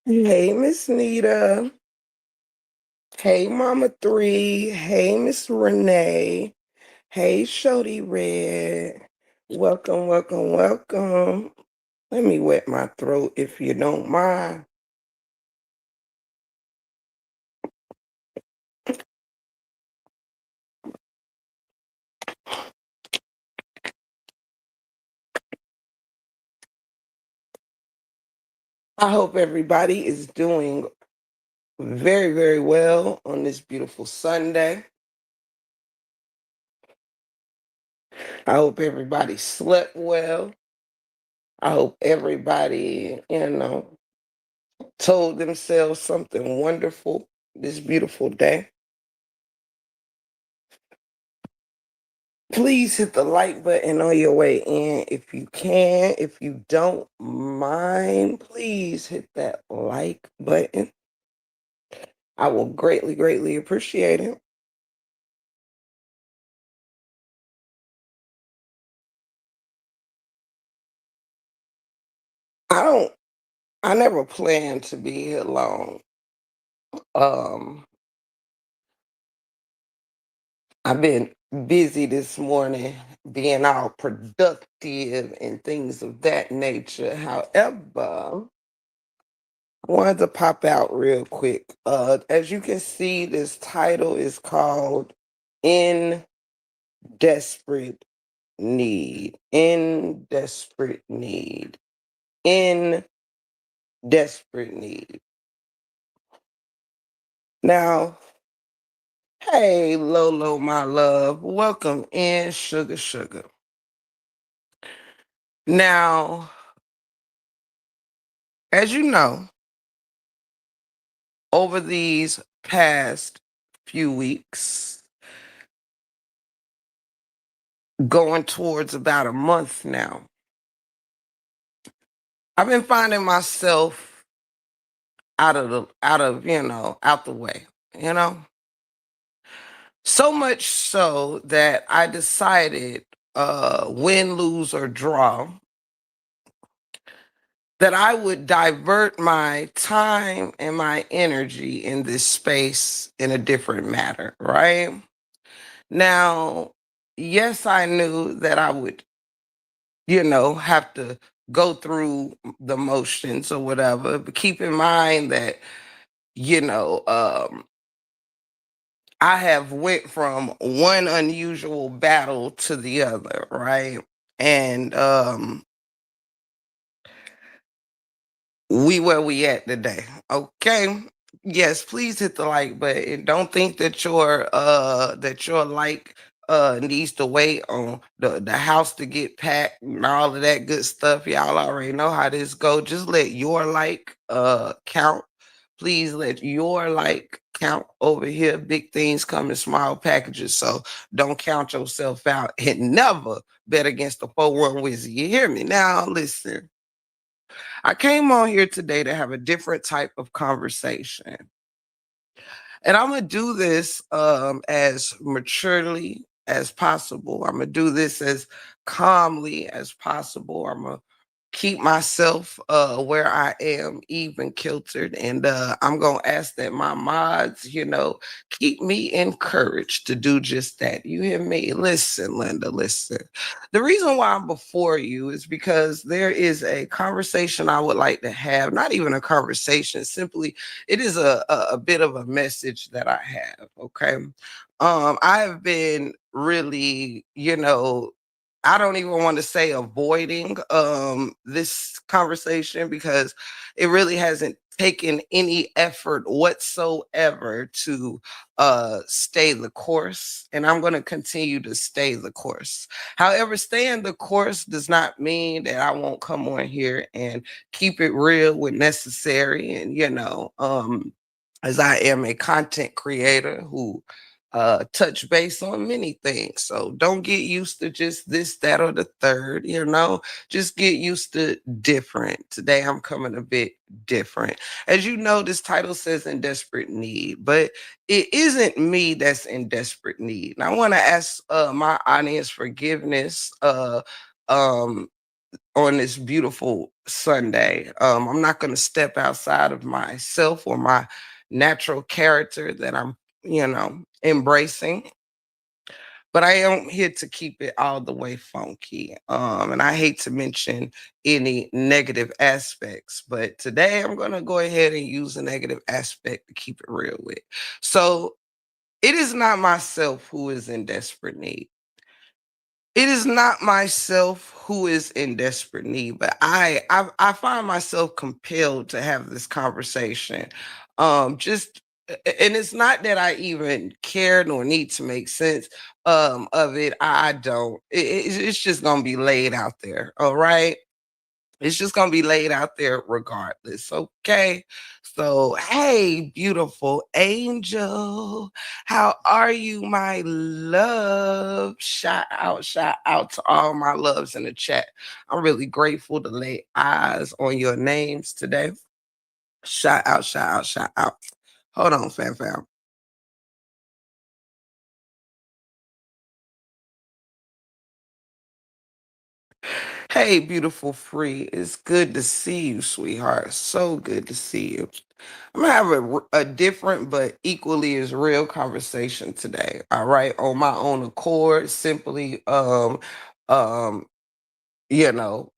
Hey, Miss Nita. Hey, Mama Three. Hey, Miss Renee. Hey, Shody Red. Welcome, welcome, welcome. Let me wet my throat if you don't mind. I hope everybody is doing very, very well on this beautiful Sunday. I hope everybody slept well. I hope everybody, told themselves something wonderful this beautiful day. Please hit the like button on your way in if you can. If you don't mind, please hit that like button. I will greatly, greatly appreciate it. I don't, I never planned to be here long. Um, I've been busy this morning being all productive and things of that nature. However, I wanted to pop out real quick. As you can see, this title is called In Desperate Need. In Desperate Need. In Desperate Need. Now, hey, Lolo, my love. Welcome in, Sugar Sugar. Now, as you know, over these past few weeks, going towards about a month now, I've been finding myself out the way, you know? So much so that I decided, win, lose, or draw, that I would divert my time and my energy in this space in a different matter, right? Now, yes, I knew that I would, have to go through the motions or whatever, but keep in mind that, you know, um, I have went from one unusual battle to the other, right? And we where we at today. Okay. Yes, please hit the like button. Don't think that your like needs to wait on the house to get packed and all of that good stuff. Y'all already know how this go. Just let your like count. Please let your like count over here. Big things come in small packages. So don't count yourself out and never bet against the 4-1 wizard. You hear me? Now listen. I came on here today to have a different type of conversation. And I'm going to do this as maturely as possible. I'm going to do this as calmly as possible. I'm going to keep myself where I am even kiltered. And I'm going to ask that my mods, keep me encouraged to do just that. You hear me? Listen, Linda, listen. The reason why I'm before you is because there is a conversation I would like to have. Not even a conversation, simply it is a bit of a message that I have. Okay. I have been really, I don't even want to say avoiding this conversation because it really hasn't taken any effort whatsoever to stay the course, and I'm going to continue to stay the course. However, staying the course does not mean that I won't come on here and keep it real when necessary. And as I am a content creator who touch base on many things. So don't get used to just this, that, or the third, just get used to different. Today I'm coming a bit different. As you know, this title says in desperate need, but it isn't me that's in desperate need. And I want to ask my audience forgiveness. Um on this beautiful Sunday. I'm not going to step outside of myself or my natural character that I'm, embracing, but I am here to keep it all the way funky. And I hate to mention any negative aspects, but today I'm going to go ahead and use a negative aspect to keep it real with. So it is not myself who is in desperate need. It is not myself who is in desperate need, but I find myself compelled to have this conversation. Just and it's not that I even care nor need to make sense of it. I don't. It's just gonna be laid out there. All right. It's just gonna be laid out there regardless. Okay. So, hey, beautiful angel. How are you, my love? Shout out to all my loves in the chat. I'm really grateful to lay eyes on your names today. Shout out. Hold on, fam. Hey, beautiful free. It's good to see you, sweetheart. So good to see you. I'm gonna have a different but equally as real conversation today. All right, on my own accord, simply, um, you know,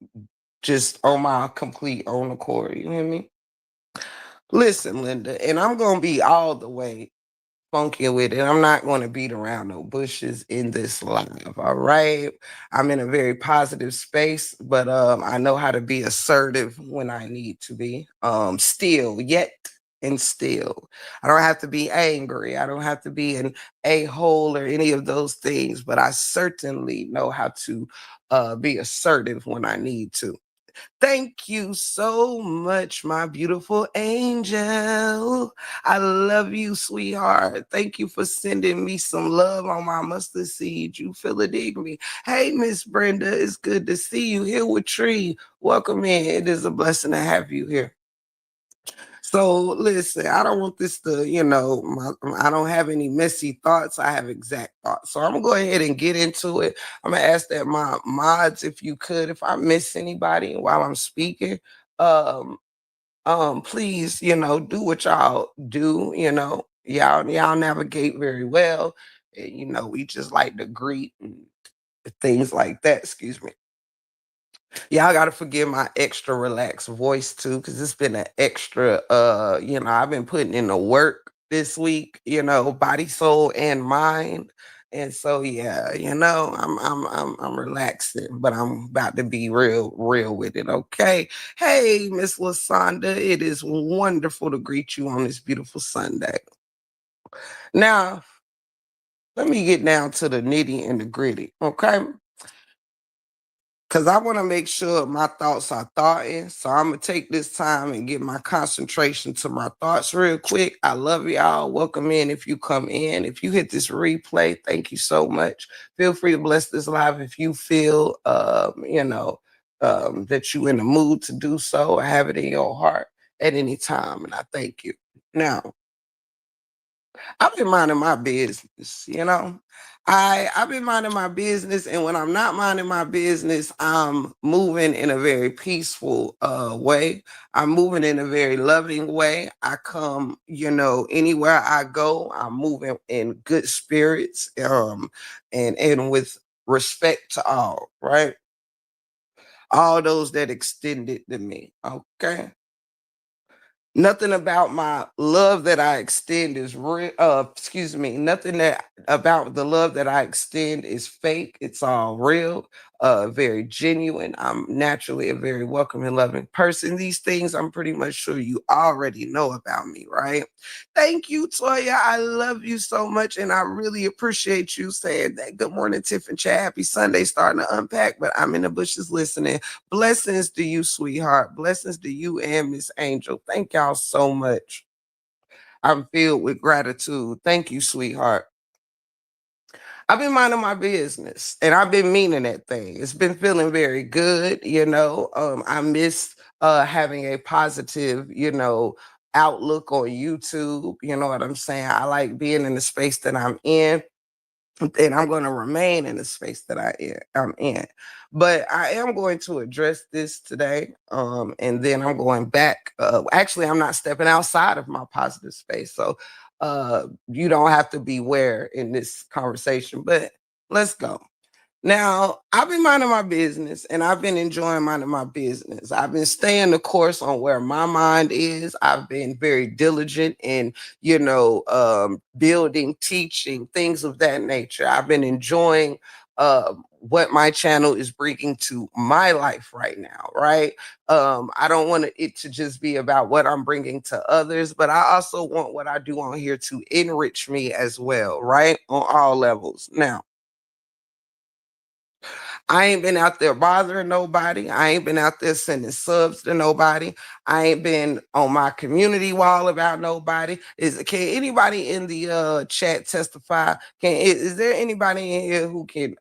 just on my complete own accord. You hear me? Listen, Linda, and I'm gonna be all the way funky with it. I'm not going to beat around no bushes in this live. All right. I'm in a very positive space, but I know how to be assertive when I need to be. Still, yet and still. I don't have to be angry. I don't have to be an a-hole or any of those things, but I certainly know how to be assertive when I need to. Thank you so much, my beautiful angel. I love you, sweetheart. Thank you for sending me some love on my mustard seed. You feel it, dig me. Hey, Miss Brenda, it's good to see you here with Tree. Welcome in. It is a blessing to have you here. So listen, I don't want this to, I don't have any messy thoughts. I have exact thoughts. So I'm gonna go ahead and get into it. I'm gonna ask that my mods, if you could, if I miss anybody while I'm speaking, um, please, do what y'all do. Y'all navigate very well. We just like to greet and things like that. Excuse me. Y'all gotta forgive my extra relaxed voice too, because it's been an extra I've been putting in the work this week, body, soul, and mind. And so yeah, I'm relaxing, but I'm about to be real with it. Okay. Hey, Miss Lasonda, it is wonderful to greet you on this beautiful Sunday. Now, let me get down to the nitty and the gritty. Okay. Cause I want to make sure my thoughts are thoughting. So I'm gonna take this time and get my concentration to my thoughts real quick. I love y'all. Welcome in if you come in. If you hit this replay, thank you so much. Feel free to bless this live if you feel that you in the mood to do so. I have it in your heart at any time, and I thank you. Now, I've been minding my business. I've been minding my business, and when I'm not minding my business, I'm moving in a very peaceful way. I'm moving in a very loving way. I come, anywhere I go, I'm moving in good spirits, and with respect to all, right? All those that extended to me. Okay. Nothing about my love that I extend is real. Excuse me. Nothing that about the love that I extend is fake. It's all real, very genuine. I'm naturally a very welcoming, loving person. These things I'm pretty much sure you already know about me, right? Thank you, Toya. I love you so much, and I really appreciate you saying that. Good morning, Tiff and Chad. Happy Sunday, starting to unpack, but I'm in the bushes listening. Blessings to you, sweetheart. Blessings to you and Miss Angel. Thank y'all so much. I'm filled with gratitude. Thank you, sweetheart. I've been minding my business and I've been meaning that thing. It's been feeling very good. I miss having a positive, outlook on YouTube. You know what I'm saying? I like being in the space that I'm in. and I'm going to remain in the space that I'm in. But I am going to address this today, and then I'm going back. Actually, I'm not stepping outside of my positive space, so you don't have to beware in this conversation. But let's go. Now, I've been minding my business and I've been enjoying minding my business. I've been staying the course on where my mind is. I've been very diligent in, building, teaching, things of that nature. I've been enjoying what my channel is bringing to my life right now, right? I don't want it to just be about what I'm bringing to others, but I also want what I do on here to enrich me as well, right? On all levels. Now, I ain't been out there bothering nobody. I ain't been out there sending subs to nobody. I ain't been on my community wall about nobody. Can anybody in the chat testify? Is there anybody in here who can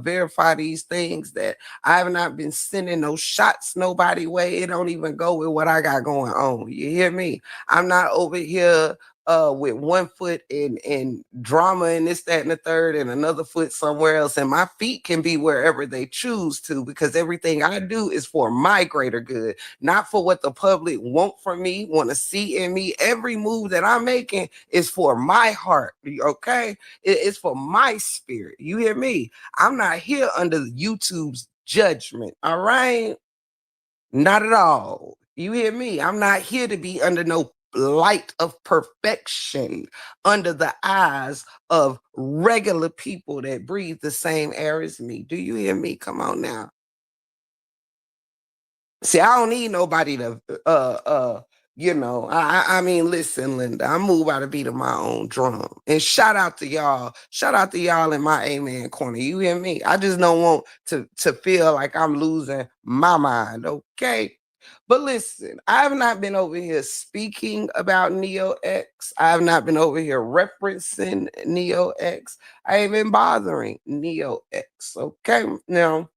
verify these things that I have not been sending no shots nobody way? It don't even go with what I got going on. You hear me? I'm not over here with one foot in drama and this, that, and the third, and another foot somewhere else. And my feet can be wherever they choose to, because everything I do is for my greater good, not for what the public want from me, want to see in me. Every move that I'm making is for my heart. Okay, it's for my spirit. You hear me? I'm not here under YouTube's judgment. All right. Not at all. You hear me? I'm not here to be under no light of perfection under the eyes of regular people that breathe the same air as me. Do you hear me? Come on now. See, I don't need nobody to I mean, listen, Linda, I move by the beat of my own drum. And shout out to y'all. Shout out to y'all in my amen corner. You hear me? I just don't want to feel like I'm losing my mind. Okay. But listen, I have not been over here speaking about Neo X. I have not been over here referencing Neo X. I ain't been bothering Neo X. Okay. Now,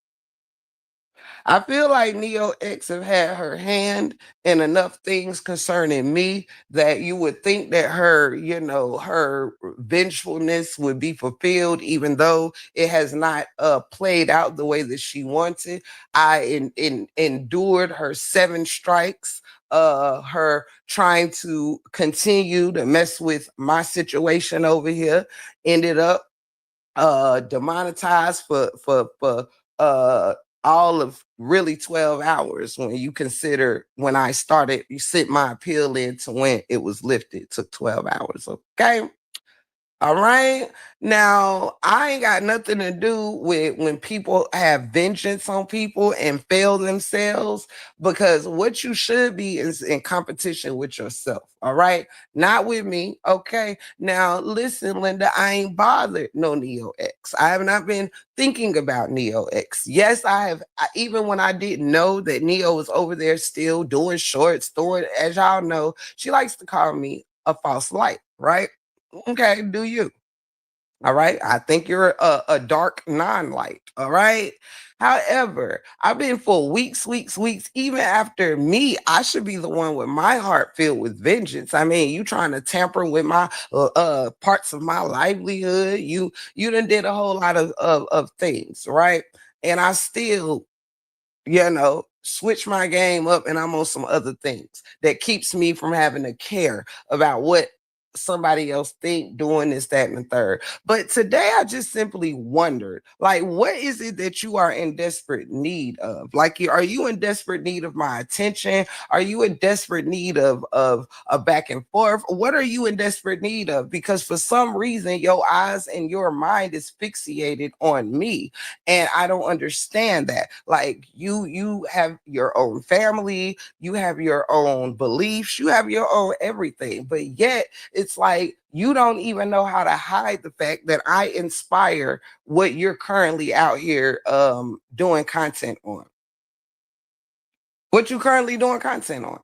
I feel like Neo X have had her hand in enough things concerning me that you would think that her vengefulness would be fulfilled, even though it has not played out the way that she wanted. Endured her seven strikes, her trying to continue to mess with my situation over here, ended up demonetized for uh all of really 12 hours when you consider when I started, you sent my appeal in to when it was lifted. It took 12 hours. Okay. All right. Now, I ain't got nothing to do with when people have vengeance on people and fail themselves, because what you should be is in competition with yourself. All right. Not with me. Okay. Now, listen, Linda, I ain't bothered no Neo X. I have not been thinking about Neo X. Yes, I have. Even when I didn't know that Neo was over there still doing shorts, throwing, as y'all know, she likes to call me a false light. Right. Okay, do you? All right. I think you're a dark non-light. All right. However, I've been for weeks, weeks, weeks. Even after me, I should be the one with my heart filled with vengeance. I mean, you trying to tamper with my parts of my livelihood. You done did a whole lot of things, right? And I still, switch my game up, and I'm on some other things that keeps me from having to care about what somebody else think, doing this, that, and the third. But today I just simply wondered, like, what is it that you are in desperate need of? Like, are you in desperate need of my attention? Are you in desperate need of a back and forth? What are you in desperate need of? Because for some reason your eyes and your mind is fixated on me, and I don't understand that. Like, you have your own family, you have your own beliefs, you have your own everything, but yet it's like you don't even know how to hide the fact that I inspire what you're currently out here doing content on. What you currently doing content on?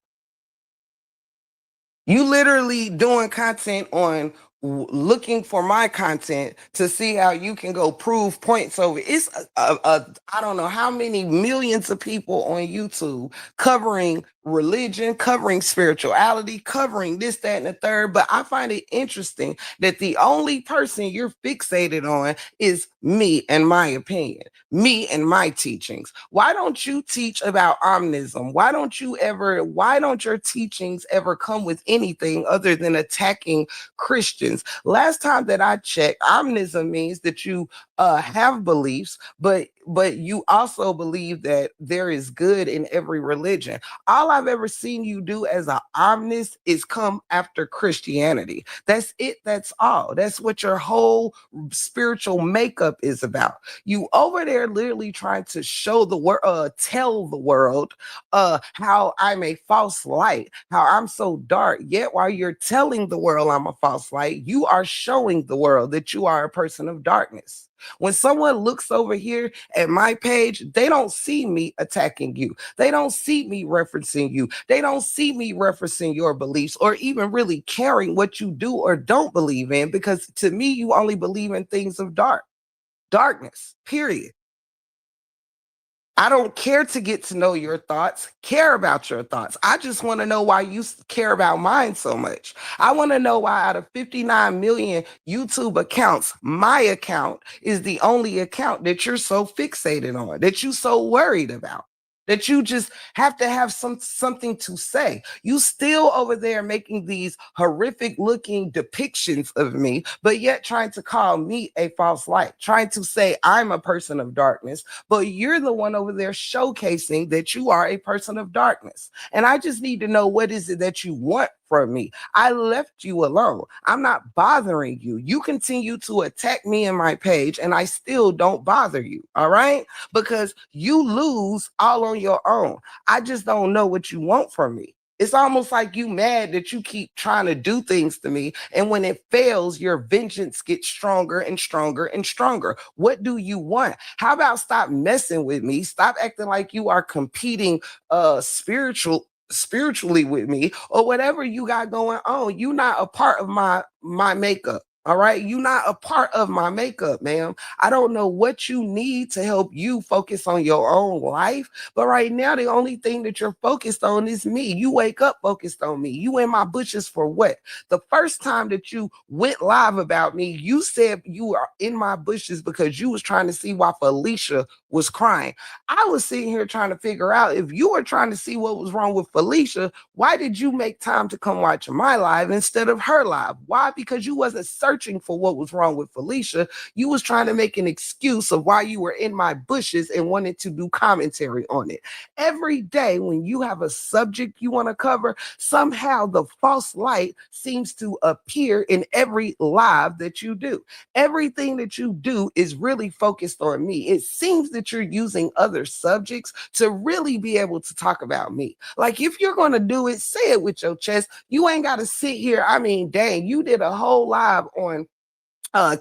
You literally doing content on looking for my content to see how you can go prove points over. It's I don't know how many millions of people on YouTube covering religion, covering spirituality, covering this, that, and the third. But I find it interesting that the only person you're fixated on is me and my opinion, me and my teachings. Why don't you teach about omnism? Why don't your teachings ever come with anything other than attacking Christians? Last time that I checked, omnism means that you have beliefs, but you also believe that there is good in every religion. All I've ever seen you do as an omnist is come after Christianity. That's it. That's all. That's what your whole spiritual makeup is about. You over there literally trying to show the world, tell the world how I'm a false light, how I'm so dark. Yet while you're telling the world I'm a false light, you are showing the world that you are a person of darkness. When someone looks over here at my page, they don't see me attacking you. They don't see me referencing you. They don't see me referencing your beliefs or even really caring what you do or don't believe in, because to me, you only believe in things of darkness, period. I don't care to get to know your thoughts, care about your thoughts. I just want to know why you care about mine so much. I want to know why out of 59 million YouTube accounts, my account is the only account that you're so fixated on, that you so worried about, that you just have to have something to say. You still over there making these horrific looking depictions of me, but yet trying to call me a false light, trying to say I'm a person of darkness, but you're the one over there showcasing that you are a person of darkness. And I just need to know, what is it that you want from me? I left you alone. I'm not bothering you. You continue to attack me in my page, and I still don't bother you. All right, because you lose all on your own. I just don't know what you want from me. It's almost like you mad that you keep trying to do things to me, and when it fails, your vengeance gets stronger and stronger and stronger. What do you want? How about stop messing with me? Stop acting like you are competing spiritually with me or whatever you got going on. You're not a part of my makeup. All right, you're not a part of my makeup, ma'am. I don't know what you need to help you focus on your own life, but right now the only thing that you're focused on is me. You wake up focused on me. You in my bushes for what? The first time that you went live about me, you said you are in my bushes because you was trying to see why Felicia was crying. I was sitting here trying to figure out, if you were trying to see what was wrong with Felicia, why did you make time to come watch my live instead of her live? Why? Because you wasn't searching for what was wrong with Felicia. You was trying to make an excuse of why you were in my bushes and wanted to do commentary on it. Every day when you have a subject you want to cover, somehow the false light seems to appear in every live that you do. Everything that you do is really focused on me. It seems that you're using other subjects to really be able to talk about me. Like, if you're going to do it, say it with your chest. You ain't got to sit here. I mean, dang, you did a whole live on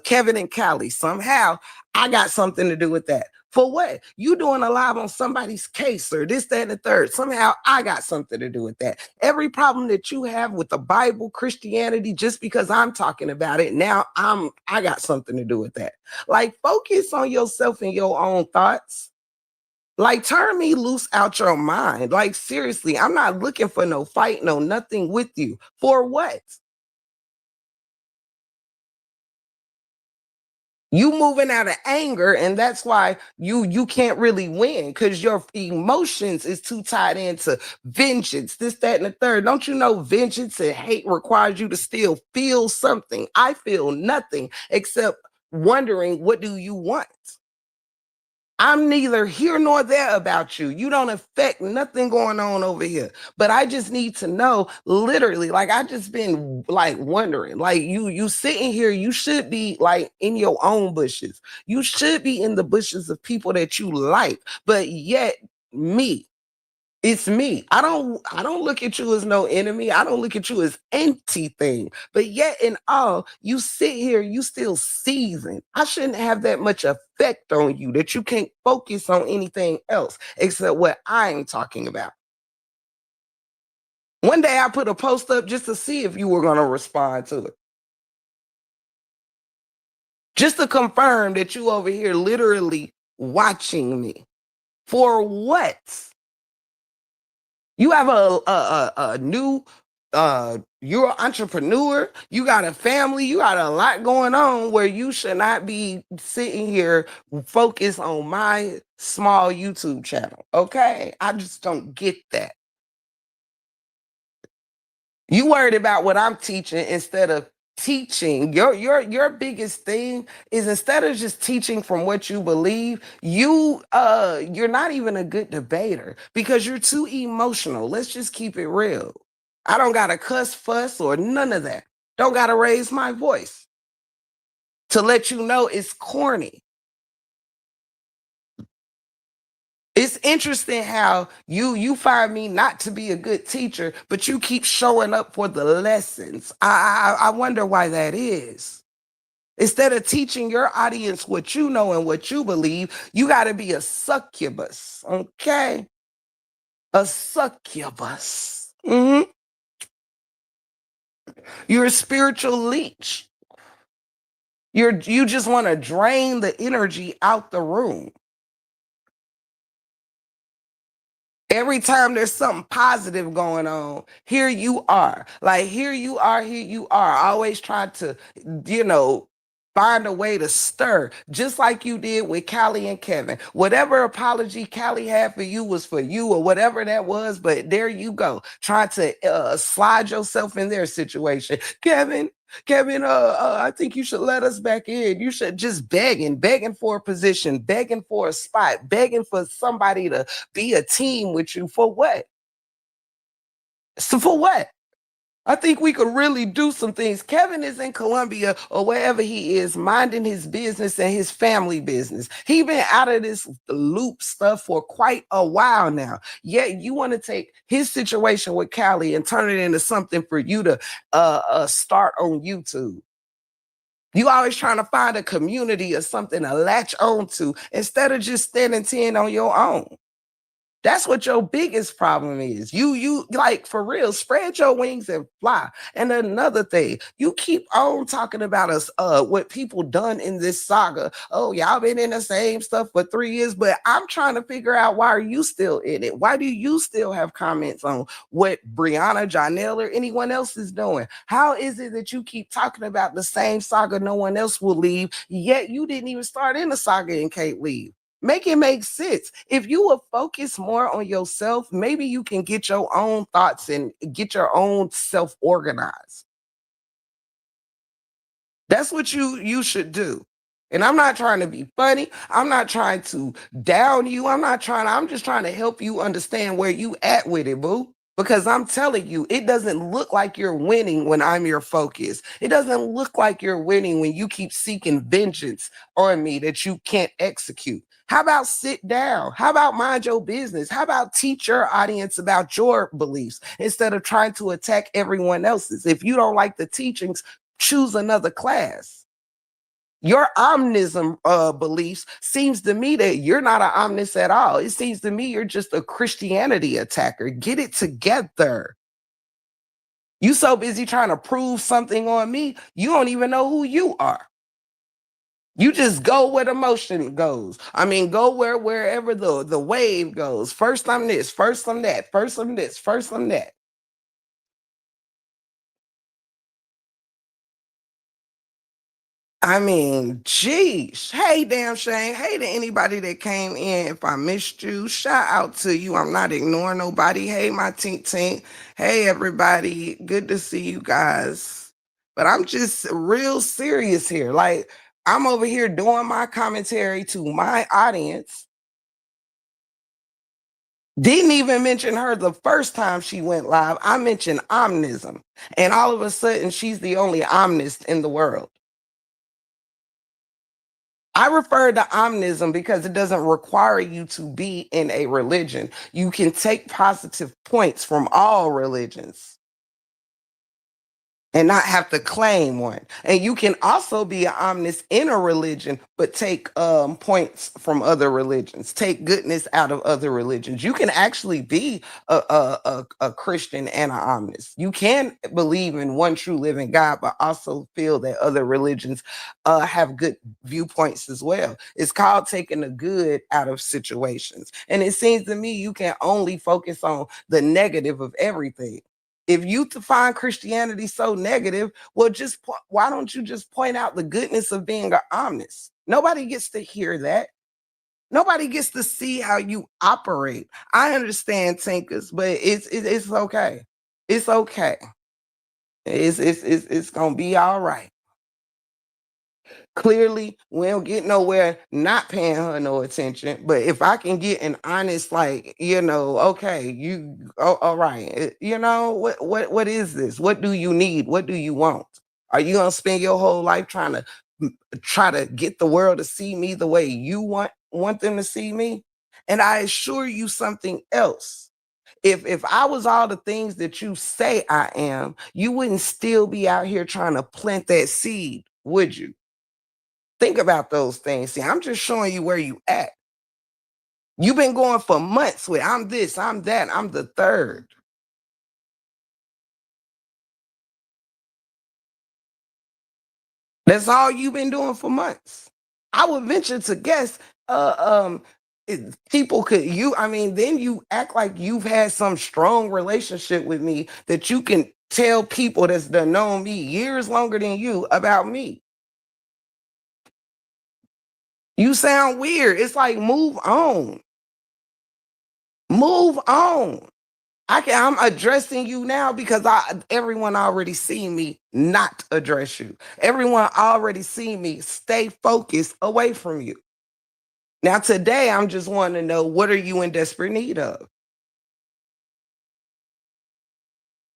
Kevin and Callie. Somehow I got something to do with that. For what? You doing a live on somebody's case or this, that, and the third. Somehow I got something to do with that. Every problem that you have with the Bible, Christianity, just because I'm talking about it, now I got something to do with that. Like, focus on yourself and your own thoughts. Like, turn me loose out your mind. Like, seriously, I'm not looking for no fight, no nothing with you. For what? You moving out of anger, and that's why you can't really win, because your emotions is too tied into vengeance, this, that, and the third. Don't you know vengeance and hate requires you to still feel something? I feel nothing except wondering, what do you want? I'm neither here nor there about you. You don't affect nothing going on over here. But I just need to know, literally, like, I just been like wondering, like, you sitting here, you should be like in your own bushes. You should be in the bushes of people that you like, but yet me. It's me. I don't look at you as no enemy. I don't look at you as anything. But yet in all, you sit here, you still season. I shouldn't have that much effect on you that you can't focus on anything else except what I'm talking about. One day I put a post up just to see if you were gonna respond to it. Just to confirm that you over here literally watching me. For what? You have a new you're an entrepreneur, you got a family, you got a lot going on where you should not be sitting here focused on my small YouTube channel. Okay? I just don't get that. You worried about what I'm teaching instead of teaching. Your biggest thing is instead of just teaching from what you believe, you're not even a good debater because you're too emotional. Let's just keep it real. I don't gotta cuss, fuss, or none of that. Don't gotta raise my voice to let you know it's corny. It's interesting how you find me not to be a good teacher, but you keep showing up for the lessons. I wonder why that is. Instead of teaching your audience what you know and what you believe, you got to be a succubus, okay? A succubus. You're a spiritual leech. You just want to drain the energy out the room. Every time there's something positive going on, here you are. Like, here you are, here you are. Always trying to, you know, find a way to stir, just like you did with Callie and Kevin. Whatever apology Callie had for you was for you, or whatever that was. But there you go, trying to slide yourself in their situation. Kevin, I think you should let us back in. You should just begging for a position, begging for a spot, begging for somebody to be a team with you. For what? So for what? I think we could really do some things. Kevin is in Colombia or wherever he is, minding his business and his family business. He been out of this loop stuff for quite a while now. Yet you want to take his situation with Callie and turn it into something for you to start on YouTube. You always trying to find a community or something to latch on to instead of just standing 10 on your own. That's what your biggest problem is. You like for real, spread your wings and fly. And another thing, you keep on talking about us, what people done in this saga. Oh, y'all been in the same stuff for 3 years, but I'm trying to figure out why are you still in it? Why do you still have comments on what Brianna, Janelle, or anyone else is doing? How is it that you keep talking about the same saga no one else will leave, yet you didn't even start in the saga and can't leave? Make it make sense. If you will focus more on yourself, maybe you can get your own thoughts and get your own self organized. That's what you should do. And I'm not trying to be funny. I'm not trying to down you. I'm just trying to help you understand where you at with it, boo. Because I'm telling you, it doesn't look like you're winning when I'm your focus. It doesn't look like you're winning when you keep seeking vengeance on me that you can't execute. How about sit down? How about mind your business? How about teach your audience about your beliefs instead of trying to attack everyone else's? If you don't like the teachings, choose another class. Your omnism beliefs seems to me that you're not an omnis at all. It seems to me you're just a Christianity attacker. Get it together. You so busy trying to prove something on me, you don't even know who you are. You just go where the motion goes. I mean, go wherever the wave goes. First I'm this, first I'm that, first I'm this, first I'm that. I mean, geez. Hey, damn Shane. Hey to anybody that came in. If I missed you, shout out to you. I'm not ignoring nobody. Hey, my tink tink. Hey, everybody. Good to see you guys. But I'm just real serious here. Like, I'm over here doing my commentary to my audience. Didn't even mention her the first time she went live. I mentioned omnism. And all of a sudden, she's the only omnist in the world. I refer to omnism because it doesn't require you to be in a religion. You can take positive points from all religions. and not have to claim one. And you can also be an omnis in a religion, but take points from other religions, take goodness out of other religions. You can actually be a Christian and an omnis. You can believe in one true living God, but also feel that other religions have good viewpoints as well. It's called taking the good out of situations. And it seems to me you can only focus on the negative of everything. If you find Christianity so negative, well, why don't you just point out the goodness of being an omnis? Nobody gets to hear that. Nobody gets to see how you operate. I understand, Tinkers, but it's okay. It's okay. It's gonna be all right. Clearly, we don't get nowhere not paying her no attention. But if I can get an honest, like, okay, all right, what is this? What do you need? What do you want? Are you gonna spend your whole life try to get the world to see me the way you want them to see me? And I assure you something else. If I was all the things that you say I am, you wouldn't still be out here trying to plant that seed, would you? Think about those things. See, I'm just showing you where you at. You've been going for months with I'm this, I'm that, I'm the third. That's all you've been doing for months. I would venture to guess people could you I mean then you act like you've had some strong relationship with me that you can tell people that's done known me years longer than you about me. You sound weird. It's like move on. Move on. I'm addressing you now because everyone already seen me not address you. Everyone already seen me stay focused away from you. Now today I'm just wanting to know, what are you in desperate need of?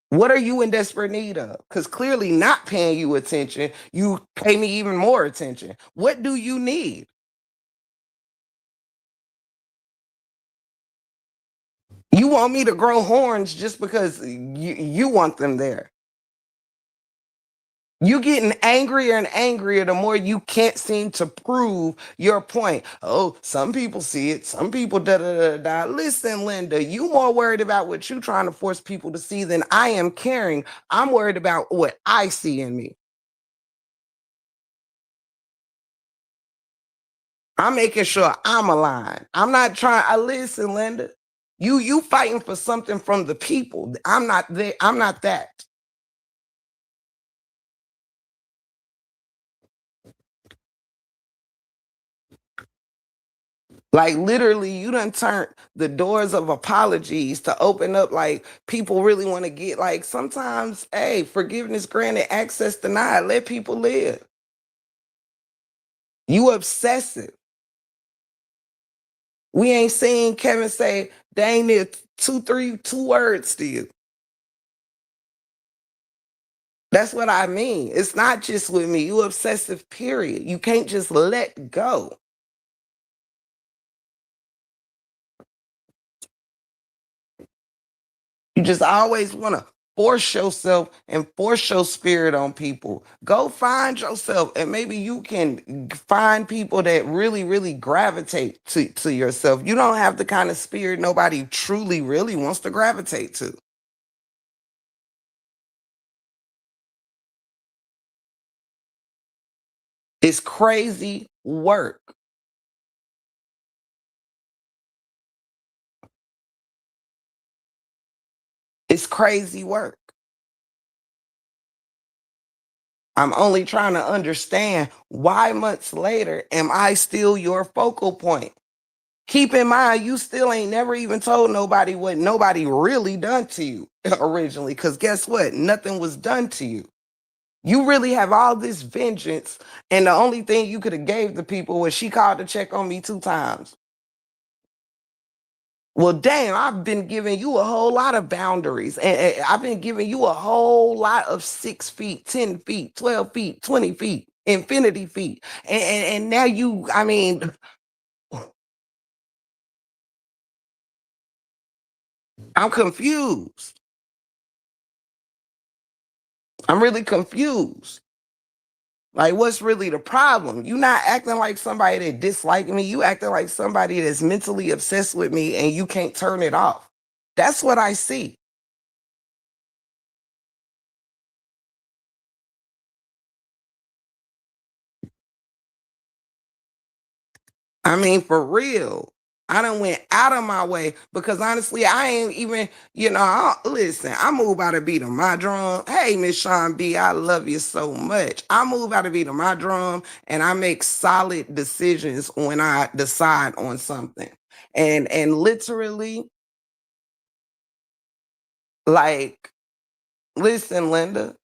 What are you in desperate need of? Because clearly not paying you attention, you pay me even more attention. What do you need? You want me to grow horns just because you want them there. You getting angrier and angrier the more you can't seem to prove your point. Oh, some people see it, some people da da da da. Listen, Linda, you more worried about what you trying to force people to see than I am caring. I'm worried about what I see in me. I'm making sure I'm aligned. I'm not trying. I listen, Linda. You fighting for something from the people. I'm not there. I'm not that. Like literally, you done turned the doors of apologies to open up. Like people really want to get like sometimes, hey, forgiveness granted, access denied. Let people live. You obsessive. We ain't seen Kevin say dang near two words to you. That's what I mean. It's not just with me. You obsessive, period. You can't just let go. You just always want to force yourself and force your spirit on people. Go find yourself, and maybe you can find people that really, really gravitate to yourself. You don't have the kind of spirit nobody truly, really wants to gravitate to. It's crazy work. It's crazy work. I'm only trying to understand why months later am I still your focal point? Keep in mind, you still ain't never even told nobody what nobody really done to you originally. Because guess what? Nothing was done to you. You really have all this vengeance, and the only thing you could have gave the people was she called to check on me 2 times. Well, damn, I've been giving you a whole lot of boundaries, and I've been giving you a whole lot of 6 feet, 10 feet, 12 feet, 20 feet, infinity feet, and now I mean, I'm confused. I'm really confused. Like, what's really the problem? You not acting like somebody that dislike me. You acting like somebody that's mentally obsessed with me and you can't turn it off. That's what I see. I mean, for real. I done went out of my way because honestly, I ain't even, listen, I move out of beat of my drum. Hey, Miss Sean B, I love you so much. I move out of beat of my drum and I make solid decisions when I decide on something. And literally, like, listen, Linda,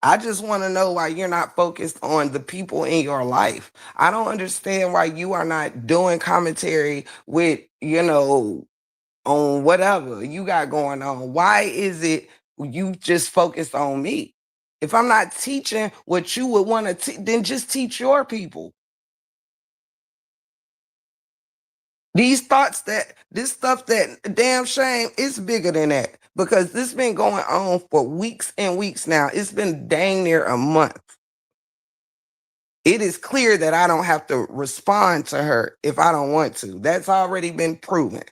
I just want to know why you're not focused on the people in your life. I don't understand why you are not doing commentary with, on whatever you got going on. Why is it you just focused on me? If I'm not teaching what you would want to, then just teach your people. These thoughts that this stuff that damn shame, it's bigger than that because this been going on for weeks and weeks now. It's been dang near a month. It is clear that I don't have to respond to her if I don't want to. That's already been proven.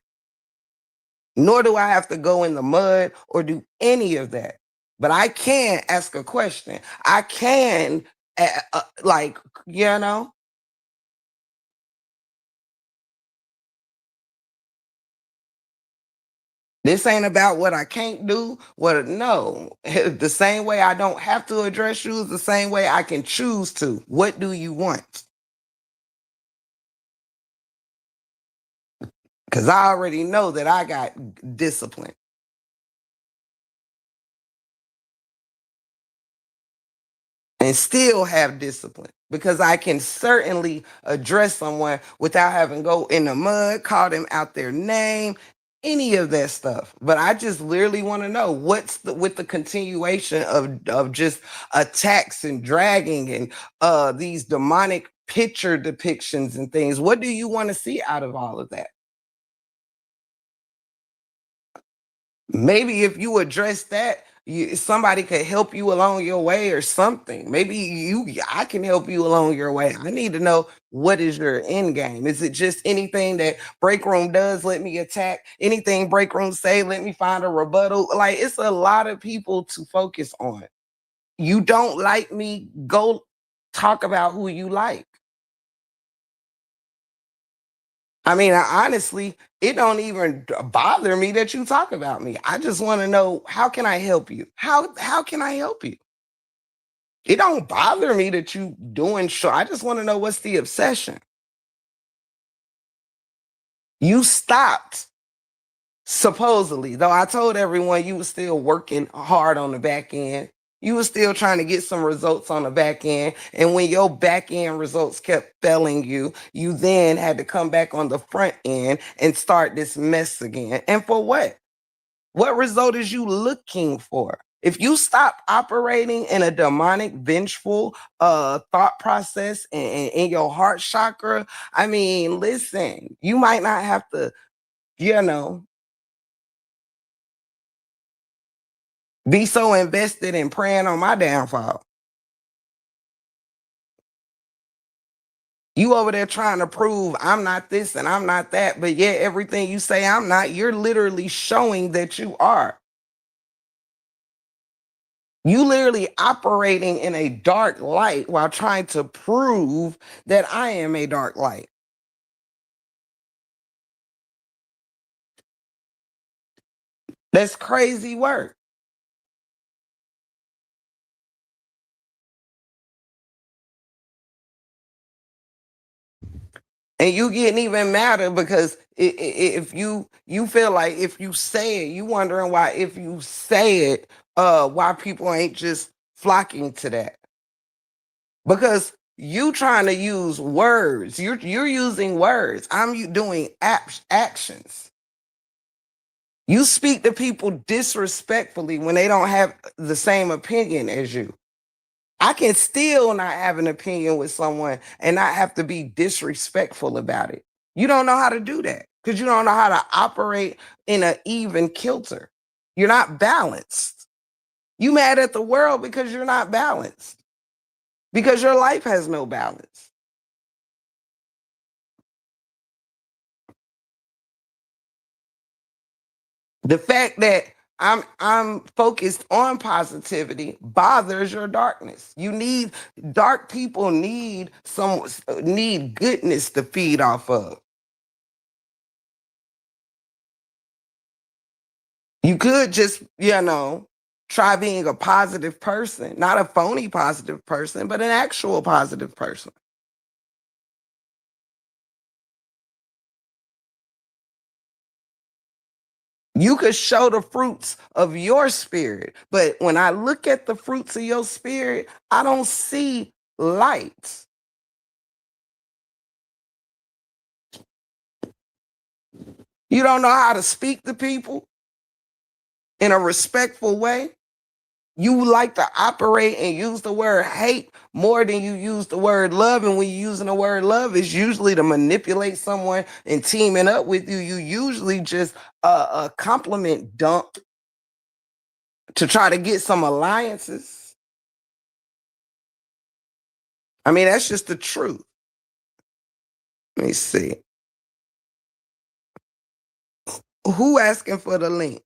Nor do I have to go in the mud or do any of that. But I can ask a question. I can, like, you know, this ain't about what I can't do. What, no. The same way I don't have to address you is the same way I can choose to. What do you want? Because I already know that I got discipline. And still have discipline because I can certainly address someone without having go in the mud, call them out their name, any of that stuff. But I just literally want to know what's with the continuation of just attacks and dragging and these demonic picture depictions and things. What do you want to see out of all of that? Maybe if you address that, somebody could help you along your way or something. Maybe I can help you along your way. I need to know what is your end game. Is it just anything that break room does? Let me attack. Anything break room say? Let me find a rebuttal. Like it's a lot of people to focus on. You don't like me? Go talk about who you like. I mean, honestly, it don't even bother me that you talk about me. I just want to know how can I help you? How can I help you? It don't bother me that you doing show. I just want to know what's the obsession. You stopped supposedly, though I told everyone you was still working hard on the back end. You were still trying to get some results on the back end. And when your back end results kept failing you, you then had to come back on the front end and start this mess again. And for what? What result is you looking for? If you stop operating in a demonic, vengeful thought process in your heart chakra, I mean, listen, you might not have to, you know, be so invested in praying on my downfall. You over there trying to prove I'm not this and I'm not that, but yet everything you say I'm not, you're literally showing that you are. You literally operating in a dark light while trying to prove that I am a dark light. That's crazy work. And you getting even madder because if you feel like if you say it, you wondering why if you say it, why people ain't just flocking to that. Because you trying to use words. You're using words. Doing actions. You speak to people disrespectfully when they don't have the same opinion as you. I can still not have an opinion with someone and not have to be disrespectful about it. You don't know how to do that because you don't know how to operate in an even kilter. You're not balanced. You mad at the world because you're not balanced, because your life has no balance. The fact that I'm focused on positivity bothers your darkness. You need dark people need goodness to feed off of. You could just, try being a positive person, not a phony positive person, but an actual positive person. You could show the fruits of your spirit, but when I look at the fruits of your spirit, I don't see light. You don't know how to speak to people in a respectful way. You like to operate and use the word hate more than you use the word love. And when you're using the word love, it's usually to manipulate someone and teaming up with you. You usually just a compliment dump to try to get some alliances. I mean, that's just the truth. Let me see. Who asking for the link?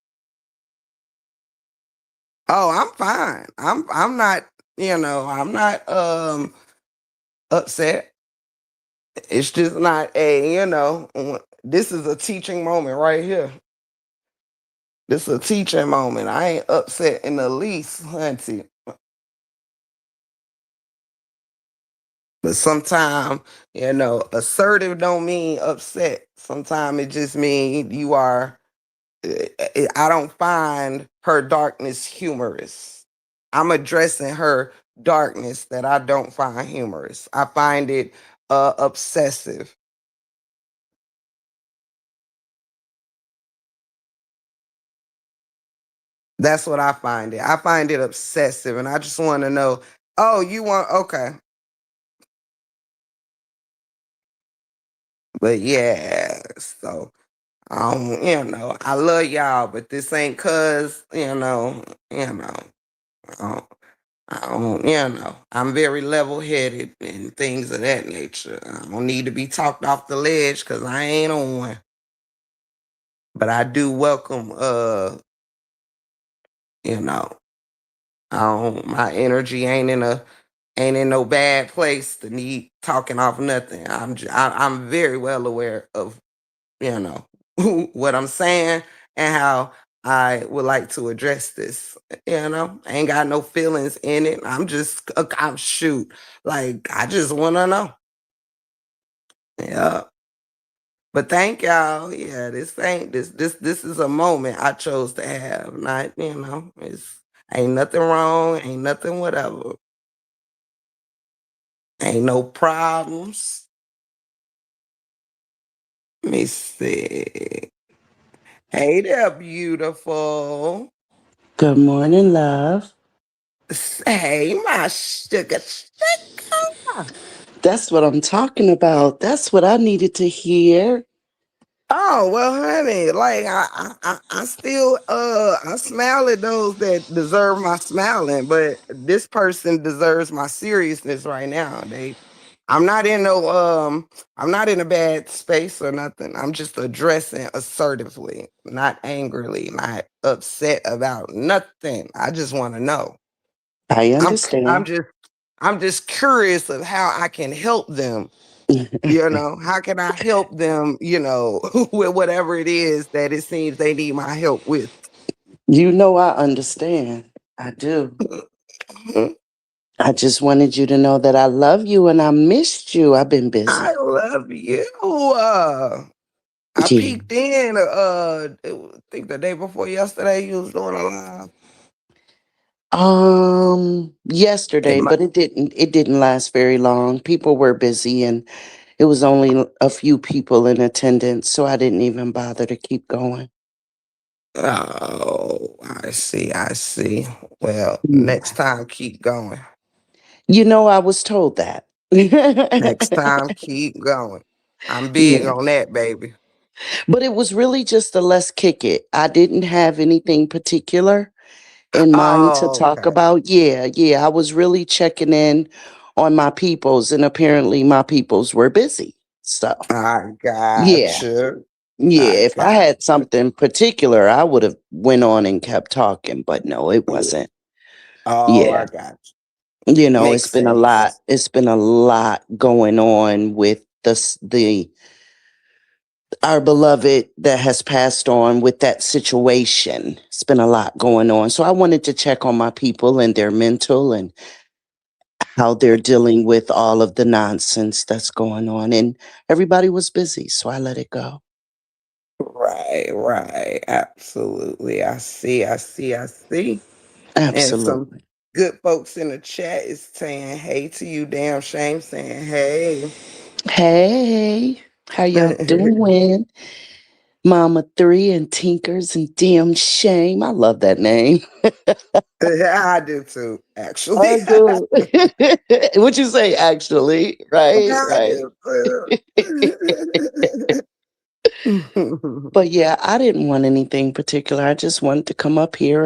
Oh, I'm fine. I'm not, I'm not upset. It's just not this is a teaching moment right here. This is a teaching moment. I ain't upset in the least, hunty. But sometimes, assertive don't mean upset. Sometimes it just means you are I don't find her darkness humorous. I'm addressing her darkness that I don't find humorous. I find it obsessive. That's what I find it. I find it obsessive, and I just want to know. Oh, you want okay? But yeah, so I love y'all, but this ain't cause I I'm very level headed and things of that nature. I don't need to be talked off the ledge because I ain't on one. But I do welcome, you know, my energy ain't in no bad place to need talking off nothing. I'm very well aware of you know what I'm saying and how I would like to address this. I ain't got no feelings in it. I'm shoot. Like I just want to know. Yeah. But thank y'all. Yeah, this ain't this is a moment I chose to have. Not, it's ain't nothing wrong, ain't nothing whatever. Ain't no problems. Let me see. Hey there, beautiful. Good morning, love. Hey, my sugar. That's what I'm talking about. That's what I needed to hear. Oh well, honey, like I still I smile at those that deserve my smiling, but this person deserves my seriousness right now. I'm not in no I'm not in a bad space or nothing. I'm just addressing assertively, not angrily, not upset about nothing. I just want to know. I I'm I'm understand. just I'm just curious of how I can help them. How can I help them, with whatever it is that it seems they need my help with? You know, I understand. I do. Mhm. I just wanted you to know that I love you and I missed you. I've been I busy. love you. I Yeah. peeked in, I think the day before yesterday, you was doing a live. It Yesterday, might, but it didn't last very long. People were busy and it was only a few people in attendance, so I didn't even bother to keep going. oh, I see, I see. Well, next Yeah. time, keep going. You know, I was told that. Next time, keep going. I'm big Yeah. on that, baby. But it was really just a let's kick it. I didn't have anything particular. in mind to Oh, talk okay. about. Yeah, yeah, I was really checking in on my peoples, and apparently my peoples were busy. So, I yeah, got you. yeah, I if I got had you. something particular, I would have went on and kept talking, but no, it wasn't. Oh, Yeah. I got You you. know, Makes sense. it's been a lot going on with the our beloved that has passed on with that situation. It's been a lot going on. So I wanted to check on my people and their mental and how they're dealing with all of the nonsense that's going on. And everybody was busy, so I let it go. Right, right. Absolutely. I see. And some Absolutely. good folks in the chat is saying hey to you, damn shame, saying hey. Hey, how y'all doing? Mama Three and Tinkers and Damn Shame. I love that name. Yeah, I do too, actually. I do. What you say, actually? Right, I right. do too. But yeah, I didn't want anything particular. I just wanted to come up here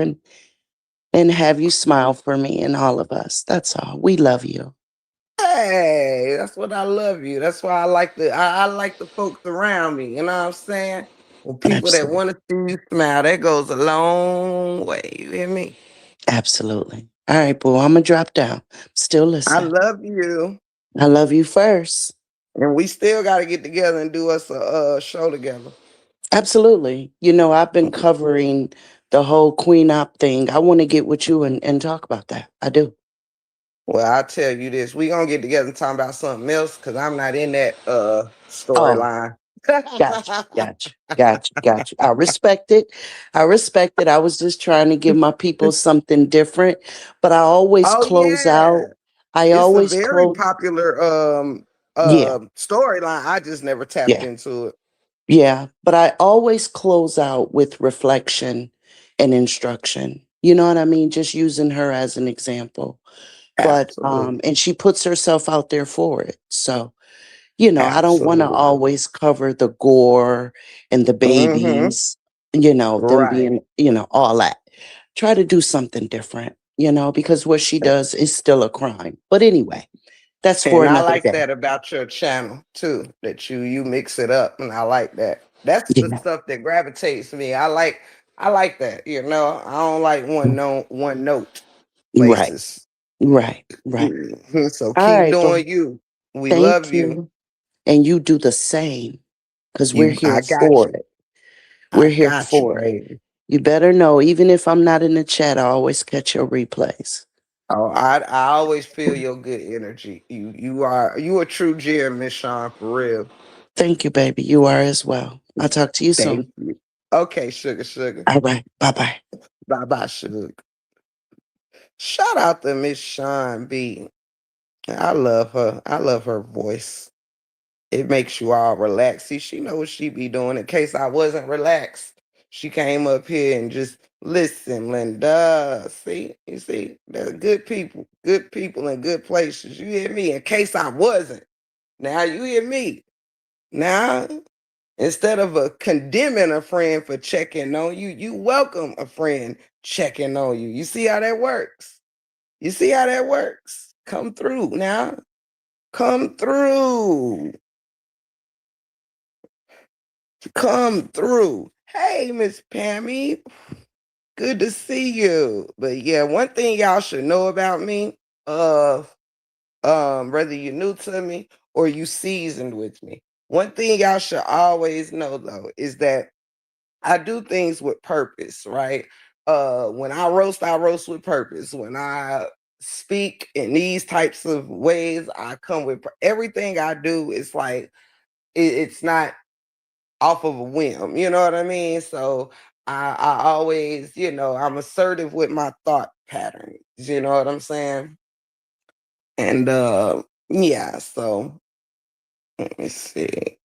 and have you smile for me and all of us. That's all. We love you. Hey, that's what I love you. That's why I like the folks around me. You know what I'm saying? Well, people that Absolutely. want to see you smile, that goes a long way. You hear me? Absolutely. All right, boo. I'm gonna drop down. Still I listening. love you. I love you first. And we still got to get together and do us a show together. Absolutely. You know, I've been covering the whole Queen Op thing. I want to get with you and talk about that. I do. Well, I'll tell you this. We gonna get together and talk about something else because I'm not in that Oh, storyline. gotcha, gotcha, gotcha, gotcha. I respect it. I respect it. I was just trying to give my people something different, but I always Oh close yeah. out. I It's a always very close. popular Yeah, storyline. I just never tapped yeah, into it. yeah. But I always close out with reflection and instruction. You know what I mean? Just using her as an example. But Absolutely. and she puts herself out there for it. So, you know, I don't want to Absolutely. always cover the gore and the Mm-hmm. babies, you know, them Right. being, you know, all that. Try to do something different, you know, because what she does is still a crime. But anyway, that's for And I another like day. that about your channel too, that you mix it up, and I like that. That's the Yeah. stuff that gravitates me. I like that. You know, I don't like one note Right, places. right, right. Mhm. So All keep right, bro. doing you. We Thank love you. you. And you do the same because we're here I got for you. it. I We're here got you, for it. baby. You better know, even if I'm not in the chat, I always catch your replays. Oh, I always feel your good energy. You a true gem, Miss Sean, for real. Thank you, baby. You are as well. I'll talk to you Thank soon. you. Okay, sugar. All right. Bye bye. Bye bye, sugar. Shout out to Miss Sean B. I love her. I love her voice. It makes you all relaxed. See, she know what she be doing. In case I wasn't relaxed, she came up here and just listen, Linda. See, you see, they're good people in good places. You hear me? In case I wasn't. Now you hear me. Now, instead of condemning a friend for checking on you, you welcome a friend checking on you. You see how that works? You see how that works? Come through now. Come through. Come through. Hey, Miss Pammy. Good to see you. But yeah, one thing y'all should know about me, uh, whether you're new to me or you seasoned with me. One thing y'all should always know though is that I do things with purpose, right? When I roast with purpose. When I speak in these types of ways, I come with everything I do is like it's not off of a whim, you know what I mean? So I always, I'm assertive with my thought patterns, you know what I'm saying? And yeah, so let me see.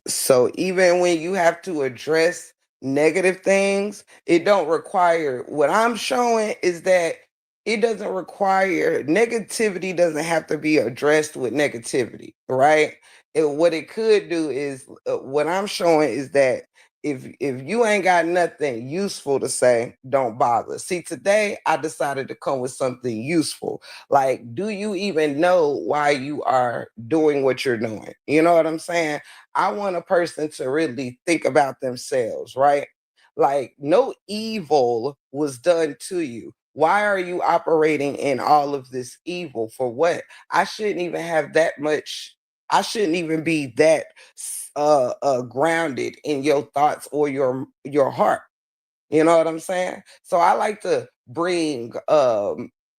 So even when you have to address negative things, it don't require what I'm showing is that it doesn't require negativity doesn't have to be addressed with negativity, right? What it could do is what I'm showing is that if you ain't got nothing useful to say, don't bother. See, today I decided to come with something useful. Like, do you even know why you are doing what you're doing? You know what I'm saying? I want a person to really think about themselves, right? Like, no evil was done to you. Why are you operating in all of this evil? For what? I shouldn't even have that much. I shouldn't even be that grounded in your thoughts or your heart. You know what I'm saying? So I like to bring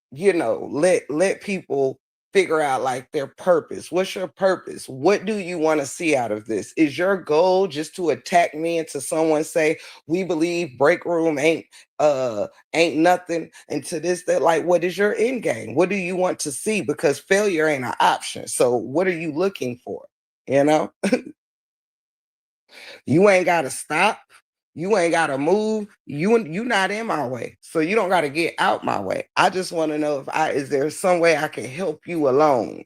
let people figure out like their purpose. What's your purpose? What do you want to see out of this? Is your goal just to attack me and to someone say we believe break room ain't nothing and to this that like what is your end game? What do you want to see? Because failure ain't an option. So what are you looking for? You know? You ain't gotta stop. You ain't gotta move. You not in my way. So you don't gotta get out my way. I just want to know if I is there some way I can help you along.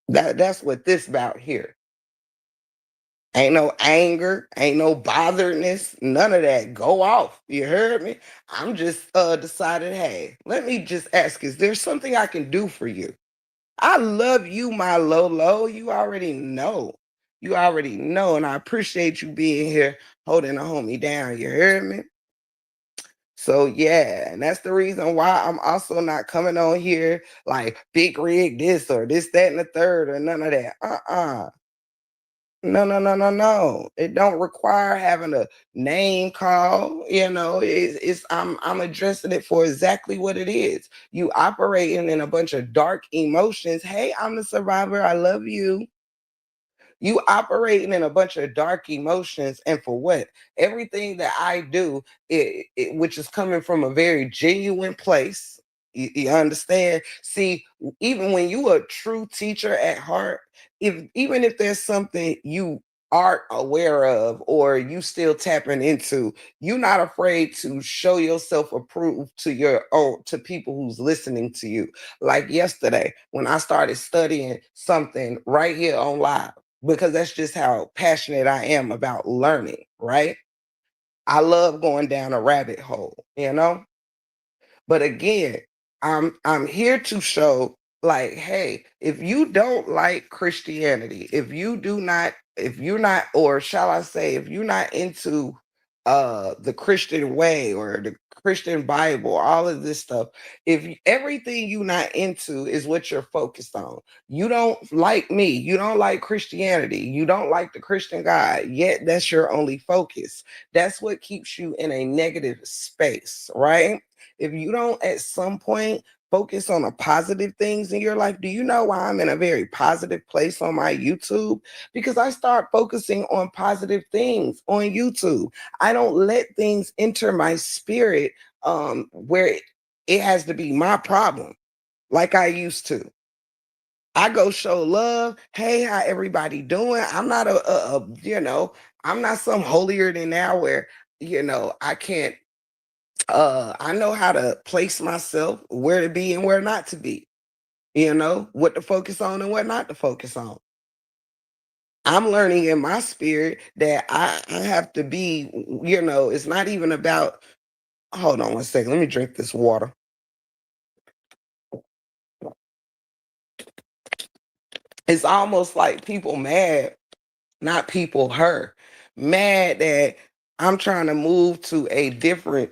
That's what this about here. Ain't no anger, ain't no botheredness, none of that. Go off. You heard me? I'm just decided, hey, let me just ask, is there something I can do for you? I love you, my Lolo. You already know. You already know. And I appreciate you being here holding a homie down. You heard me? So yeah, and that's the reason why I'm also not coming on here like big rig this or this, that, and the third, or none of that. No, no, no, no, no. It don't require having a name call. It's I'm addressing it for exactly what it is. You operating in a bunch of dark emotions. Hey, I'm the survivor. I love you. You operating in a bunch of dark emotions, and for what? Everything that I do, which is coming from a very genuine place. You understand? See, even when you a true teacher at heart, if even if there's something you aren't aware of or you still tapping into, you're not afraid to show yourself approved to your own to people who's listening to you. Like yesterday, when I started studying something right here on live because that's just how passionate I am about learning, right? I love going down a rabbit hole, you know? But again, I'm here to show like, hey, if you don't like Christianity, if you're not, or shall I say, if you're not into the Christian way or the Christian Bible, all of this stuff, everything you're not into is what you're focused on. You don't like me, you don't like Christianity, you don't like the Christian God, yet that's your only focus. That's what keeps you in a negative space, right? If you don't at some point focus on the positive things in your life, do you know why I'm in a very positive place on my YouTube? Because I start focusing on positive things on YouTube. I don't let things enter my spirit where it has to be my problem like I used to. I go show love. Hey, how everybody doing? I'm not I'm not some holier than thou where I can't I know how to place myself where to be and where not to be, what to focus on and what not to focus on. I'm learning in my spirit that I have to be, it's not even about, hold on one second, let me drink this water. It's almost like people mad, not people hurt, mad that I'm trying to move to a different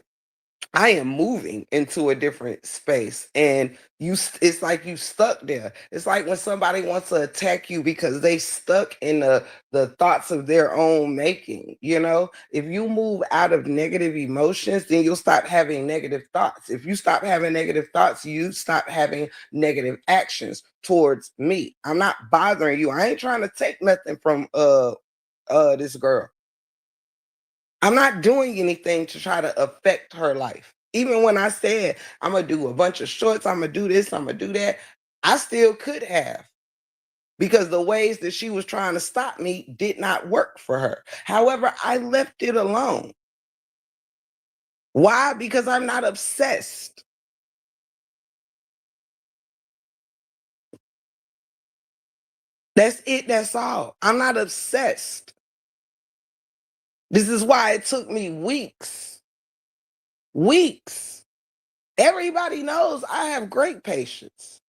I am moving into a different space and it's like you stuck there. It's like when somebody wants to attack you because they stuck in the thoughts of their own making, If you move out of negative emotions, then you'll stop having negative thoughts. If you stop having negative thoughts, you stop having negative actions towards me. I'm not bothering you. I ain't trying to take nothing from this girl. I'm not doing anything to try to affect her life. Even when I said I'm gonna do a bunch of shorts, I'm gonna do this, I'm gonna do that, I still could have because the ways that she was trying to stop me did not work for her. However, I left it alone. Why? Because I'm not obsessed. That's it. That's all. I'm not obsessed. This is why it took me weeks. Weeks. Everybody knows I have great patience.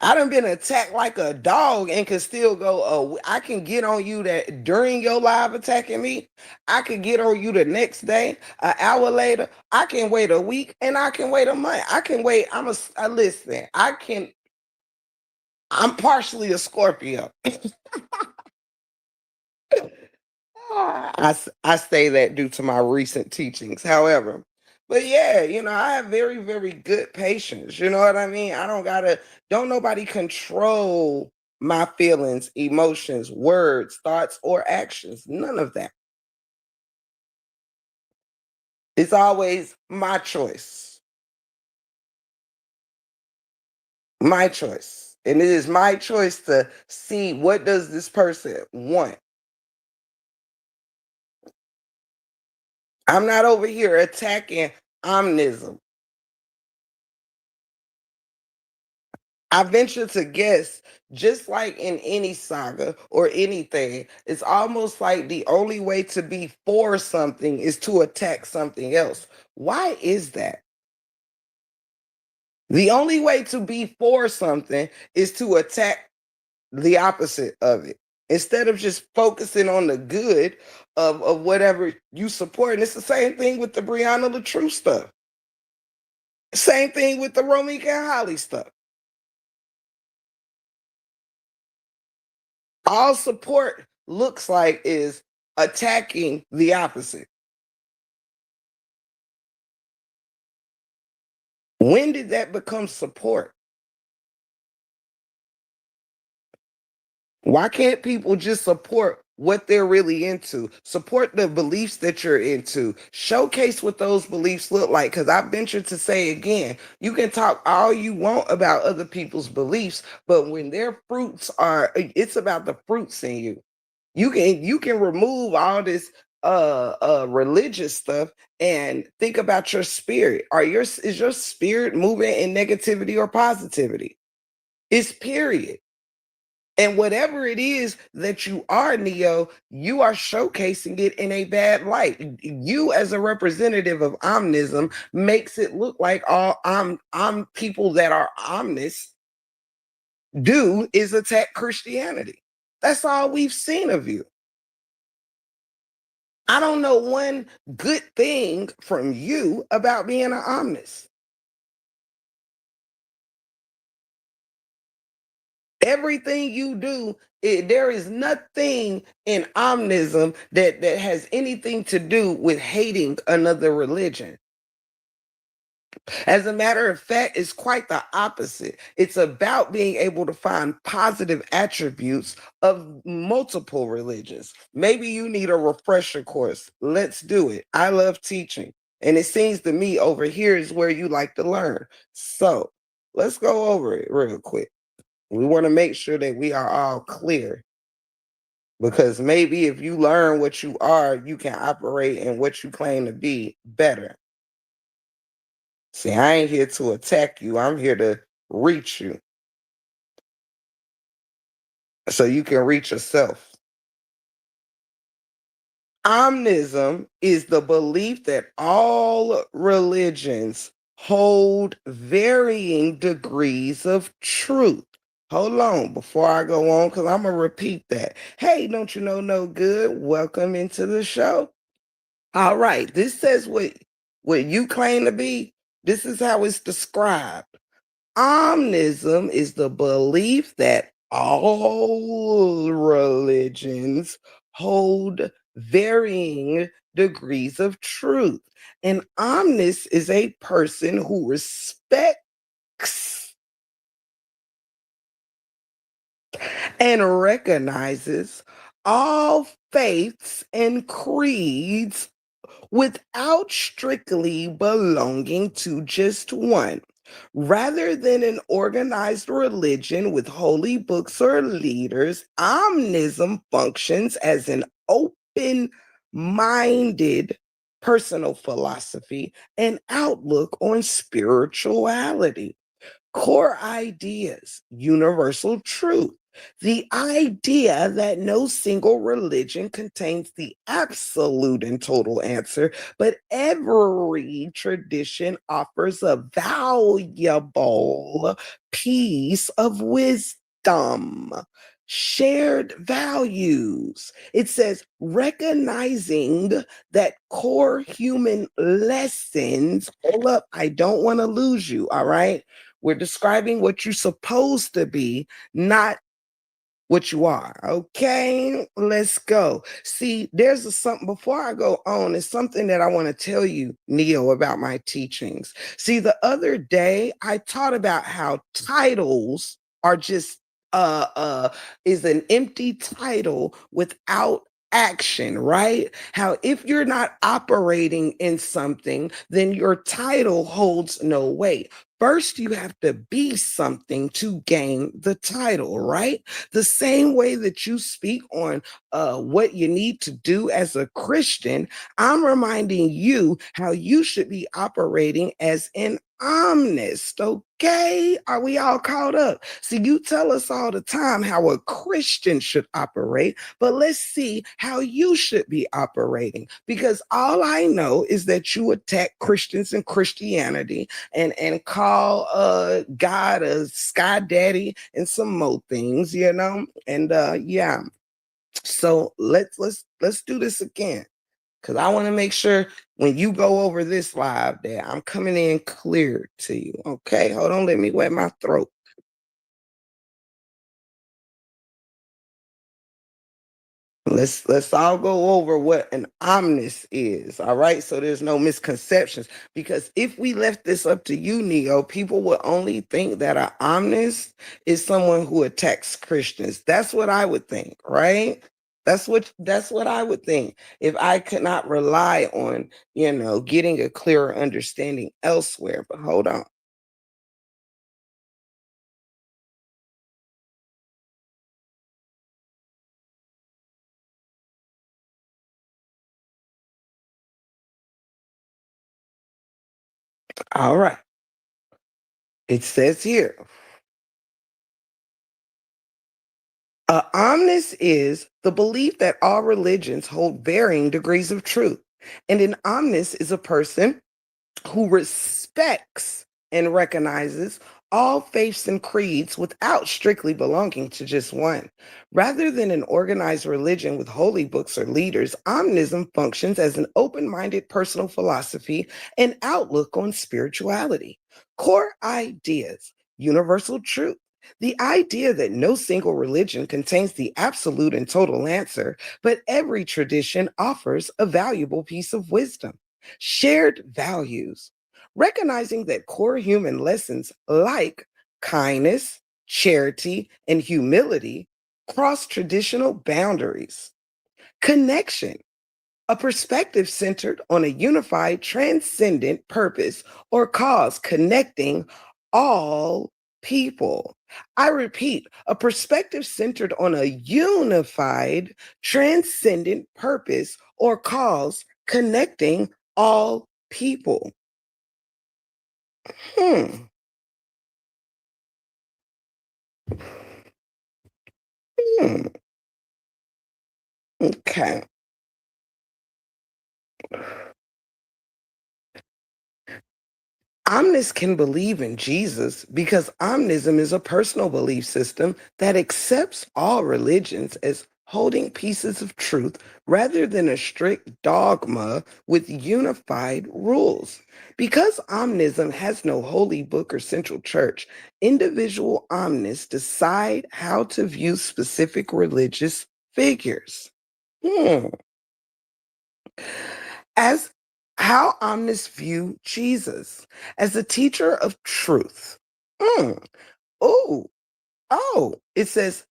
I done been attacked like a dog and can still go, oh, I can get on you that during your live attacking me. I can get on you the next day, an hour later. I can wait a week and I can wait a month. I can wait. Listen, I'm partially a Scorpio. I say that due to my recent teachings. However, but yeah, I have very, very good patience. You know what I mean? Don't nobody control my feelings, emotions, words, thoughts, or actions. None of that. It's always my choice. My choice. And it is my choice to see what does this person want. I'm not over here attacking omnism. I venture to guess, just like in any saga or anything, it's almost like the only way to be for something is to attack something else. Why is that? The only way to be for something is to attack the opposite of it. Instead of just focusing on the good of whatever you support. And it's the same thing with the Brianna LaTrue stuff. Same thing with the Romika and Holly stuff. All support looks like is attacking the opposite. When did that become support? Why can't people just support what they're really into? Support the beliefs that you're into. Showcase what those beliefs look like. Because I venture to say again, you can talk all you want about other people's beliefs, but when their fruits are, it's about the fruits in you. You can remove all this religious stuff and think about your spirit. Is your spirit moving in negativity or positivity? It's period. And whatever it is that you are, Neo, you are showcasing it in a bad light. You, as a representative of omnism, makes it look like all people that are omnis do is attack Christianity. That's all we've seen of you. I don't know one good thing from you about being an omnis. Everything you do, there is nothing in omnism that has anything to do with hating another religion. As a matter of fact, it's quite the opposite. It's about being able to find positive attributes of multiple religions. Maybe you need a refresher course. Let's do it. I love teaching. And it seems to me over here is where you like to learn. So let's go over it real quick. We want to make sure that we are all clear because maybe if you learn what you are, you can operate in what you claim to be better. See, I ain't here to attack you. I'm here to reach you so you can reach yourself. Omnism is the belief that all religions hold varying degrees of truth. Hold on before I go on, because I'm going to repeat that. Hey, don't you know no good? Welcome into the show. All right, this says what you claim to be. This is how it's described. Omnism is the belief that all religions hold varying degrees of truth. An omnis is a person who respects and recognizes all faiths and creeds without strictly belonging to just one. Rather than an organized religion with holy books or leaders, omnism functions as an open minded personal philosophy and outlook on spirituality. Core ideas, universal truth, The idea that no single religion contains the absolute and total answer, but every tradition offers a valuable piece of wisdom. Shared values. It says recognizing that core human lessons. Hold up, I don't want to lose you. All right. We're describing what you're supposed to be, not what you are. Okay, let's go. See, there's something before I go on, it's something that I want to tell you, Neo, about my teachings. See, the other day I taught about how titles are just is an empty title without action, right? How if you're not operating in something, then your title holds no weight. First, you have to be something to gain the title, right? The same way that you speak on what you need to do as a Christian, I'm reminding you how you should be operating as an omnist. Okay, are we all caught up? See, you tell us all the time how a Christian should operate, but let's see how you should be operating, because all I know is that you attack Christians and Christianity and call God a sky daddy and some more things, you know. And yeah, so let's do this again, because I want to make sure when you go over this live that I'm coming in clear to you. Okay, hold on, let me wet my throat. Let's all go over what an omnis is, all right? So there's no misconceptions. Because if we left this up to you, Neo, people would only think that an omnis is someone who attacks Christians. That's what I would think, right? That's what I would think if I could not rely on, getting a clearer understanding elsewhere. But hold on. All right. It says here, omnis is the belief that all religions hold varying degrees of truth. And an omnis is a person who respects and recognizes all faiths and creeds without strictly belonging to just one. Rather than an organized religion with holy books or leaders, omnism functions as an open minded personal philosophy and outlook on spirituality. Core ideas, universal truth. The idea that no single religion contains the absolute and total answer, but every tradition offers a valuable piece of wisdom. Shared values, recognizing that core human lessons like kindness, charity, and humility cross traditional boundaries. Connection, a perspective centered on a unified, transcendent purpose or cause connecting all people. I repeat, a perspective centered on a unified, transcendent purpose or cause connecting all people. Hmm. Hmm. Okay. Omnis can believe in Jesus because omnism is a personal belief system that accepts all religions as holding pieces of truth rather than a strict dogma with unified rules. Because omnism has no holy book or central church, individual omnists decide how to view specific religious figures. Hmm. As how omnists view Jesus as a teacher of truth. Mm. Oh, it says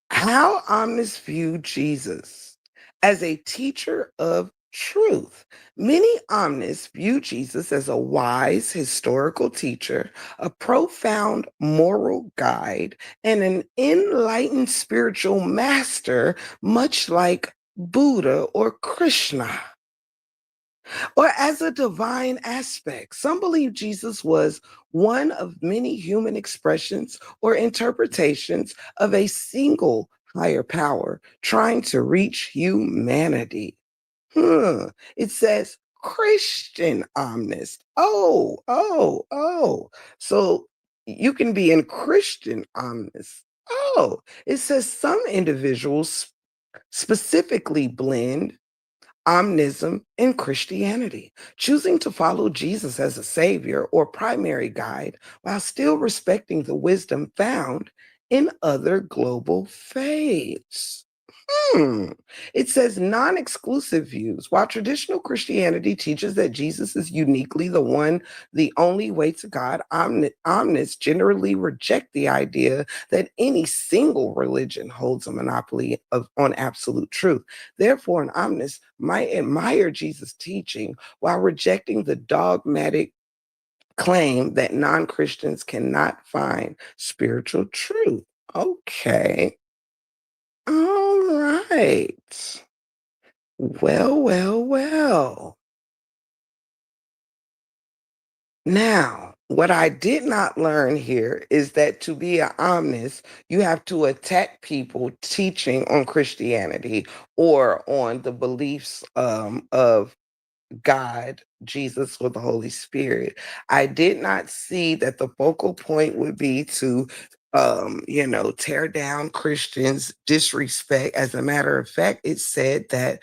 how omnists view Jesus as a teacher of truth. Many omnists view Jesus as a wise historical teacher, a profound moral guide, and an enlightened spiritual master, much like Buddha or Krishna. or as a divine aspect. Some believe Jesus was one of many human expressions or interpretations of a single higher power trying to reach humanity. It says Christian omnist. Oh. So you can be in Christian omnist. Oh, it says some individuals specifically blend omnism and Christianity, choosing to follow Jesus as a savior or primary guide while still respecting the wisdom found in other global faiths. Hmm. It says non exclusive views. While traditional Christianity teaches that Jesus is uniquely the only way to God, omnists generally reject the idea that any single religion holds a monopoly on absolute truth. Therefore, an omnist might admire Jesus' teaching while rejecting the dogmatic claim that non Christians cannot find spiritual truth. Okay. All right. Well. Now, what I did not learn here is that to be an omnist, you have to attack people teaching on Christianity or on the beliefs of God, Jesus, or the Holy Spirit. I did not see that the focal point would be to tear down Christians, disrespect. As a matter of fact, it said that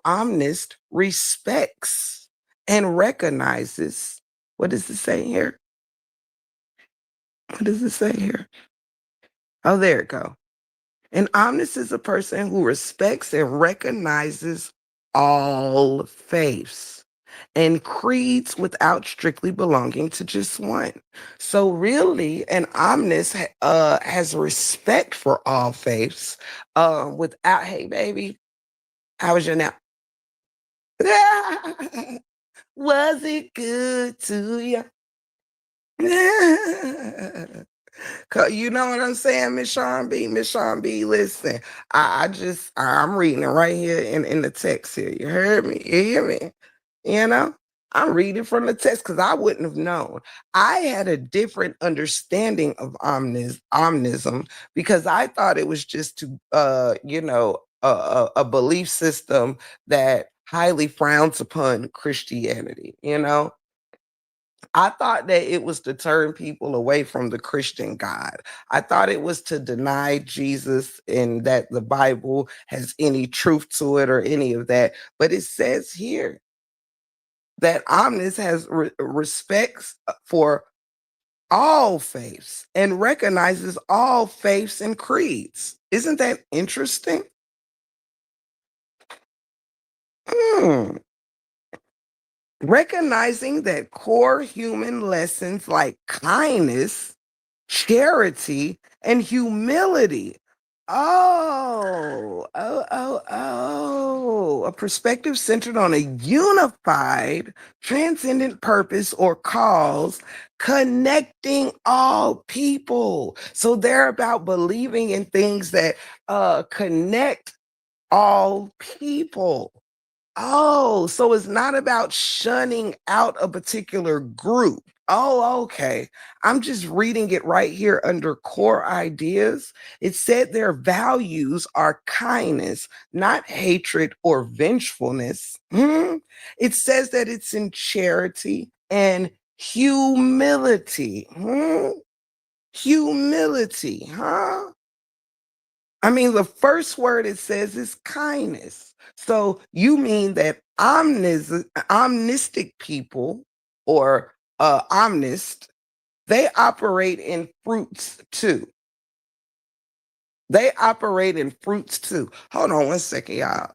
omnist respects and recognizes. What does it say here? What does it say here? Oh, there it go. An omnist is a person who respects and recognizes all faiths and creeds without strictly belonging to just one. So really, an omnist has respect for all faiths without, hey baby, how was your nap? Was it good to you? You know what I'm saying, Miss Sean B? Miss Sean B, listen, I'm reading it right here in the text here. You heard me? You hear me? You know? I'm reading from the text because I wouldn't have known. I had a different understanding of omnism because I thought it was just to a belief system that highly frowns upon Christianity. I thought that it was to turn people away from the Christian God. I thought it was to deny Jesus and that the Bible has any truth to it or any of that. But it says here that Omnis has respects for all faiths and recognizes all faiths and creeds. Isn't that interesting? Hmm. Recognizing that core human lessons like kindness, charity, and humility. Oh. A perspective centered on a unified, transcendent purpose or cause connecting all people. So they're about believing in things that connect all people. Oh, so it's not about shunning out a particular group. Oh, okay. I'm just reading it right here under core ideas. It said their values are kindness, not hatred or vengefulness. It says that it's in charity and humility. Humility, huh? I mean, the first word it says is kindness. So you mean that omnistic people or omnist, they operate in fruits too. They operate in fruits too. Hold on one second, y'all.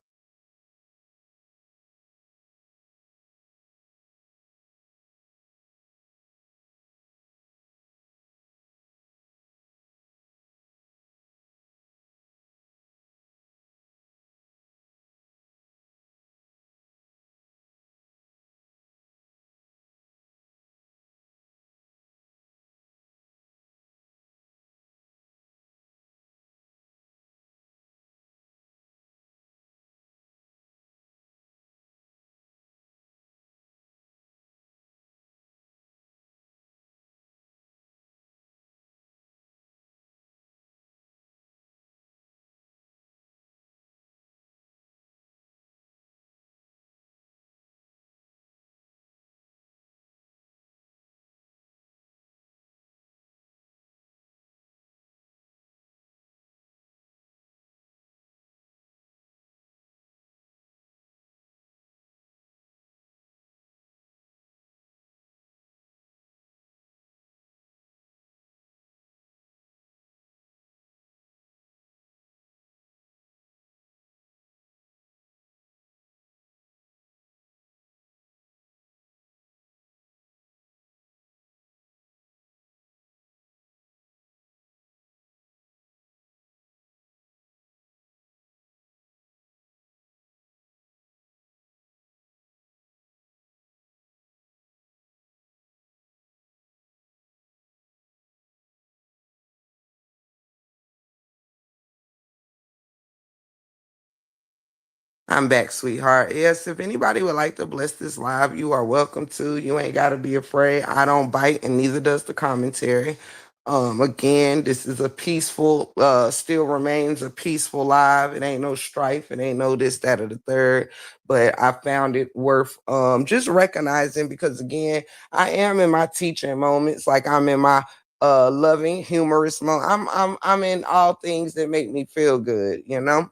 I'm back, sweetheart. Yes, if anybody would like to bless this live, you are welcome to. You ain't got to be afraid. I don't bite, and neither does the commentary. Again, this is a peaceful, still remains a peaceful live. It ain't no strife. It ain't no this, that, or the third. But I found it worth just recognizing because again, I am in my teaching moments, like I'm in my loving, humorous moment. I'm in all things that make me feel good, you know?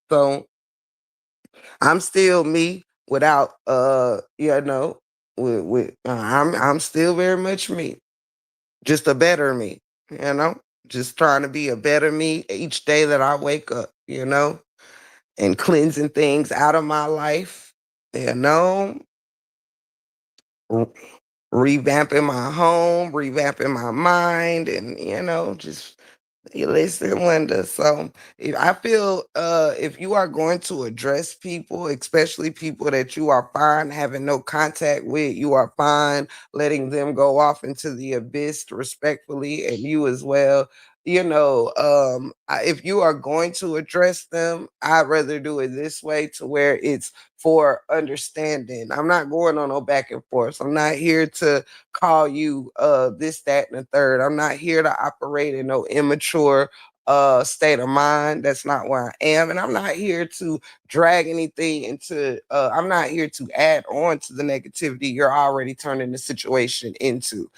So I'm still me without I'm still very much me, just a better me, you know, just trying to be a better me each day that I wake up, you know, and cleansing things out of my life, you know, r- revamping my home, revamping my mind, and just listen, Linda. So I feel if you are going to address people, especially people that you are fine having no contact with, you are fine letting them go off into the abyss respectfully, and you as well. If you are going to address them, I'd rather do it this way to where it's for understanding. I'm not going on no back and forth. I'm not here to call you this, that, and the third. I'm not here to operate in no immature state of mind. That's not where I am. And I'm not here to drag anything into I'm not here to add on to the negativity you're already turning the situation into.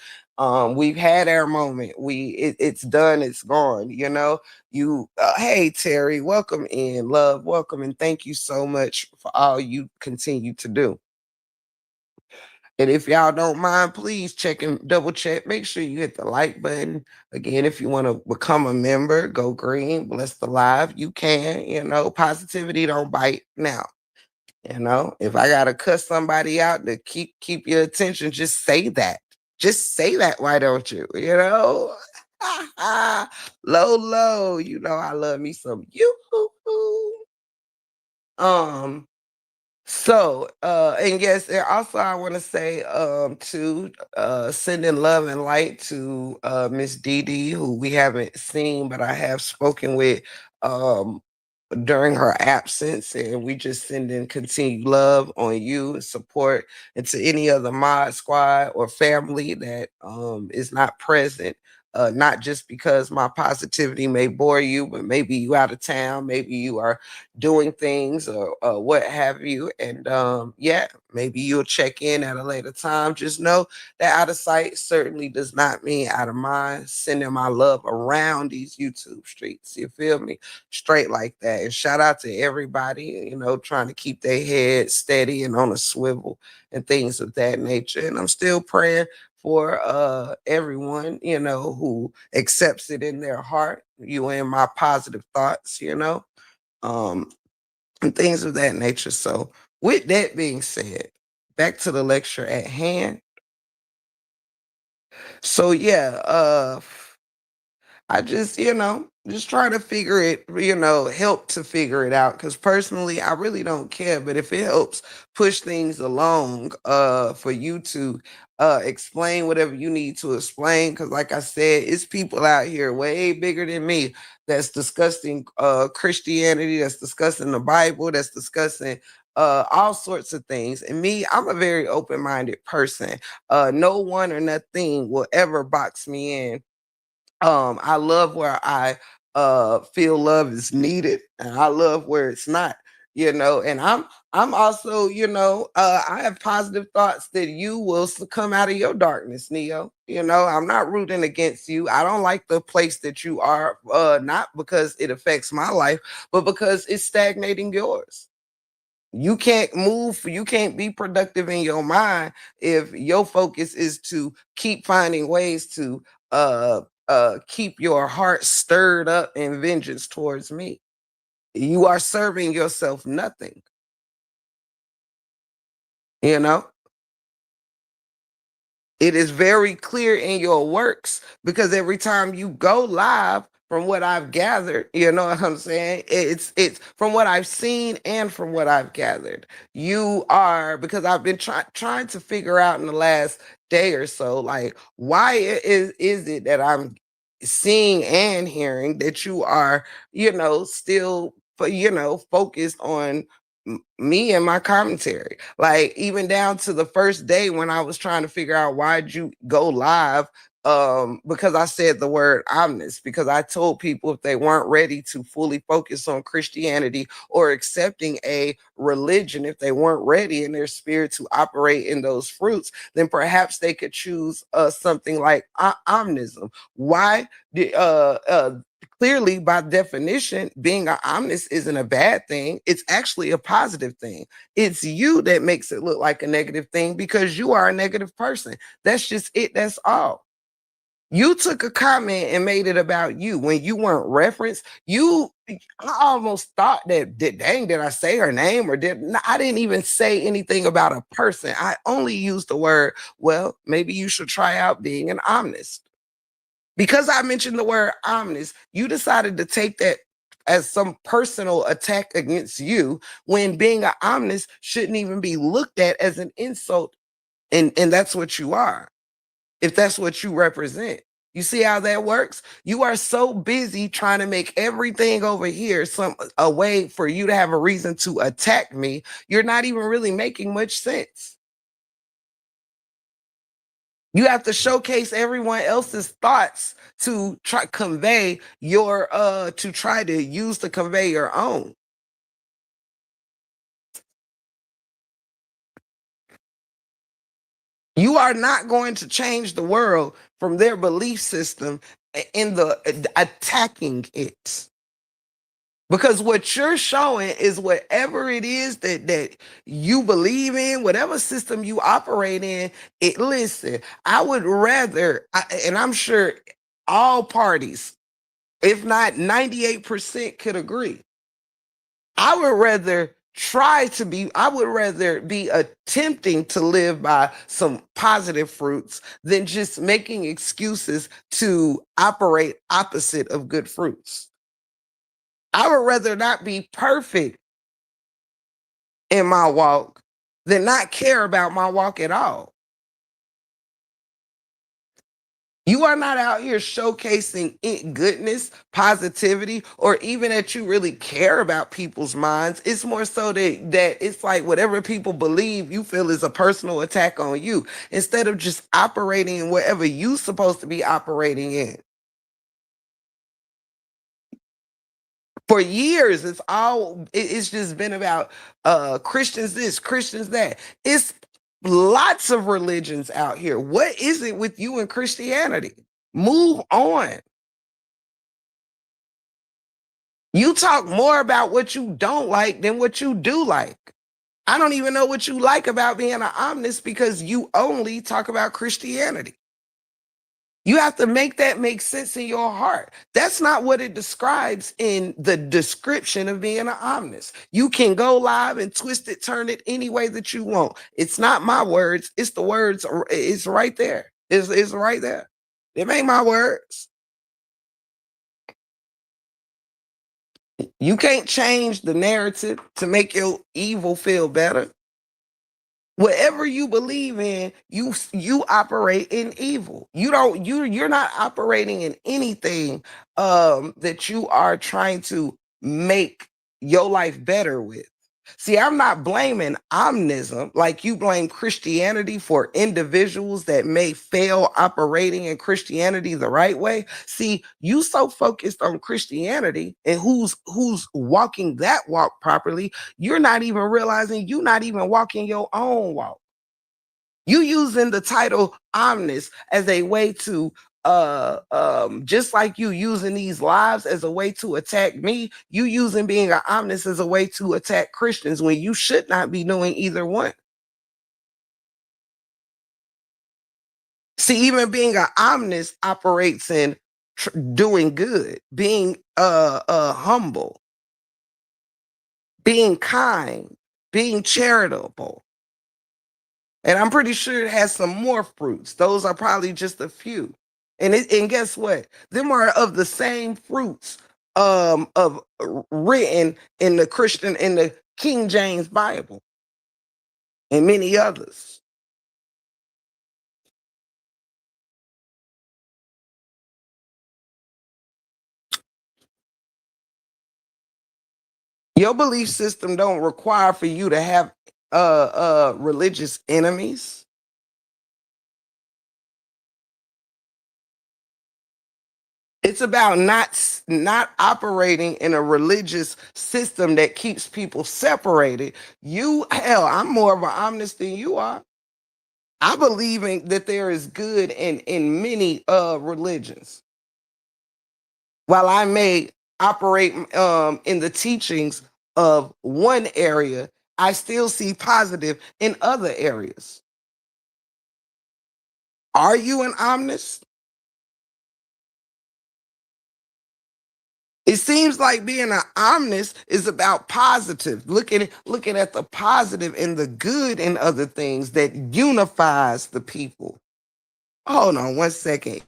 We've had our moment. It's done, it's gone, you know. Hey Terry, welcome in, love, welcome, and thank you so much for all you continue to do. And if y'all don't mind, please check and double check. Make sure you hit the like button. Again, if you want to become a member, go green, bless the live. You can, positivity don't bite now. If I gotta cuss somebody out to keep your attention, just say that. Just say that, why don't you? Low, low. I love me some you. Um, and yes, and also I want to say to sending love and light to Miss Dee Dee, who we haven't seen, but I have spoken with um during her absence, and we just sending continued love on you and support, and to any other mod squad or family that is not present. Not just because my positivity may bore you, but maybe you out of town, maybe you are doing things or what have you. And yeah, maybe you'll check in at a later time. Just know that out of sight certainly does not mean out of mind. Sending my love around these YouTube streets. You feel me? Straight like that. And shout out to everybody, trying to keep their head steady and on a swivel and things of that nature. And I'm still praying for everyone, who accepts it in their heart. You and my positive thoughts, um, and things of that nature. So, with that being said, back to the lecture at hand. So, yeah, I just try to figure it, help to figure it out. Cause personally, I really don't care. But if it helps push things along, for you to explain whatever you need to explain. Cause like I said, it's people out here way bigger than me that's discussing Christianity, that's discussing the Bible, that's discussing all sorts of things. And me, I'm a very open-minded person. No one or nothing will ever box me in. I love where I feel love is needed, and I love where it's not. And I'm also, I have positive thoughts that you will come out of your darkness, Neo. I'm not rooting against you. I don't like the place that you are, not because it affects my life, but because it's stagnating yours. You can't move, you can't be productive in your mind if your focus is to keep finding ways to keep your heart stirred up in vengeance towards me. You are serving yourself nothing, you know? It is very clear in your works because every time you go live, from what I've gathered, you know what I'm saying? It's from what I've seen and from what I've gathered. You are, because I've been trying to figure out in the last day or so, like why is it that I'm seeing and hearing that you are, still focused on me and my commentary. Like even down to the first day when I was trying to figure out why'd you go live, because I said the word omnis, because I told people if they weren't ready to fully focus on Christianity or accepting a religion, if they weren't ready in their spirit to operate in those fruits, then perhaps they could choose something like omnism. Why did clearly, by definition, being an omnis isn't a bad thing. It's actually a positive thing. It's you that makes it look like a negative thing because you are a negative person. That's just it. That's all. You took a comment and made it about you when you weren't referenced. I almost thought that, dang, did I say her name or I didn't even say anything about a person. I only used the word, well, maybe you should try out being an omnis. Because I mentioned the word omnis, you decided to take that as some personal attack against you when being an omnis shouldn't even be looked at as an insult. And that's what you are, if that's what you represent. You see how that works? You are so busy trying to make everything over here a way for you to have a reason to attack me. You're not even really making much sense. You have to showcase everyone else's thoughts to try convey your to try to use to convey your own. You are not going to change the world from their belief system in the attacking it. Because what you're showing is whatever it is that you believe in, whatever system you operate in. Listen, I would rather, and I'm sure all parties, if not 98%, could agree. I would rather be attempting to live by some positive fruits than just making excuses to operate opposite of good fruits. I would rather not be perfect in my walk than not care about my walk at all. You are not out here showcasing goodness, positivity, or even that you really care about people's minds. It's more so that it's like whatever people believe you feel is a personal attack on you instead of just operating in whatever you're supposed to be operating in. For years, it's just been about Christians this, Christians that. It's lots of religions out here. What is it with you and Christianity? Move on. You talk more about what you don't like than what you do like. I don't even know what you like about being an omnist because you only talk about Christianity. You have to make that make sense in your heart. That's not what it describes in the description of being an omnist. You can go live and twist it, turn it any way that you want. It's not my words. It's the words. It's right there. It's right there. It ain't my words. You can't change the narrative to make your evil feel better. Whatever you believe in, you operate in evil. You're not operating in anything that you are trying to make your life better with. See, I'm not blaming omnism like you blame Christianity for individuals that may fail operating in Christianity the right way. See, you so focused on Christianity and who's walking that walk properly, you're not even realizing you're not even walking your own walk. You using the title omnis as a way to just like you using these lives as a way to attack me, you using being an omnis as a way to attack Christians when you should not be doing either one. See, even being an omnis operates in doing good, being humble, being kind, being charitable. And I'm pretty sure it has some more fruits. Those are probably just a few. And guess what? Them are of the same fruits of written in the King James Bible and many others. Your belief system don't require for you to have religious enemies. It's about not operating in a religious system that keeps people separated. You hell, I'm more of an omnist than you are. I believe in that there is good in many religions. While I may operate in the teachings of one area, I still see positive in other areas. Are you an omnist? It seems like being an omnist is about positive, looking at the positive and the good in other things that unifies the people. Hold on one second.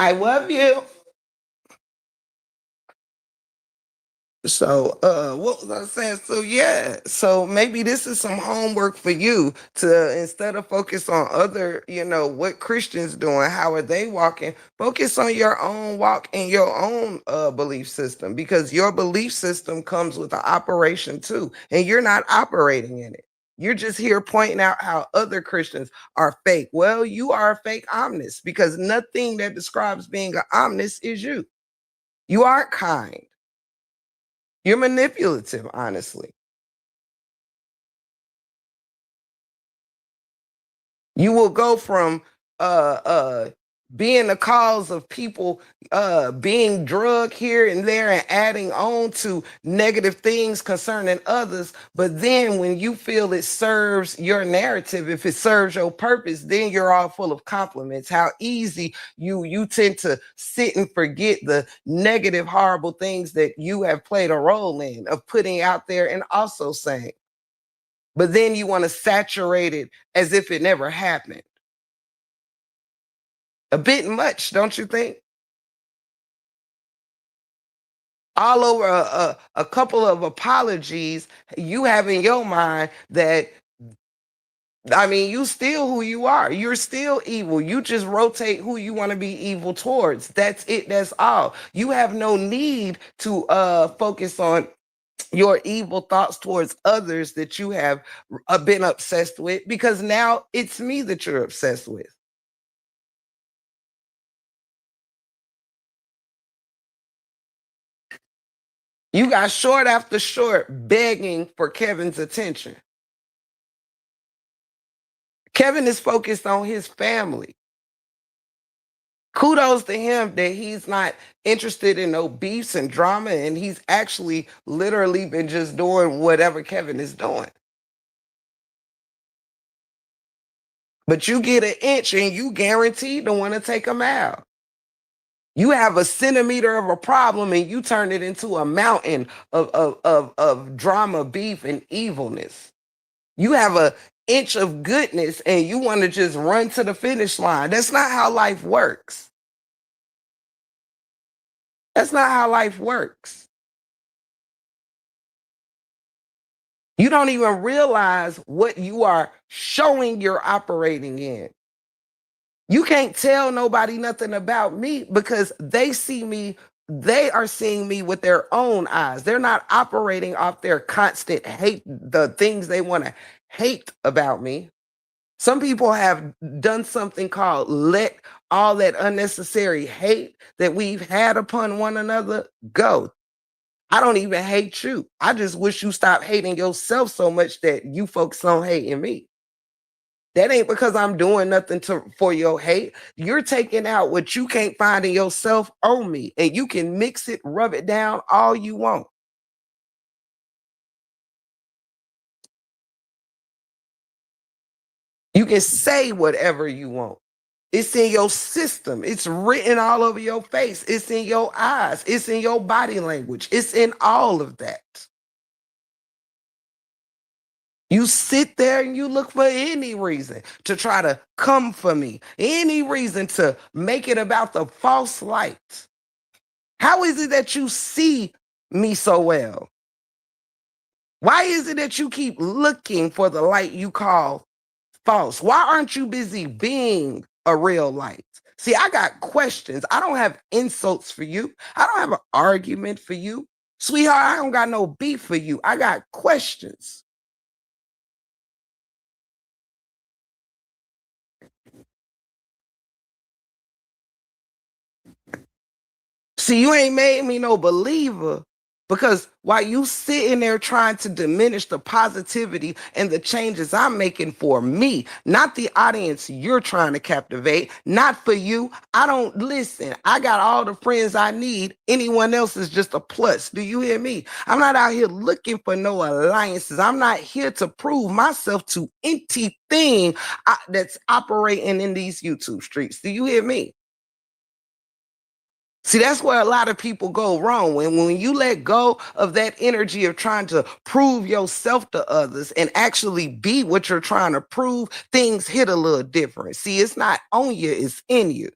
I love you. So, what was I saying? So, yeah. So maybe this is some homework for you to instead of focus on other, what Christians doing, how are they walking? Focus on your own walk and your own belief system because your belief system comes with an operation too, and you're not operating in it. You're just here pointing out how other Christians are fake. Well, you are a fake omnist because nothing that describes being an omnist is you. You aren't kind. You're manipulative, honestly. You will go from being the cause of people being drugged here and there and adding on to negative things concerning others. But then when you feel it serves your narrative, if it serves your purpose, then you're all full of compliments. How easy you tend to sit and forget the negative, horrible things that you have played a role in of putting out there and also saying. But then you want to saturate it as if it never happened. A bit much, don't you think? All over a couple of apologies, you have in your mind that, I mean, you still who you are. You're still evil. You just rotate who you want to be evil towards. That's it. That's all. You have no need to focus on your evil thoughts towards others that you have been obsessed with because now it's me that you're obsessed with. You got short after short begging for Kevin's attention. Kevin is focused on his family. Kudos to him that he's not interested in no beefs and drama, and he's actually literally been just doing whatever Kevin is doing. But you get an inch and you guaranteed to want to take a mile. You have a centimeter of a problem and you turn it into a mountain of drama, beef, and evilness. You have a inch of goodness and you want to just run to the finish line. That's not how life works. That's not how life works. You don't even realize what you are showing you're operating in. You can't tell nobody nothing about me because they are seeing me with their own eyes. They're not operating off their constant hate, the things they want to hate about me. Some people have done something called let all that unnecessary hate that we've had upon one another go. I don't even hate you. I just wish you stop hating yourself so much that you focus on hating me. That ain't because I'm doing nothing for your hate. You're taking out what you can't find in yourself on me, and you can mix it, rub it down all you want. You can say whatever you want. It's in your system. It's written all over your face. It's in your eyes. It's in your body language. It's in all of that. You sit there and you look for any reason to try to come for me, any reason to make it about the false light. How is it that you see me so well? Why is it that you keep looking for the light you call false? Why aren't you busy being a real light? See, I got questions. I don't have insults for you. I don't have an argument for you. Sweetheart, I don't got no beef for you. I got questions. See, you ain't made me no believer because while you sitting there trying to diminish the positivity and the changes I'm making for me, not the audience you're trying to captivate, not for you. I don't listen. I got all the friends I need. Anyone else is just a plus. Do you hear me? I'm not out here looking for no alliances. I'm not here to prove myself to anything that's operating in these YouTube streets. Do you hear me? See, that's where a lot of people go wrong. When you let go of that energy of trying to prove yourself to others and actually be what you're trying to prove, things hit a little different. See, it's not on you, it's in you.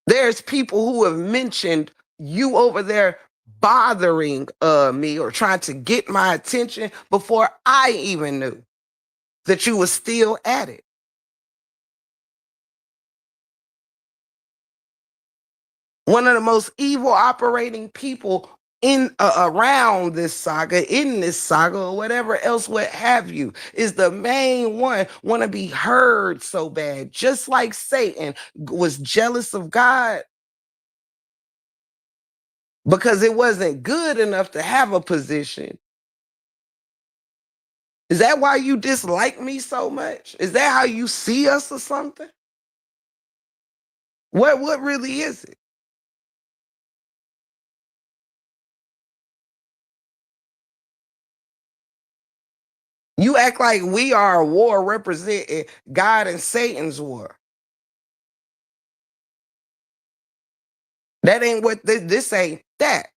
There's people who have mentioned you over there bothering me or trying to get my attention before I even knew that you were still at it. One of the most evil operating people in around this saga, in this saga, or whatever else, what have you, is the main one want to be heard so bad, just like Satan was jealous of God because it wasn't good enough to have a position. Is that why you dislike me so much? Is that how you see us or something? What really is it? You act like we are a war representing God and Satan's war. That ain't what this ain't that.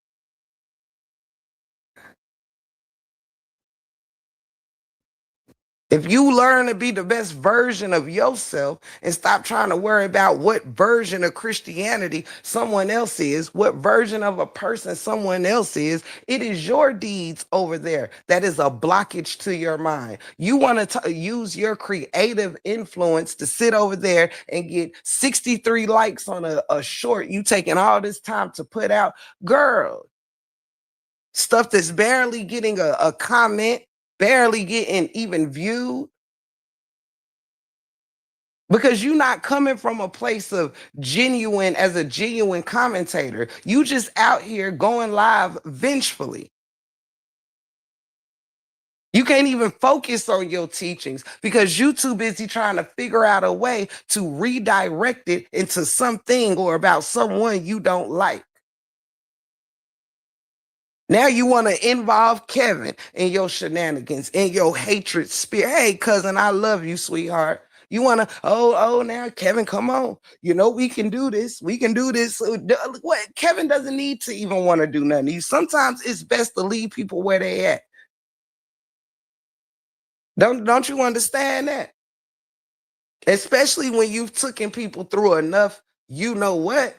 If you learn to be the best version of yourself and stop trying to worry about what version of Christianity someone else is, what version of a person someone else is, it is your deeds over there that is a blockage to your mind. You want to use your creative influence to sit over there and get 63 likes on a short you taking all this time to put out. Girl, stuff that's barely getting a comment, barely getting even viewed, because you're not coming from a place of genuine as a genuine commentator. You just out here going live vengefully. You can't even focus on your teachings because you too busy trying to figure out a way to redirect it into something or about someone you don't like. Now you want to involve Kevin in your shenanigans, in your hatred spirit. Hey, cousin, I love you, sweetheart. You want to, now Kevin, come on. You know, we can do this. We can do this. What? Kevin doesn't need to even want to do nothing. Sometimes it's best to leave people where they at. Don't you understand that? Especially when you've taken people through enough, you know what?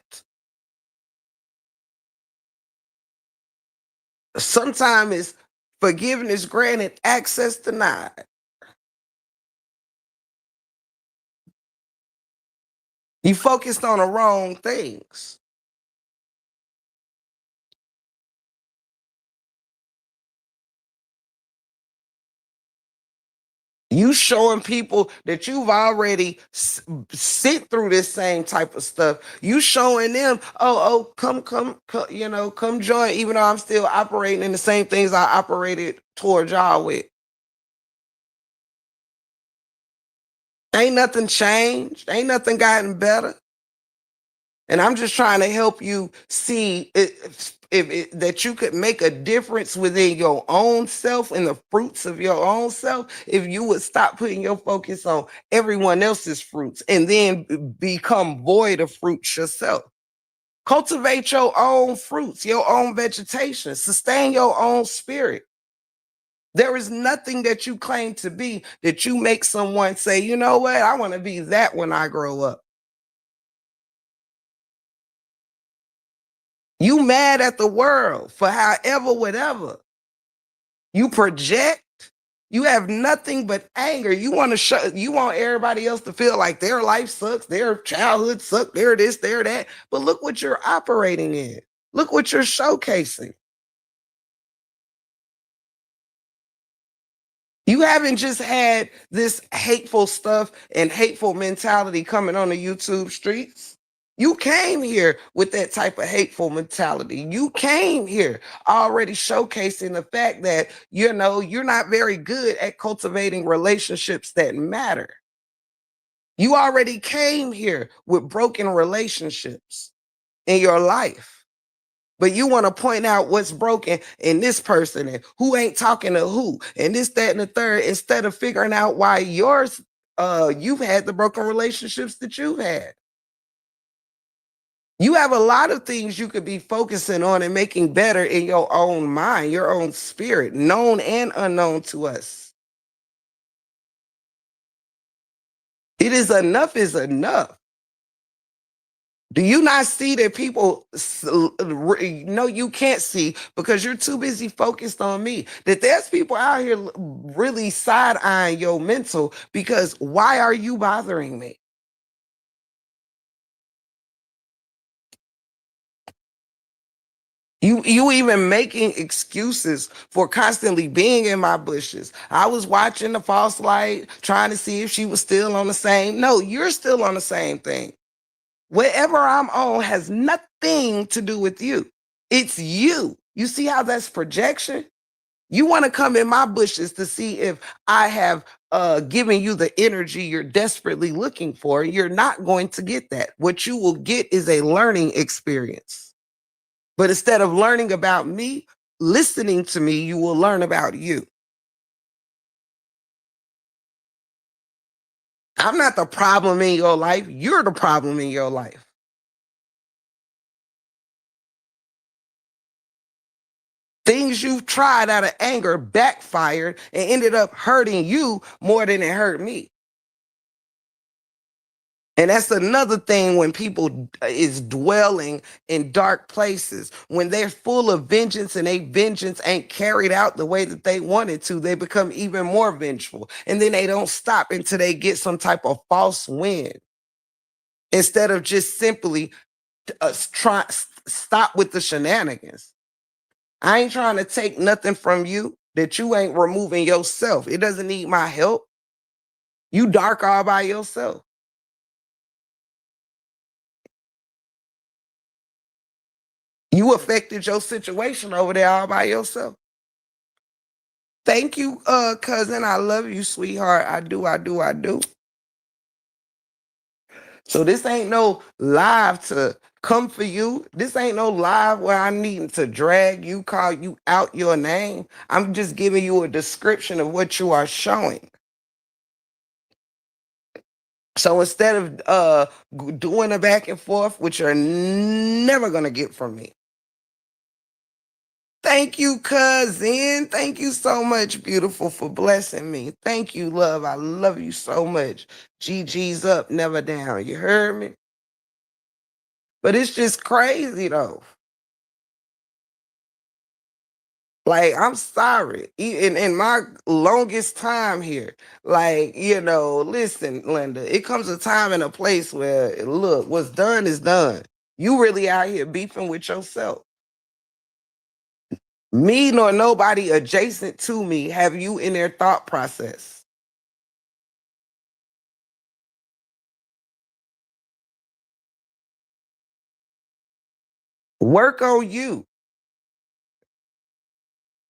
Sometimes it's forgiveness granted, access denied. You focused on the wrong things. You showing people that you've already sent through this same type of stuff. You showing them, come join, even though I'm still operating in the same things I operated towards y'all with. Ain't nothing changed. Ain't nothing gotten better. And I'm just trying to help you see that you could make a difference within your own self and the fruits of your own self if you would stop putting your focus on everyone else's fruits and then become void of fruits yourself. Cultivate your own fruits, your own vegetation, sustain your own spirit. There is nothing that you claim to be that you make someone say, you know what, I want to be that when I grow up. You mad at the world for however, whatever. You project. You have nothing but anger. You want to show, you want everybody else to feel like their life sucks, their childhood sucks, they're this, they're that. But look what you're operating in. Look what you're showcasing. You haven't just had this hateful stuff and hateful mentality coming on the YouTube streets. You came here with that type of hateful mentality. You came here already showcasing the fact that, you know, you're not very good at cultivating relationships that matter. You already came here with broken relationships in your life. But you want to point out what's broken in this person and who ain't talking to who and this, that, and the third, instead of figuring out why yours, you've had the broken relationships that you've had. You have a lot of things you could be focusing on and making better in your own mind, your own spirit, known and unknown to us. It is enough. Do you not see that people no, you can't see because you're too busy focused on me? That there's people out here really side eyeing your mental because why are you bothering me? You even making excuses for constantly being in my bushes. I was watching the false light, trying to see if she was still on the same. No, you're still on the same thing. Whatever I'm on has nothing to do with you. It's you. You see how that's projection? You want to come in my bushes to see if I have given you the energy you're desperately looking for. You're not going to get that. What you will get is a learning experience. But instead of learning about me, listening to me, you will learn about you. I'm not the problem in your life. You're the problem in your life. Things you've tried out of anger backfired and ended up hurting you more than it hurt me. And that's another thing when people is dwelling in dark places. When they're full of vengeance and they vengeance ain't carried out the way that they wanted to, they become even more vengeful. And then they don't stop until they get some type of false win. Instead of just simply stop with the shenanigans. I ain't trying to take nothing from you that you ain't removing yourself. It doesn't need my help. You dark all by yourself. You affected your situation over there all by yourself. Thank you, cousin. I love you, sweetheart. I do, I do, I do. So this ain't no live to come for you. This ain't no live where I need to drag you, call you out your name. I'm just giving you a description of what you are showing. So instead of doing a back and forth, which you're never gonna get from me. Thank you, cousin. Thank you so much, beautiful, for blessing me. Thank you, love. I love you so much. GG's up, never down. You heard me? But it's just crazy though. Like, I'm sorry. In my longest time here, like, you know, listen, Linda, it comes a time and a place where, look, what's done is done. You really out here beefing with yourself. Me nor nobody adjacent to me have you in their thought process. Work on you.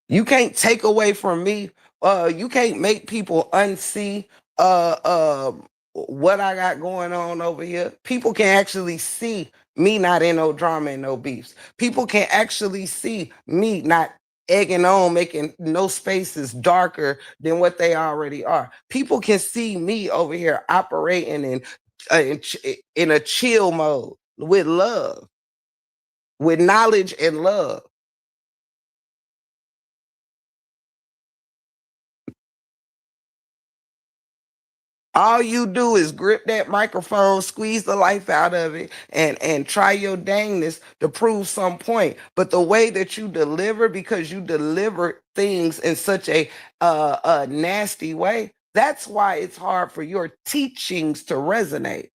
You can't take away from me. You can't make people unsee uh uh what I got going on over here. People can actually see me not in no drama and no beefs. People can actually see me not egging on, making no spaces darker than what they already are. People can see me over here operating in a chill mode with love, with knowledge and love. All you do is grip that microphone, squeeze the life out of it, and try your dangness to prove some point. But the way that you deliver, because you deliver things in such a nasty way, that's why it's hard for your teachings to resonate.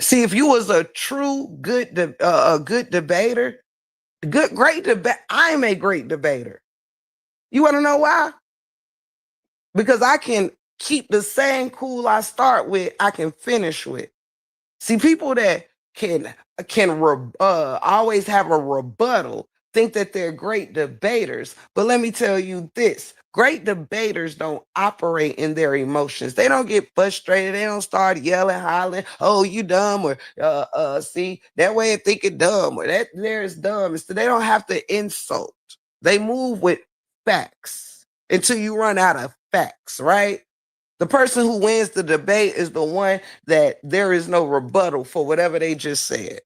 See, if you was a true a good debater, great debate. I'm a great debater. You want to know why? Because I can keep the same cool I start with, I can finish with. See, people that can always have a rebuttal think that they're great debaters. But let me tell you this: great debaters don't operate in their emotions. They don't get frustrated. They don't start yelling, hollering, "Oh, you dumb," or "See that way of thinking dumb," or "That there is dumb." So they don't have to insult. They move with facts until you run out of facts, right? The person who wins the debate is the one that there is no rebuttal for whatever they just said.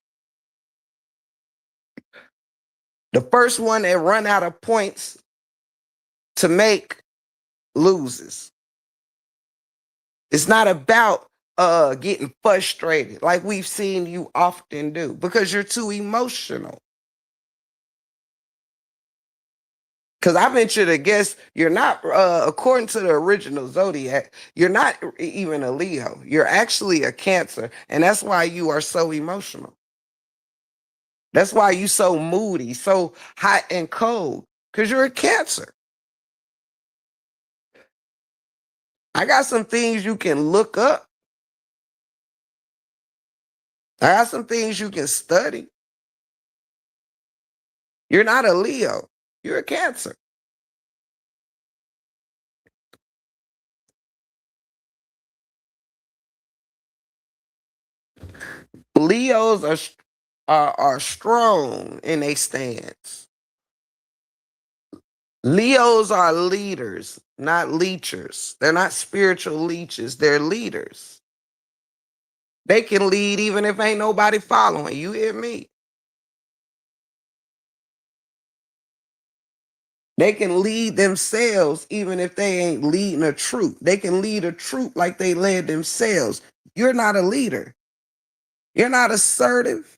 The first one that run out of points to make loses. It's not about getting frustrated like we've seen you often do because you're too emotional. Because I venture to guess you're not, according to the original zodiac, you're not even a Leo. You're actually a Cancer, and that's why you are so emotional. That's why you so moody, so hot and cold, because you're a Cancer. I got some things you can look up. I got some things you can study. You're not a Leo. You're a Cancer. Leos are strong in a stance. Leos are leaders, not leechers. They're not spiritual leeches. They're leaders. They can lead even if ain't nobody following. You hear me? They can lead themselves even if they ain't leading a troop. They can lead a troop like they led themselves. You're not a leader. You're not assertive.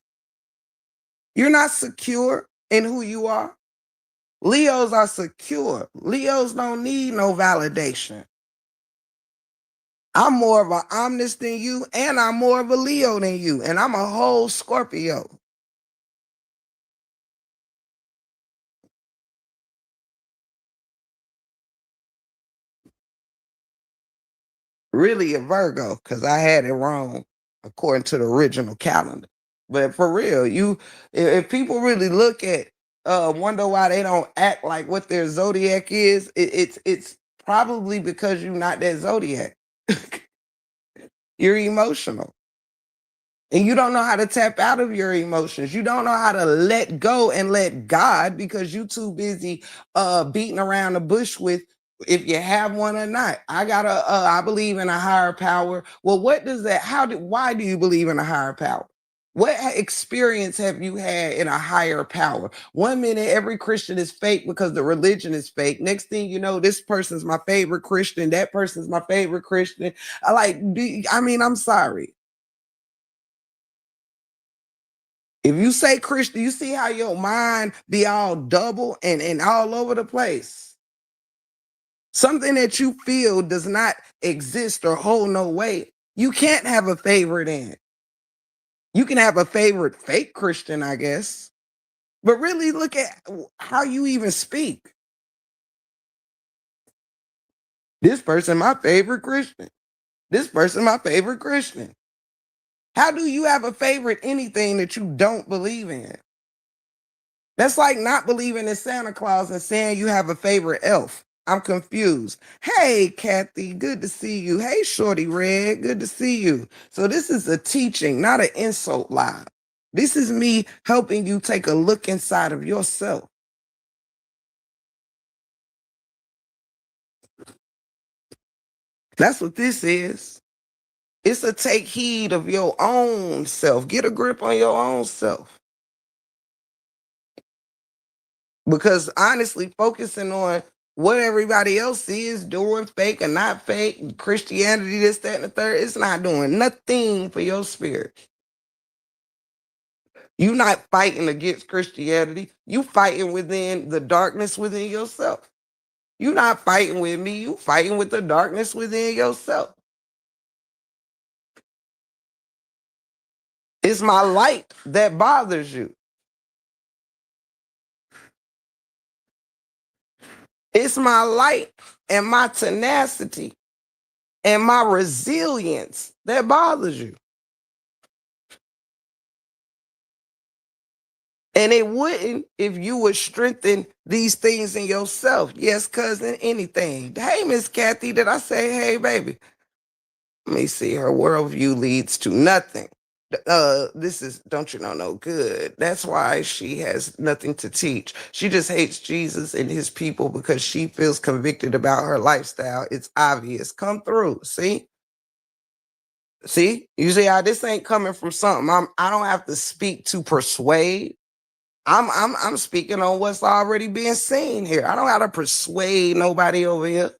You're not secure in who you are. Leos are secure. Leos don't need no validation. I'm more of an omnis than you, and I'm more of a Leo than you, and I'm a whole Scorpio. Really a Virgo, because I had it wrong according to the original calendar. But for real, if people really look at wonder why they don't act like what their zodiac is, it's probably because you're not that zodiac. You're emotional. And you don't know how to tap out of your emotions. You don't know how to let go and let God because you too busy beating around the bush with if you have one or not. I believe in a higher power. Well, what does that why do you believe in a higher power? What experience have you had in a higher power? One minute every Christian is fake because the religion is fake. Next thing you know, this person's my favorite Christian, that person's my favorite Christian. I'm sorry. If you say Christian, you see how your mind be all double and all over the place. Something that you feel does not exist or hold no weight. You can't have a favorite in. You can have a favorite fake Christian, I guess. But really look at how you even speak. This person, my favorite Christian. This person, my favorite Christian. How do you have a favorite anything that you don't believe in? That's like not believing in Santa Claus and saying you have a favorite elf. I'm confused. Hey, Kathy, good to see you. Hey, Shorty Red, good to see you. So, this is a teaching, not an insult live. This is me helping you take a look inside of yourself. That's what this is. It's a take heed of your own self. Get a grip on your own self. Because honestly, focusing on what everybody else is doing, fake or not fake, Christianity, this, that, and the third, it's not doing nothing for your spirit. You're not fighting against Christianity. You fighting within the darkness within yourself. You're not fighting with me. You fighting with the darkness within yourself. It's my light that bothers you. It's my light and my tenacity and my resilience that bothers you. And it wouldn't if you would strengthen these things in yourself. Yes, cousin, anything. Hey, Miss Kathy, did I say, hey, baby? Let me see. Her worldview leads to nothing. This is, don't you know, no good. That's why she has nothing to teach. She just hates Jesus and his people because she feels convicted about her lifestyle. It's obvious. Come through. See? See? You see how this ain't coming from something. I don't have to speak to persuade. I'm speaking on what's already being seen here. I don't have to persuade nobody over here.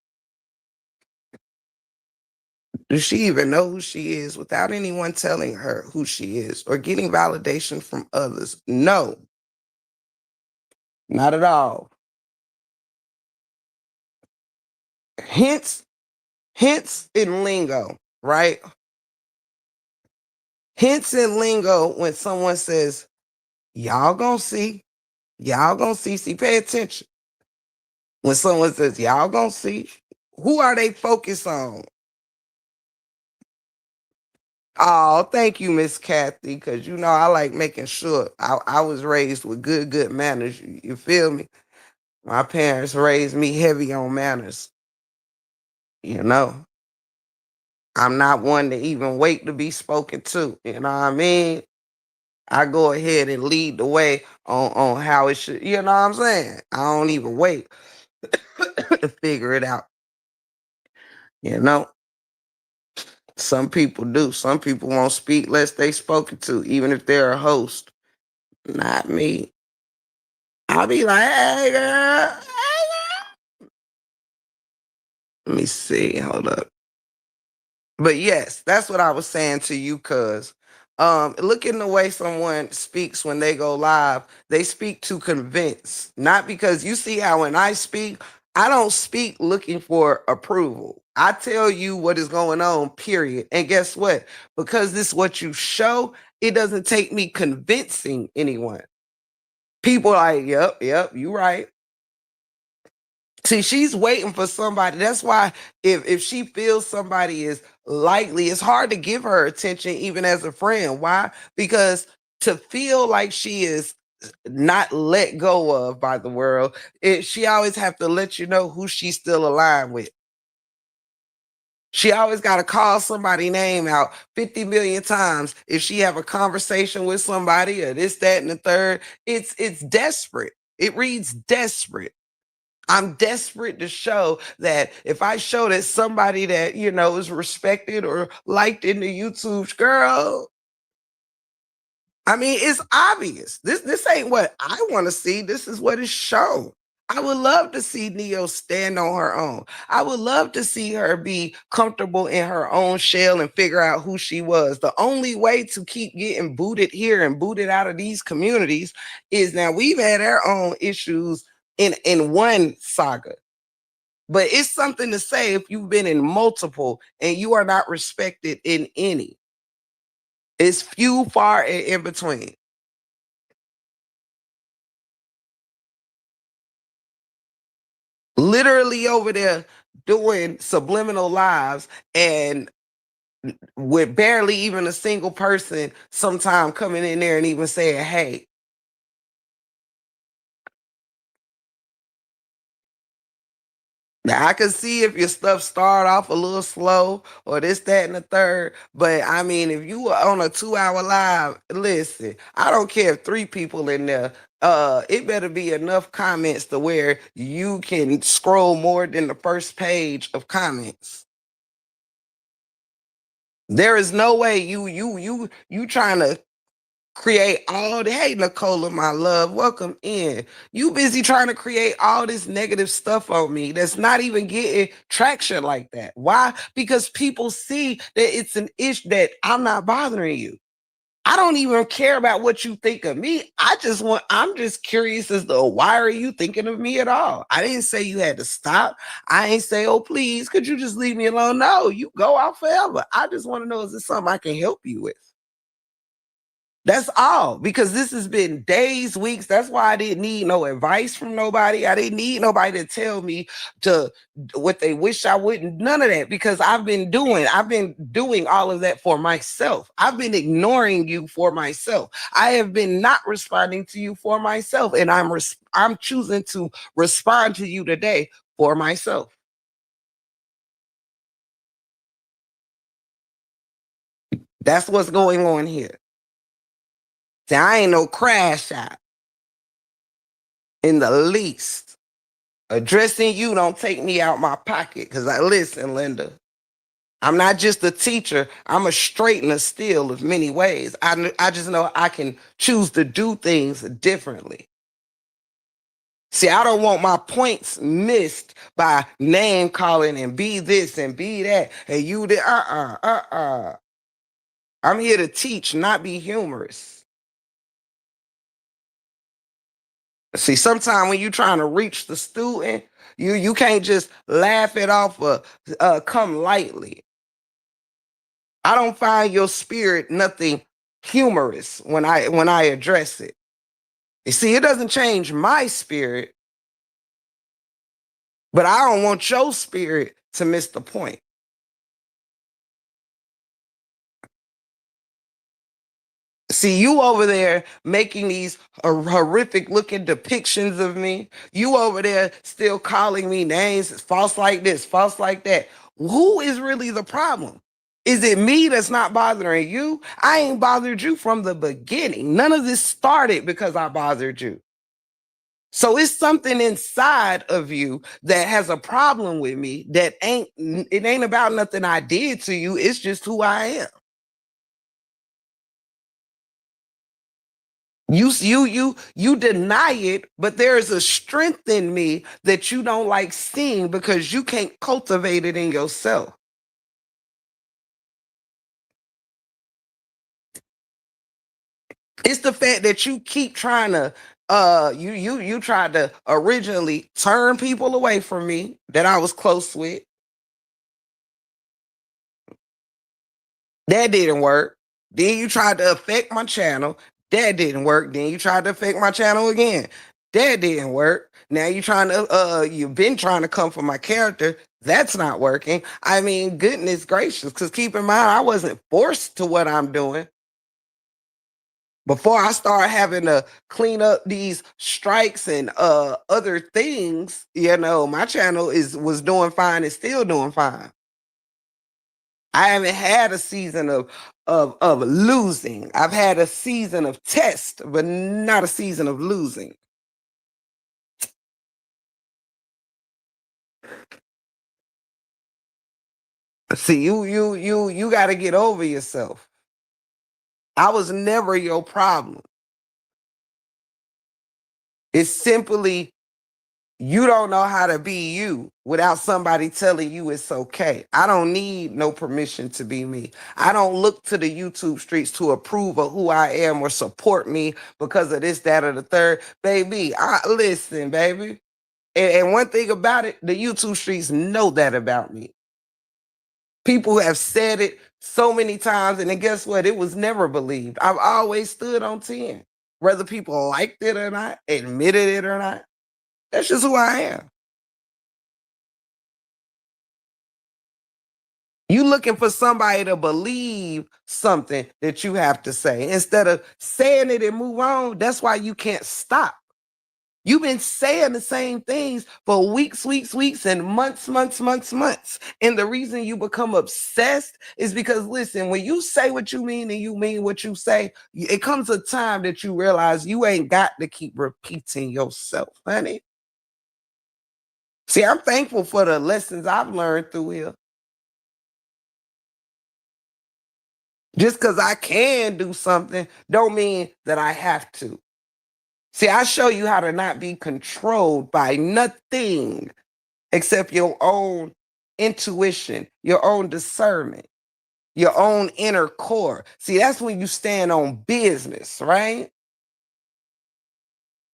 Does she even know who she is without anyone telling her who she is or getting validation from others? No, not at all. Hence, in lingo, right? Hence in lingo when someone says, y'all gonna see, see, pay attention. When someone says, y'all gonna see, who are they focused on? Oh, thank you, Miss Kathy, because you know I like making sure I was raised with good manners. You feel me? My parents raised me heavy on manners. You know, I'm not one to even wait to be spoken to. You know what I mean? I go ahead and lead the way on how it should. You know what I'm saying? I don't even wait to figure it out. You know, some people do. Some people won't speak lest they spoken to, even if they're a host. Not me. I'll be like, hey girl, hey girl. Let me see. Hold up. But yes, that's what I was saying to you, cuz look in the way someone speaks when they go live. They speak to convince, not because you see how when I speak, I don't speak looking for approval. I tell you what is going on, period. And guess what? Because this is what you show, it doesn't take me convincing anyone. People are like, yep, you right. See, she's waiting for somebody. That's why if she feels somebody is likely, it's hard to give her attention even as a friend. Why? Because to feel like she is not let go of by the world, she always have to let you know who she's still aligned with. She always got to call somebody name out 50 million times. If she have a conversation with somebody or this, that, and the third, it's desperate. It reads desperate. I'm desperate to show that if I show that somebody that, you know, is respected or liked in the YouTube, girl, I mean, it's obvious. This ain't what I want to see. This is what is shown. I would love to see Neo stand on her own. I would love to see her be comfortable in her own shell and figure out who she was. The only way to keep getting booted here and booted out of these communities is now we've had our own issues in one saga. But it's something to say if you've been in multiple and you are not respected in any. It's few, far, and in between. Literally over there doing subliminal lives and with barely even a single person sometime coming in there and even saying, hey, now I can see if your stuff start off a little slow or this, that, and the third. But I mean, if you were on a 2-hour live, listen, I don't care if 3 people in there. It better be enough comments to where you can scroll more than the first page of comments. There is no way you trying to create all the, hey, Nicola, my love, welcome in. You busy trying to create all this negative stuff on me that's not even getting traction like that. Why? Because people see that it's an issue, that I'm not bothering you. I don't even care about what you think of me. I'm just curious as to why are you thinking of me at all? I didn't say you had to stop. I ain't say, oh, please, could you just leave me alone? No, you go out forever. I just want to know, is this something I can help you with? That's all, because this has been days, weeks. That's why I didn't need no advice from nobody. I didn't need nobody to tell me to what they wish I wouldn't. None of that, because I've been doing all of that for myself. I've been ignoring you for myself. I have been not responding to you for myself, and I'm choosing to respond to you today for myself. That's what's going on here. See, I ain't no crash out in the least. Addressing you don't take me out my pocket, because I listen, Linda. I'm not just a teacher. I'm a straightener still of many ways. I just know I can choose to do things differently. See, I don't want my points missed by name calling and be this and be that. And you did, I'm here to teach, not be humorous. See, sometimes when you're trying to reach the student, you can't just laugh it off or come lightly. I don't find your spirit nothing humorous when I address it. You see, it doesn't change my spirit, but I don't want your spirit to miss the point. See, you over there making these horrific looking depictions of me. You over there still calling me names, false like this, false like that. Who is really the problem? Is it me that's not bothering you? I ain't bothered you from the beginning. None of this started because I bothered you. So it's something inside of you that has a problem with me that it ain't about nothing I did to you. It's just who I am. You deny it, but there is a strength in me that you don't like seeing because you can't cultivate it in yourself. It's the fact that you keep trying to you tried to originally turn people away from me that I was close with. That didn't work. Then you tried to affect my channel. That didn't work. Then you tried to affect my channel again. That didn't work. Now you've been trying to come for my character. That's not working. I mean, goodness gracious, because keep in mind, I wasn't forced to what I'm doing. Before I start having to clean up these strikes and other things, my channel was doing fine and still doing fine. I haven't had a season of losing. I've had a season of test, but not a season of losing. See, you got to get over yourself. I was never your problem. It's simply you don't know how to be you without somebody telling you it's okay. I don't need no permission to be me. I don't look to the YouTube streets to approve of who I am or support me because of this, that, or the third. Baby, listen, baby. And one thing about it, the YouTube streets know that about me. People have said it so many times, and then guess what? It was never believed. I've always stood on 10, whether people liked it or not, admitted it or not. That's just who I am. You looking for somebody to believe something that you have to say instead of saying it and move on. That's why you can't stop. You've been saying the same things for weeks, weeks, weeks, and months, months, months, months. And the reason you become obsessed is because, listen, when you say what you mean and you mean what you say, it comes a time that you realize you ain't got to keep repeating yourself, honey. See, I'm thankful for the lessons I've learned through here. Just because I can do something don't mean that I have to. See, I show you how to not be controlled by nothing except your own intuition, your own discernment, your own inner core. See, that's when you stand on business, right?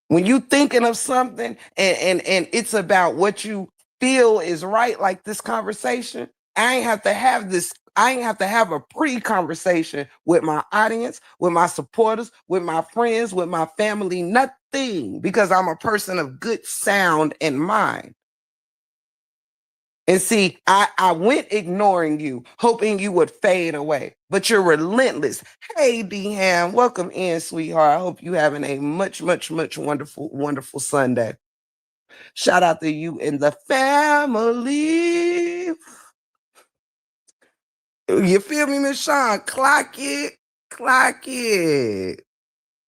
When you thinking of something and it's about what you feel is right, like this conversation, I ain't have to have this. I ain't have to have a pre-conversation with my audience, with my supporters, with my friends, with my family, nothing, because I'm a person of good sound and mind. And see, I went ignoring you, hoping you would fade away, but you're relentless. Hey, Ham, welcome in, sweetheart. I hope you having a much, much, much wonderful, wonderful Sunday. Shout out to you and the family. You feel me, Miss Sean? Clock it, clock it.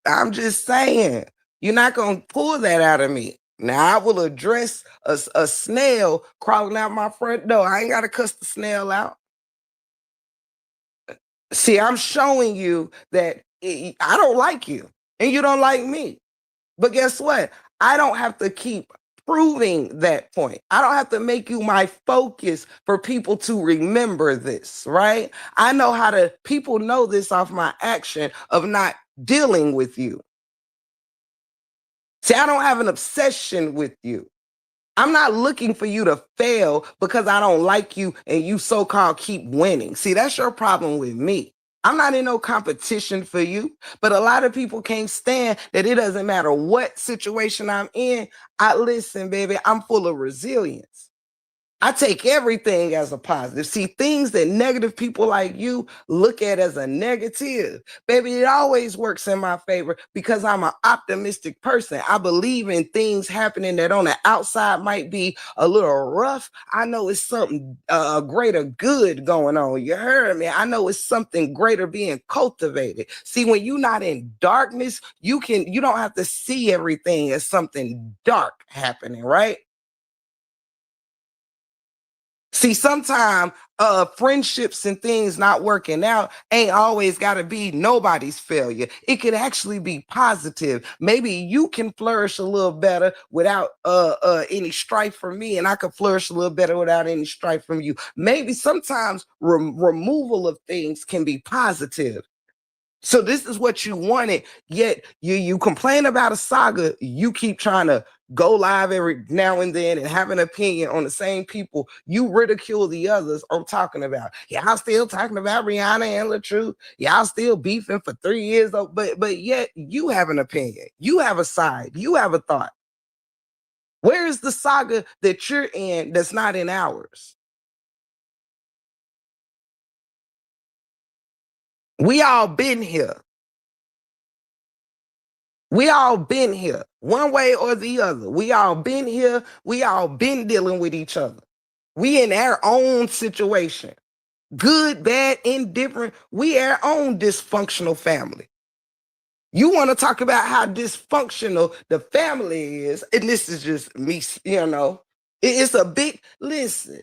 I'm just saying, you're not gonna pull that out of me. Now I will address a snail crawling out my front door. I ain't gotta cuss the snail out. See, I'm showing you that I don't like you and you don't like me. But guess what? I don't have to keep proving that point. I don't have to make you my focus for people to remember this, right? I know how to, people know this off my action of not dealing with you. See, I don't have an obsession with you. I'm not looking for you to fail because I don't like you and you so-called keep winning. See, that's your problem with me. I'm not in no competition for you, but a lot of people can't stand that it doesn't matter what situation I'm in. I listen, baby, I'm full of resilience. I take everything as a positive. See, things that negative people like you look at as a negative, baby, it always works in my favor because I'm an optimistic person. I believe in things happening that on the outside might be a little rough. I know it's something greater good going on. You heard me? I know it's something greater being cultivated. See, when you're not in darkness, you don't have to see everything as something dark happening, right? See, sometimes friendships and things not working out ain't always got to be nobody's failure. It could actually be positive. Maybe you can flourish a little better without any strife from me, and I could flourish a little better without any strife from you. Maybe sometimes removal of things can be positive. So this is what you wanted, yet you complain about a saga. You keep trying to go live every now and then and have an opinion on the same people. You ridicule the others I'm talking about. Y'all still talking about Rihanna and LaTruth. Y'all still beefing for 3 years, but yet you have an opinion. You have a side. You have a thought. Where is the saga that you're in that's not in ours? We all been here. We all been here one way or the other. We all been here. We all been dealing with each other. We in our own situation, good, bad, indifferent. We our own dysfunctional family. You want to talk about how dysfunctional the family is, and this is just me, it's a big, listen,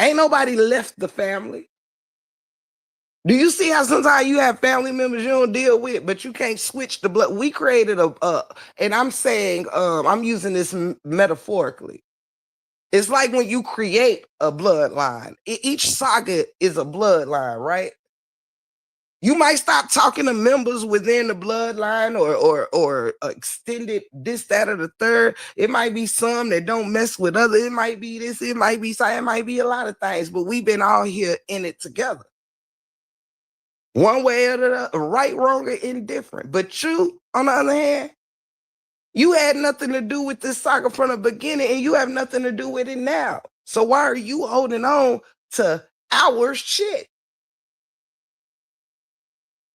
ain't nobody left the family. Do you see how sometimes you have family members you don't deal with, but you can't switch the blood? We created and I'm saying, I'm using this metaphorically. It's like when you create a bloodline. Each saga is a bloodline, right? You might stop talking to members within the bloodline or extended this, that, or the third. It might be some that don't mess with other. It might be this. It might be something. It might be a lot of things. But we've been all here in it together. One way or the other, right, wrong, or indifferent. But you, on the other hand, you had nothing to do with this saga from the beginning, and you have nothing to do with it now. So why are you holding on to our shit?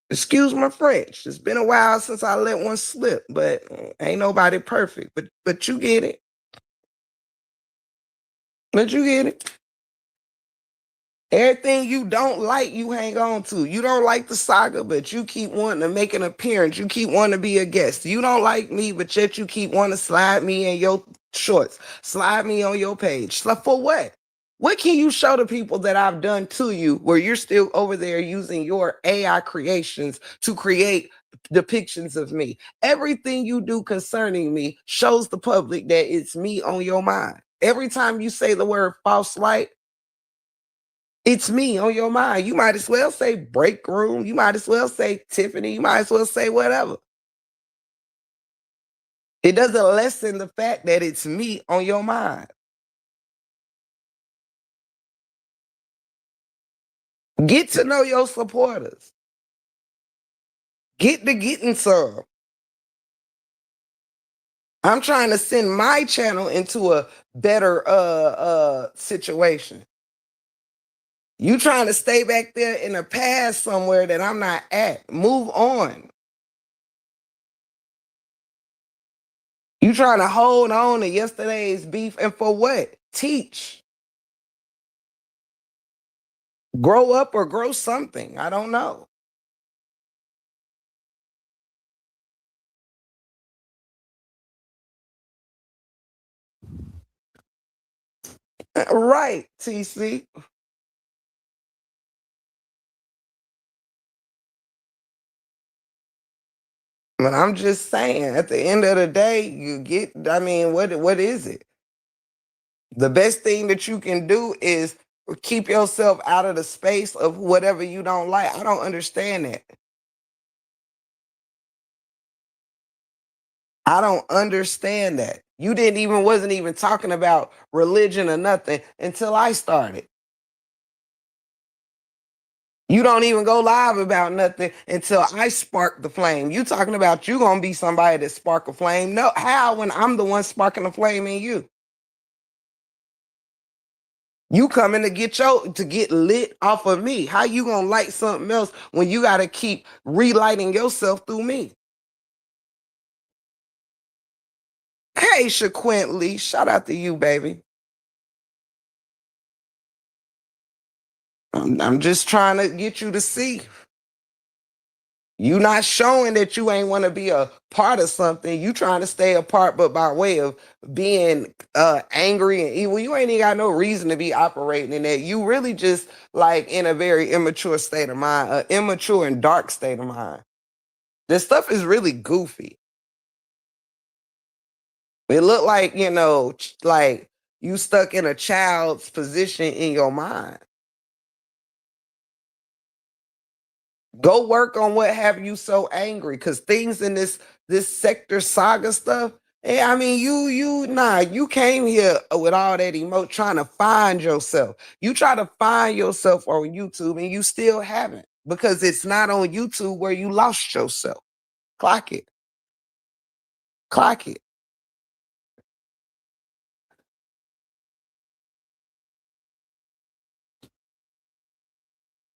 Excuse my French. It's been a while since I let one slip, but ain't nobody perfect. But you get it. But you get it. Everything you don't like, you hang on to. You don't like the saga, but you keep wanting to make an appearance. You keep wanting to be a guest. You don't like me, but yet you keep wanting to slide me in your shorts. Slide me on your page. For what? What can you show the people that I've done to you where you're still over there using your AI creations to create depictions of me? Everything you do concerning me shows the public that it's me on your mind. Every time you say the word false light, it's me on your mind. You might as well say break room. You might as well say Tiffany. You might as well say whatever. It doesn't lessen the fact that it's me on your mind. Get to know your supporters. Get to getting some. I'm trying to send my channel into a better situation. You trying to stay back there in the past somewhere that I'm not at. Move on. You trying to hold on to yesterday's beef and for what? Teach. Grow up or grow something. I don't know. Right, TC. But I'm just saying, at the end of the day, you get, I mean, what is it? The best thing that you can do is keep yourself out of the space of whatever you don't like. I don't understand that. I don't understand that. You didn't even wasn't even talking about religion or nothing until I started. You don't even go live about nothing until I spark the flame. You talking about you gonna be somebody that spark a flame? No, how when I'm the one sparking the flame in you? You coming to get lit off of me. How you gonna light something else when you gotta keep relighting yourself through me? Hey, Shaquently, shout out to you, baby. I'm just trying to get you to see. You not showing that you ain't want to be a part of something. You trying to stay apart, but by way of being angry and evil. You ain't even got no reason to be operating in that. You really just like in a very immature state of mind, immature and dark state of mind. This stuff is really goofy. It looked like, like you stuck in a child's position in your mind. Go work on what have you so angry, because things in this sector saga stuff. I mean, you came here with all that emote trying to find yourself. You try to find yourself on YouTube and you still haven't, because it's not on YouTube where you lost yourself. Clock it. Clock it.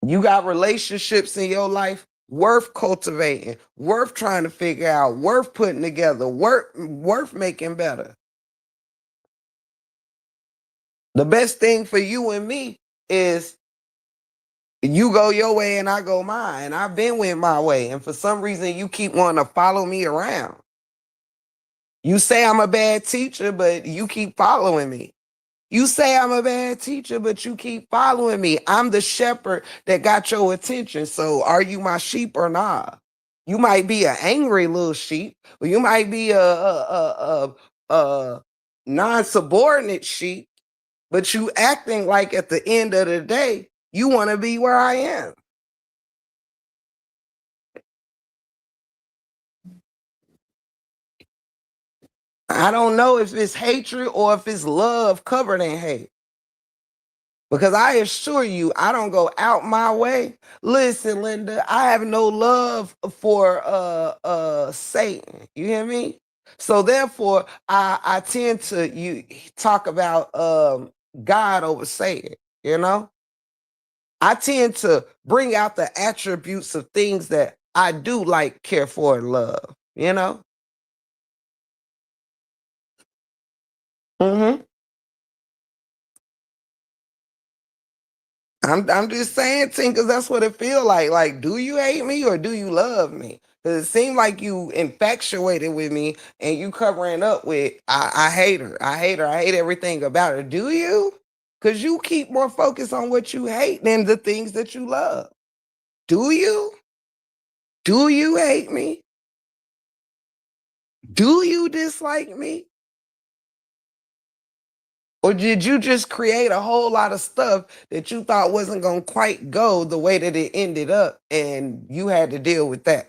You got relationships in your life worth cultivating, worth trying to figure out, worth putting together, worth making better. The best thing for you and me is you go your way and I go mine. I've been went my way. And for some reason, you keep wanting to follow me around. You say I'm a bad teacher, but you keep following me. You say I'm a bad teacher, but you keep following me. I'm the shepherd that got your attention. So are you my sheep or not? You might be an angry little sheep, or you might be a non-subordinate sheep, but you acting like at the end of the day, you want to be where I am. I don't know if it's hatred or if it's love covered in hate. Because I assure you, I don't go out my way. Listen, Linda, I have no love for Satan. You hear me? So therefore, I tend to you talk about God over Satan, you know? I tend to bring out the attributes of things that I do like, care for, and love, you know? Mm-hmm. I'm just saying, Tink, because that's what it feel like. Like, do you hate me or do you love me? Because it seemed like you infatuated with me and you covering up with I hate her. I hate her. I hate everything about her. Do you? Because you keep more focus on what you hate than the things that you love. Do you? Do you hate me? Do you dislike me? Or did you just create a whole lot of stuff that you thought wasn't going to quite go the way that it ended up and you had to deal with that?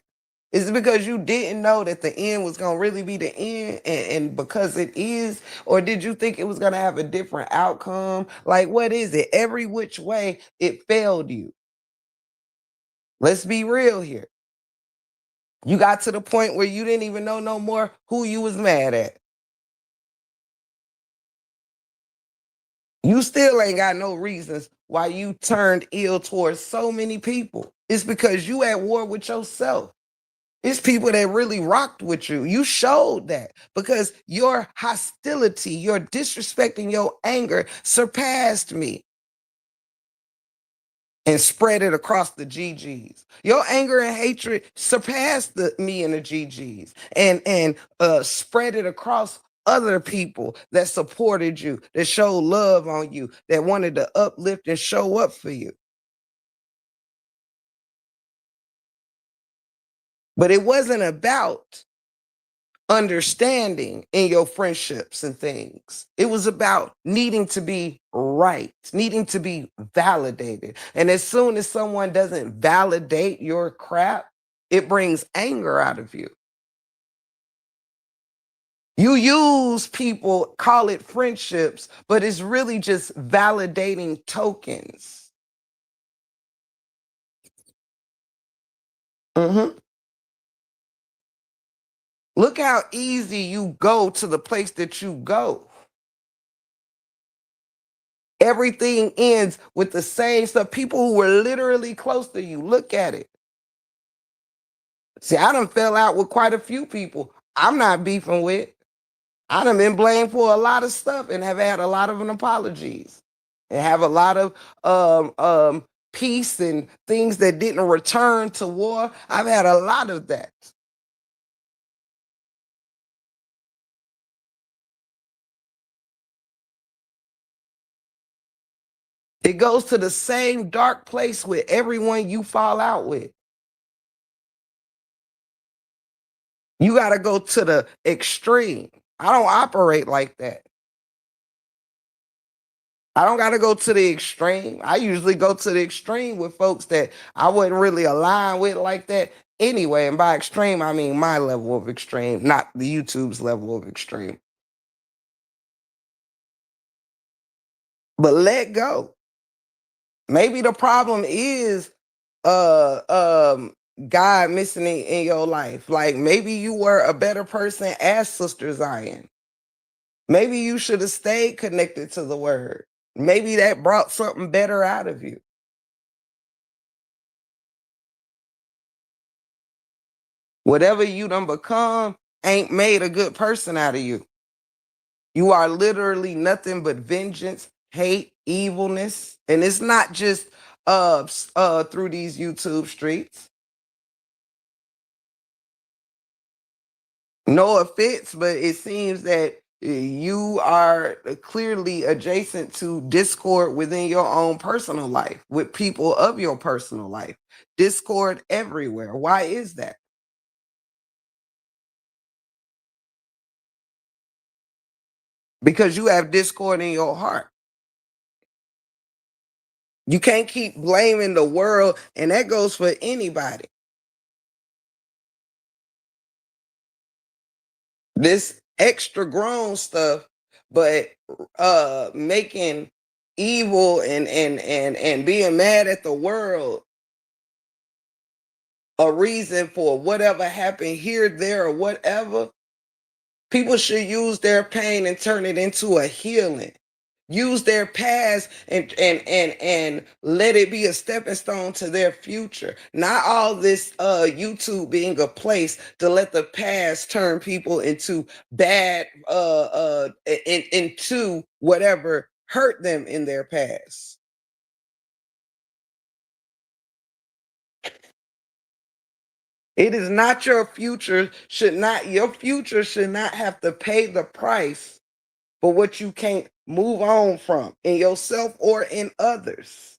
Is it because you didn't know that the end was going to really be the end and because it is? Or did you think it was going to have a different outcome? Like, what is it? Every which way it failed you. Let's be real here. You got to the point where you didn't even know no more who you was mad at. You still ain't got no reasons why you turned ill towards so many people. It's because you at war with yourself. It's people that really rocked with you. You showed that because your hostility, your disrespect, and your anger surpassed me and spread it across the GGs. Your anger and hatred surpassed me and the GGs and spread it across other people that supported you, that showed love on you, that wanted to uplift and show up for you. But it wasn't about understanding in your friendships and things. It was about needing to be right, needing to be validated. And as soon as someone doesn't validate your crap, it brings anger out of you. You use people, call it friendships, but it's really just validating tokens. Mhm. Look how easy you go to the place that you go. Everything ends with the same stuff. People who were literally close to you, look at it. See, I done fell out with quite a few people I'm not beefing with. I done been blamed for a lot of stuff and have had a lot of an apologies and have a lot of peace and things that didn't return to war. I've had a lot of that. It goes to the same dark place with everyone you fall out with. You got to go to the extreme. I don't operate like that. I don't got to go to the extreme. I usually go to the extreme with folks that I wouldn't really align with like that anyway. And by extreme, I mean my level of extreme, not the YouTube's level of extreme. But let go. Maybe the problem is uh um God missing it in your life. Like maybe you were a better person as Sister Zion. Maybe you should have stayed connected to the word. Maybe that brought something better out of you. Whatever you done become ain't made a good person out of you. You are literally nothing but vengeance, hate, evilness. And it's not just through these YouTube streets. No offense, but it seems that you are clearly adjacent to discord within your own personal life with people of your personal life. Discord everywhere. Why is that? Because you have discord in your heart. You can't keep blaming the world, and that goes for anybody. This extra grown stuff, but making evil and being mad at the world a reason for whatever happened here, there, or whatever. People should use their pain and turn it into a healing. Use their past and let it be a stepping stone to their future. Not all this YouTube being a place to let the past turn people into bad into whatever hurt them in their past. It is not your future should not have to pay the price for what you can't move on from in yourself or in others.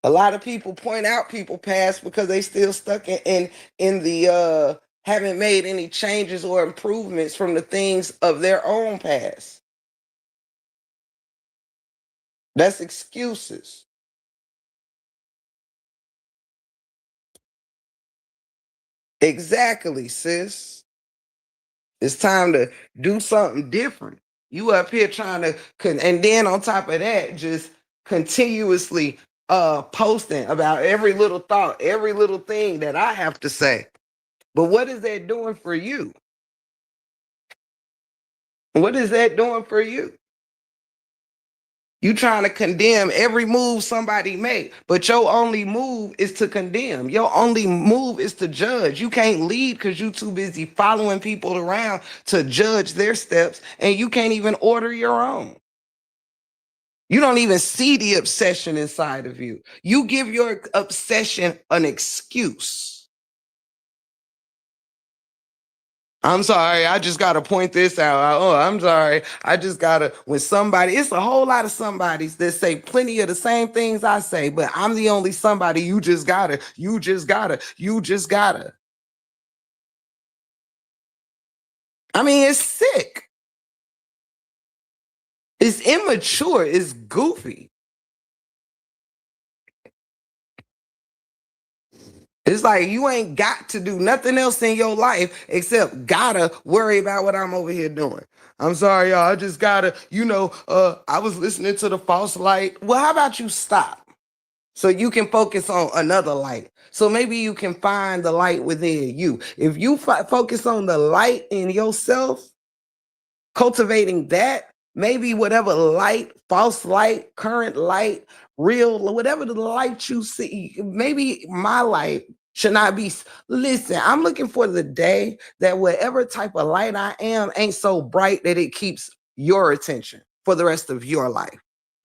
A lot of people point out people past because they still stuck in the haven't made any changes or improvements from the things of their own past. That's excuses. Exactly, sis. It's time to do something different. You up here trying to and then on top of that, just continuously posting about every little thought, every little thing that I have to say. But what is that doing for you? What is that doing for you? You trying to condemn every move somebody make, but your only move is to condemn. Your only move is to judge. You can't lead because you too busy following people around to judge their steps, and you can't even order your own. You don't even see the obsession inside of you. You give your obsession an excuse. I'm sorry, I just gotta point this out. Oh, I'm sorry. I just gotta, when somebody, it's a whole lot of somebodies that say plenty of the same things I say, but I'm the only somebody you just gotta, you just gotta, you just gotta. I mean, it's sick. It's immature. It's goofy. It's like you ain't got to do nothing else in your life except gotta worry about what I'm over here doing. I'm sorry, y'all. I just gotta, I was listening to the false light. Well, how about you stop? So you can focus on another light. So maybe you can find the light within you. If you focus on the light in yourself, cultivating that, maybe whatever light, false light, current light, real, whatever the light you see, maybe my light should not be. Listen, I'm looking for the day that whatever type of light I am ain't so bright that it keeps your attention for the rest of your life.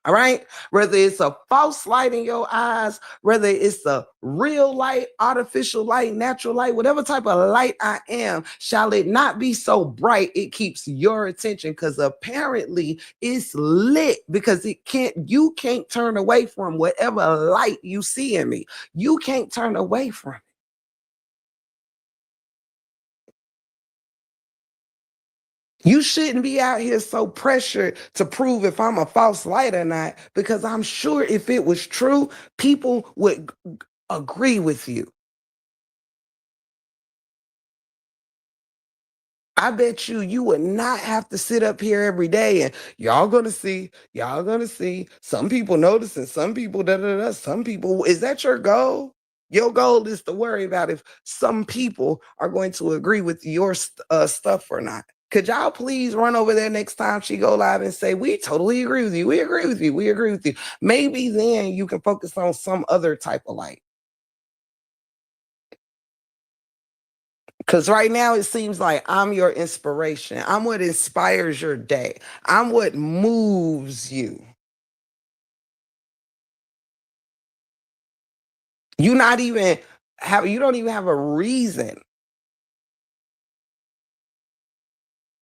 All right. Whether it's a false light in your eyes, whether it's a real light, artificial light, natural light, whatever type of light I am, shall it not be so bright it keeps your attention? Because apparently it's lit because you can't turn away from whatever light you see in me. You can't turn away from it. You shouldn't be out here so pressured to prove if I'm a false light or not, because I'm sure if it was true, people would agree with you. I bet you would not have to sit up here every day and y'all gonna see. Some people noticing, some people da da da. Some people, is that your goal? Your goal is to worry about if some people are going to agree with your stuff or not. Could y'all please run over there next time she go live and say, we totally agree with you. We agree with you. We agree with you. Maybe then you can focus on some other type of light. Because right now it seems like I'm your inspiration. I'm what inspires your day. I'm what moves you. You not even you don't even have a reason.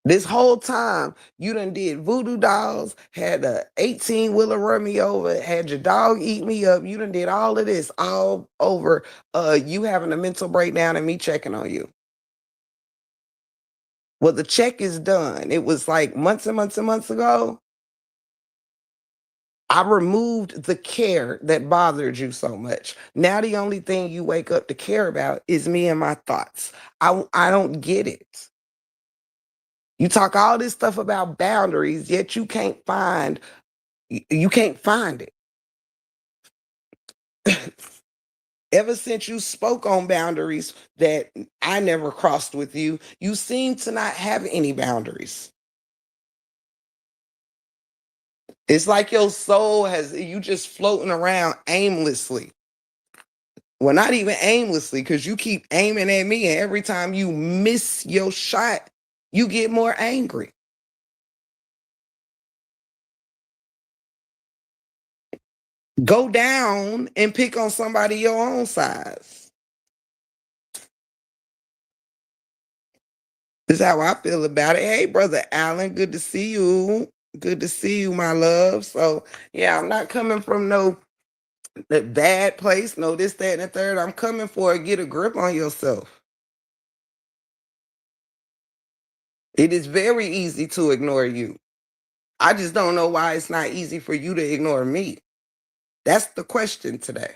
This whole time you done did voodoo dolls, had a 18-wheeler run me over, had your dog eat me up. You done did all of this all over you having a mental breakdown and me checking on you. Well, the check is done. It was like months and months and months ago. I removed the care that bothered you so much. Now the only thing you wake up to care about is me and my thoughts. I don't get it. You talk all this stuff about boundaries, yet you can't find it. Ever since you spoke on boundaries that I never crossed with you, you seem to not have any boundaries. It's like your soul has you just floating around aimlessly. Well, not even aimlessly, because you keep aiming at me, and every time you miss your shot, you get more angry. Go down and pick on somebody your own size. This is how I feel about it. Hey, brother Allen, good to see you. Good to see you, my love. So yeah, I'm not coming from no that bad place, no this, that, and the third. I'm coming for get a grip on yourself. It is very easy to ignore you. I just don't know why it's not easy for you to ignore me. That's the question today.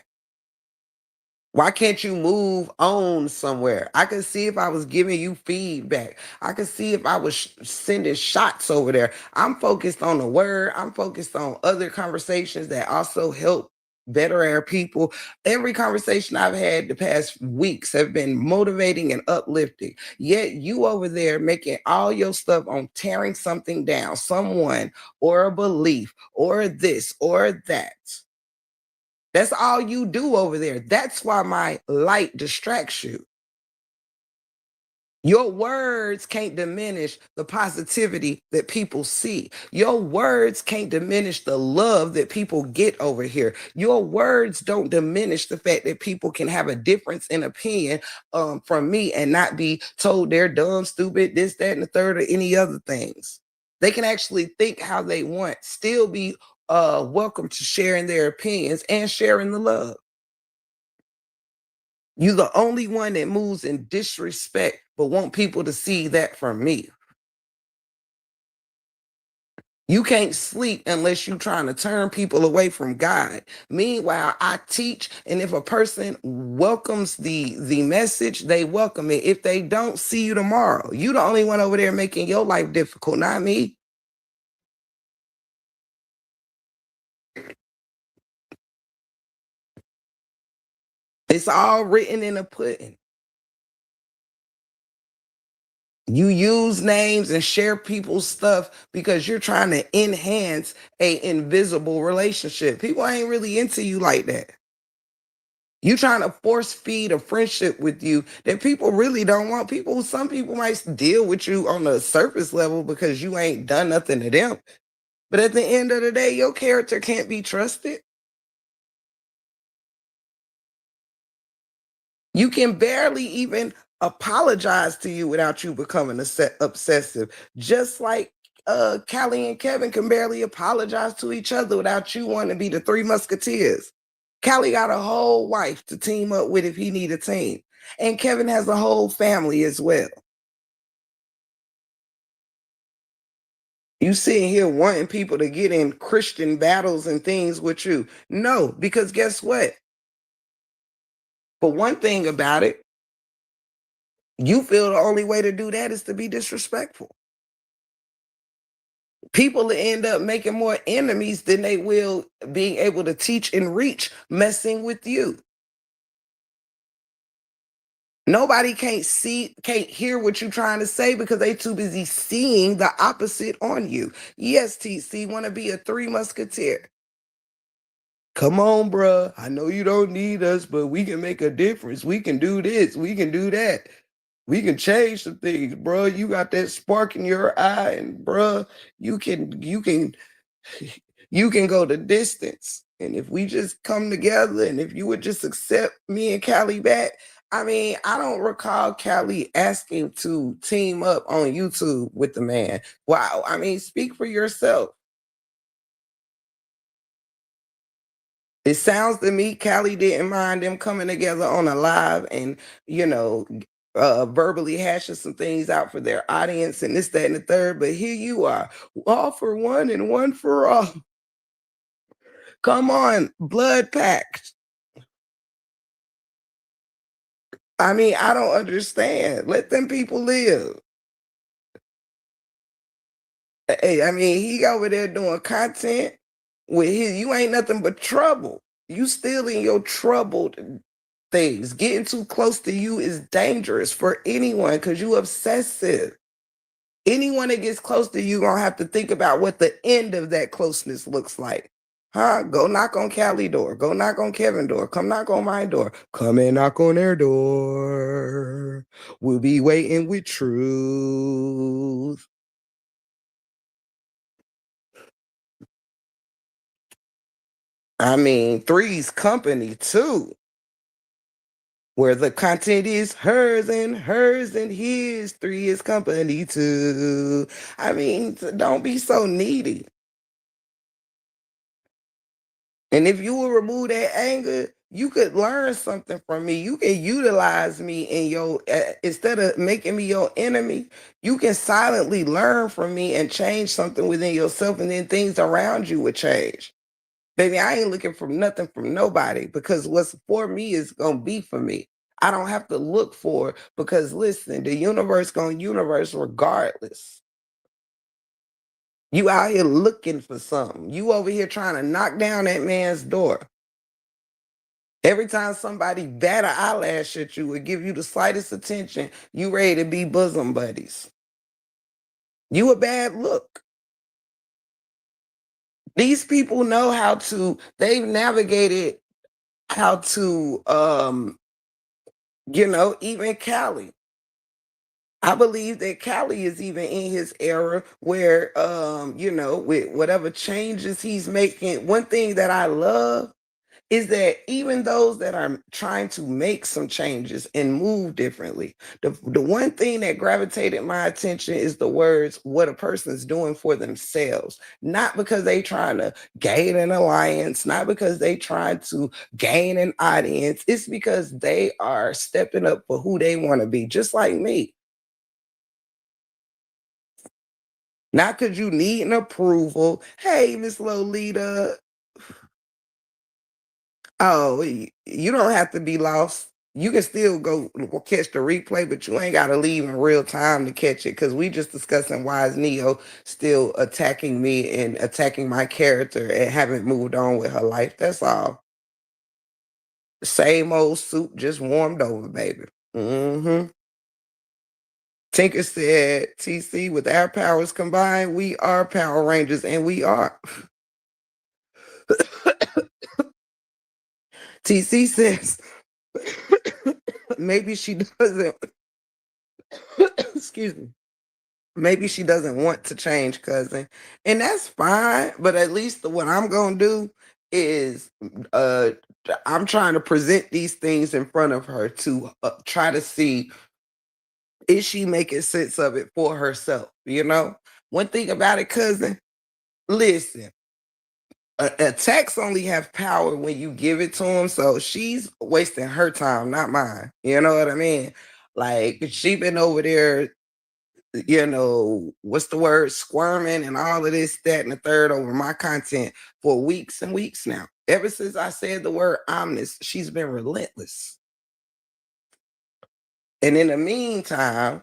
Why can't you move on somewhere? I could see if I was giving you feedback. I could see if I was sending shots over there. I'm focused on the word. I'm focused on other conversations that also help better our people. Every conversation I've had the past weeks have been motivating and uplifting. Yet you over there making all your stuff on tearing something down, someone or a belief or this or that. That's all you do over there. That's why my light distracts you. Your words can't diminish the positivity that people see. Your words can't diminish the love that people get over here. Your words don't diminish the fact that people can have a difference in opinion from me and not be told they're dumb, stupid, this, that, and the third, or any other things. They can actually think how they want, still be welcome to sharing their opinions and sharing the love. You the only one that moves in disrespect, but want people to see that from me. You can't sleep unless you're trying to turn people away from God. Meanwhile, I teach, and if a person welcomes the message, they welcome it. If they don't, see you tomorrow. You the only one over there making your life difficult, not me. It's all written in the pudding. You use names and share people's stuff because you're trying to enhance a invisible relationship. People ain't really into you like that. You trying to force feed a friendship with you that people really don't want. Some people might deal with you on the surface level because you ain't done nothing to them. But at the end of the day, your character can't be trusted. You can barely even apologize to you without you becoming obsessive. Just like Callie and Kevin can barely apologize to each other without you wanting to be the three musketeers. Callie got a whole wife to team up with if he need a team. And Kevin has a whole family as well. You sitting here wanting people to get in Christian battles and things with you. No, because guess what? For one thing about it, you feel the only way to do that is to be disrespectful. People end up making more enemies than they will being able to teach and reach messing with you. Nobody can't hear what you're trying to say because they too busy seeing the opposite on you. Yes, TC want to be a three musketeer. Come on, bruh. I know you don't need us, but we can make a difference. We can do this. We can do that. We can change some things, bruh. You got that spark in your eye, and bruh, you can you can go the distance. And if we just come together and if you would just accept me and Callie back, I mean, I don't recall Callie asking to team up on YouTube with the man. Wow. I mean, speak for yourself. It sounds to me Callie didn't mind them coming together on a live and, you know, verbally hashing some things out for their audience and this, that, and the third. But here you are, all for one and one for all. Come on, blood pact. I mean, I don't understand. Let them people live. Hey, I mean, he over there doing content with his, you ain't nothing but trouble. You still in your troubled things. Getting too close to you is dangerous for anyone because you obsessive. Anyone that gets close to you gonna have to think about what the end of that closeness looks like. Huh? Go knock on Callie door. Go knock on Kevin door. Come knock on my door. Come and knock on their door. We'll be waiting with truth. I mean, three's company too. Where the content is hers and his, three is company too. I mean, don't be so needy. And if you will remove that anger, you could learn something from me. You can utilize me in your, instead of making me your enemy, you can silently learn from me and change something within yourself, and then things around you would change. Baby, I ain't looking for nothing from nobody, because what's for me is gonna be for me. I don't have to look for it, because listen, the universe gonna universe regardless. You out here looking for something. You over here trying to knock down that man's door. Every time somebody bat an eyelash at you or give you the slightest attention, you ready to be bosom buddies. You a bad look. These people know how to, they've navigated how to even Cali. I believe that Cali is even in his era where with whatever changes he's making. One thing that I love is that even those that are trying to make some changes and move differently, the one thing that gravitated my attention is the words what a person's doing for themselves, not because they trying to gain an alliance, not because they trying to gain an audience. It's because they are stepping up for who they want to be, just like me. Not because you need an approval. Hey, Miss Lolita. Oh, you don't have to be lost. You can still go catch the replay, but you ain't got to leave in real time to catch it, because we just discussing why is Neo still attacking me and attacking my character and haven't moved on with her life. That's all. Same old soup, just warmed over, baby. Mm-hmm. Tinker said, TC, with our powers combined, we are Power Rangers, and we are. TC says, maybe she doesn't. Excuse me. Maybe she doesn't want to change, cousin. And that's fine. But at least what I'm going to do is uh, I'm trying to present these things in front of her to try to see, is she making sense of it for herself? One thing about it, cousin, listen, attacks only have power when you give it to them. So she's wasting her time, not mine. You know what I mean? Like, she been over there, what's the word, squirming and all of this, that, and the third over my content for weeks and weeks now. Ever since I said the word omnis, she's been relentless. And in the meantime,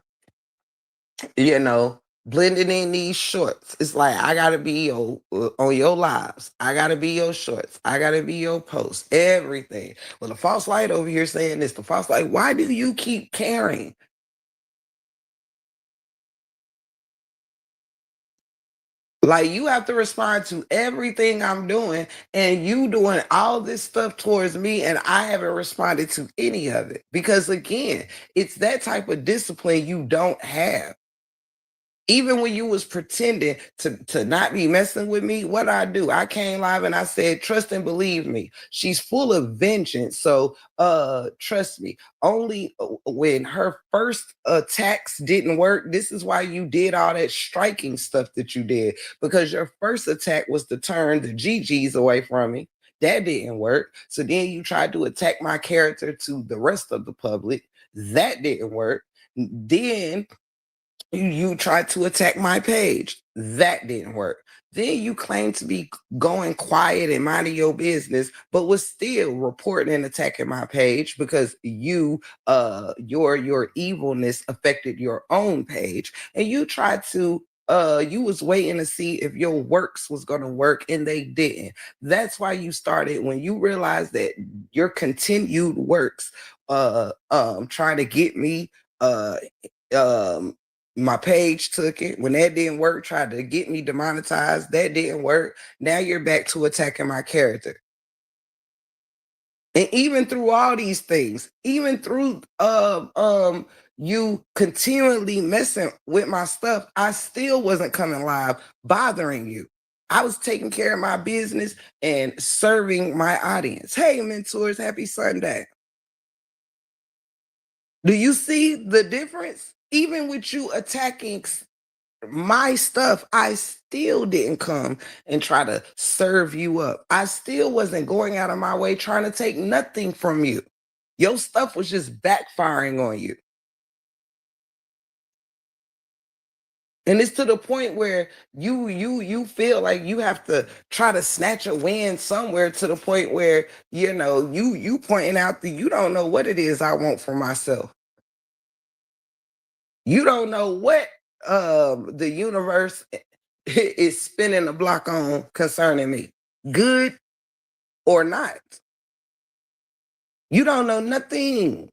blending in these shorts. It's like I gotta be on your lives. I gotta be your shorts. I gotta be your posts. Everything. Well, the false light over here saying this. The false light. Why do you keep caring? Like, you have to respond to everything I'm doing, and you doing all this stuff towards me, and I haven't responded to any of it. Because again, it's that type of discipline you don't have. Even when you was pretending to not be messing with me, what I do? I came live and I said, trust and believe me. She's full of vengeance. So trust me. Only when her first attacks didn't work, this is why you did all that striking stuff that you did. Because your first attack was to turn the GGs away from me. That didn't work. So then you tried to attack my character to the rest of the public. That didn't work. Then you tried to attack my page. That didn't work. Then you claimed to be going quiet and minding your business, but was still reporting and attacking my page because your evilness affected your own page. And you tried to you was waiting to see if your works was going to work, and they didn't. That's why you started, when you realized that your continued works trying to get me um my page took it. When that didn't work, tried to get me demonetized. That didn't work. Now you're back to attacking my character. And even through all these things, even through you continually messing with my stuff, I still wasn't coming live bothering you. I was taking care of my business and serving my audience. Hey, mentors, happy Sunday. Do you see the difference? Even with you attacking my stuff, I still didn't come and try to serve you up. I still wasn't going out of my way trying to take nothing from you. Your stuff was just backfiring on you. And it's to the point where you feel like you have to try to snatch a win somewhere, to the point where you pointing out that you don't know what it is I want for myself. You don't know what the universe is spinning the block on concerning me, good or not. You don't know nothing.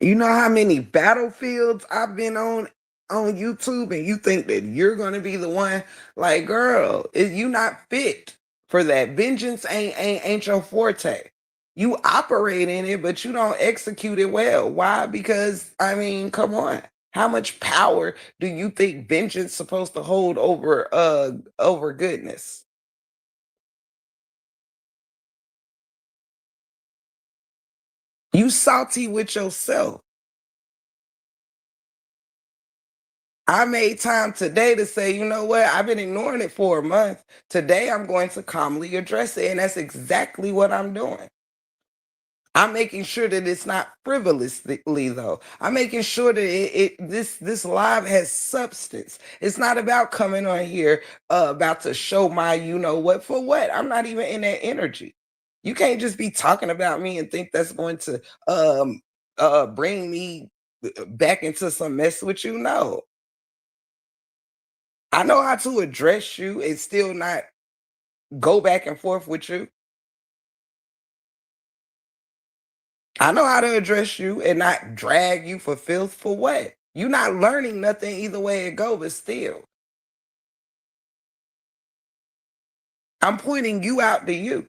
You know how many battlefields I've been on YouTube, and you think that you're gonna be the one? Like, girl, you not fit for that. Vengeance ain't your forte. You operate in it, but you don't execute it well. Why? Because I mean, come on. How much power do you think vengeance supposed to hold over goodness? You salty with yourself. I made time today to say, you know what? I've been ignoring it for a month. Today, I'm going to calmly address it. And that's exactly what I'm doing. I'm making sure that it's not frivolously, though. I'm making sure that this live has substance. It's not about coming on here about to show my what for what. I'm not even in that energy. You can't just be talking about me and think that's going to bring me back into some mess with you. No, I know how to address you and still not go back and forth with you. I know how to address you and not drag you for filth. For what? You're not learning nothing either way it go, but still, I'm pointing you out to you.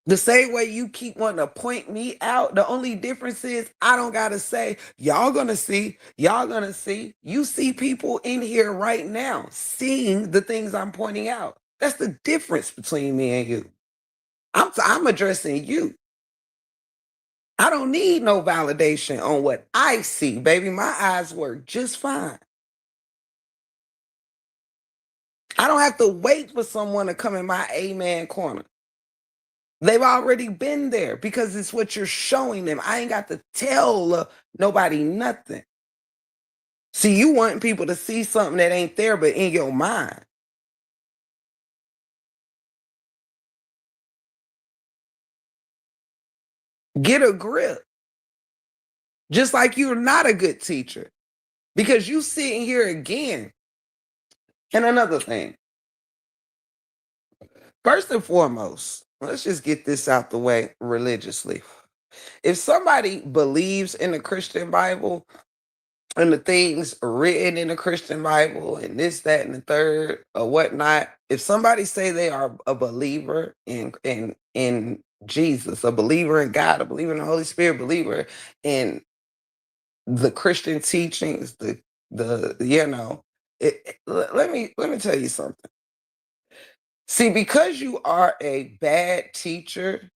The same way you keep wanting to point me out, the only difference is I don't gotta say, y'all gonna see, y'all gonna see. You see people in here right now seeing the things I'm pointing out. That's the difference between me and you. I'm addressing you. I don't need no validation on what I see, baby. My eyes work just fine. I don't have to wait for someone to come in my amen corner. They've already been there because it's what you're showing them. I ain't got to tell nobody nothing. See, you want people to see something that ain't there, but in your mind. Get a grip. Just like you're not a good teacher because you sitting here again. And another thing, first and foremost, let's just get this out the way religiously. If somebody believes in the Christian Bible and the things written in the Christian Bible and this, that, and the third or whatnot, if somebody say they are a believer in Jesus, a believer in God, a believer in the Holy Spirit, believer in the Christian teachings, the let me tell you something. See, because you are a bad teacher.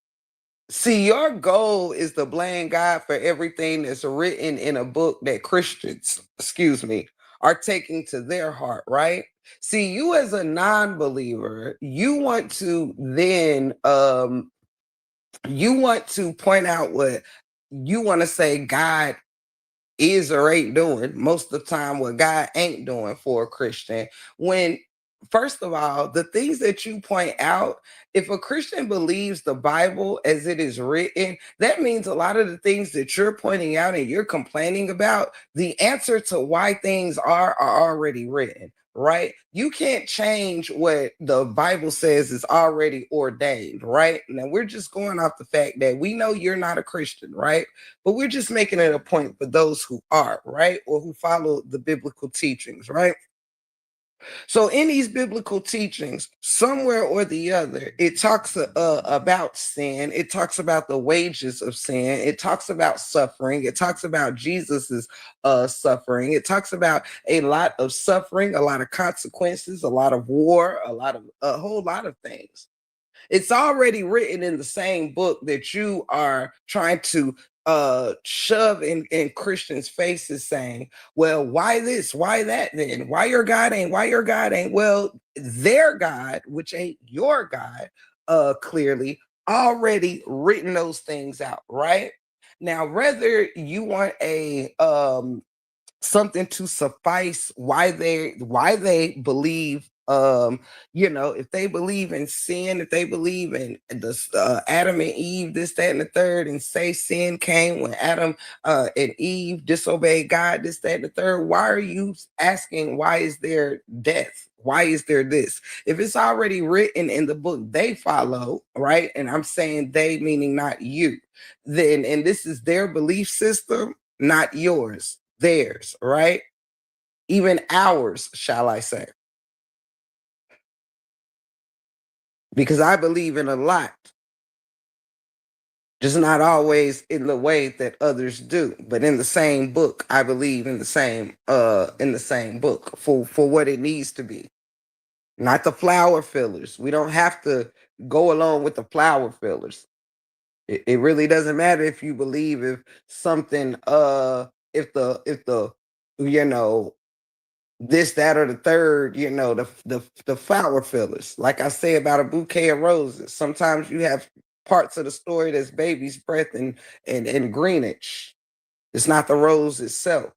See, your goal is to blame God for everything that's written in a book that Christians, excuse me, are taking to their heart, right? See, you as a non-believer, you want to point out what you want to say God is or ain't doing most of the time, what God ain't doing for a Christian. When, first of all, the things that you point out, if a Christian believes the Bible as it is written, that means a lot of the things that you're pointing out and you're complaining about, the answer to why things are already written. Right? You can't change what the Bible says is already ordained, right? Now we're just going off the fact that we know you're not a Christian, right? But we're just making it a point for those who are, right? Or who follow the biblical teachings, right? So in these biblical teachings, somewhere or the other, it talks about sin. It talks about the wages of sin. It talks about suffering. It talks about Jesus's suffering. It talks about a lot of suffering, a lot of consequences, a lot of war, a whole lot of things. It's already written in the same book that you are trying to shove in Christians' faces, saying, well, why this? Why that then? Why your God ain't? Well, their God, which ain't your God, clearly already written those things out, right? Now, whether you want a something to suffice why they believe, if they believe in sin, if they believe in the Adam and Eve, this, that, and the third, and say sin came when Adam and Eve disobeyed God, this, that, and the third. Why are you asking, why is there death? Why is there this? If it's already written in the book they follow, right? And I'm saying they meaning not you, then, and this is their belief system, not yours, theirs, right? Even ours, shall I say? Because I believe in a lot, just not always in the way that others do. But in the same book, I believe in the same book for what it needs to be. Not the flower fillers. We don't have to go along with the flower fillers. It really doesn't matter if you believe if something if the you know this, that, or the third, the flower fillers. Like I say about a bouquet of roses, sometimes you have parts of the story that's baby's breath and greenage. It's not the rose itself.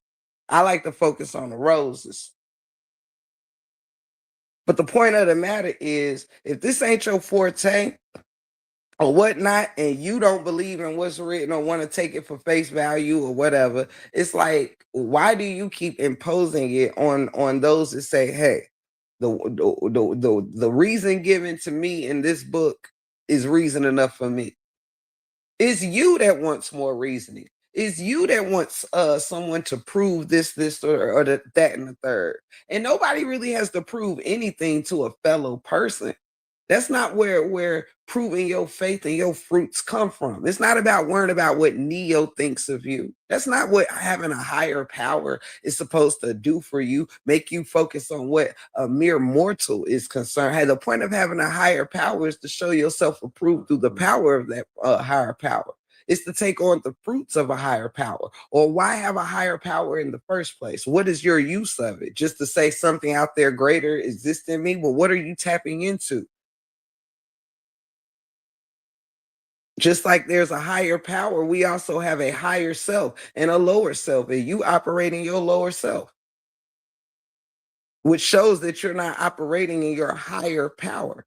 I like to focus on the roses. But the point of the matter is, if this ain't your forte or whatnot, and you don't believe in what's written or want to take it for face value or whatever, it's like, why do you keep imposing it on those that say, hey, the reason given to me in this book is reason enough for me? It's you that wants more reasoning. It's you that wants someone to prove this, or that, and the third. And nobody really has to prove anything to a fellow person. That's not where proving your faith and your fruits come from. It's not about worrying about what Neo thinks of you. That's not what having a higher power is supposed to do for you, make you focus on what a mere mortal is concerned. Hey, the point of having a higher power is to show yourself approved through the power of that higher power. It's to take on the fruits of a higher power. Or why have a higher power in the first place? What is your use of it? Just to say something out there greater exists in me? Well, what are you tapping into? Just like there's a higher power, we also have a higher self and a lower self, and you operate in your lower self, which shows that you're not operating in your higher power.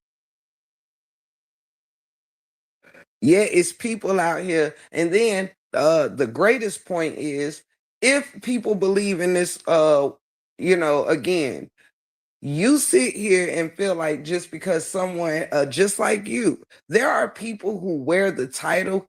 Yeah, it's people out here. And then the greatest point is, if people believe in this, again, you sit here and feel like just because someone just like you, there are people who wear the title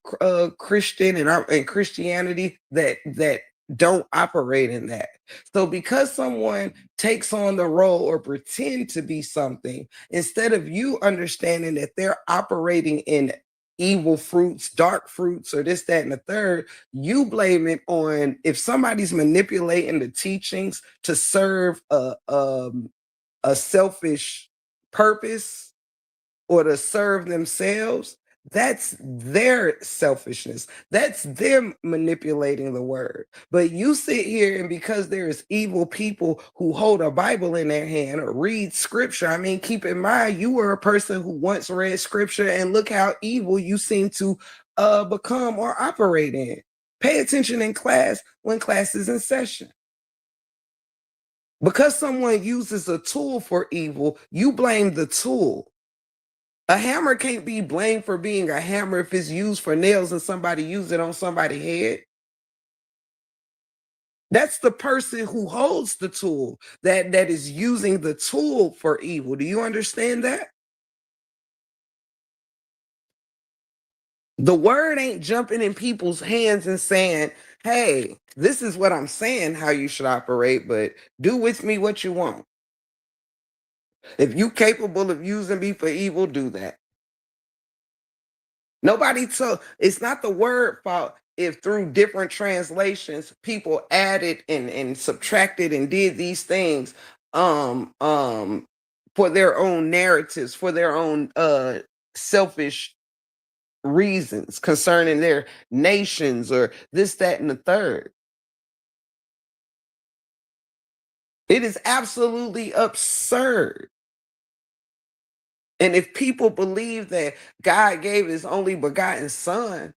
Christian and Christianity that don't operate in that. So because someone takes on the role or pretend to be something, instead of you understanding that they're operating in evil fruits, dark fruits, or this, that, and the third, you blame it on, if somebody's manipulating the teachings to serve a selfish purpose or to serve themselves, that's their selfishness. That's them manipulating the word. But you sit here, and because there's evil people who hold a Bible in their hand or read scripture, I mean, keep in mind, you were a person who once read scripture, and look how evil you seem to become or operate in. Pay attention in class when class is in session. Because someone uses a tool for evil, you blame the tool. A hammer can't be blamed for being a hammer if it's used for nails and somebody used it on somebody's head. That's the person who holds the tool that is using the tool for evil. Do you understand that? The word ain't jumping in people's hands and saying, hey, this is what I'm saying, how you should operate, but do with me what you want. If you capable of using me for evil, do that. Nobody told, it's not the word fault if through different translations people added and subtracted and did these things um um for their own narratives, for their own selfish reasons concerning their nations or this, that, and the third. It is absolutely absurd. And if people believe that God gave his only begotten son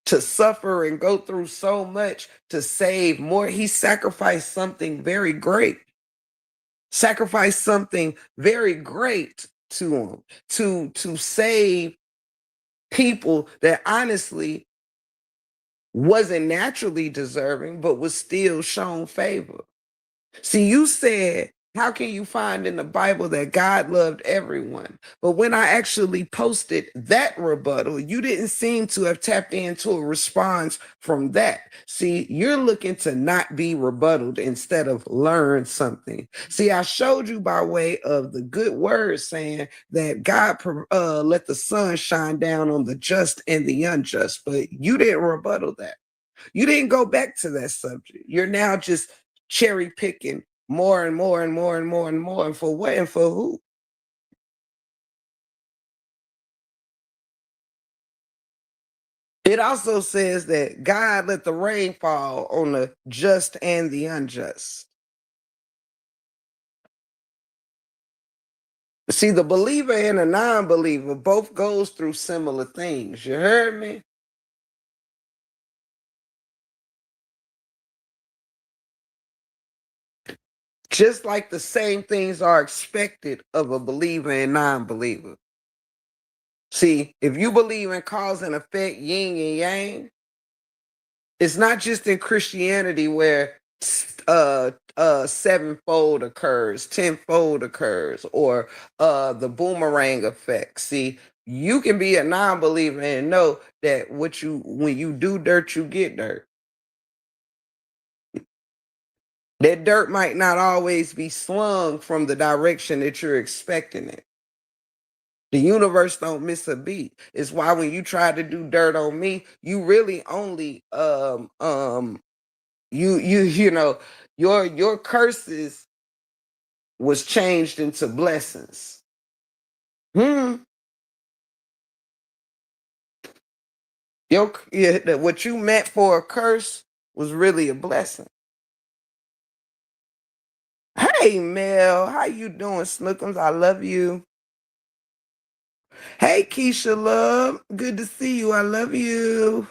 to suffer and go through so much to save more, he sacrificed something very great. Sacrificed something very great to him to save people that honestly wasn't naturally deserving, but was still shown favor. See, you said, how can you find in the Bible that God loved everyone? But when I actually posted that rebuttal, you didn't seem to have tapped into a response from that. See, you're looking to not be rebutted instead of learn something. See, I showed you by way of the good word saying that God let the sun shine down on the just and the unjust, but you didn't rebuttal that. You didn't go back to that subject. You're now just cherry picking more and more and more and more and more. And for what and for who? It also says that God let the rain fall on the just and the unjust. See, the believer and the non-believer both goes through similar things. You heard me? Just like the same things are expected of a believer and non-believer. See, if you believe in cause and effect, yin and yang, it's not just in Christianity where sevenfold occurs, tenfold occurs, or the boomerang effect. See, you can be a non-believer and know that when you do dirt, you get dirt. That dirt might not always be slung from the direction that you're expecting it. The universe don't miss a beat. It's why when you try to do dirt on me, you really only you know, your curses was changed into blessings. Hmm. What you meant for a curse was really a blessing. Hey Mel, how you doing, Snookums? I love you. Hey Keisha Love, good to see you. I love you.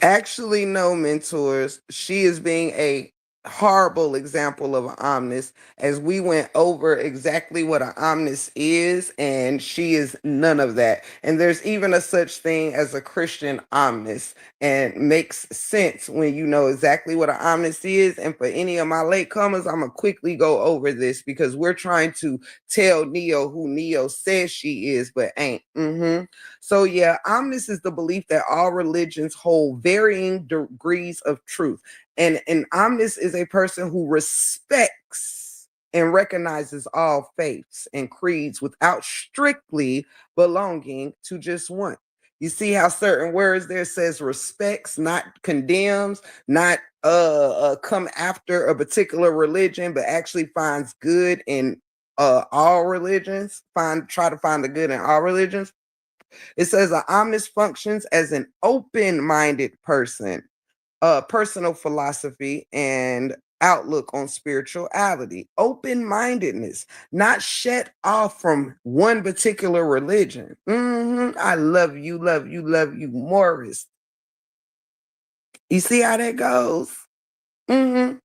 Actually, no, mentors. She is being a horrible example of an omnis, as we went over exactly what an omnis is, and she is none of that. And there's even a such thing as a Christian omnis, and makes sense when you know exactly what an omnis is. And for any of my latecomers, I'm gonna quickly go over this because we're trying to tell Neo who Neo says she is, but ain't. So, yeah, omnis is the belief that all religions hold varying degrees of truth. And an omnis is a person who respects and recognizes all faiths and creeds without strictly belonging to just one. You see how certain words there says respects, not condemns, not come after a particular religion, but actually finds good in all religions, try to find the good in all religions. It says an omnis functions as an open-minded person, personal philosophy and outlook on spirituality, open-mindedness, not shut off from one particular religion. I love you, love you, love you, Morris. You see how that goes? hmm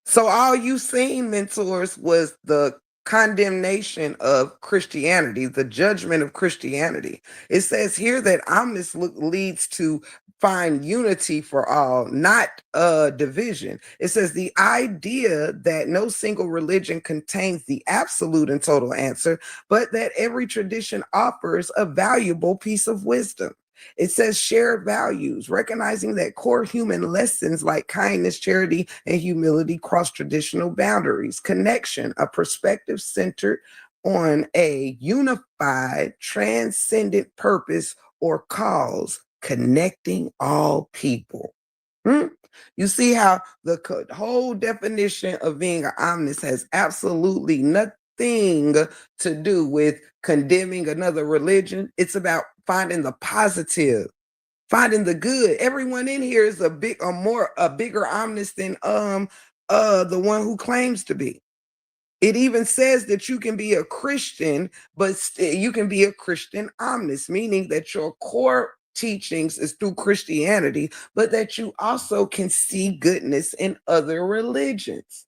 So all you seen, mentors, was the condemnation of Christianity, the judgment of Christianity. It says here that omnis leads to find unity for all, not division. It says the idea that no single religion contains the absolute and total answer, but that every tradition offers a valuable piece of wisdom. It says shared values, recognizing that core human lessons like kindness, charity, and humility cross traditional boundaries. Connection, a perspective centered on a unified, transcendent purpose or cause, connecting all people. Hmm? You see how the whole definition of being an omnist has absolutely nothing to do with condemning another religion. It's about finding the positive, finding the good. Everyone in here is a bigger omnist than the one who claims to be. It even says that you can be a Christian, but you can be a Christian omnist, meaning that your core teachings is through Christianity, but that you also can see goodness in other religions.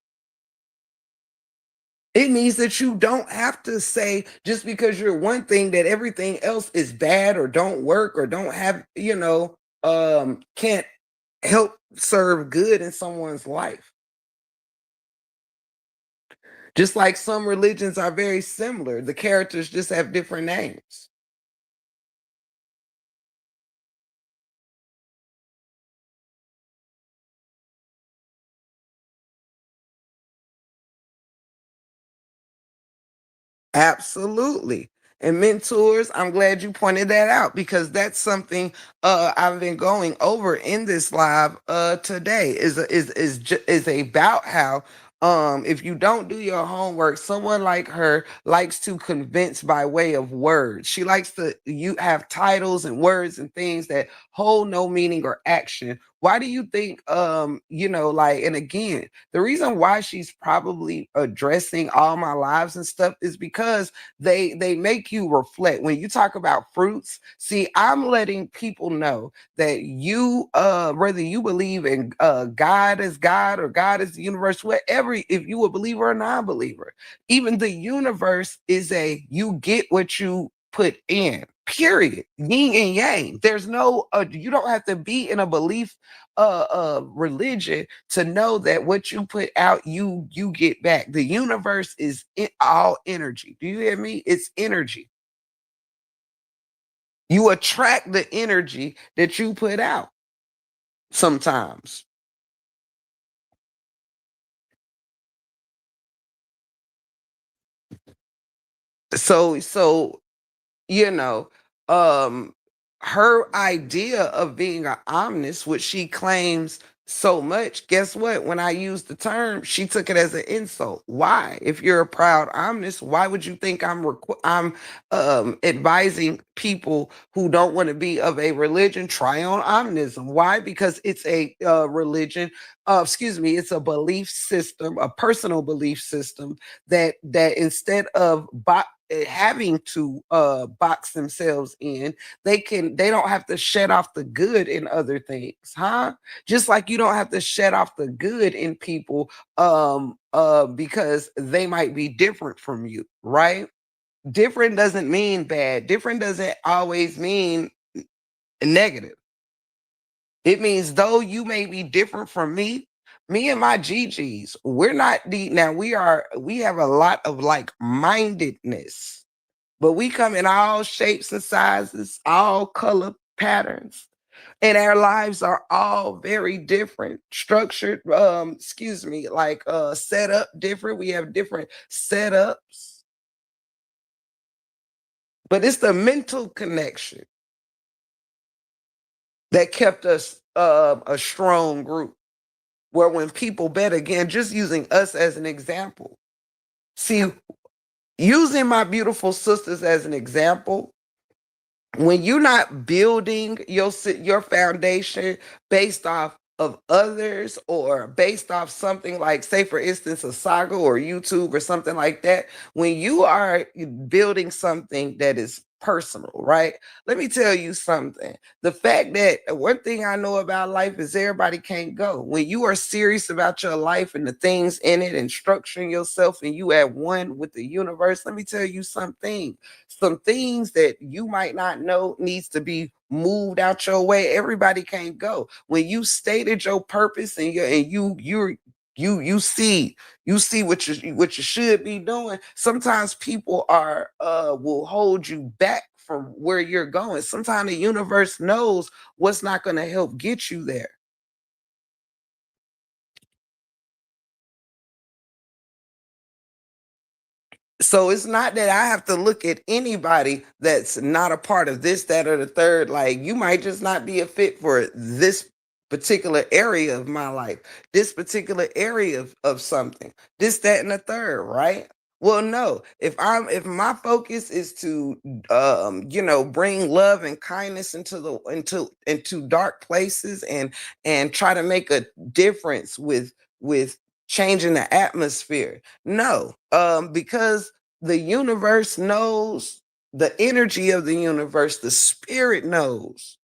It means that you don't have to say just because you're one thing that everything else is bad or don't work or don't have, can't help serve good in someone's life. Just like some religions are very similar, the characters just have different names. Absolutely. And mentors, I'm glad you pointed that out because that's something I've been going over in this live today is about how if you don't do your homework, someone like her likes to convince by way of words. She likes to you have titles and words and things that hold no meaning or action. Why do you think and again, the reason why she's probably addressing all my lives and stuff is because they make you reflect. When you talk about fruits, see, I'm letting people know that you whether you believe in God as God or God as the universe, whatever, if you a believer or non-believer, even the universe is a you get what you put in, period, yin and yang. There's no you don't have to be in a belief religion to know that what you put out you get back. The universe is all energy. Do you hear me? It's energy. You attract the energy that you put out sometimes. So you know, um, her idea of being an omnist, which she claims so much, guess what? When I used the term, she took it as an insult. Why? If you're a proud omnist, why would you think I'm advising people who don't want to be of a religion try on omnism? Why? Because it's a religion. Excuse me, it's a belief system, a personal belief system that instead of having to box themselves in, they don't have to shut off the good in other things, huh? Just like you don't have to shut off the good in people because they might be different from you, right? Different doesn't mean bad. Different doesn't always mean negative. It means though you may be different from me and my GGs, we're not the now we have a lot of like mindedness, but we come in all shapes and sizes, all color patterns, and our lives are all very different, structured, set up different. We have different setups, but it's the mental connection that kept us a strong group. Where when people bet again, just using us as an example. See, using my beautiful sisters as an example, when you're not building your foundation based off of others or based off something like, say for instance, a saga or YouTube or something like that, when you are building something that is personal, right? Let me tell you something. The fact that one thing I know about life is everybody can't go. When you are serious about your life and the things in it and structuring yourself and you at one with the universe, let me tell you something. Some things that you might not know needs to be moved out your way. Everybody can't go. When you stated your purpose and you see what you should be doing. Sometimes people are will hold you back from where you're going. Sometimes the universe knows what's not going to help get you there. So it's not that I have to look at anybody that's not a part of this, that, or the third. Like, you might just not be a fit for this particular area of my life, this particular area of something, this, that, and the third, right? Well, no, if my focus is to bring love and kindness into dark places and try to make a difference with changing the atmosphere. No, because the universe knows, the energy of the universe, the spirit knows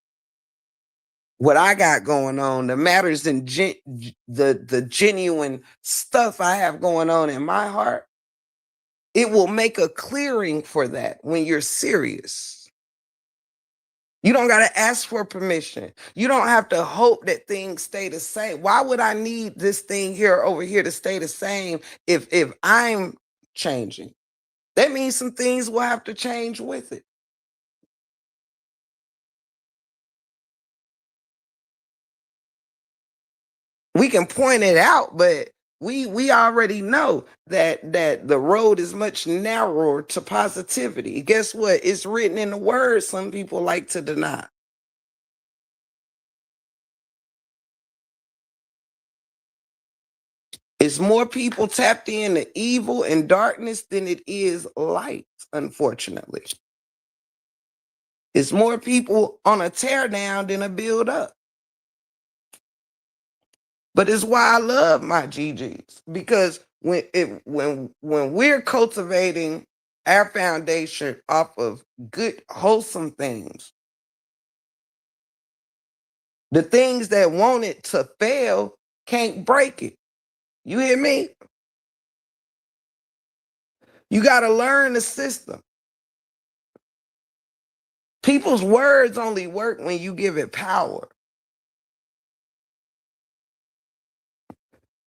what I got going on, the matters and the genuine stuff I have going on in my heart. It will make a clearing for that when you're serious. You don't got to ask for permission. You don't have to hope that things stay the same. Why would I need this thing here over here to stay the same if I'm changing? That means some things will have to change with it. We can point it out, but we already know that the road is much narrower to positivity. Guess what? It's written in the word. Some people like to deny. It's more people tapped into evil and darkness than it is light, unfortunately. It's more people on a tear down than a build up. But it's why I love my GGs, because when we're cultivating our foundation off of good, wholesome things, the things that want it to fail can't break it. You hear me? You got to learn the system. People's words only work when you give it power.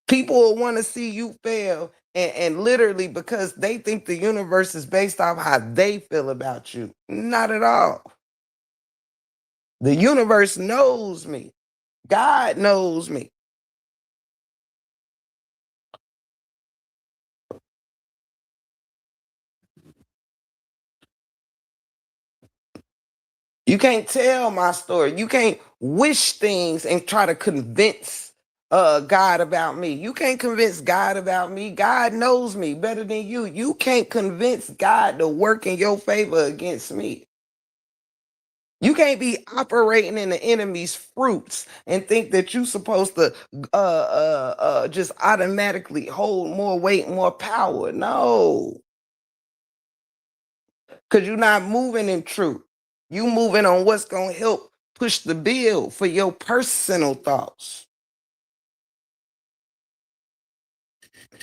People will want to see you fail, and literally because they think the universe is based off how they feel about you. Not at all. The universe knows me. God knows me. You can't tell my story. You can't wish things and try to convince God about me. You can't convince God about me. God knows me better than you. You can't convince God to work in your favor against me. You can't be operating in the enemy's fruits and think that you're supposed to just automatically hold more weight, more power. No, because you're not moving in truth. You moving on what's going to help push the bill for your personal thoughts.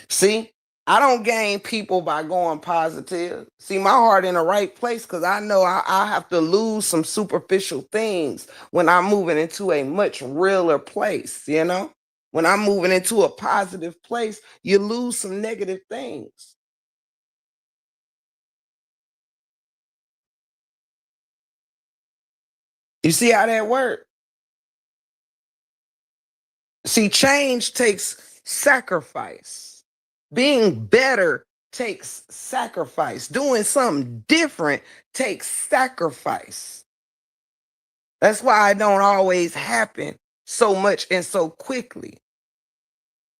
See, I don't gain people by going positive. See, my heart in the right place because I know I have to lose some superficial things when I'm moving into a much realer place, you know? When I'm moving into a positive place, you lose some negative things. You see how that works? See, change takes sacrifice. Being better takes sacrifice. Doing something different takes sacrifice. That's why it don't always happen so much and so quickly.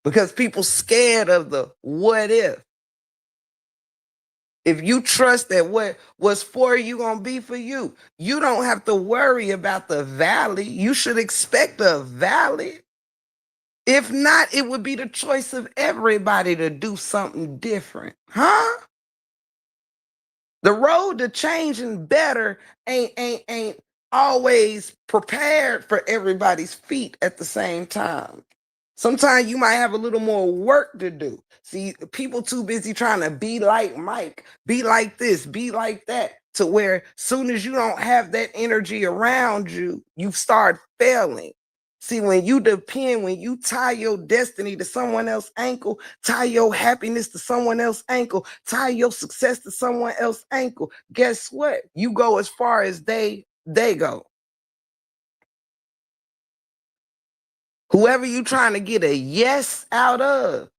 Because people scared of the what if. If you trust that what was for you gonna be for you, you don't have to worry about the valley. You should expect a valley. If not, it would be the choice of everybody to do something different. Huh? The road to changing better ain't always prepared for everybody's feet at the same time. Sometimes you might have a little more work to do. See, people too busy trying to be like Mike, be like this, be like that, to where soon as you don't have that energy around you, you start failing. See, when you tie your destiny to someone else's ankle, tie your happiness to someone else's ankle, tie your success to someone else's ankle, guess what? You go as far as they go. Whoever you trying to get a yes out of,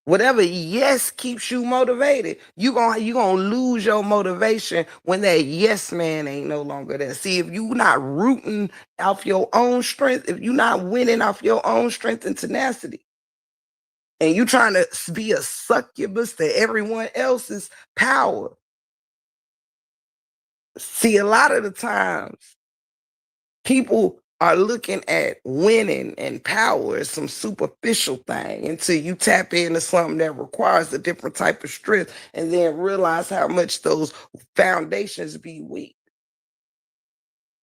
whatever yes keeps you motivated, you gonna lose your motivation when that yes man ain't no longer there. See, if you not rooting off your own strength, if you not winning off your own strength and tenacity, and you trying to be a succubus to everyone else's power, see, a lot of the times people are looking at winning and power as some superficial thing until you tap into something that requires a different type of strength and then realize how much those foundations be weak.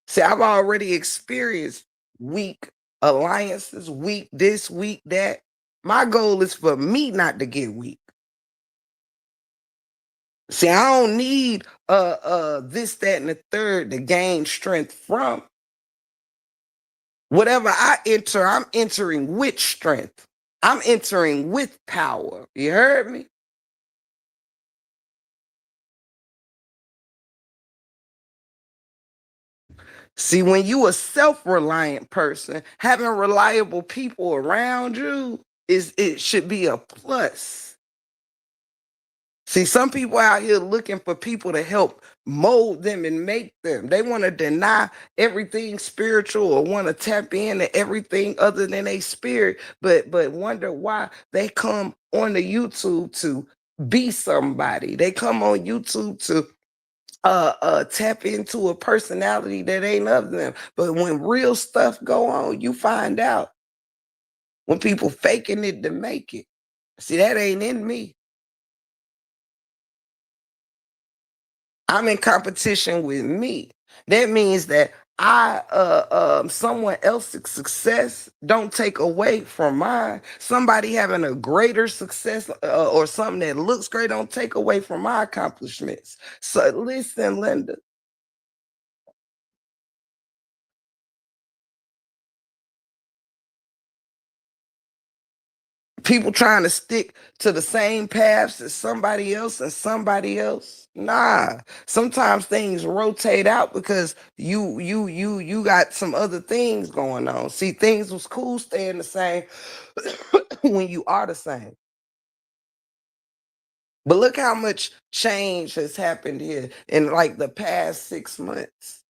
See, I've already experienced weak alliances, weak this, weak that. My goal is for me not to get weak. See, I don't need this, that, and the third to gain strength from. Whatever I enter, I'm entering with strength. I'm entering with power. You heard me? See, when you a self-reliant person, having reliable people around you it should be a plus. See, some people out here looking for people to help mold them and make them. They want to deny everything spiritual or want to tap into everything other than a spirit, but wonder why they come on the YouTube to be somebody. They come on YouTube to tap into a personality that ain't of them. But when real stuff go on, you find out when people faking it to make it. See, that ain't in me. I'm in competition with me. That means that I someone else's success don't take away from mine. Somebody having a greater success or something that looks great don't take away from my accomplishments. So listen, Linda, people trying to stick to the same paths as somebody else and somebody else. Nah, sometimes things rotate out because you got some other things going on. See, things was cool staying the same when you are the same. But look how much change has happened here in like the past 6 months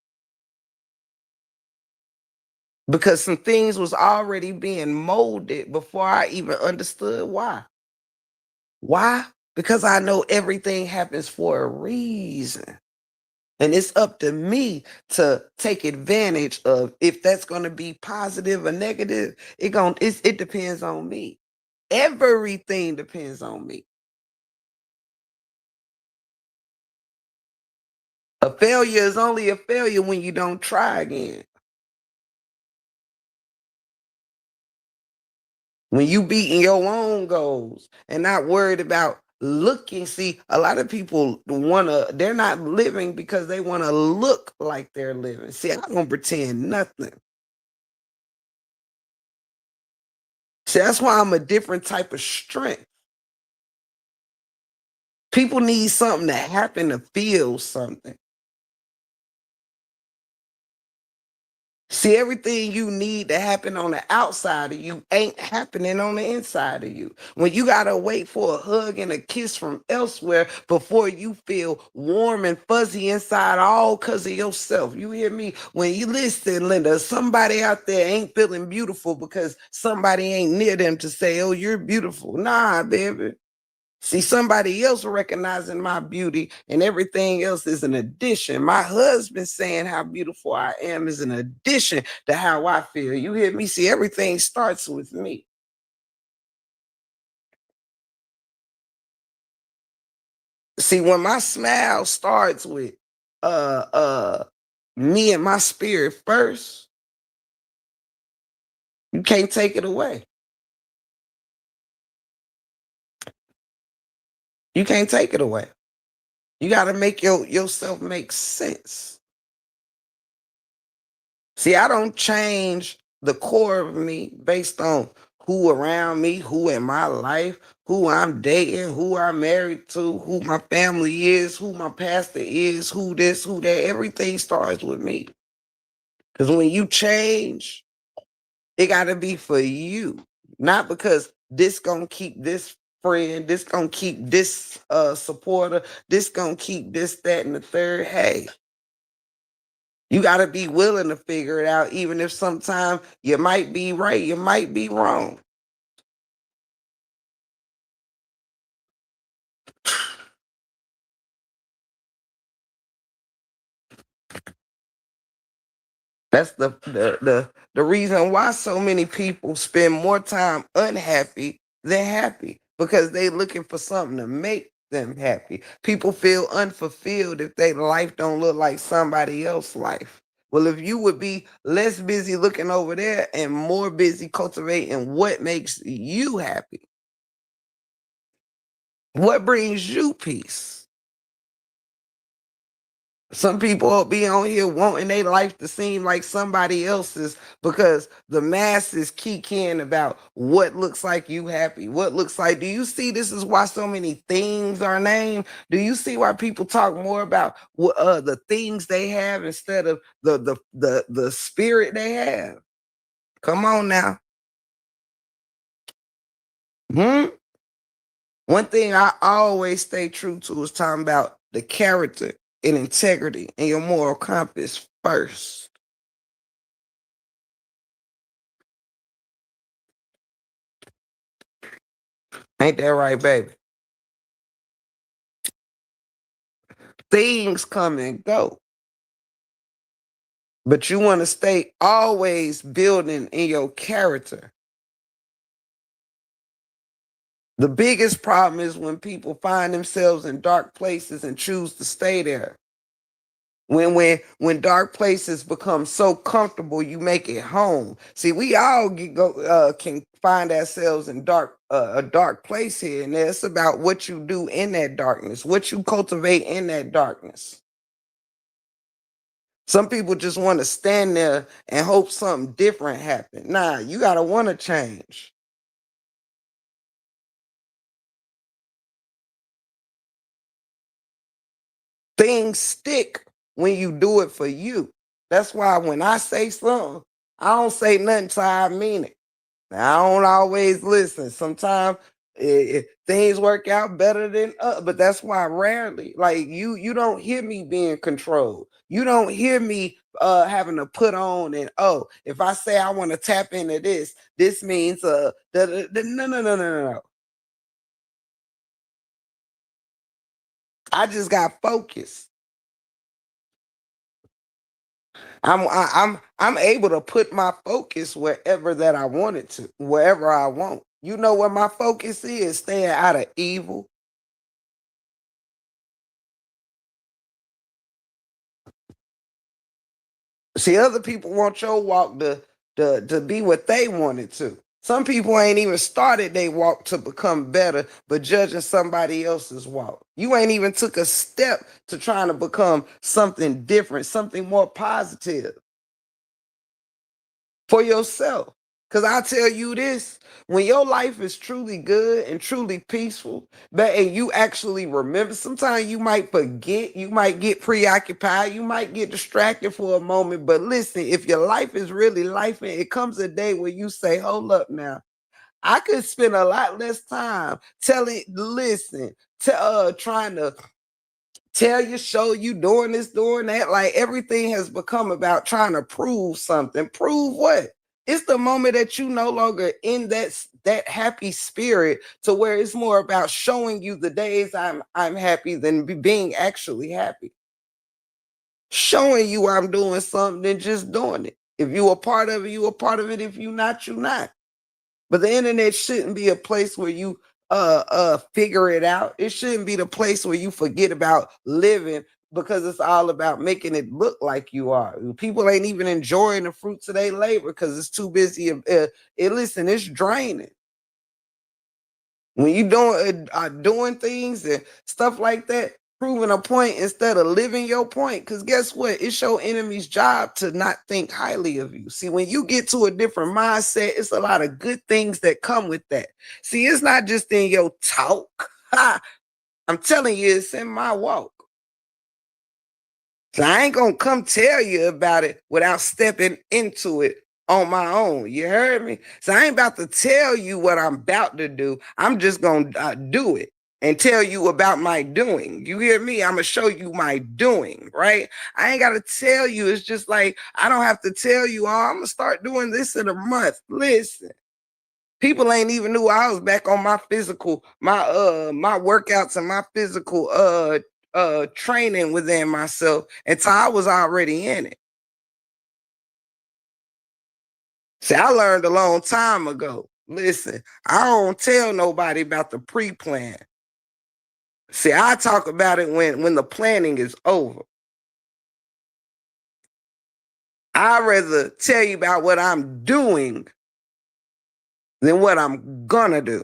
because some things was already being molded before I even understood why. Why? Because I know everything happens for a reason. And it's up to me to take advantage of if that's going to be positive or negative. It depends on me. Everything depends on me. A failure is only a failure when you don't try again. When you beating your own goals and not worried about looking. See, a lot of people they're not living because they want to look like they're living. See, I don't pretend nothing. See, that's why I'm a different type of strength. People need something to happen to feel something. See, everything you need to happen on the outside of you ain't happening on the inside of you. When you gotta wait for a hug and a kiss from elsewhere before you feel warm and fuzzy inside, all because of yourself. You hear me? When you listen, Linda, somebody out there ain't feeling beautiful because somebody ain't near them to say, "Oh, you're beautiful." Nah, baby. See, somebody else recognizing my beauty and everything else is an addition. My husband saying how beautiful I am is an addition to how I feel. You hear me? See, everything starts with me. See, when my smile starts with uh uh me and my spirit first, you can't take it away. You can't take it away. You got to make yourself make sense. See, I don't change the core of me based on who around me, who in my life, who I'm dating, who I'm married to, who my family is, who my pastor is, who this, who that. Everything starts with me. Because when you change, it got to be for you, not because this gonna keep this friend, this gonna keep this supporter, this gonna keep this, that, and the third. Hey, you got to be willing to figure it out, even if sometimes you might be right, you might be wrong. That's the reason why so many people spend more time unhappy than happy, because they looking for something to make them happy. People feel unfulfilled if their life don't look like somebody else's life. Well, if you would be less busy looking over there and more busy cultivating what makes you happy, what brings you peace. Some people will be on here wanting their life to seem like somebody else's because the masses keep caring about what looks like you happy. What looks like, do you see this is why so many things are named? Do you see why people talk more about the things they have instead of the spirit they have? Come on now. Hmm? One thing I always stay true to is talking about the character and integrity and your moral compass first. Ain't that right, baby? Things come and go, but you want to stay always building in your character. The biggest problem is when people find themselves in dark places and choose to stay there. When dark places become so comfortable, you make it home. See, we all can find ourselves in a dark place here, and it's about what you do in that darkness, what you cultivate in that darkness. Some people just want to stand there and hope something different happen. Nah, you gotta want to change. Things stick when you do it for you. That's why when I say something, I don't say nothing till I mean it. Now, I don't always listen. Sometimes things work out better than but that's why rarely, like you don't hear me being controlled. You don't hear me having to put on and, oh, if I say I want to tap into this means no, no, no, no, no, no. I just got focused. I'm able to put my focus wherever that I want it to, wherever I want. You know what my focus is? Staying out of evil. See, other people want your walk to be what they wanted to. Some people ain't even started they walk to become better, but judging somebody else's walk. You ain't even took a step to trying to become something different, something more positive for yourself. Because I tell you this, when your life is truly good and truly peaceful, but and you actually remember, sometimes you might forget, you might get preoccupied, you might get distracted for a moment. But listen, if your life is really life, and it comes a day where you say, hold up now, I could spend a lot less time trying to tell you, show you, doing this, doing that. Like everything has become about trying to prove something. Prove what? It's the moment that you no longer in that happy spirit to where it's more about showing you the days I'm happy than being actually happy. Showing you I'm doing something than just doing it. If you a part of it, you a part of it. If you not, you not. But the internet shouldn't be a place where you figure it out. It shouldn't be the place where you forget about living because it's all about making it look like you are. People ain't even enjoying the fruits of their labor because it's too busy. Listen, it's draining. When you doing things and stuff like that, proving a point instead of living your point. Because guess what? It's your enemy's job to not think highly of you. See, when you get to a different mindset, it's a lot of good things that come with that. See, it's not just in your talk. I'm telling you, it's in my walk. So I ain't gonna come tell you about it without stepping into it on my own. You heard me? So I ain't about to tell you what I'm about to do. I'm just gonna do it and tell you about my doing. You hear me? I'm gonna show you my doing, right? I ain't gotta tell you. It's just like I don't have to tell you, oh, I'm gonna start doing this in a month. Listen. People ain't even knew I was back on my physical, my workouts and my physical training within myself until I was already in it. See, I learned a long time ago. Listen, I don't tell nobody about the pre-plan. See, I talk about it when the planning is over. I'd rather tell you about what I'm doing than what I'm gonna do.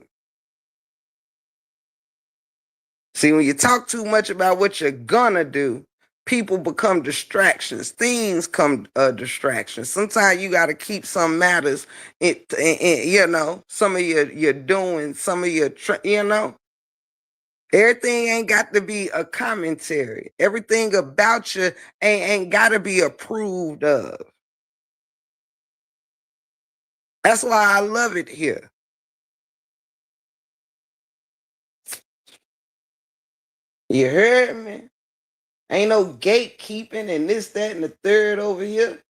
See, when you talk too much about what you're gonna do, people become distractions. Things come distractions. Sometimes you got to keep some matters, you know, some of your doing, some of your, you know, everything ain't got to be a commentary. Everything about you ain't got to be approved of. That's why I love it here. You heard me? Ain't no gatekeeping and this, that, and the third over here.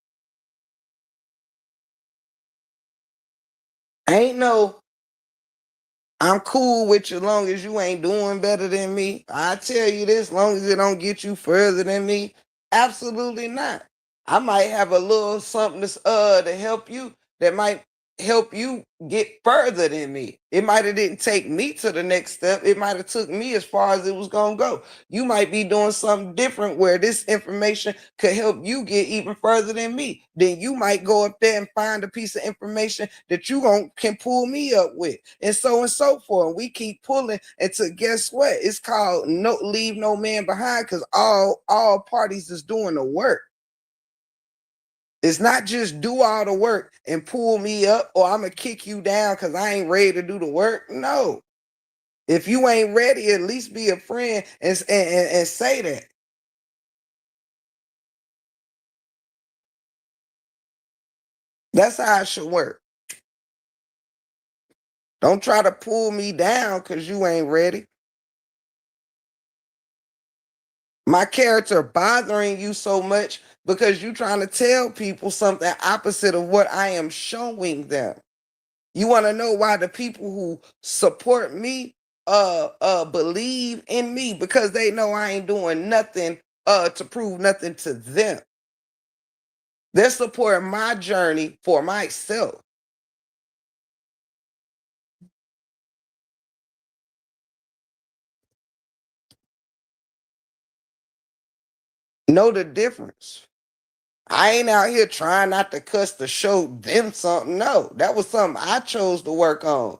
Ain't no I'm cool with you long as you ain't doing better than me. I tell you this, long as it don't get you further than me. Absolutely not. I might have a little something to help you that might help you get further than me. It might have didn't take me to the next step. It might have took me as far as it was gonna go. You might be doing something different where this information could help you get even further than me. Then you might go up there and find a piece of information that you can pull me up with, and so forth. We keep pulling until guess what? It's called no leave no man behind because all parties is doing the work. It's not just do all the work and pull me up or I'm going to kick you down because I ain't ready to do the work. No. If you ain't ready, at least be a friend and say that. That's how it should work. Don't try to pull me down because you ain't ready. My character bothering you so much because you trying to tell people something opposite of what I am showing them. You want to know why the people who support me believe in me because they know I ain't doing nothing to prove nothing to them. They're supporting my journey for myself. Know the difference. I ain't out here trying not to cuss to show them something. No, that was something I chose to work on.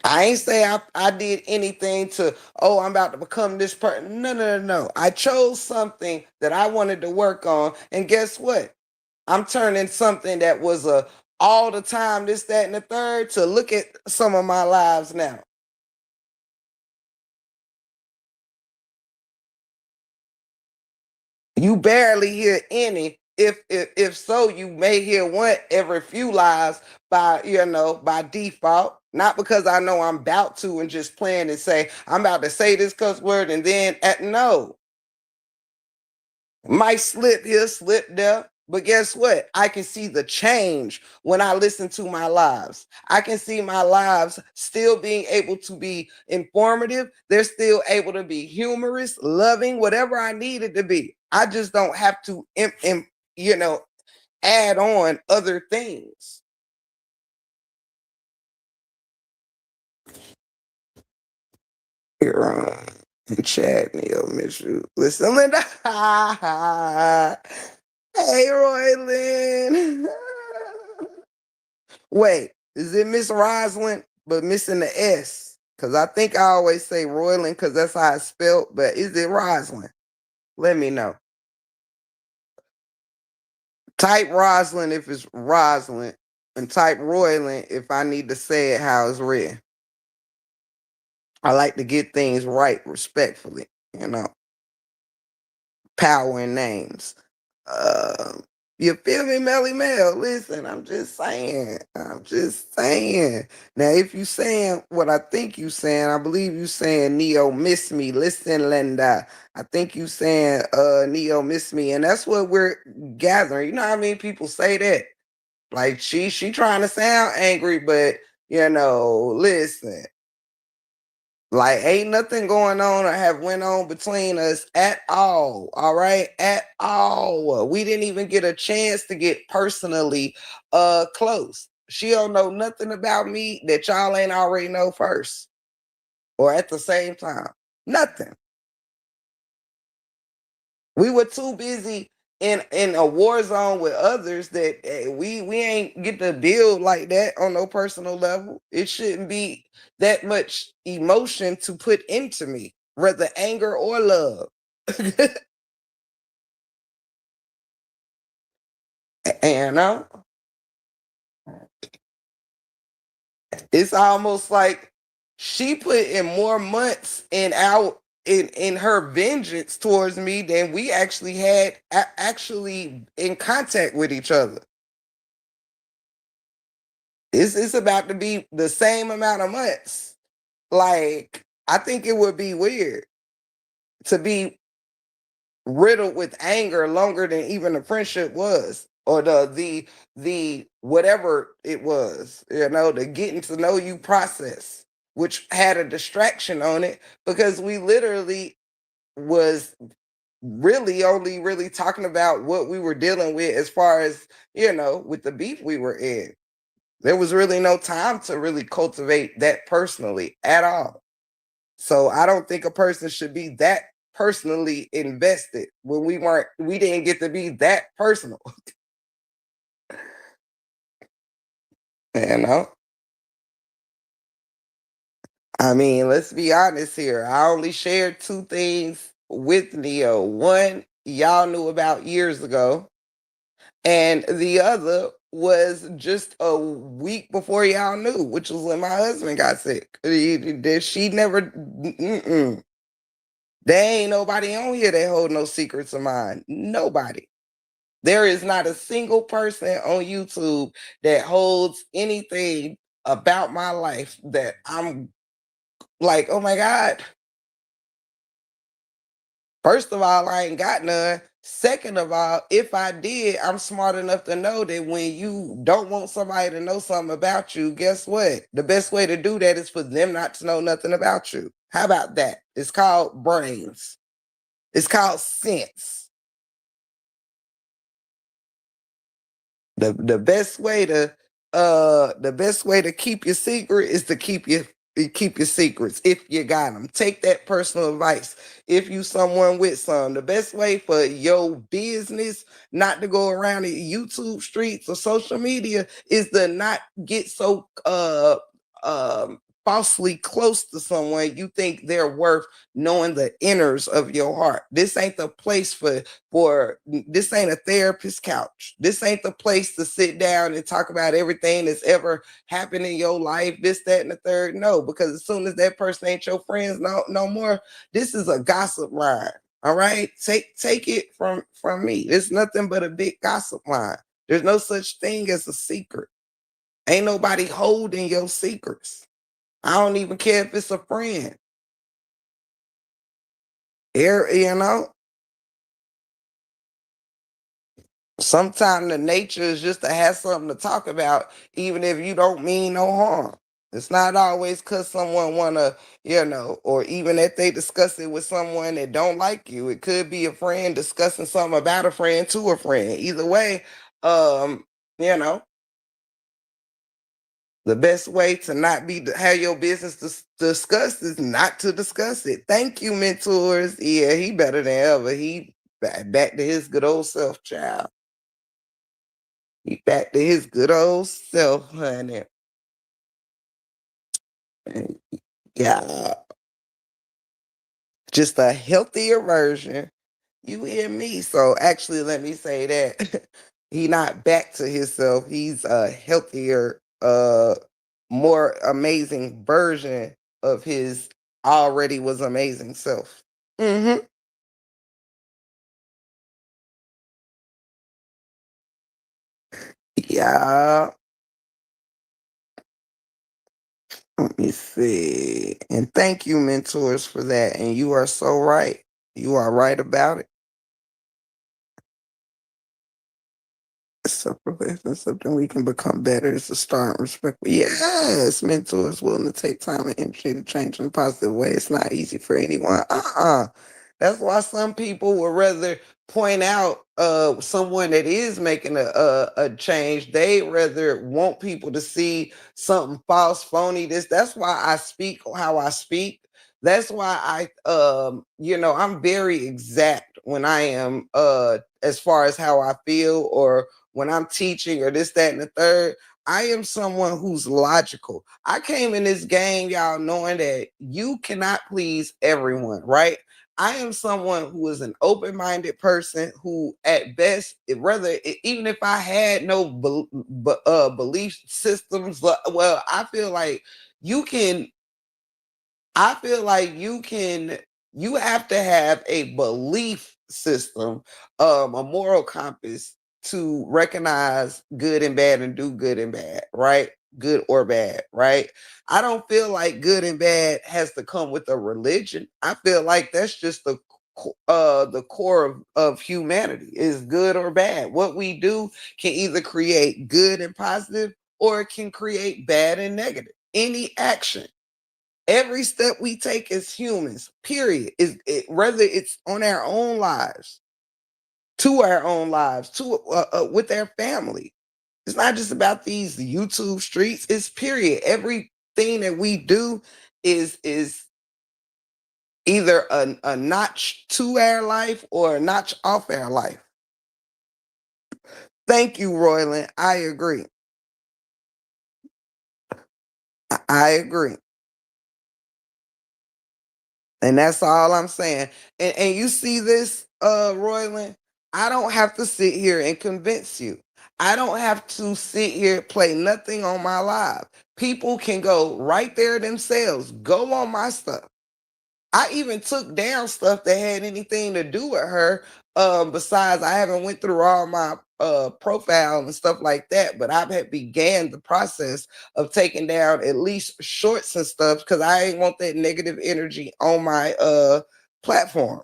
I ain't say I did anything to, oh, I'm about to become this person. No. I chose something that I wanted to work on. And guess what? I'm turning something that was a all the time, this, that, and the third, to look at some of my lives now. You barely hear any. If so, you may hear one every few lives by by default. Not because I know I'm about to and just plan and say I'm about to say this cuss word and then no. Might slip here, slip there. But guess what? I can see the change when I listen to my lives. I can see my lives still being able to be informative. They're still able to be humorous, loving, whatever I need it to be. I just don't have to, add on other things. You're on chat, Neil, miss you. Listen, Linda. Hey, Royland. Wait, is it Miss Rosalind, but missing the S? Because I think I always say Royland because that's how it's spelled, but is it Roslyn? Let me know. Type Roslyn if it's Roslyn, and type Royland if I need to say it how it's written. I like to get things right respectfully, you know. Power in names. Uh, you feel me, Melly Mel? Listen, I'm just saying. I'm just saying. Now, if you saying what I think you saying, I believe you saying Neo miss me. Listen, Linda. I think you saying Neo miss me. And that's what we're gathering. You know how I mean? People say that. Like she trying to sound angry, but you know, listen. Like ain't nothing going on or have went on between us at all right, at all. We didn't even get a chance to get personally close. She don't know nothing about me that y'all ain't already know first or at the same time. Nothing. We were too busy in a war zone with others that we ain't get to build like that on no personal level. It shouldn't be that much emotion to put into me, whether anger or love. And it's almost like she put in more months in our in her vengeance towards me than we actually had actually in contact with each other. It's about to be the same amount of months. Like, I think it would be weird to be riddled with anger longer than even the friendship was, or the whatever it was, you know, the getting to know you process, which had a distraction on it because we literally was really only really talking about what we were dealing with as far as, you know, with the beef we were in. There was really no time to really cultivate that personally at all. So I don't think a person should be that personally invested when we didn't get to be that personal. You know? I mean, let's be honest here. I only shared two things with Neo. One, y'all knew about years ago, and the other was just a week before y'all knew, which was when my husband got sick. She never, there ain't nobody on here that hold no secrets of mine. Nobody. There is not a single person on YouTube that holds anything about my life that I'm like, oh my God. First of all, I ain't got none. Second of all, if I did, I'm smart enough to know that when you don't want somebody to know something about you, guess what? The best way to do that is for them not to know nothing about you. How about that? It's called brains. It's called sense. The best way to keep your secret is to keep your secrets if you got them. Take that personal advice. If you someone with some, the best way for your business not to go around the YouTube streets or social media is to not get so falsely close to someone you think they're worth knowing the inners of your heart. This ain't the place for this ain't a therapist couch. This ain't the place to sit down and talk about everything that's ever happened in your life, this, that, and the third. No, because as soon as that person ain't your friends no more, this is a gossip line. All right. Take it from me. It's nothing but a big gossip line. There's no such thing as a secret. Ain't nobody holding your secrets. I don't even care if it's a friend. Here, you know, sometimes the nature is just to have something to talk about, even if you don't mean no harm. It's not always because someone wanna, you know, or even if they discuss it with someone that don't like you. It could be a friend discussing something about a friend to a friend. Either way, um, you know, the best way to not be have your business discussed is not to discuss it. Thank you, mentors. Yeah, he better than ever. He back to his good old self, child. He back to his good old self, honey. Yeah, just a healthier version. You hear me? So actually, let me say that he not back to himself. He's a healthier, more amazing version of his already was amazing self. Hmm. Yeah. Let me see. And thank you, mentors, for that. And you are so right. You are right about it. Self-reflection is something we can become better. It's a start and respect. Yes, mentors willing to take time and energy to change in a positive way. It's not easy for anyone. That's why some people would rather point out someone that is making a change. They rather want people to see something false, phony. That's why I speak how I speak. That's why I'm very exact when I am as far as how I feel or when I'm teaching or this, that, and the third. I am someone who's logical. I came in this game, y'all, knowing that you cannot please everyone, right? I am someone who is an open-minded person who, at best, even if I had no belief systems, well, you can I feel like you have to have a belief system, a moral compass to recognize good and bad and do good and bad, right? Good or bad, right? I don't feel like good and bad has to come with a religion. I feel like that's just the core of humanity is good or bad. What we do can either create good and positive or it can create bad and negative. Any action, every step we take as humans, period, whether it's on our own lives, to our own lives, to with our family. It's not just about these YouTube streets. It's period. Everything that we do is either a notch to our life or a notch off our life. Thank you, Royland. I agree. I agree. And that's all I'm saying. And you see this, Royland, I don't have to sit here and convince you. I don't have to sit here play nothing on my live. People can go right there themselves, go on my stuff. I even took down stuff that had anything to do with her. Besides, I haven't went through all my profile and stuff like that, but I've had began the process of taking down at least shorts and stuff because I ain't want that negative energy on my platform.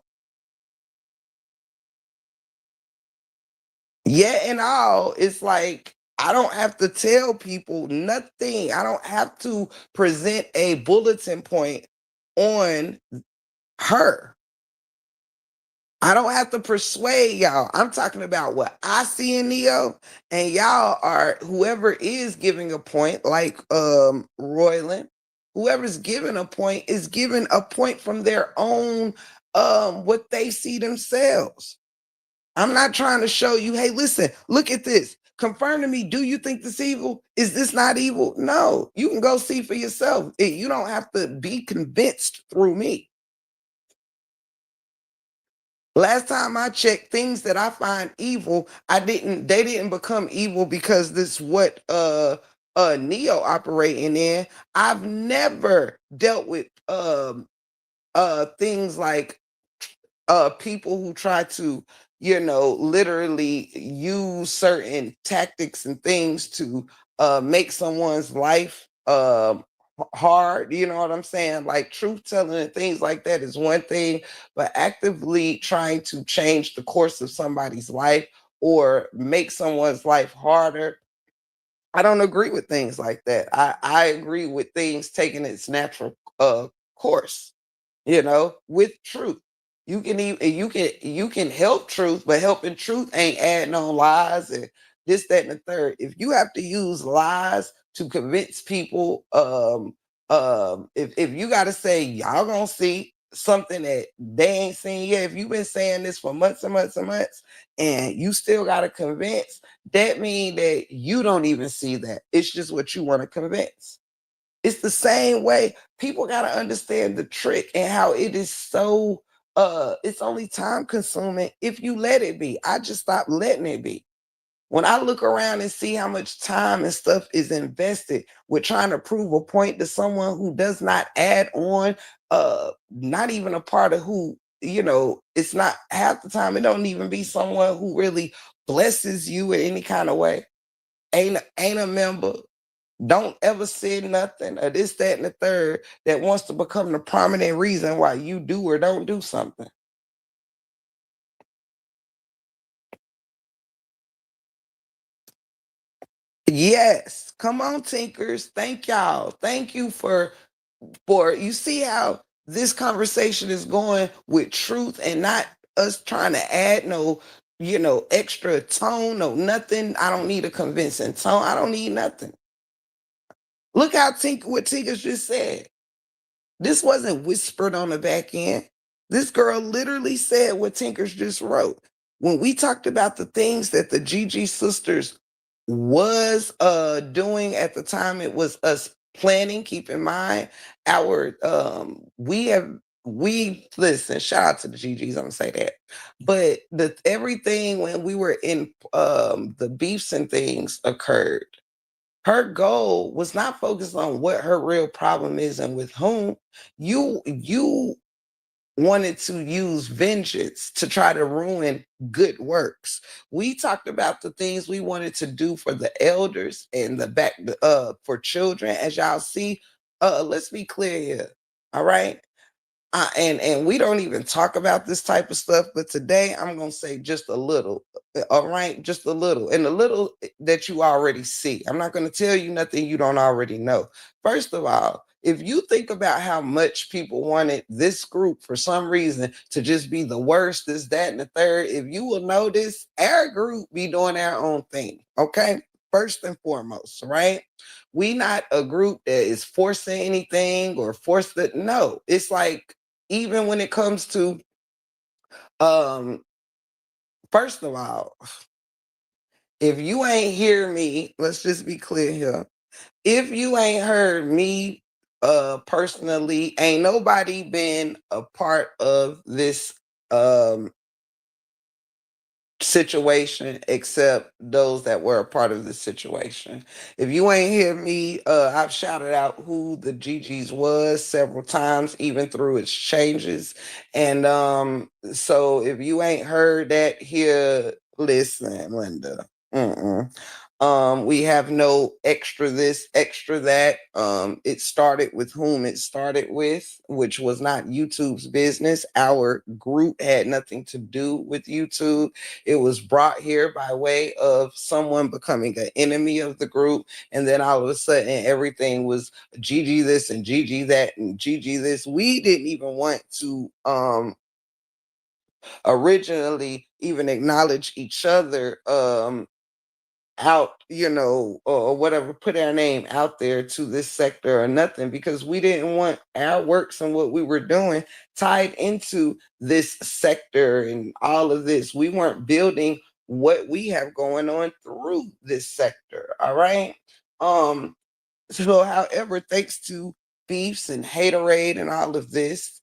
Yet and all, it's like I don't have to tell people nothing. I don't have to present a bulletin point on her. I don't have to persuade y'all. I'm talking about what I see in Neo, and y'all are whoever is giving a point, like Royland, whoever's giving a point is giving a point from their own what they see themselves. I'm not trying to show you, hey, listen, look at this. Confirm to me, do you think this evil? Is this not evil? No, you can go see for yourself. You don't have to be convinced through me. Last time I checked, things that I find evil, they didn't become evil because this what Neo operating in. I've never dealt with things like people who try to, literally use certain tactics and things to make someone's life hard. You know what I'm saying? Like truth telling and things like that is one thing, but actively trying to change the course of somebody's life or make someone's life harder, I don't agree with things like that. I agree with things taking its natural course, with truth. You can help truth, but helping truth ain't adding on lies and this, that, and the third. If you have to use lies to convince people, if you gotta say y'all gonna see something that they ain't seen yet, if you've been saying this for months and months and months and you still gotta convince, that mean that you don't even see that. It's just what you want to convince. It's the same way. People gotta understand the trick and how it is so it's only time consuming if you let it be. I just stopped letting it be. When I look around and see how much time and stuff is invested with trying to prove a point to someone who does not add on, not even a part of who, it's not half the time, it don't even be someone who really blesses you in any kind of way. Ain't a member, don't ever say nothing or this, that, and the third that wants to become the prominent reason why you do or don't do something. Yes. Come on, Tinkers. Thank y'all. Thank you for you see how this conversation is going with truth and not us trying to add no, extra tone, no nothing. I don't need a convincing tone. I don't need nothing. Look how what Tinkers just said. This wasn't whispered on the back end. This girl literally said what Tinkers just wrote. When we talked about the things that the GG sisters was doing at the time, it was us planning. Keep in mind, our we listen, shout out to the GGs, I'm gonna say that. But the everything when we were in the beefs and things occurred, her goal was not focused on what her real problem is and with whom. You wanted to use vengeance to try to ruin good works. We talked about the things we wanted to do for the elders and the back for children. As y'all see, let's be clear here. All right. And we don't even talk about this type of stuff, but today I'm gonna say just a little, all right, just a little, and a little that you already see. I'm not gonna tell you nothing you don't already know. First of all, if you think about how much people wanted this group for some reason to just be the worst, this, that, and the third, if you will notice, our group be doing our own thing, okay? First and foremost, right? We not a group that is forcing anything or forced it. No, it's like even when it comes to um first of all, if you ain't hear me, let's just be clear here. If you ain't heard me personally, ain't nobody been a part of this um situation except those that were a part of the situation. If you ain't hear me, I've shouted out who the GGs was several times, even through its changes. And so if you ain't heard that here, listen, Linda. Mm-mm. We have no extra this, extra that. It started with whom it started with, which was not YouTube's business. Our group had nothing to do with YouTube. It was brought here by way of someone becoming an enemy of the group. And then all of a sudden, everything was GG this and GG that and GG this. We didn't even want to originally even acknowledge each other out, or whatever, put our name out there to this sector or nothing because we didn't want our works and what we were doing tied into this sector and all of this. We weren't building what we have going on through this sector. All right. So, however, thanks to beefs and haterade and all of this,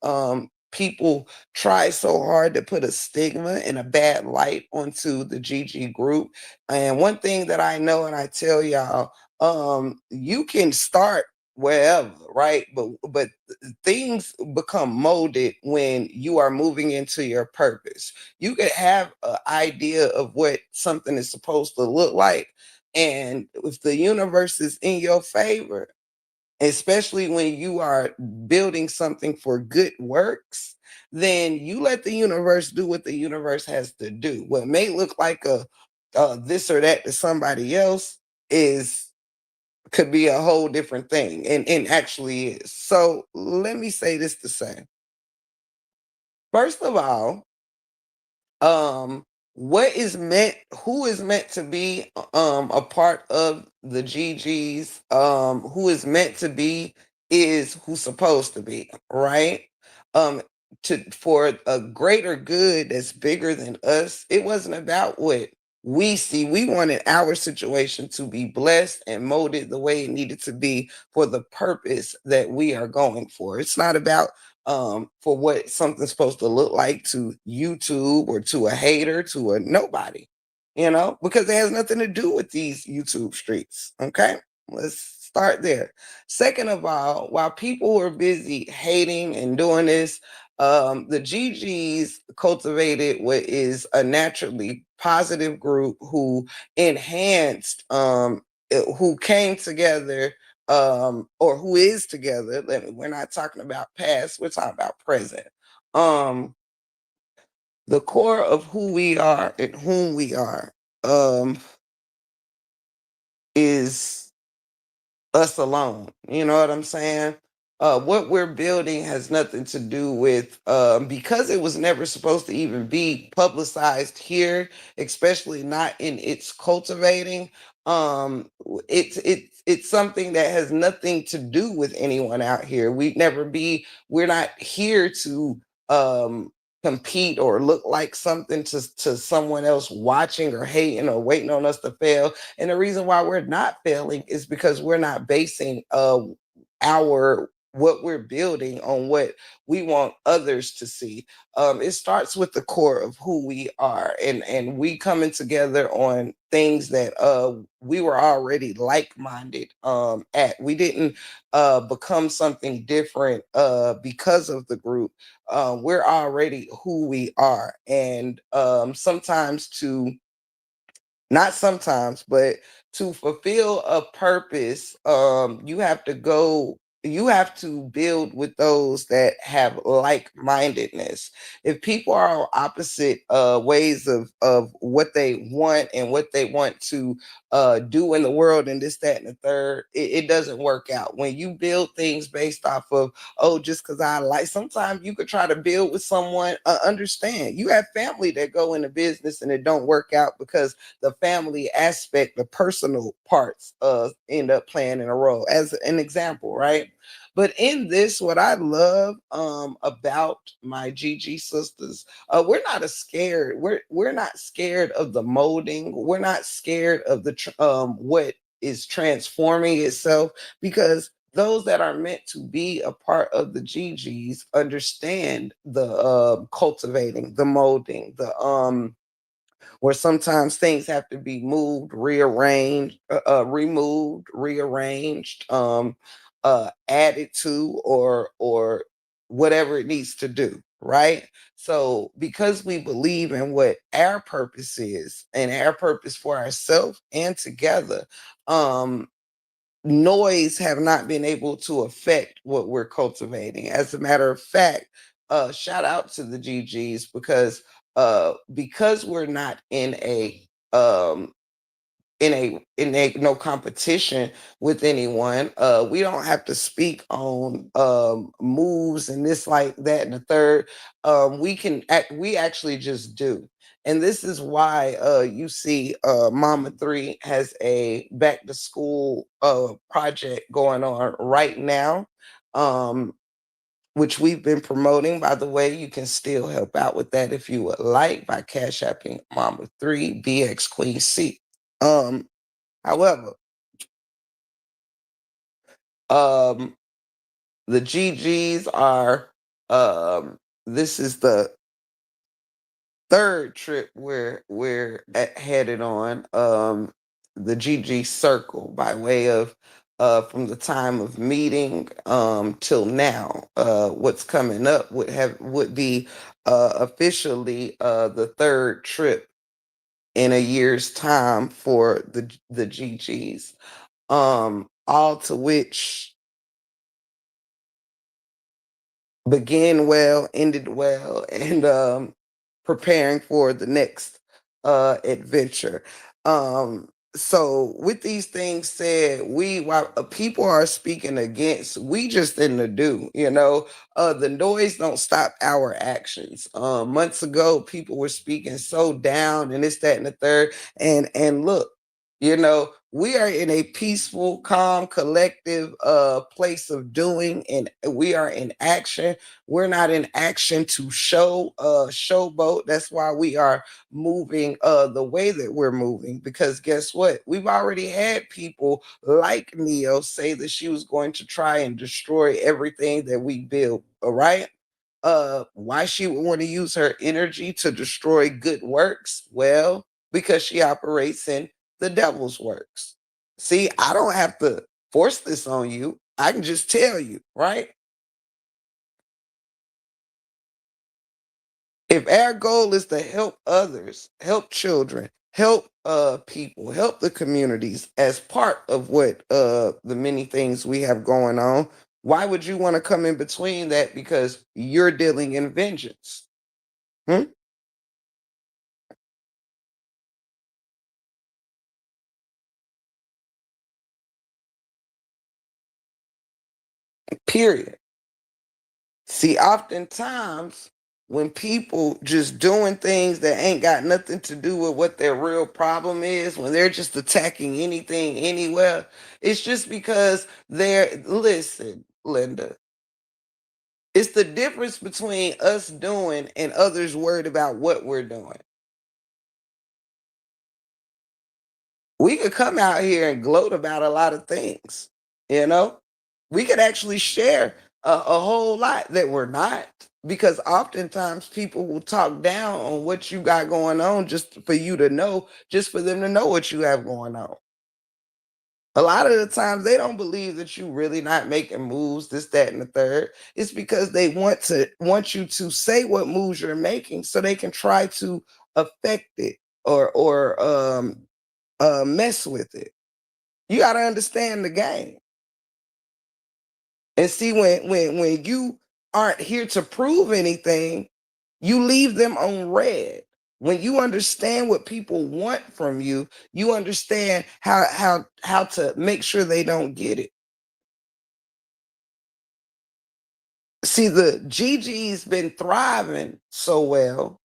people try so hard to put a stigma and a bad light onto the GG group. And one thing that I know and I tell y'all, you can start wherever, right? But things become molded when you are moving into your purpose. You could have an idea of what something is supposed to look like, and if the universe is in your favor, especially when you are building something for good works, then you let the universe do what the universe has to do. What may look like a this or that to somebody else is could be a whole different thing, and actually is. So let me say this to say, first of all, um what is meant who is meant to be a part of the GGs, who is meant to be is who's supposed to be, right? um to for a greater good that's bigger than us. It wasn't about what we wanted our situation to be blessed and molded the way it needed to be for the purpose that we are going for. It's not about for what something's supposed to look like to YouTube or to a hater, to a nobody, because it has nothing to do with these YouTube streets. Okay, let's start there. Second of all, while people were busy hating and doing this, the GGs cultivated what is a naturally positive group who enhanced, who came together, or who is together. We're not talking about past, we're talking about present. Um, the core of who we are and whom we are, is us alone. You know what I'm saying? What we're building has nothing to do with, because it was never supposed to even be publicized here, especially not in its cultivating. It's something that has nothing to do with anyone out here. We're not here to um compete or look like something to someone else watching or hating or waiting on us to fail. And the reason why we're not failing is because we're not basing our what we're building on what we want others to see. It starts with the core of who we are, and we coming together on things that we were already like-minded at. We didn't become something different because of the group. We're already who we are, and sometimes to not sometimes, but to fulfill a purpose, you have to build with those that have like-mindedness. If people are on opposite ways of what they want and what they want to do in the world and this, that, and the third, it doesn't work out. When you build things based off of, oh, just because I like, sometimes you could try to build with someone, understand. You have family that go into business and it don't work out because the family aspect, the personal parts end up playing in a role, as an example, right? But in this, what I love about my GG sisters, we're not a scared. We're not scared of the molding. We're not scared of the what is transforming itself, because those that are meant to be a part of the GGs understand the cultivating, the molding, the where sometimes things have to be moved, rearranged, removed, rearranged, added to, or whatever it needs to do. Right. So because we believe in what our purpose is and our purpose for ourselves and together, noise have not been able to affect what we're cultivating. As a matter of fact, shout out to the GGs, because we're not um in a no competition with anyone. We don't have to speak on moves and this, like that, and the third. We actually just do. And this is why you see Mama 3 has a back to school project going on right now. Um, which we've been promoting. By the way, you can still help out with that if you would like by cash apping Mama 3 BX Queen C. However, um, the GGs are, this is the third trip we're headed on. The GG Circle, by way of from the time of meeting till now. What's coming up would be officially the third trip in a year's time for the GGs. All to which began well, ended well, and preparing for the next adventure. So with these things said, while people are speaking against, we just in the do. The noise don't stop our actions. Months ago, people were speaking so down and this, that, and the third. And look, You know, we are in a peaceful, calm, collective place of doing, and we are in action. We're not in action to showboat. That's why we are moving the way that we're moving. Because guess what? We've already had people like Neo say that she was going to try and destroy everything that we build. All right. Why she would want to use her energy to destroy good works? Well, because she operates in the devil's works. See, I don't have to force this on you. I can just tell you, right? If our goal is to help others, help children, help people, help the communities as part of what the many things we have going on, why would you want to come in between that because you're dealing in vengeance? Hmm? Period. See, oftentimes when people just doing things that ain't got nothing to do with what their real problem is, when they're just attacking anything anywhere, it's just because they're, listen, Linda, it's the difference between us doing and others worried about what we're doing. We could come out here and gloat about a lot of things, you know? We could actually share a whole lot that we're not, because oftentimes people will talk down on what you got going on just for you to know, just for them to know what you have going on. A lot of the times they don't believe that you really not making moves, this, that, and the third. It's because they want you to say what moves you're making so they can try to affect it or mess with it. You got to understand the game. And see, when you aren't here to prove anything, you leave them on red. When you understand what people want from you, you understand how to make sure they don't get it. See, the GG's been thriving so well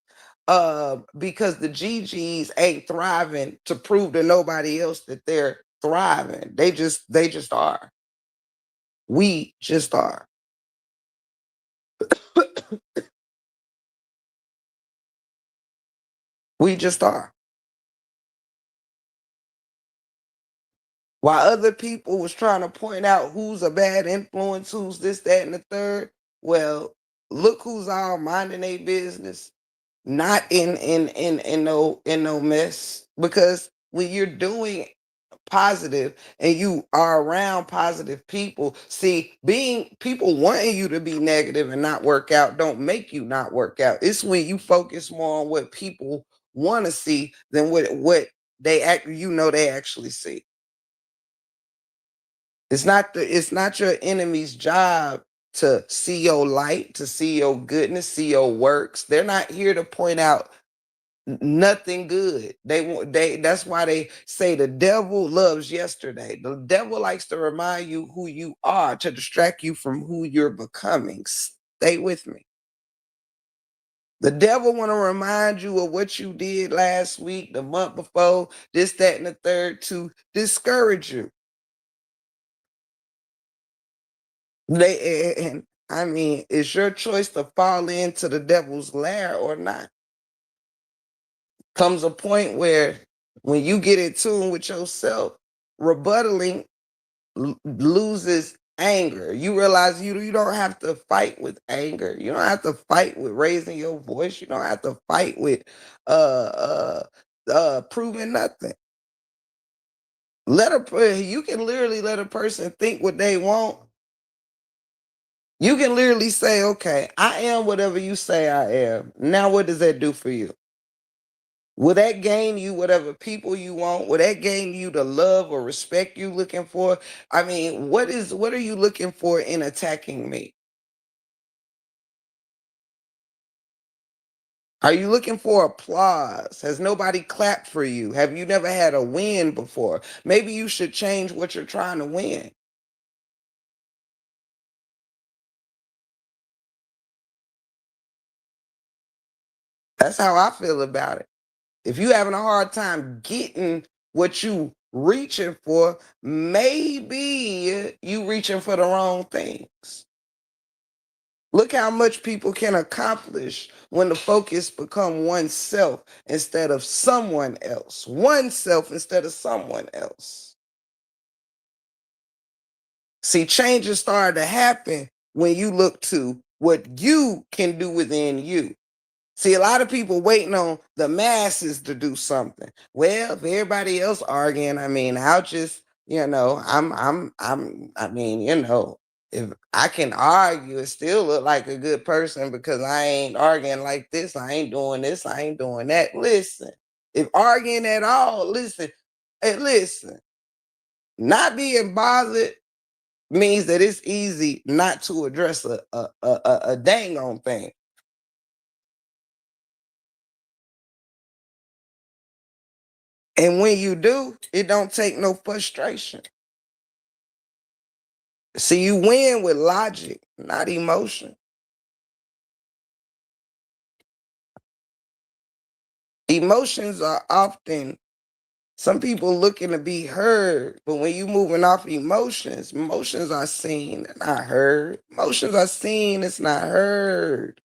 because the GG's ain't thriving to prove to nobody else that they're thriving. They just are. We just are. We just are. While other people was trying to point out who's a bad influence, who's this, that, and the third, well, look who's all minding their business, not in no mess. Because when you're doing positive and you are around positive people, see, being people wanting you to be negative and not work out don't make you not work out. It's when you focus more on what people want to see than what they actually see. It's not your enemy's job to see your light, to see your goodness, see your works. They're not here to point out nothing good. That's why they say the devil loves yesterday. The devil likes to remind you who you are to distract you from who you're becoming. Stay with me. The devil want to remind you of what you did last week, the month before, this, that, and the third to discourage you. And I mean, it's your choice to fall into the devil's lair or not. Comes a point where when you get in tune with yourself, rebuttaling loses anger. You realize you don't have to fight with anger. You don't have to fight with raising your voice. You don't have to fight with uh proving nothing. You can literally let a person think what they want. You can literally say, okay, I am whatever you say I am. Now, what does that do for you? Will that gain you whatever people you want? Will that gain you the love or respect you looking for? I mean, what are you looking for in attacking me? Are you looking for applause? Has nobody clapped for you? Have you never had a win before? Maybe you should change what you're trying to win. That's how I feel about it. If you having a hard time getting what you reaching for, maybe you reaching for the wrong things. Look how much people can accomplish when the focus become oneself instead of someone else. Oneself instead of someone else. See, changes start to happen when you look to what you can do within you. See, a lot of people waiting on the masses to do something. Well, if everybody else arguing, I mean, I'll just, I mean, if I can argue and still look like a good person because I ain't arguing like this, I ain't doing this, I ain't doing that. Listen, if arguing at all, listen, hey, listen, not being bothered means that it's easy not to address a dang on thing. And when you do, it don't take no frustration. See, you win with logic, not emotion. Emotions are often some people looking to be heard, but when you moving off emotions, emotions are seen, not heard. Emotions are seen, it's not heard.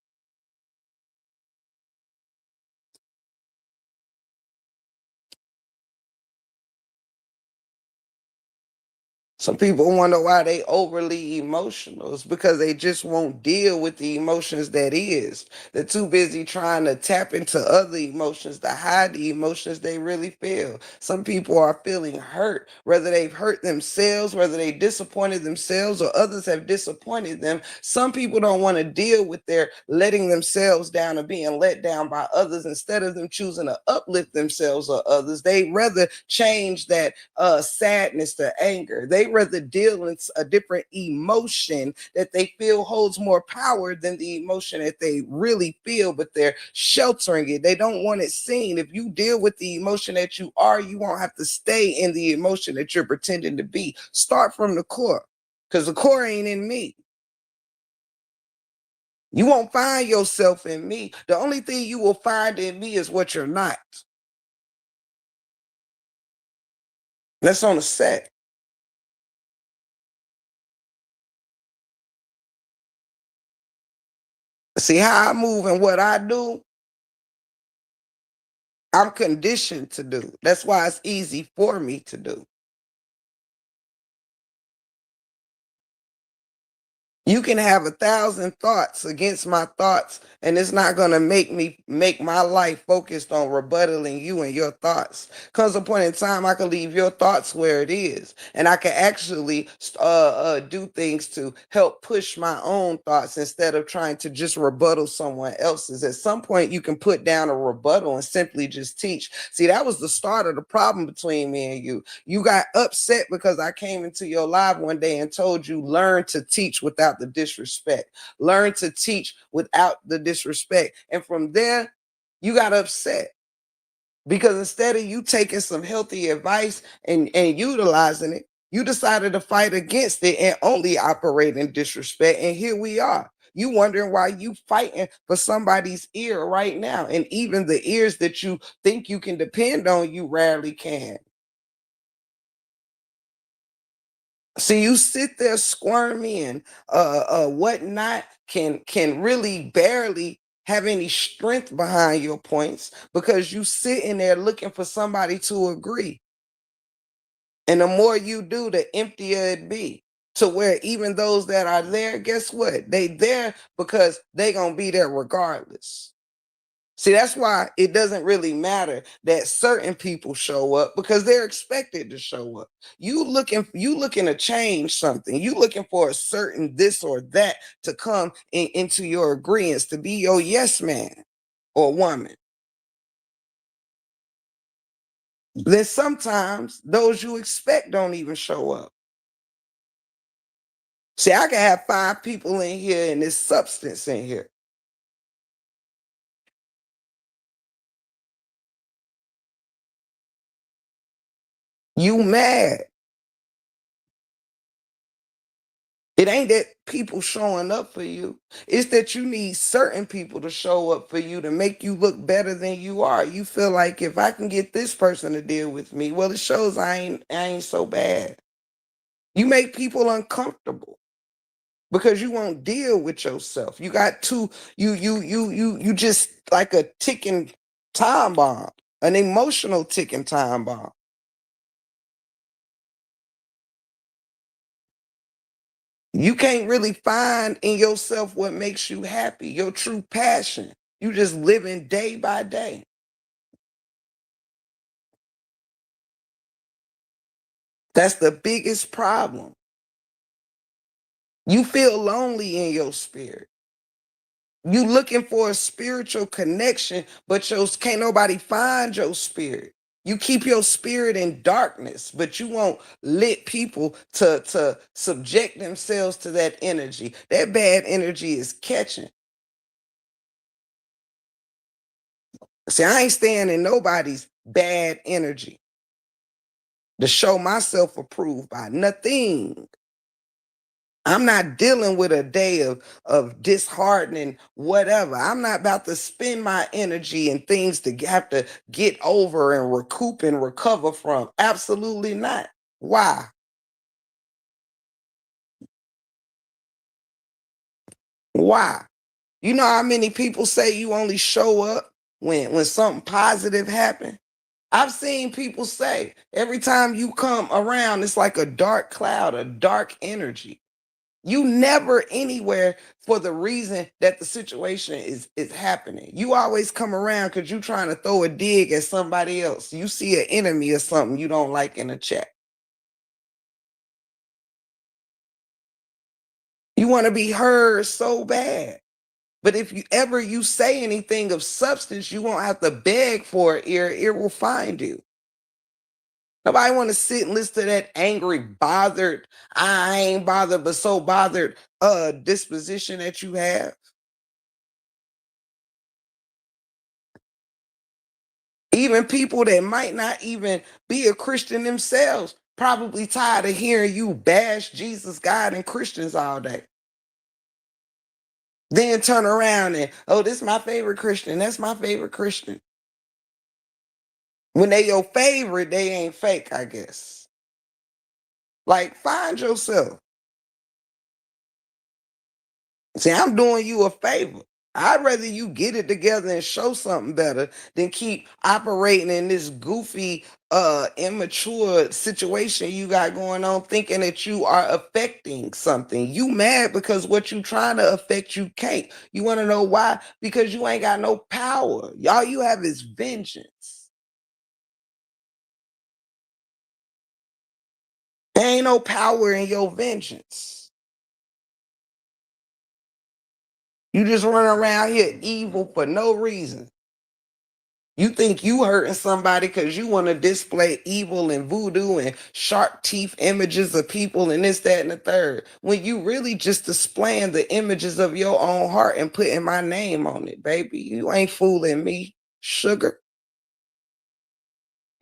Some people wonder why they overly emotional. It's because they just won't deal with the emotions that is. They're too busy trying to tap into other emotions to hide the emotions they really feel. Some people are feeling hurt, whether they've hurt themselves, whether they disappointed themselves or others have disappointed them. Some people don't want to deal with their letting themselves down or being let down by others. Instead of them choosing to uplift themselves or others, they rather change that sadness to anger. They rather deal in a different emotion that they feel holds more power than the emotion that they really feel, but they're sheltering it. They don't want it seen. If you deal with the emotion that you are, you won't have to stay in the emotion that you're pretending to be. Start from the core, because the core ain't in me. You won't find yourself in me. The only thing you will find in me is what you're not. That's on the set. See how I move and what I do, I'm conditioned to do. That's why it's easy for me to do. You can have 1,000 thoughts against my thoughts, and it's not gonna make my life focused on rebuttaling you and your thoughts. Comes a point in time I can leave your thoughts where it is, and I can actually do things to help push my own thoughts instead of trying to just rebuttal someone else's. At some point, you can put down a rebuttal and simply just teach. See, that was the start of the problem between me and you. You got upset because I came into your live one day and told you learn to teach without the disrespect. Learn to teach without the disrespect. And from there, you got upset because instead of you taking some healthy advice and utilizing it, you decided to fight against it and only operate in disrespect. And here we are. You wondering why you fighting for somebody's ear right now. And even the ears that you think you can depend on, you rarely can. See, you sit there squirming, whatnot, can really barely have any strength behind your points because you sitting there looking for somebody to agree. And the more you do, the emptier it be. To where even those that are there, guess what? They there because they gonna be there regardless. See, that's why it doesn't really matter that certain people show up because they're expected to show up. You looking to change something. You looking for a certain this or that to come into your agreements to be your yes man or woman. Then sometimes those you expect don't even show up. See, I can have 5 people in here and there's substance in here. You mad. It ain't that people showing up for you. It's that you need certain people to show up for you to make you look better than you are. You feel like if I can get this person to deal with me, well, it shows I ain't so bad. You make people uncomfortable because you won't deal with yourself. You got to you just like a ticking time bomb, an emotional ticking time bomb. You can't really find in yourself what makes you happy, your true passion. You just living day by day. That's the biggest problem. You feel lonely in your spirit. You looking for a spiritual connection, but can't nobody find your spirit. You keep your spirit in darkness, but you want lit people to subject themselves to that energy. That bad energy is catching. See, I ain't staying in nobody's bad energy to show myself approved by nothing. I'm not dealing with a day of disheartening whatever. I'm not about to spend my energy and things to have to get over and recoup and recover from. Absolutely not. Why? Why? You know how many people say you only show up when something positive happens? I've seen people say every time you come around, it's like a dark cloud, a dark energy. You never anywhere for the reason that the situation is happening. You always come around because you trying to throw a dig at somebody else. You see an enemy or something you don't like in a chat. You want to be heard so bad. But if you say anything of substance, you won't have to beg for it. It will find you. Nobody want to sit and listen to that angry, bothered, I ain't bothered, but so bothered disposition that you have. Even people that might not even be a Christian themselves probably tired of hearing you bash Jesus, God, and Christians all day. Then turn around and, oh, this is my favorite Christian. That's my favorite Christian. When they your favorite, they ain't fake, I guess. Like, find yourself. See, I'm doing you a favor. I'd rather you get it together and show something better than keep operating in this goofy, immature situation you got going on, thinking that you are affecting something. You mad because what you trying to affect, you can't. You want to know why? Because you ain't got no power. All you have is vengeance. There ain't no power in your vengeance. You just run around here evil for no reason. You think you hurting somebody because you want to display evil and voodoo and sharp teeth images of people and this, that, and the third. When you really just displaying the images of your own heart and putting my name on it, baby. You ain't fooling me, sugar.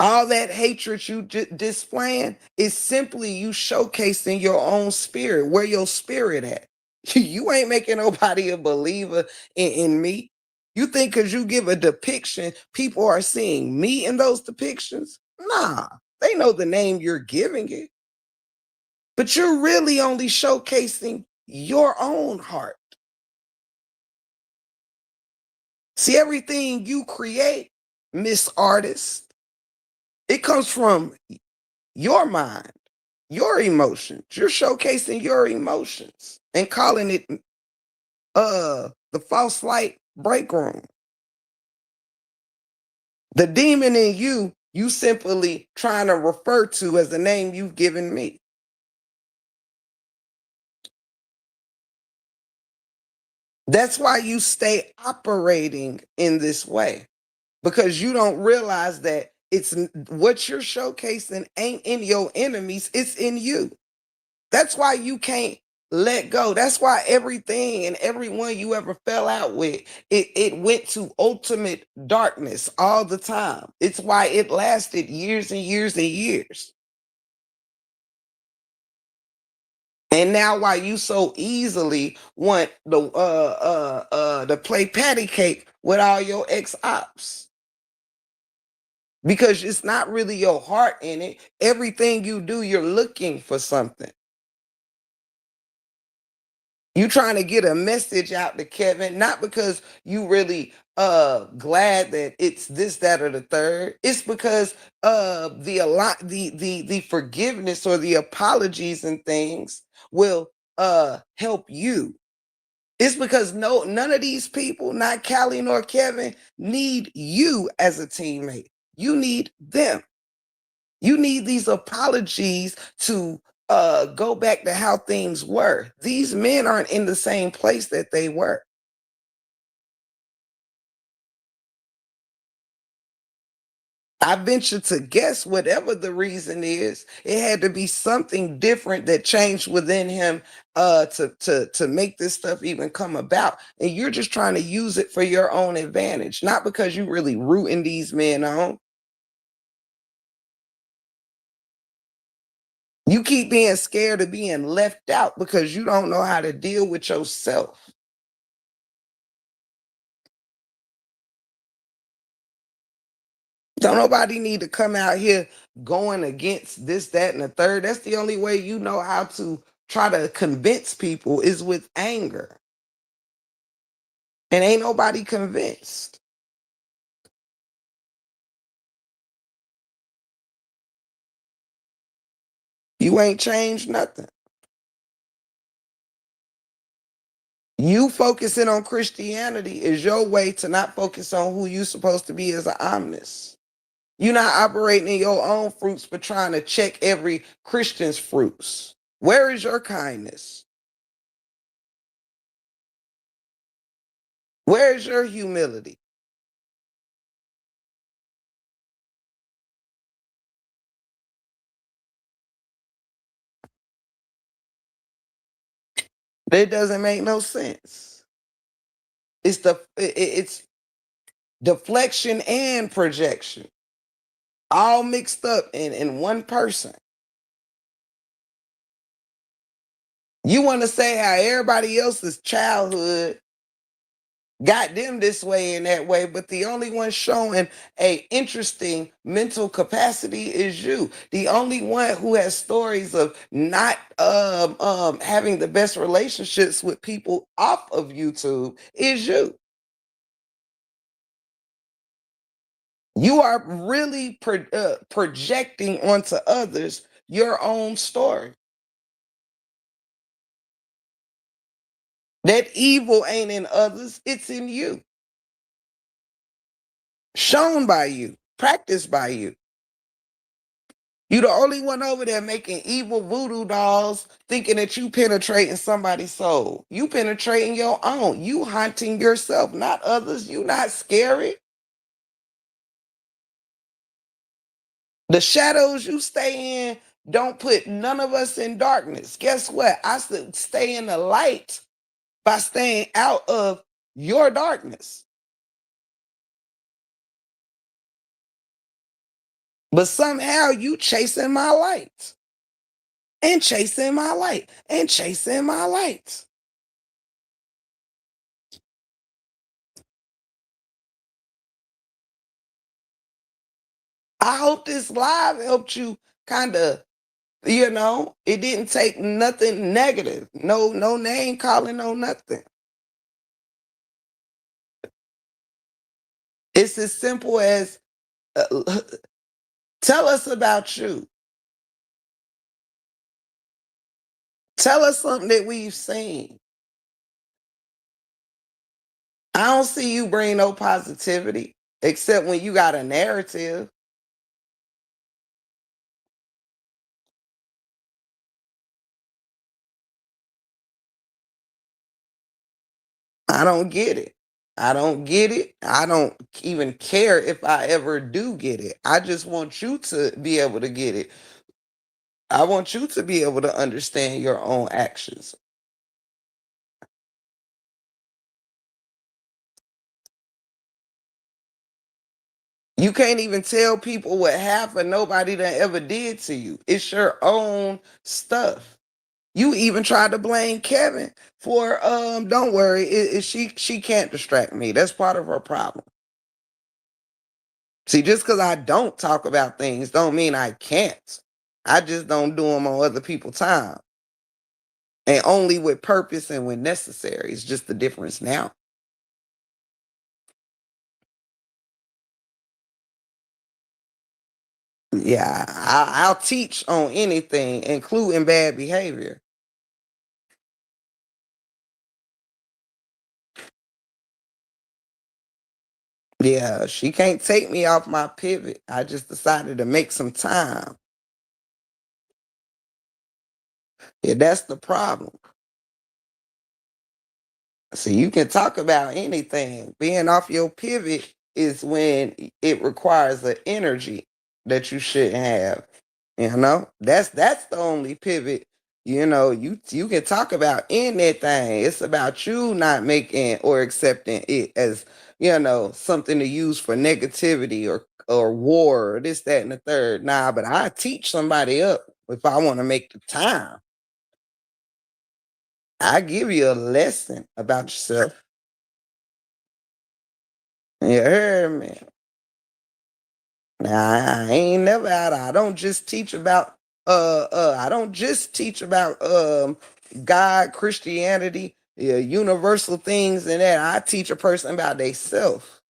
All that hatred you displaying is simply you showcasing your own spirit. Where your spirit at? You ain't making nobody a believer in me. You think because you give a depiction, people are seeing me in those depictions? Nah, they know the name you're giving it. But you're really only showcasing your own heart. See, everything you create, Miss Artist, it comes from your mind, your emotions. You're showcasing your emotions and calling it the false light break room. The demon in you simply trying to refer to as the name you've given me. That's why you stay operating in this way because you don't realize that what you're showcasing ain't in your enemies, it's in you. That's why you can't let go. That's why everything and everyone you ever fell out with, it went to ultimate darkness all the time. It's why it lasted years and years and years. And now why you so easily want to play patty cake with all your ex ops? Because it's not really your heart in it. Everything you do, you're looking for something. You trying to get a message out to Kevin, not because you really glad that it's this, that, or the third. It's because the forgiveness or the apologies and things will help you. It's because none of these people, not Callie nor Kevin, need you as a teammate. You need them. You need these apologies to go back to how things were. These men aren't in the same place that they were. I venture to guess whatever the reason is, it had to be something different that changed within him to make this stuff even come about. And you're just trying to use it for your own advantage, not because you really rooting these men on. You keep being scared of being left out because you don't know how to deal with yourself. Don't nobody need to come out here going against this, that, and the third. That's the only way you know how to try to convince people is with anger. And ain't nobody convinced. You ain't changed nothing. You focusing on Christianity is your way to not focus on who you supposed to be as an omnis. You're not operating in your own fruits, but trying to check every Christian's fruits. Where is your kindness? Where is your humility? That doesn't make no sense. It's deflection and projection all mixed up in one person. You want to say how everybody else's childhood got them this way and that way, but the only one showing a interesting mental capacity is you. The only one who has stories of not having the best relationships with people off of YouTube is you. You are really projecting onto others your own story. That evil ain't in others, it's in you. Shown by you, practiced by you. You the only one over there making evil voodoo dolls thinking that you penetrating somebody's soul. You penetrating your own. You haunting yourself, not others. You not scary. The shadows you stay in don't put none of us in darkness. Guess what? I stay in the light by staying out of your darkness. But somehow you chasing my light and chasing my light and chasing my light. I hope this live helped you kind of, it didn't take nothing negative. No name calling, no nothing. It's as simple as tell us about you. Tell us something that we've seen. I don't see you bring no positivity except when you got a narrative. I don't get it. I don't get it. I don't even care if I ever do get it. I just want you to be able to get it. I want you to be able to understand your own actions. You can't even tell people what half of nobody that ever did to you. It's your own stuff. You even tried to blame Kevin for don't worry, she can't distract me. That's part of her problem. See, just because I don't talk about things don't mean I can't. I just don't do them on other people's time. And only with purpose and when necessary. It's just the difference now. Yeah, I'll teach on anything, including bad behavior. Yeah, she can't take me off my pivot. I just decided to make some time. Yeah, that's the problem. So you can talk about anything. Being off your pivot is when it requires an energy that you shouldn't have. You know, that's the only pivot. You know, you can talk about anything. It's about you not making or accepting it as, something to use for negativity or war or this, that, and the third. Nah, but I teach somebody up if I want to make the time. I give you a lesson about yourself. You heard me. Nah, I ain't never out. I don't just teach about I don't just teach about God, Christianity, yeah, universal things and that. I teach a person about themselves.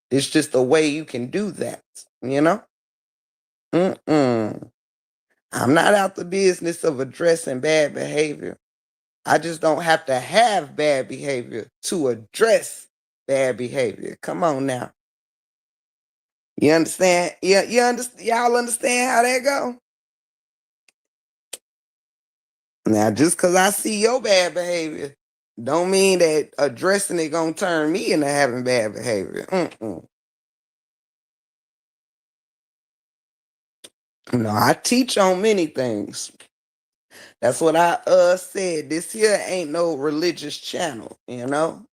It's just a way you can do that, you know? Mm-mm. I'm not out the business of addressing bad behavior. I just don't have to have bad behavior to address bad behavior. Come on now. You understand? Yeah, y'all understand how that go? Now, just because I see your bad behavior, don't mean that addressing it gonna turn me into having bad behavior. Mm-mm. No, I teach on many things. That's what I said. This here ain't no religious channel, you know.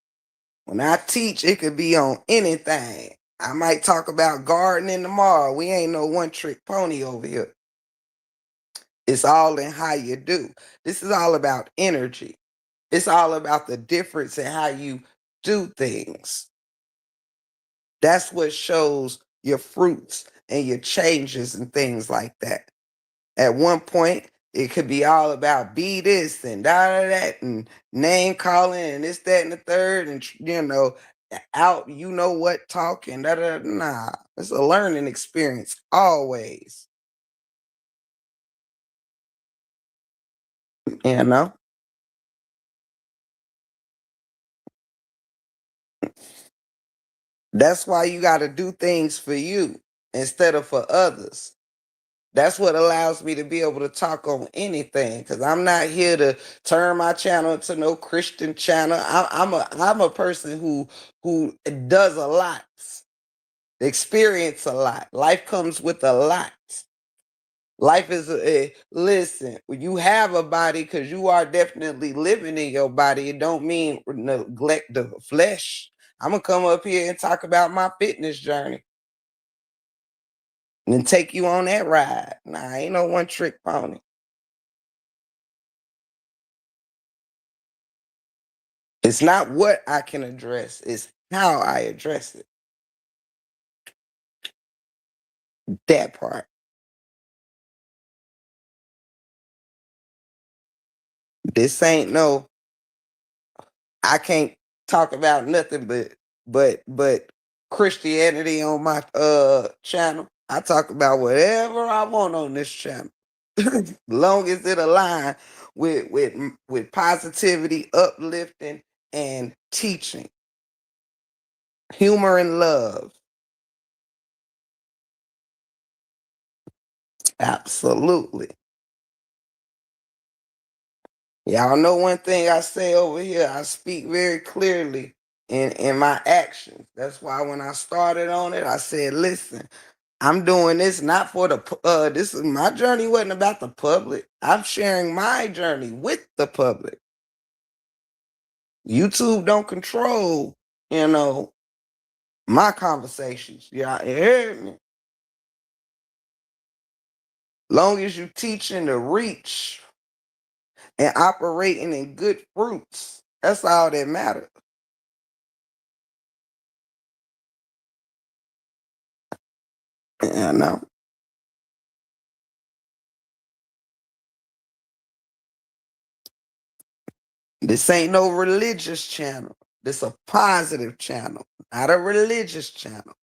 When I teach, it could be on anything. I might talk about gardening tomorrow. We ain't no one trick pony over here. It's all in how you do. This is all about energy. It's all about the difference in how you do things. That's what shows your fruits and your changes and things like that. At one point, it could be all about be this and da that and name calling and this, that, and the third, and out what talking, da da. Nah, it's a learning experience always. You know, that's why you got to do things for you instead of for others. That's what allows me to be able to talk on anything because I'm not here to turn my channel into no Christian channel. I'm a person who does a lot, experience a lot. Life comes with a lot. Life is listen. When you have a body, because you are definitely living in your body, it don't mean neglect the flesh. I'm gonna come up here and talk about my fitness journey and take you on that ride. Nah, ain't no one trick pony. It's not what I can address, it's how I address it. That part. This ain't no, I can't talk about nothing but Christianity on my channel. I talk about whatever I want on this channel. Long as it align with positivity, uplifting, and teaching. Humor and love. Absolutely. Y'all know one thing I say over here, I speak very clearly in my actions. That's why when I started on it, I said, listen, I'm doing this not for this is my journey wasn't about the public. I'm sharing my journey with the public. YouTube don't control, you know, my conversations. Yeah, you heard me. Long as you teaching to reach and operating in good fruits. That's all that matters. You know, this ain't no religious channel. This a positive channel, not a religious channel.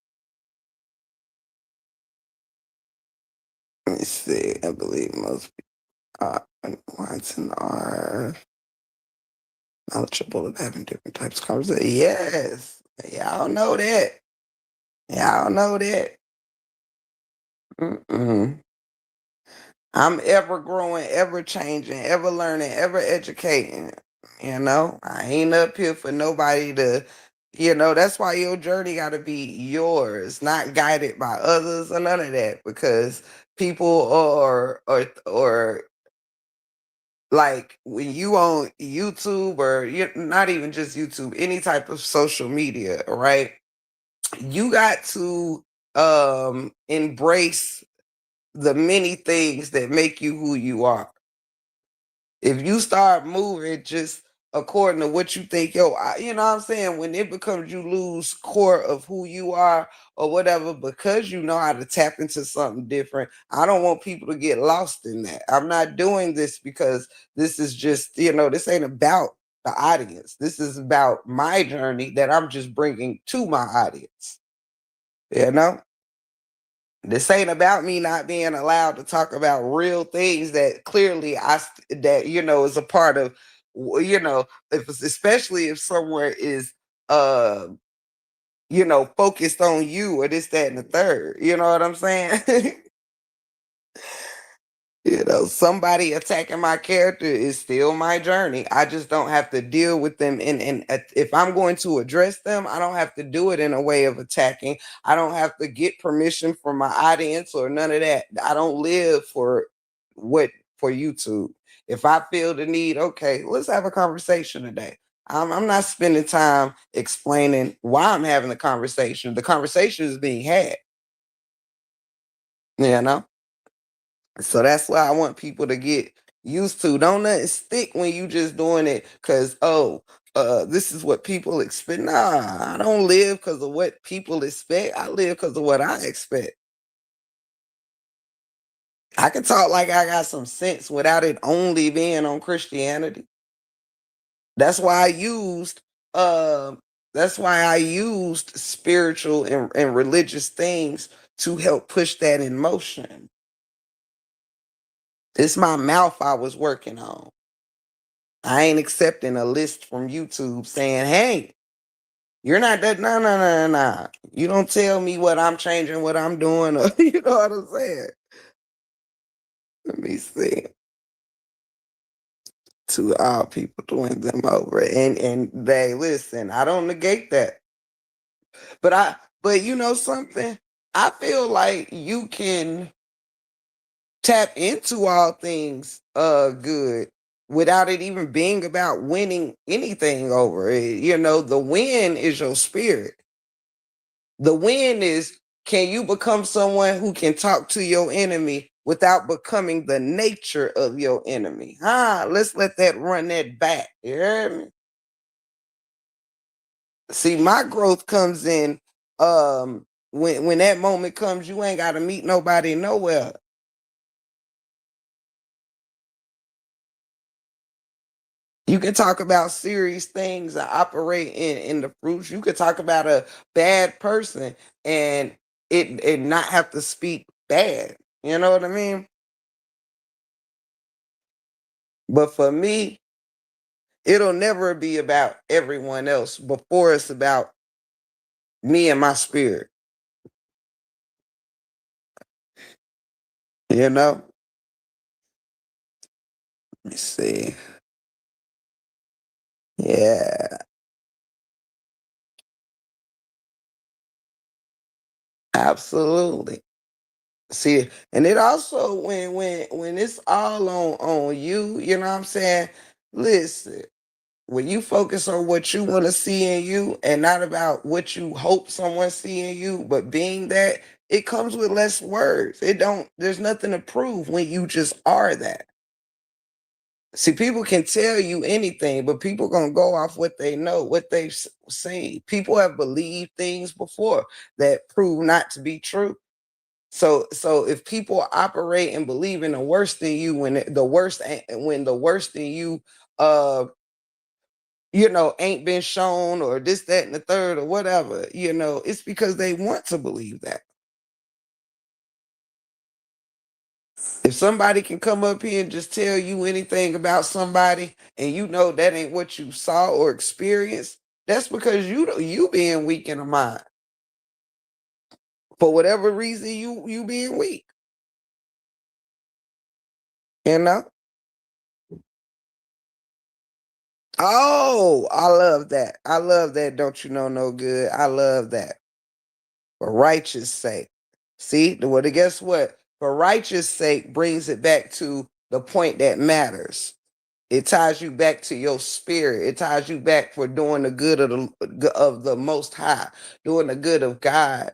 Let me see. I believe most Watson are knowledgeable of having different types of conversations. Yes, y'all know that. Y'all know that. Mm-mm. I'm ever growing, ever changing, ever learning, ever educating. I ain't up here for nobody to, that's why your journey got to be yours, not guided by others or none of that. Because people or like when you on YouTube or not even just YouTube, any type of social media, right? You got to embrace the many things that make you who you are. If you start moving just according to what you think, you know what I'm saying? When it becomes you lose core of who you are or whatever, because you know how to tap into something different, I don't want people to get lost in that. I'm not doing this because this is just, this ain't about the audience. This is about my journey that I'm just bringing to my audience. You know? This ain't about me not being allowed to talk about real things that clearly is a part of, especially if somewhere is uh focused on you or this, that, and the third. You know what I'm saying? Somebody attacking my character is still my journey. I just don't have to deal with them. And if I'm going to address them, I don't have to do it in a way of attacking. I don't have to get permission from my audience or none of that. I don't live for YouTube. If I feel the need, okay, let's have a conversation today. I'm not spending time explaining why I'm having the conversation. The conversation is being had. You know? So that's why I want people to get used to. Don't let it stick when you just doing it because, this is what people expect. Nah, I don't live because of what people expect. I live because of what I expect. I can talk like I got some sense without it only being on Christianity. That's why I used spiritual and religious things to help push that in motion. It's my mouth I was working on. I ain't accepting a list from YouTube saying, hey, you're not that. No, no, no, no, no. You don't tell me what I'm changing, what I'm doing. Or, you know what I'm saying? Let me see. To all people doing them over. And they listen, I don't negate that. But you know something? I feel like you can tap into all things good without it even being about winning anything over it. The win is your spirit. The win is, can you become someone who can talk to your enemy without becoming the nature of your enemy? Let's let that run that back. You hear me? See, my growth comes in when that moment comes, you ain't gotta meet nobody nowhere. You can talk about serious things that operate in the fruits. You could talk about a bad person and it not have to speak bad. You know what I mean? But for me, it'll never be about everyone else before it's about me and my spirit. You know? Let me see. Yeah, absolutely. See, and it also when it's all on you, you know what I'm saying? Listen, when you focus on what you want to see in you and not about what you hope someone see in you, but being that, it comes with less words. There's nothing to prove when you just are that. See, people can tell you anything, but people gonna go off what they know, what they've seen. People have believed things before that prove not to be true. So if people operate and believe in the worst in you when when the worst in you uh ain't been shown, or this, that, and the third, or whatever, it's because they want to believe that. If somebody can come up here and just tell you anything about somebody and you know that ain't what you saw or experienced, that's because you being weak in the mind. For whatever reason, you being weak. You know? Oh, I love that. I love that. Don't you know no good? I love that. For righteous sake. See, well, guess what? For righteous sake brings it back to the point that matters. It ties you back to your spirit. It ties you back for doing the good of the Most High, doing the good of God,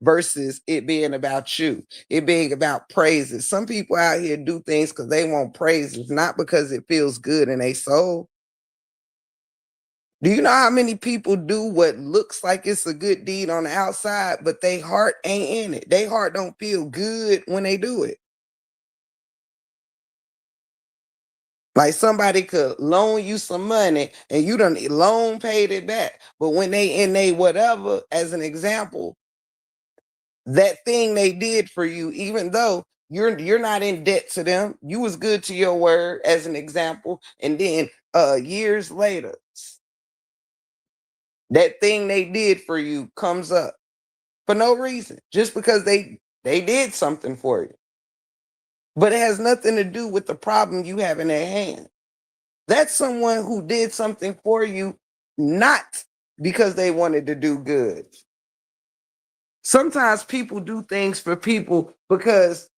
versus it being about you, it being about praises. Some people out here do things because they want praises, not because it feels good in their soul. Do you know how many people do what looks like it's a good deed on the outside, but their heart ain't in it? Their heart don't feel good when they do it. Like somebody could loan you some money and you done loan paid it back. But when they in they whatever, as an example, that thing they did for you, even though you're not in debt to them, you was good to your word, as an example, and then years later, that thing they did for you comes up for no reason, just because they did something for you. But it has nothing to do with the problem you have in their hand. That's someone who did something for you, not because they wanted to do good. Sometimes people do things for people because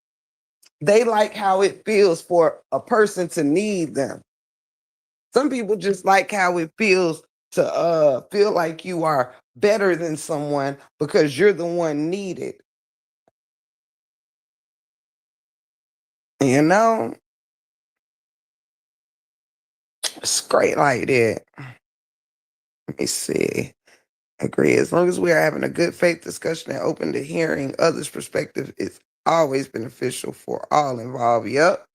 they like how it feels for a person to need them. Some people just like how it feels to feel like you are better than someone because you're the one needed. You know, it's great like that. Let me see. Agree. As long as we are having a good faith discussion and open to hearing others' perspective, it's always beneficial for all involved. Yep.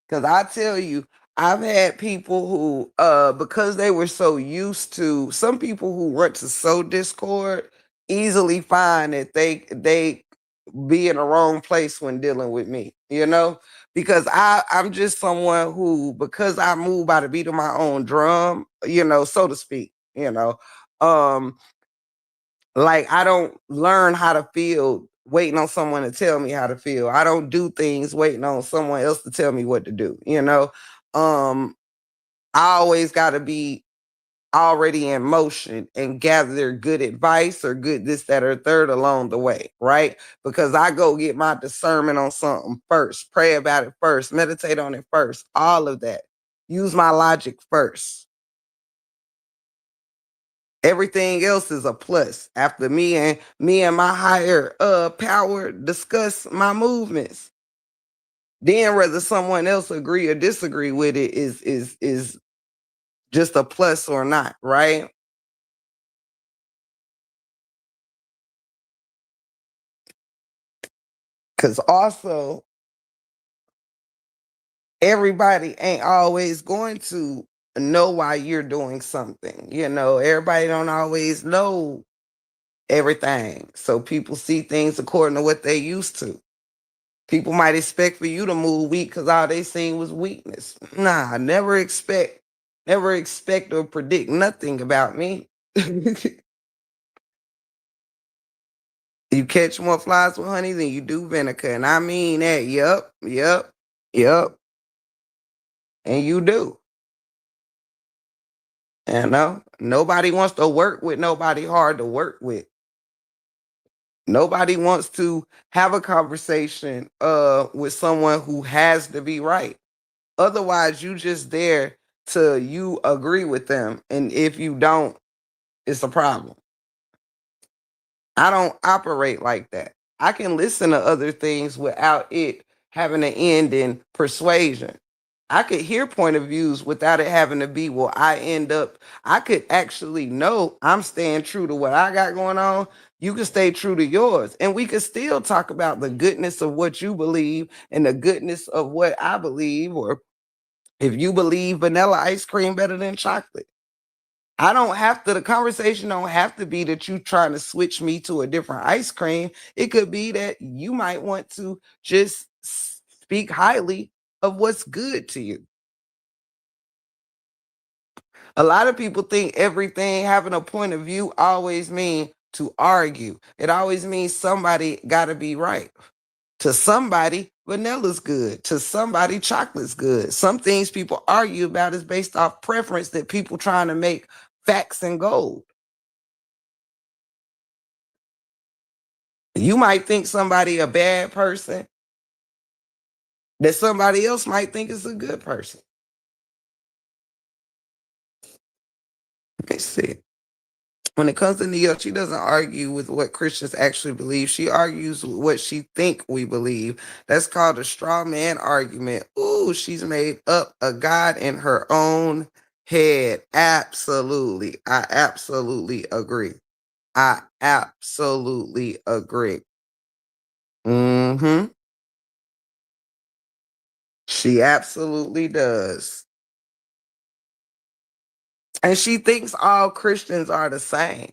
Because I tell you, I've had people who, because they were so used to, some people who want to sow discord easily find that they be in the wrong place when dealing with me, because I'm just someone who, because I move by the beat of my own drum, so to speak, um, like I don't learn how to feel waiting on someone to tell me how to feel. I don't do things waiting on someone else to tell me what to do. Um, I always got to be already in motion and gather good advice or good this, that, or third along the way, right? Because I go get my discernment on something first, pray about it first, meditate on it first, all of that. Use my logic first. Everything else is a plus after me and my higher power discuss my movements. Then whether someone else agree or disagree with it is just a plus or not, right? Because also everybody ain't always going to know why you're doing something. Everybody don't always know everything. So people see things according to what they used to. People might expect for you to move weak because all they seen was weakness. Nah, never expect or predict nothing about me. You catch more flies with honey than you do vinegar. And I mean that. Yep. And you do. Nobody wants to work with nobody hard to work with. Nobody wants to have a conversation with someone who has to be right. Otherwise, you just there to you agree with them. And if you don't, it's a problem. I don't operate like that. I can listen to other things without it having to end in persuasion. I could hear point of views without it having to be, well, I could actually know I'm staying true to what I got going on. You can stay true to yours. And we could still talk about the goodness of what you believe and the goodness of what I believe, or if you believe vanilla ice cream better than chocolate. I don't have to, the conversation don't have to be that you trying to switch me to a different ice cream. It could be that you might want to just speak highly of what's good to you. A lot of people think everything having a point of view always mean to argue. It always means somebody got to be right. To somebody, vanilla's good. To somebody, chocolate's good. Some things people argue about is based off preference that people trying to make facts and gold. You might think somebody a bad person that somebody else might think is a good person. Let's see. When it comes to Nia, she doesn't argue with what Christians actually believe. She argues with what she think we believe. That's called a straw man argument. Ooh, she's made up a God in her own head. Absolutely. I absolutely agree. I absolutely agree. Mm-hmm. She absolutely does. And she thinks all Christians are the same,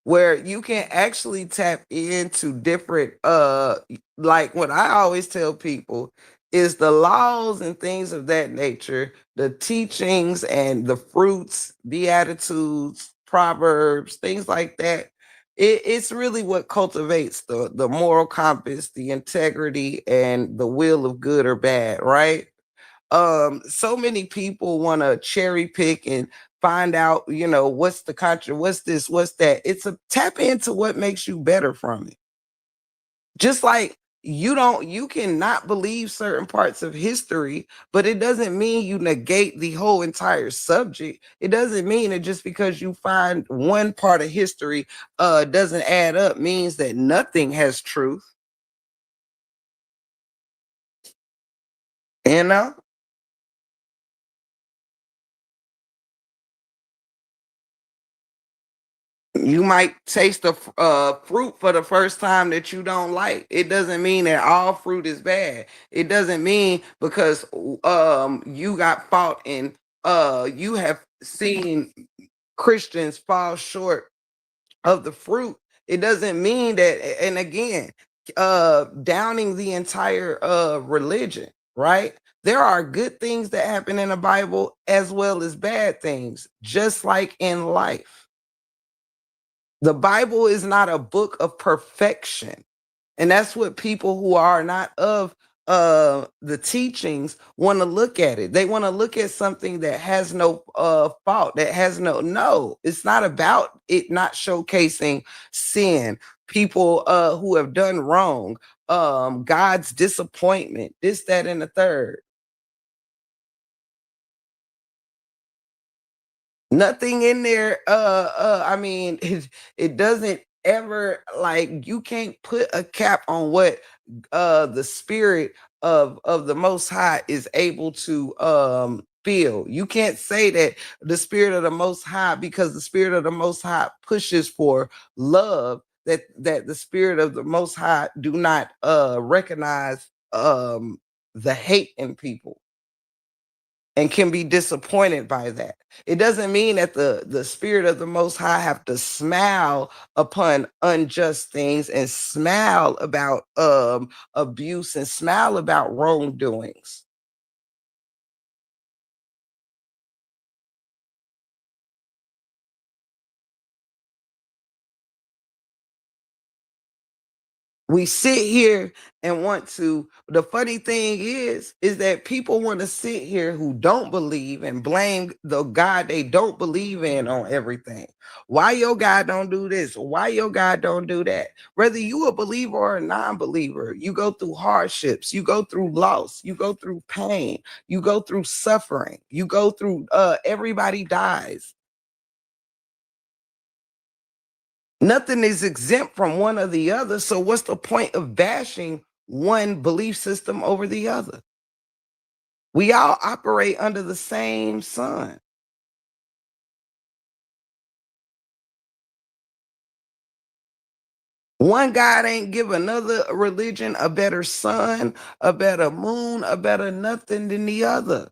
where you can actually tap into different like what I always tell people is the laws and things of that nature, the teachings and the fruits, beatitudes, proverbs, things like that. It's really what cultivates the moral compass, the integrity, and the will of good or bad, right? So many people want to cherry pick and find out, what's the contra, what's this, what's that. It's a tap into what makes you better from it. Just like you cannot believe certain parts of history, but it doesn't mean you negate the whole entire subject. It doesn't mean that just because you find one part of history doesn't add up means that nothing has truth. You know? You might taste the fruit for the first time that you don't like. It doesn't mean that all fruit is bad. It doesn't mean because you got fought and you have seen Christians fall short of the fruit. It doesn't mean that, and again, downing the entire religion, right? There are good things that happen in the Bible as well as bad things, just like in life. The Bible is not a book of perfection. And that's what people who are not of the teachings want to look at it. They want to look at something that has no fault, that has no, it's not about it not showcasing sin, people who have done wrong, God's disappointment, this, that, and the third. Nothing in there, I mean, it doesn't ever, like, you can't put a cap on what the spirit of the most high is able to feel. You can't say that the spirit of the most high, because the spirit of the most high pushes for love, that the spirit of the most high do not recognize the hate in people and can be disappointed by that. It doesn't mean that the spirit of the most high have to smile upon unjust things and smile about abuse and smile about wrongdoings. We sit here and want to, the funny thing is that people want to sit here who don't believe and blame the God they don't believe in on everything. Why your God don't do this? Why your God don't do that? Whether you a believer or a non-believer, you go through hardships, you go through loss, you go through pain, you go through suffering, you go through everybody dies. Nothing is exempt from one or the other. So what's the point of bashing one belief system over the other? We all operate under the same sun. One God ain't give another religion a better sun, a better moon, a better nothing than the other.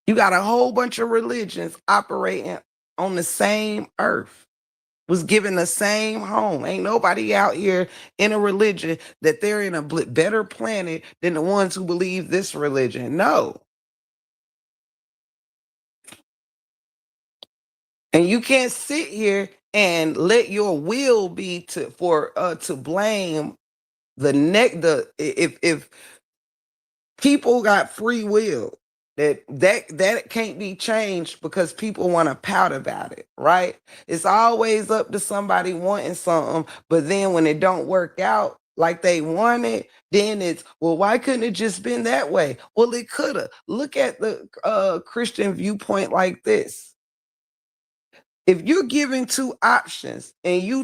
You got a whole bunch of religions operating on the same earth, was given the same home. Ain't nobody out here in a religion that they're in a better planet than the ones who believe this religion. No. And you can't sit here and let your will be to blame if people got free will, that can't be changed because people want to pout about it, right? It's always up to somebody wanting something, but then when it don't work out like they want it, then it's, well, why couldn't it just been that way? Well, it could have. Look at the Christian viewpoint like this. If you're given two options and you're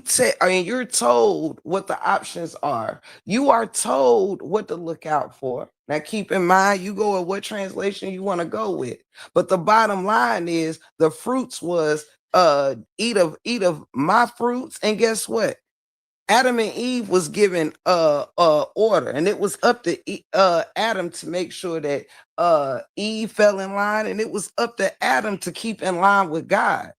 told what the options are, you are told what to look out for. Now keep in mind, you go with what translation you want to go with. But the bottom line is the fruits was eat of my fruits. And guess what? Adam and Eve was given order, and it was up to Adam to make sure that Eve fell in line, and it was up to Adam to keep in line with God.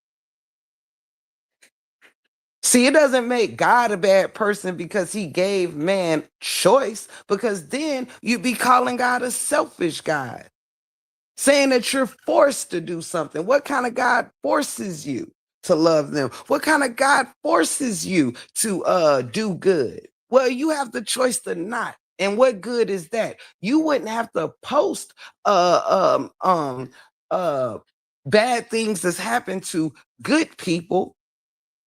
See, it doesn't make God a bad person because he gave man choice, because then you'd be calling God a selfish God, saying that you're forced to do something. What kind of God forces you to love them? What kind of God forces you to do good? Well, you have the choice to not. And what good is that? You wouldn't have to post bad things that's happened to good people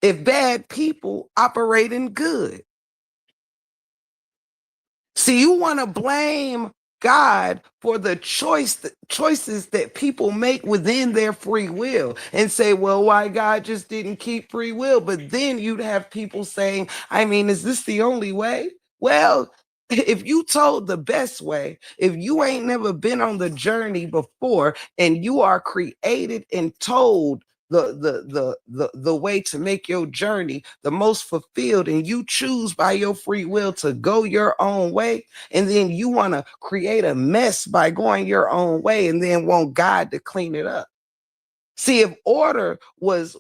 if bad people operate in good. See, you want to blame God for the choices that people make within their free will and say, well, why God just didn't keep free will? But then you'd have people saying, I mean, is this the only way? Well, if you told the best way, if you ain't never been on the journey before and you are created and told the way to make your journey the most fulfilled, and you choose by your free will to go your own way, and then you want to create a mess by going your own way and then want God to clean it up. See, if order was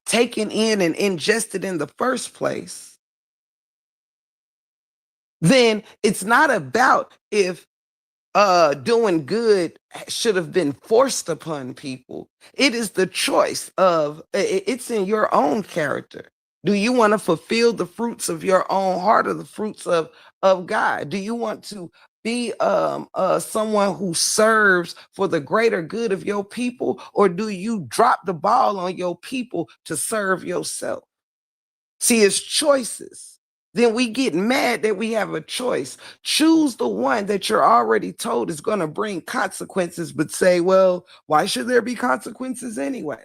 taken in and ingested in the first place, then it's not about if doing good should have been forced upon people. It is the choice of it's in your own character. Do you want to fulfill the fruits of your own heart or the fruits of God? Do you want to be someone who serves for the greater good of your people, or do you drop the ball on your people to serve yourself? See, it's choices. Then we get mad that we have a choice. Choose the one that you're already told is going to bring consequences, but say, well, why should there be consequences anyway?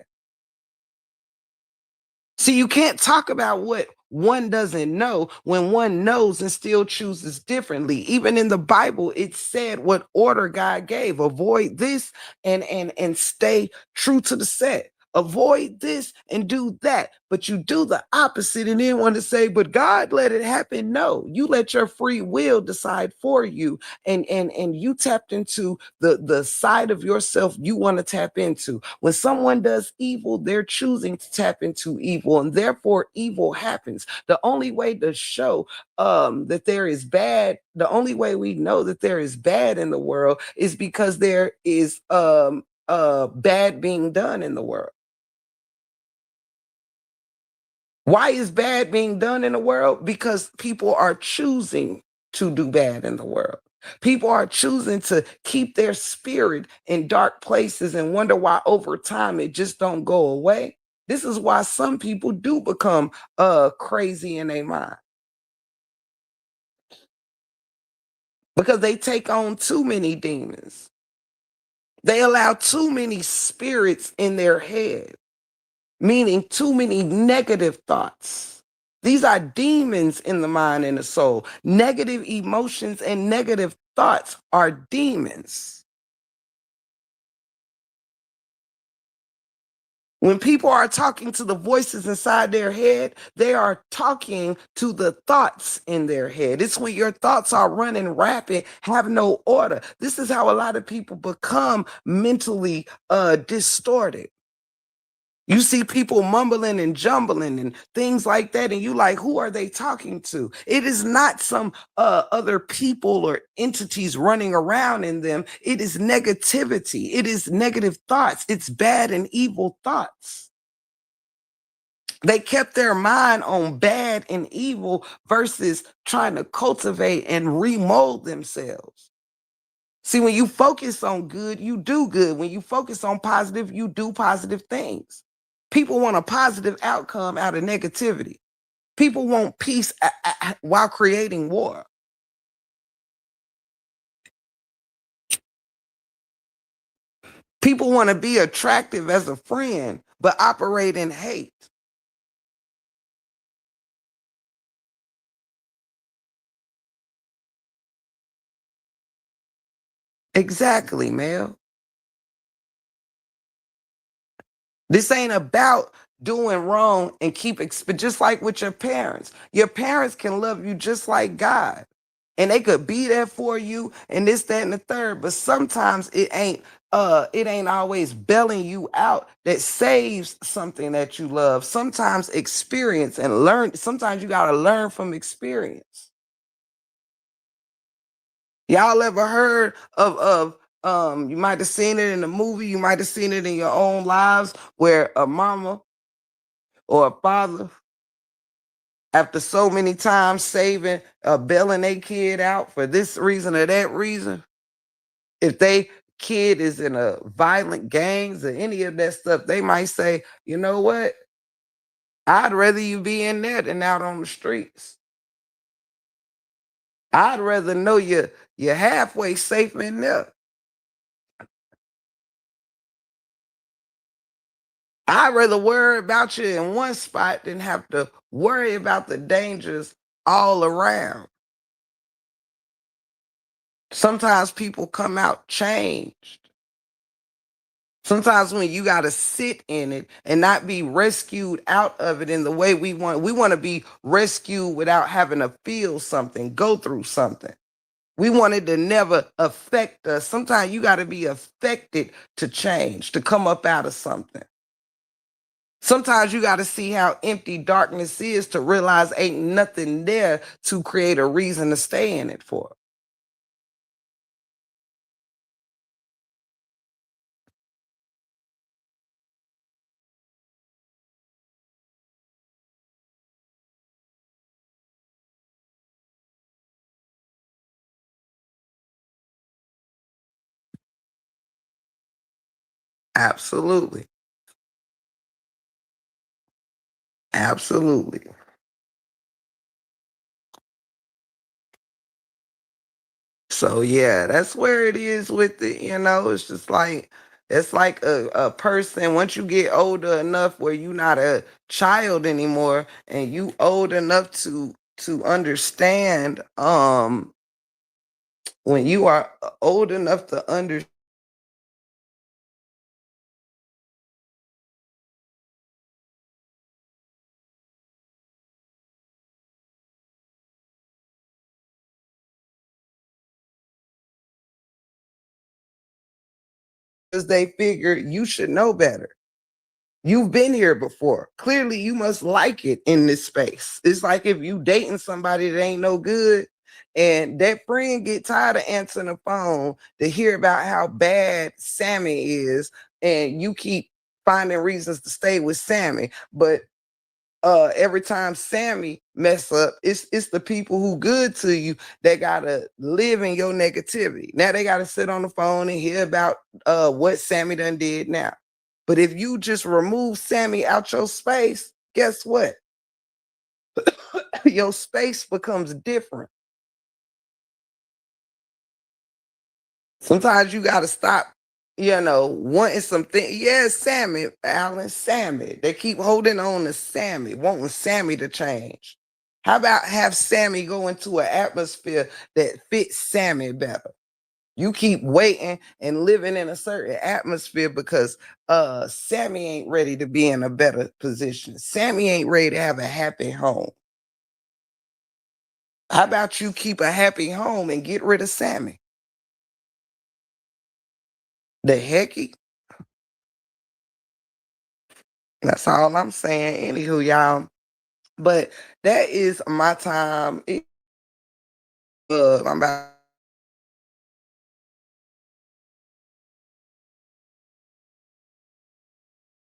See, you can't talk about what one doesn't know when one knows and still chooses differently. Even in the Bible, it said what order God gave. Avoid this and stay true to the set. Avoid this and do that. But you do the opposite and then want to say, but God let it happen. No, you let your free will decide for you. And you tapped into the side of yourself you want to tap into. When someone does evil, they're choosing to tap into evil, and therefore evil happens. The only way to show that there is bad, the only way we know that there is bad in the world is because there is bad being done in the world. Why is bad being done in the world? Because people are choosing to do bad in the world. People are choosing to keep their spirit in dark places and wonder why over time it just don't go away. This is why some people do become crazy in their mind, because they take on too many demons. They allow too many spirits in their head, meaning too many negative thoughts. These are demons in the mind and the soul. Negative emotions and negative thoughts are demons. When people are talking to the voices inside their head, they are talking to the thoughts in their head. It's when your thoughts are running rapid, have no order. This is how a lot of people become mentally distorted. You see people mumbling and jumbling and things like that, and you like, who are they talking to? It is not some other people or entities running around in them. It is negativity. It is negative thoughts. It's bad and evil thoughts. They kept their mind on bad and evil versus trying to cultivate and remold themselves. See, when you focus on good, you do good. When you focus on positive, you do positive things. People want a positive outcome out of negativity. People want peace while creating war. People want to be attractive as a friend, but operate in hate. Exactly, Mel. This ain't about doing wrong and just like with your parents. Your parents can love you just like God. And they could be there for you and this, that, and the third. But sometimes it ain't always bailing you out that saves something that you love. Sometimes experience and learn, sometimes you gotta learn from experience. Y'all ever heard of you might have seen it in a movie, you might have seen it in your own lives where a mama or a father, after so many times saving, bailing their kid out for this reason or that reason, if they kid is in a violent gangs or any of that stuff, they might say, you know what? I'd rather you be in there than out on the streets. I'd rather know you're halfway safe in there. I'd rather worry about you in one spot than have to worry about the dangers all around. Sometimes people come out changed. Sometimes when you got to sit in it and not be rescued out of it in the way we want to be rescued without having to feel something, go through something. We want it to never affect us. Sometimes you got to be affected to change, to come up out of something. Sometimes you got to see how empty darkness is to realize ain't nothing there to create a reason to stay in it for. Absolutely. Absolutely. So yeah, that's where it is with it. It's just like it's like a person once you get older enough where you're not a child anymore and you old enough to understand when you are old enough to understand because they figure you should know better. You've been here before. Clearly, you must like it in this space. It's like if you dating somebody that ain't no good, and that friend get tired of answering the phone to hear about how bad Sammy is, and you keep finding reasons to stay with Sammy. But every time Sammy mess up, it's the people who good to you that gotta live in your negativity. Now they gotta sit on the phone and hear about what Sammy done did now. But if you just remove Sammy out your space, guess what? Your space becomes different. Sometimes you gotta stop wanting something. Yeah, Sammy, Alan, Sammy. They keep holding on to Sammy, wanting Sammy to change. How about have Sammy go into an atmosphere that fits Sammy better? You keep waiting and living in a certain atmosphere because Sammy ain't ready to be in a better position. Sammy ain't ready to have a happy home. How about you keep a happy home and get rid of Sammy? The hecky? That's all I'm saying. Anywho, y'all. But that is my time. I'm about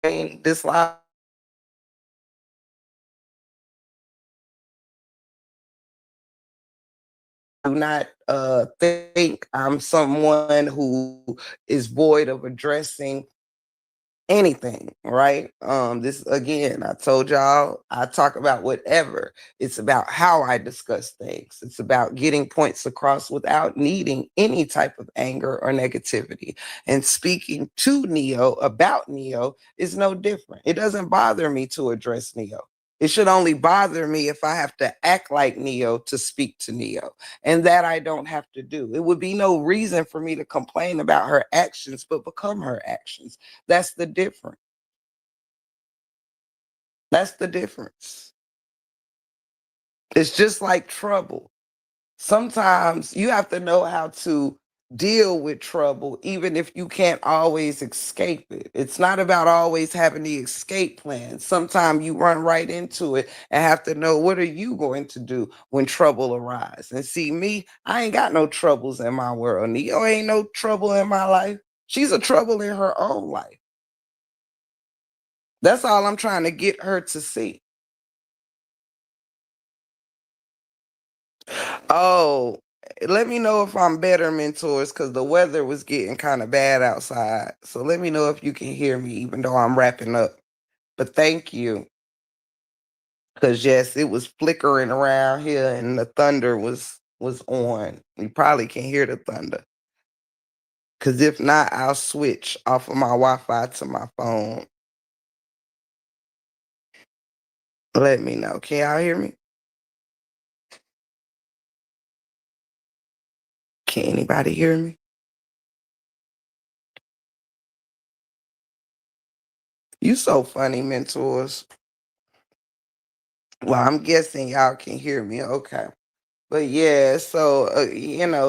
this live. Do not think I'm someone who is void of addressing anything, right? This again, I told y'all I talk about whatever. It's about how I discuss things. It's about getting points across without needing any type of anger or negativity. And speaking to Neo about Neo is no different. It doesn't bother me to address Neo. It should only bother me if I have to act like Neo to speak to Neo, and that I don't have to do. It would be no reason for me to complain about her actions, but become her actions. That's the difference. That's the difference. It's just like trouble. Sometimes you have to know how to deal with trouble, even if you can't always escape it. It's not about always having the escape plan. Sometimes you run right into it and have to know what are you going to do when trouble arises. And see, me, I ain't got no troubles in my world. Neo ain't no trouble in my life. She's a trouble in her own life. That's all I'm trying to get her to see. Oh, let me know if I'm better, mentors, because the weather was getting kind of bad outside. So let me know if you can hear me, even though I'm wrapping up. But thank you, because yes, it was flickering around here, and the thunder was on. You probably can hear the thunder. Because if not, I'll switch off of my Wi-Fi to my phone. Let me know. Can y'all hear me? Can anybody hear me? You so funny, mentors. Well, I'm guessing y'all can hear me. Okay. But yeah, so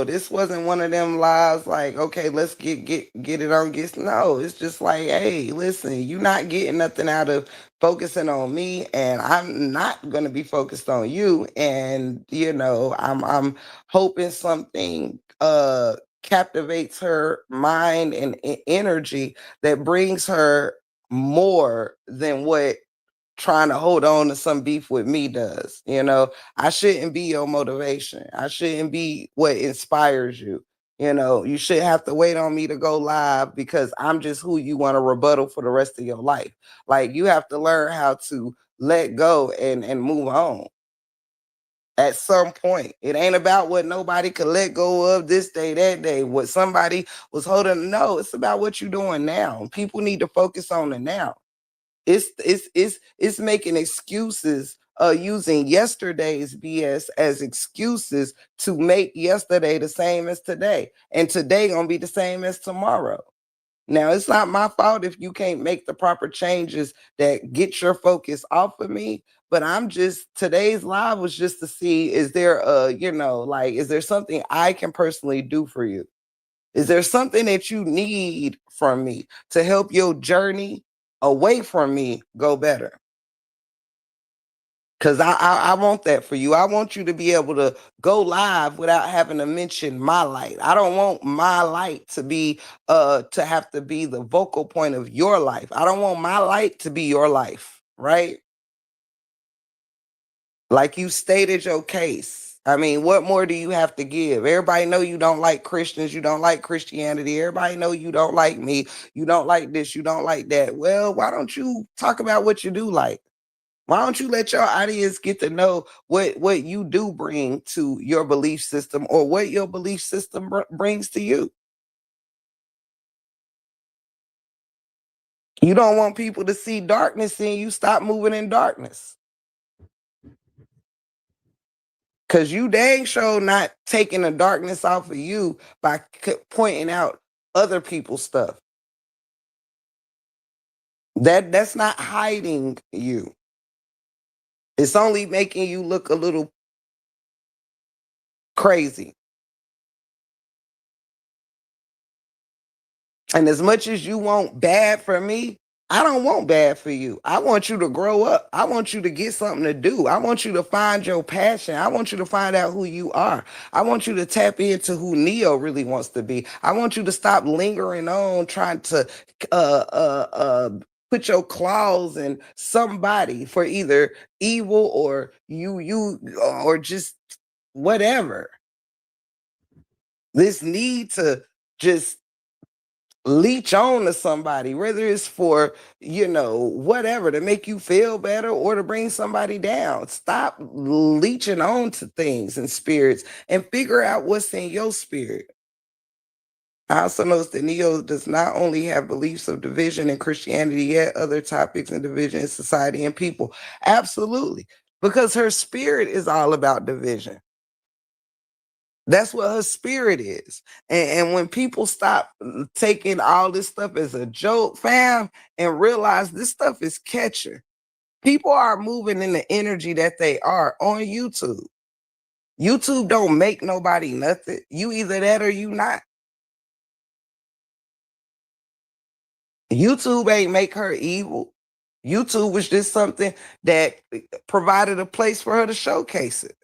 this wasn't one of them lives like, okay, let's get it on. Get no, it's just like, hey, listen, you're not getting nothing out of focusing on me, and I'm not gonna be focused on you. And I'm hoping something captivates her mind and energy that brings her more than what trying to hold on to some beef with me does. I shouldn't be your motivation. I shouldn't be what inspires you. You should have to wait on me to go live because I'm just who you want to rebuttal for the rest of your life. Like you have to learn how to let go and move on. At some point, it ain't about what nobody could let go of this day, that day, what somebody was holding. No, it's about what you're doing now. People need to focus on the now. It's making excuses, using yesterday's BS as excuses to make yesterday the same as today, and today gonna be the same as tomorrow. Now it's not my fault if you can't make the proper changes that get your focus off of me. But I'm just today's live was just to see, is there is there something I can personally do for you? Is there something that you need from me to help your journey away from me go better? Because I want that for you. I want you to be able to go live without having to mention my light. I don't want my light to be to have to be the vocal point of your life. I don't want my light to be your life, right? Like you stated your case. I mean, what more do you have to give? Everybody know you don't like Christians, you don't like Christianity. Everybody know you don't like me. You don't like this, you don't like that. Well, why don't you talk about what you do like? Why don't you let your audience get to know what you do bring to your belief system or what your belief system brings to you? You don't want people to see darkness in you, stop moving in darkness. Cause you dang sure not taking the darkness off of you by pointing out other people's stuff. That's not hiding you. It's only making you look a little crazy. And as much as you want bad for me, I don't want bad for you. I want you to grow up. I want you to get something to do. I want you to find your passion. I want you to find out who you are. I want you to tap into who Neo really wants to be. I want you to stop lingering on trying to put your claws in somebody for either evil or you or just whatever. This need to just leech on to somebody, whether it's for, whatever, to make you feel better or to bring somebody down. Stop leeching on to things and spirits and figure out what's in your spirit. I also notice that Neo does not only have beliefs of division in Christianity, yet other topics in division in society and people. Absolutely. Because her spirit is all about division. That's what her spirit is. And when people stop taking all this stuff as a joke, fam, and realize this stuff is catching, people are moving in the energy that they are on YouTube. YouTube don't make nobody nothing. You either that or you not. YouTube ain't make her evil. YouTube was just something that provided a place for her to showcase it.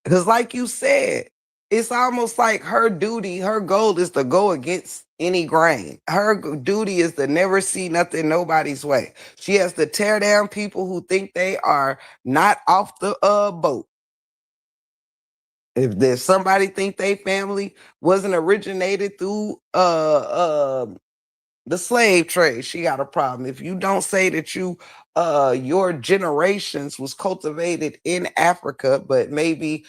Because, like you said, it's almost like her duty, her goal is to go against any grain. Her duty is to never see nothing nobody's way. She has to tear down people who think they are not off the boat. If there's somebody think they family wasn't originated through the slave trade, she got a problem. If you don't say that your generations was cultivated in Africa, but maybe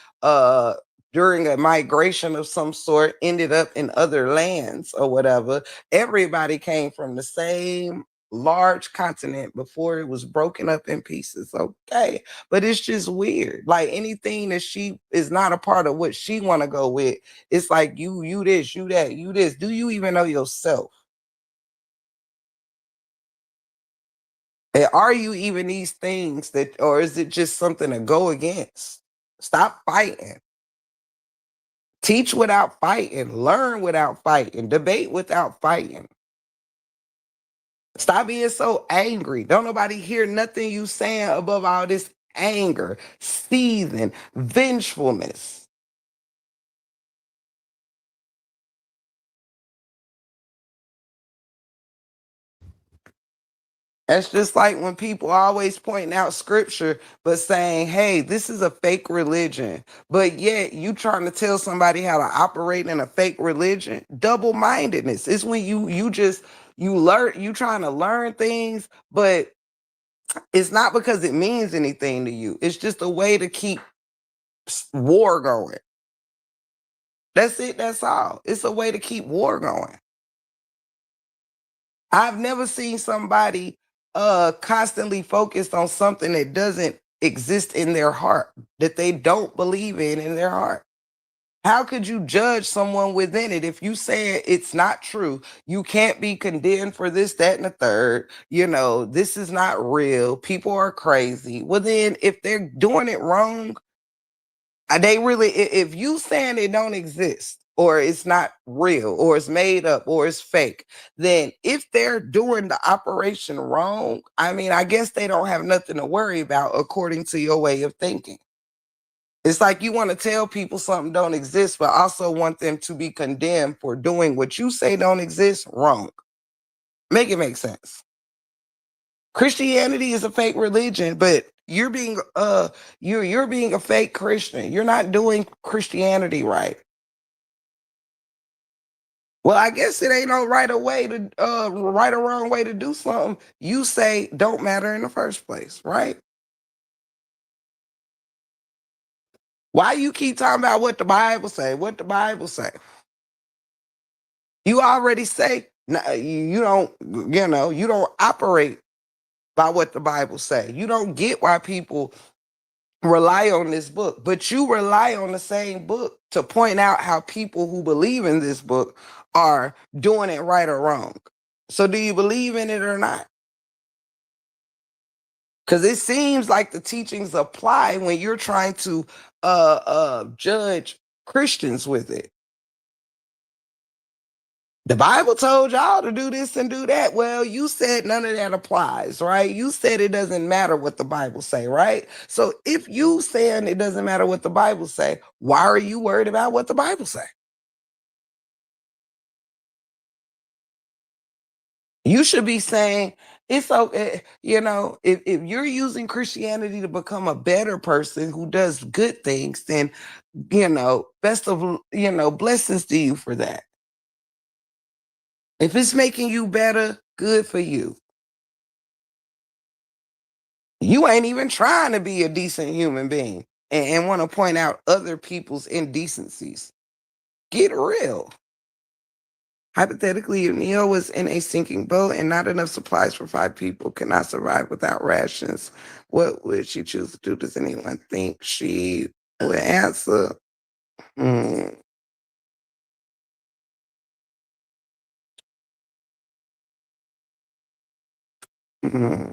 during a migration of some sort ended up in other lands or whatever, everybody came from the same large continent before it was broken up in pieces. Okay, but it's just weird. Like anything that she is not a part of what she want to go with, it's like you this, you that, you this. Do you even know yourself? And are you even these things that, or is it just something to go against? Stop fighting. Teach without fighting. Learn without fighting. Debate without fighting. Stop being so angry. Don't nobody hear nothing you saying above all this anger, seething, vengefulness. That's just like when people always pointing out scripture, but saying, hey, this is a fake religion. But yet you trying to tell somebody how to operate in a fake religion. Double-mindedness. It's when you trying to learn things, but it's not because it means anything to you. It's just a way to keep war going. That's it. That's all. It's a way to keep war going. I've never seen somebody constantly focused on something that doesn't exist in their heart, that they don't believe in their heart. How could you judge someone within it if you say it's not true? You can't be condemned for this, that, and the third. This is not real. People are crazy. Well, then if they're doing it wrong, they really, if you saying it don't exist or it's not real or it's made up or it's fake, then if they're doing the operation wrong, I mean, I guess they don't have nothing to worry about according to your way of thinking. It's like you want to tell people something don't exist, but also want them to be condemned for doing what you say don't exist wrong. Make it make sense. Christianity is a fake religion, but you're being you're being a fake Christian. You're not doing Christianity right. Well, I guess it ain't no right or wrong way to do something you say don't matter in the first place, right? Why you keep talking about what the Bible say? What the Bible say? You already say You don't, you don't operate by what the Bible say. You don't get why people rely on this book, but you rely on the same book to point out how people who believe in this book are doing it right or wrong. So do you believe in it or not? Because it seems like the teachings apply when you're trying to judge Christians with it. The Bible told y'all to do this and do that. Well, you said none of that applies, right? You said it doesn't matter what the Bible say, right? So if you saying it doesn't matter what the Bible say, why are you worried about what the Bible say? You should be saying it's okay, if you're using Christianity to become a better person who does good things, then best of blessings to you for that. If it's making you better, good for you. You ain't even trying to be a decent human being and want to point out other people's indecencies. Get real. Hypothetically, if Neo was in a sinking boat and not enough supplies for 5 people, cannot survive without rations, what would she choose to do? Does anyone think she would answer? Hmm. Hmm.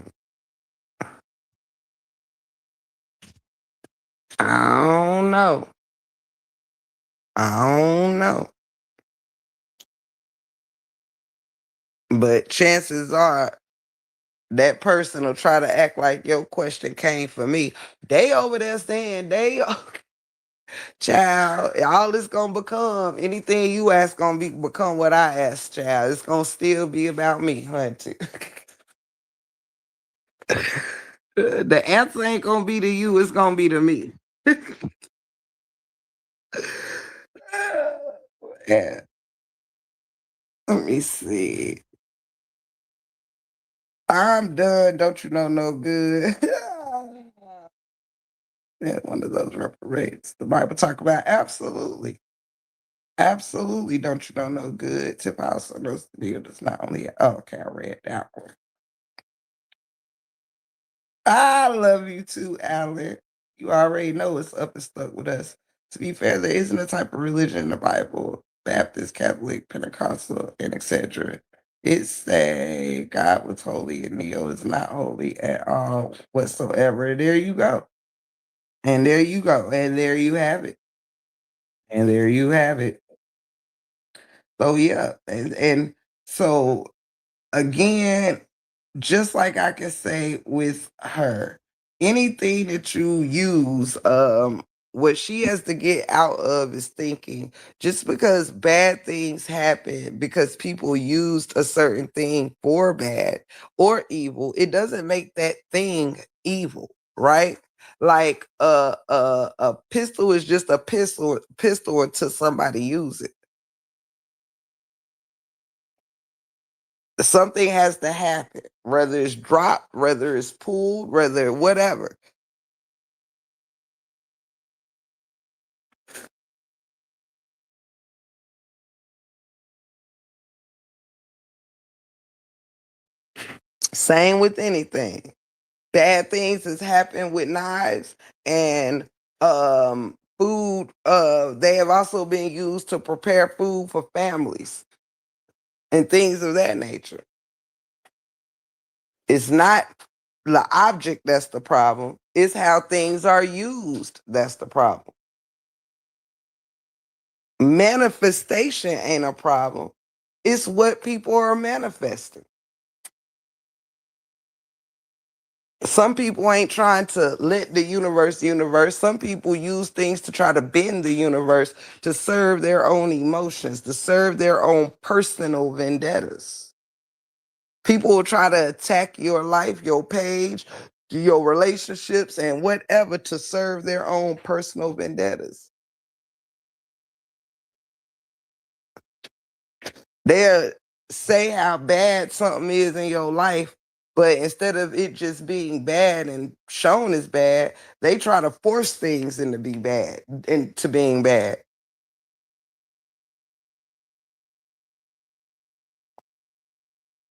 I don't know. I don't know. But chances are that person will try to act like your question came for me. They over there saying child, all it's gonna become, anything you ask gonna become what I ask, child. It's gonna still be about me, hunty. The answer ain't gonna be to you, it's gonna be to me. Yeah. Let me see. I'm done. Don't you know no good? Yeah, one of those reparates. The Bible talk about absolutely. Absolutely, don't you know no good. Tip house on those deal does not only okay, I read that one. I love you too, Alan. You already know it's up and stuck with us. To be fair, there isn't a type of religion in the Bible, Baptist, Catholic, Pentecostal, and etc. It say God was holy and Neo is not holy at all whatsoever. There you go. And there you go. And there you have it. And there you have it. So yeah. And so again, just like I can say with her, anything that you use, what she has to get out of is thinking just because bad things happen because people used a certain thing for bad or evil, it doesn't make that thing evil, right? Like a pistol is just a pistol until somebody use it. Something has to happen, whether it's dropped, whether it's pulled, whether whatever. Same with anything. Bad things has happened with knives and food. They have also been used to prepare food for families and things of that nature. It's not the object that's the problem, it's how things are used that's the problem. Manifestation ain't a problem. It's what people are manifesting. Some people ain't trying to let the universe. Some people use things to try to bend the universe to serve their own emotions, to serve their own personal vendettas. People will try to attack your life, your page, your relationships, and whatever to serve their own personal vendettas. They'll say how bad something is in your life, but instead of it just being bad and shown as bad, they try to force things into being bad.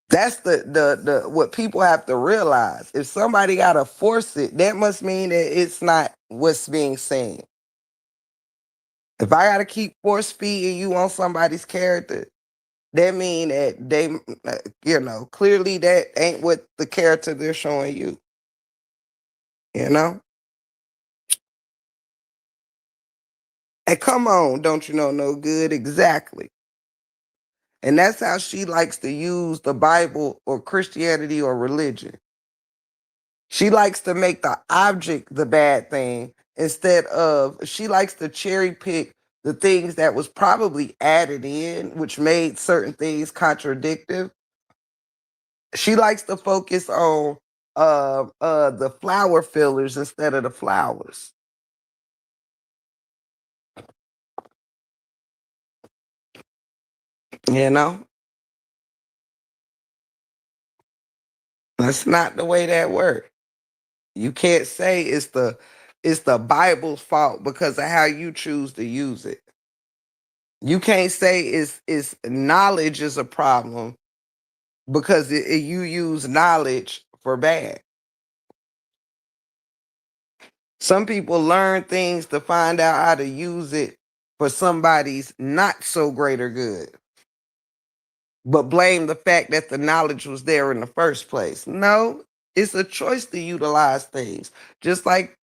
That's the what people have to realize. If somebody gotta force it, that must mean that it's not what's being seen. If I gotta keep force feeding you on somebody's character, that mean that they, clearly that ain't what the character they're showing you. You know, and come on, don't you know no good? Exactly. And that's how she likes to use the Bible or Christianity or religion. She likes to make the object the bad thing instead of, she likes to cherry pick the things that was probably added in, which made certain things contradictive. She likes to focus on the flower fillers instead of the flowers. You know, that's not the way that works. You can't say it's the Bible's fault because of how you choose to use it. You can't say it's knowledge is a problem because you use knowledge for bad. Some people learn things to find out how to use it for somebody's not so greater good, but blame the fact that the knowledge was there in the first place. No, it's a choice to utilize things, just like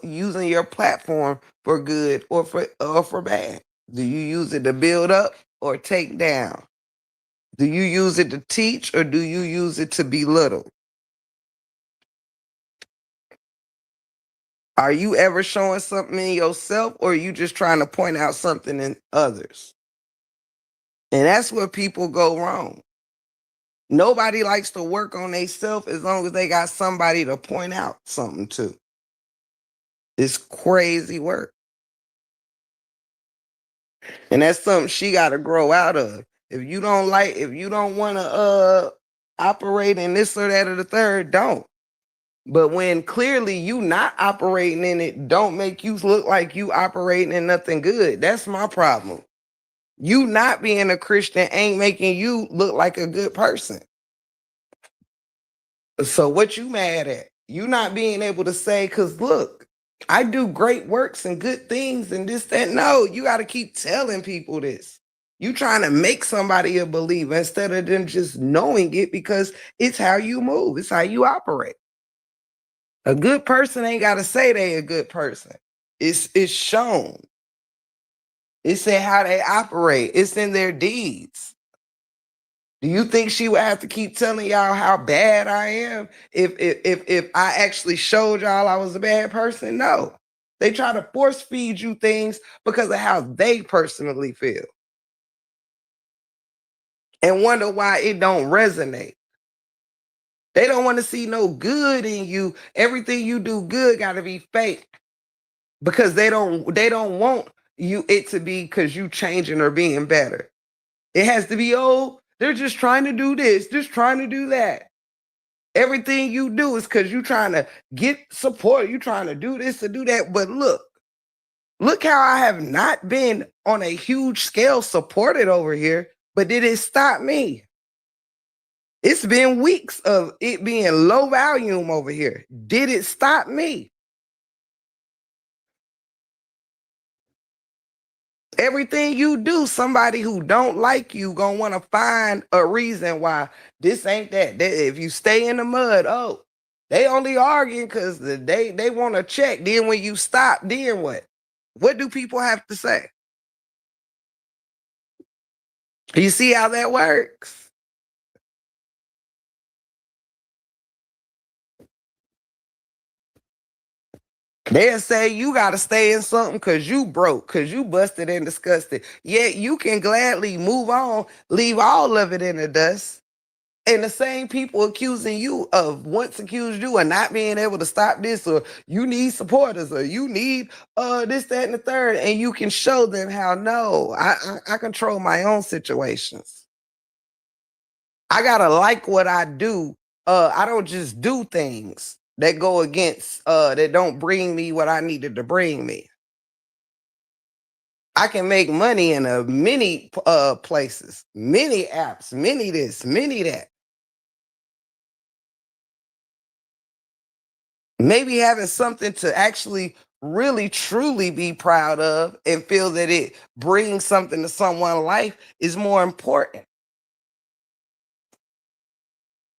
using your platform for good or for bad. Do you use it to build up or take down? Do you use it to teach or do you use it to belittle? Are you ever showing something in yourself or are you just trying to point out something in others? And that's where people go wrong. Nobody likes to work on themselves as long as they got somebody to point out something to. It's crazy work. And that's something she got to grow out of. If you don't want to operate in this or that or the third, don't. But when clearly you not operating in it, don't make you look like you operating in nothing good. That's my problem. You not being a Christian ain't making you look like a good person. So what you mad at? You not being able to say, cause look, I do great works and good things and this, that. No, you got to keep telling people this. You trying to make somebody a believer instead of them just knowing it because it's how you move. It's how you operate. A good person ain't got to say they a good person. It's shown. It's in how they operate. It's in their deeds. Do you think she would have to keep telling y'all how bad I am if I actually showed y'all I was a bad person? No. They try to force feed you things because of how they personally feel and wonder why it don't resonate. They don't want to see no good in you. Everything you do good got to be fake because they don't want you it to be because you changing or being better. It has to be, oh, they're just trying to do this, just trying to do that. Everything you do is because you're trying to get support. You're trying to do this and do that. But look how I have not been on a huge scale supported over here, but did it stop me? It's been weeks of it being low volume over here. Did it stop me? Everything you do, somebody who don't like you gonna want to find a reason why this ain't that. If you stay in the mud, oh, they only arguing because they want to check. Then when you stop, then what? What do people have to say? You see how that works? They'll say you gotta stay in something because you broke, because you busted and disgusted. Yet you can gladly move on, leave all of it in the dust. And the same people accusing you of once accused you of not being able to stop this, or you need supporters, or you need this, that, and the third, and you can show them how no, I control my own situations. I gotta like what I do. I don't just do things that go against that don't bring me what I needed to bring me. I can make money in a many places, many apps, many this, many that. Maybe having something to actually really truly be proud of and feel that it brings something to someone's life is more important.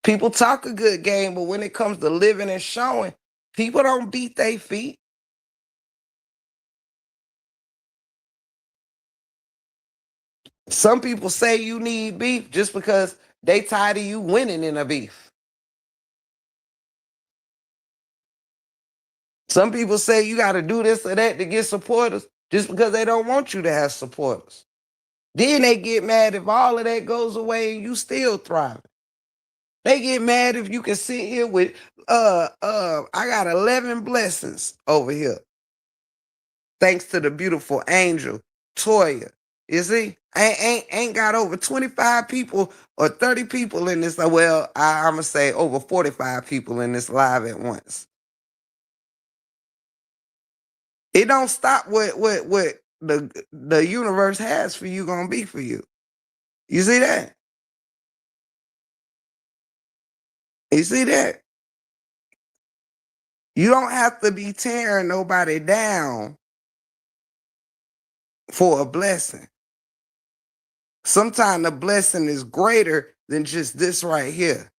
People talk a good game, but when it comes to living and showing, people don't beat their feet. Some people say you need beef just because they tired of you winning in a beef. Some people say you got to do this or that to get supporters just because they don't want you to have supporters. Then they get mad if all of that goes away and you still thriving. They get mad if you can sit here with I got 11 blessings over here. Thanks to the beautiful angel, Toya. You see, ain't got over 25 people or 30 people in this. Well, I'm gonna say over 45 people in this live at once. It don't stop what the universe has for you gonna be for you. You see that? You see that? You don't have to be tearing nobody down for a blessing. Sometimes the blessing is greater than just this right here.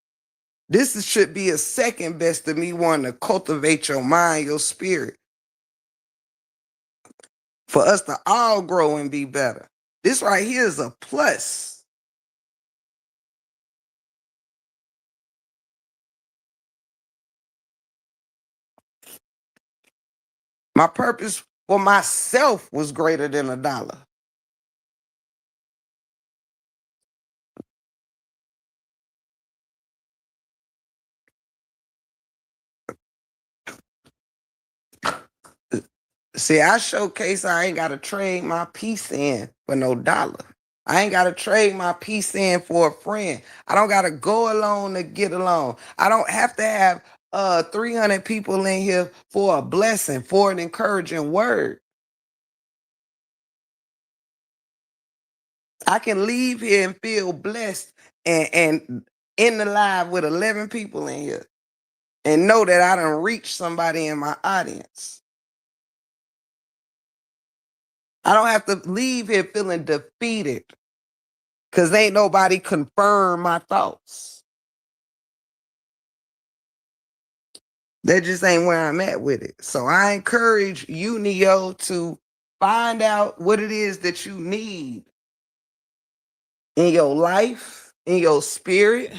Should be a second best to me wanting to cultivate your mind, your spirit, for us to all grow and be better. This right here is a plus. My purpose for myself was greater than a dollar. See, I showcase I ain't got to trade my peace in for no dollar. I ain't got to trade my peace in for a friend. I don't got to go alone to get along. I don't have to have 300 people in here for a blessing, for an encouraging word. I can leave here and feel blessed and in the live with 11 people in here and know that I done reached somebody in my audience. I don't have to leave here feeling defeated because ain't nobody confirm my thoughts. That just ain't where I'm at with it. So I encourage you, Neo, to find out what it is that you need in your life, in your spirit.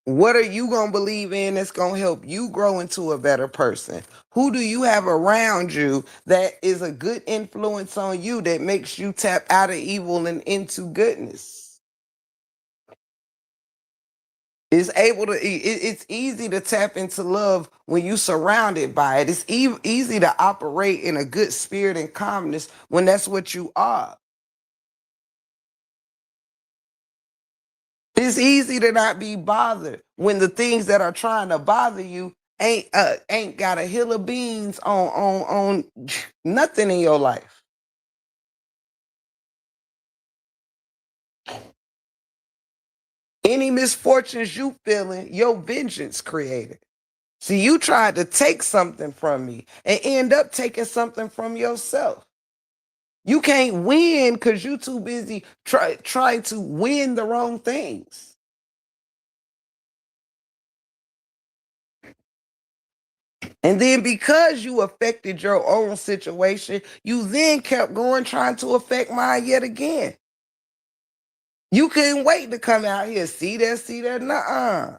What are you going to believe in that's going to help you grow into a better person? Who do you have around you that is a good influence on you that makes you tap out of evil and into goodness? It's easy to tap into love when you surrounded by it. It's easy to operate in a good spirit and calmness when that's what you are. It's easy to not be bothered when the things that are trying to bother you ain't got a hill of beans on nothing in your life. Any misfortunes you feeling, your vengeance created. See, you tried to take something from me and end up taking something from yourself. You can't win because you too busy trying to win the wrong things. And then because you affected your own situation, you then kept going trying to affect mine yet again. You couldn't wait to come out here. See that? Nuh-uh.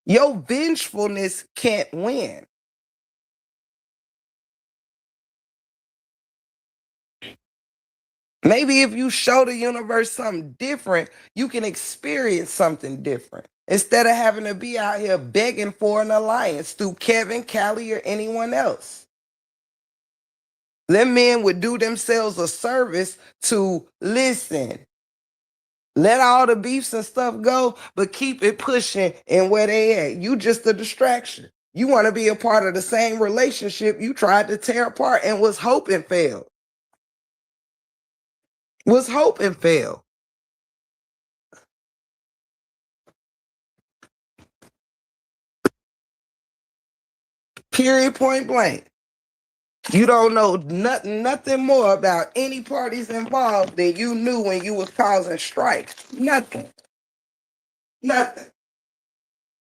Your vengefulness can't win. Maybe if you show the universe something different, you can experience something different. Instead of having to be out here begging for an alliance through Kevin, Callie, or anyone else. Them men would do themselves a service to listen. Let all the beefs and stuff go, but keep it pushing and where they at. You just a distraction. You want to be a part of the same relationship you tried to tear apart and was hoping failed. Was hoping failed. Period, point blank. You don't know nothing more about any parties involved than you knew when you was causing strife. Nothing. Nothing.